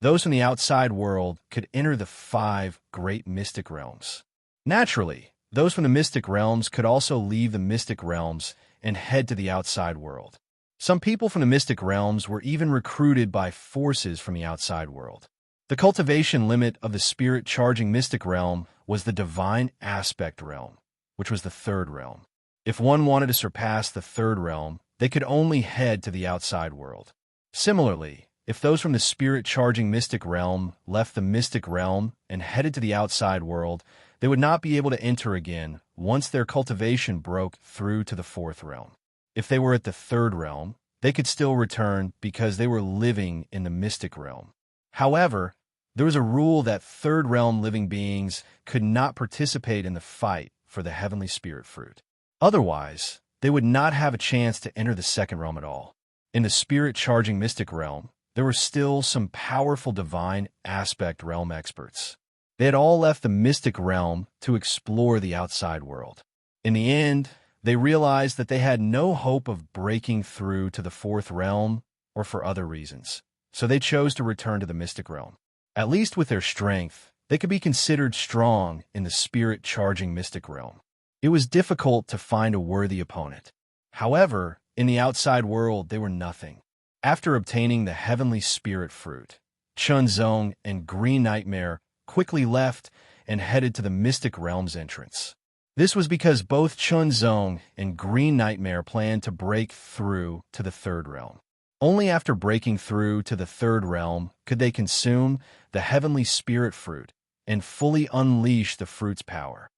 Those from the outside world could enter the 5 great mystic realms. Naturally, those from the mystic realms could also leave the mystic realms and head to the outside world. Some people from the mystic realms were even recruited by forces from the outside world. The cultivation limit of the spirit-charging mystic realm was the divine aspect realm, which was the 3rd realm. If one wanted to surpass the 3rd realm, they could only head to the outside world. Similarly, if those from the spirit-charging mystic realm left the mystic realm and headed to the outside world, they would not be able to enter again once their cultivation broke through to the 4th realm. If they were at the 3rd realm, they could still return because they were living in the mystic realm. However, there was a rule that 3rd realm living beings could not participate in the fight for the heavenly spirit fruit. Otherwise, they would not have a chance to enter the 2nd realm at all. In the spirit-charging mystic realm, there were still some powerful divine aspect realm experts. They had all left the mystic realm to explore the outside world. In the end, they realized that they had no hope of breaking through to the 4th realm or for other reasons, so they chose to return to the mystic realm. At least with their strength, they could be considered strong in the spirit-charging mystic realm. It was difficult to find a worthy opponent. However, in the outside world, they were nothing. After obtaining the heavenly spirit fruit, Qinzong and Green Nightmare quickly left and headed to the mystic realm's entrance. This was because both Qinzong and Green Nightmare planned to break through to the 3rd realm. Only after breaking through to the 3rd realm could they consume the heavenly spirit fruit and fully unleash the fruit's power.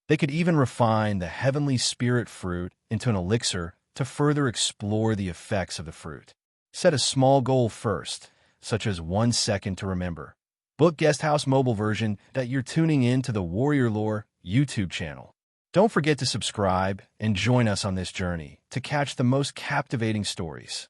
They could even refine the heavenly spirit fruit into an elixir to further explore the effects of the fruit. Set a small goal first, such as 1 second to remember. Book Guesthouse mobile version that you're tuning in to the Warrior Lore YouTube channel. Don't forget to subscribe and join us on this journey to catch the most captivating stories.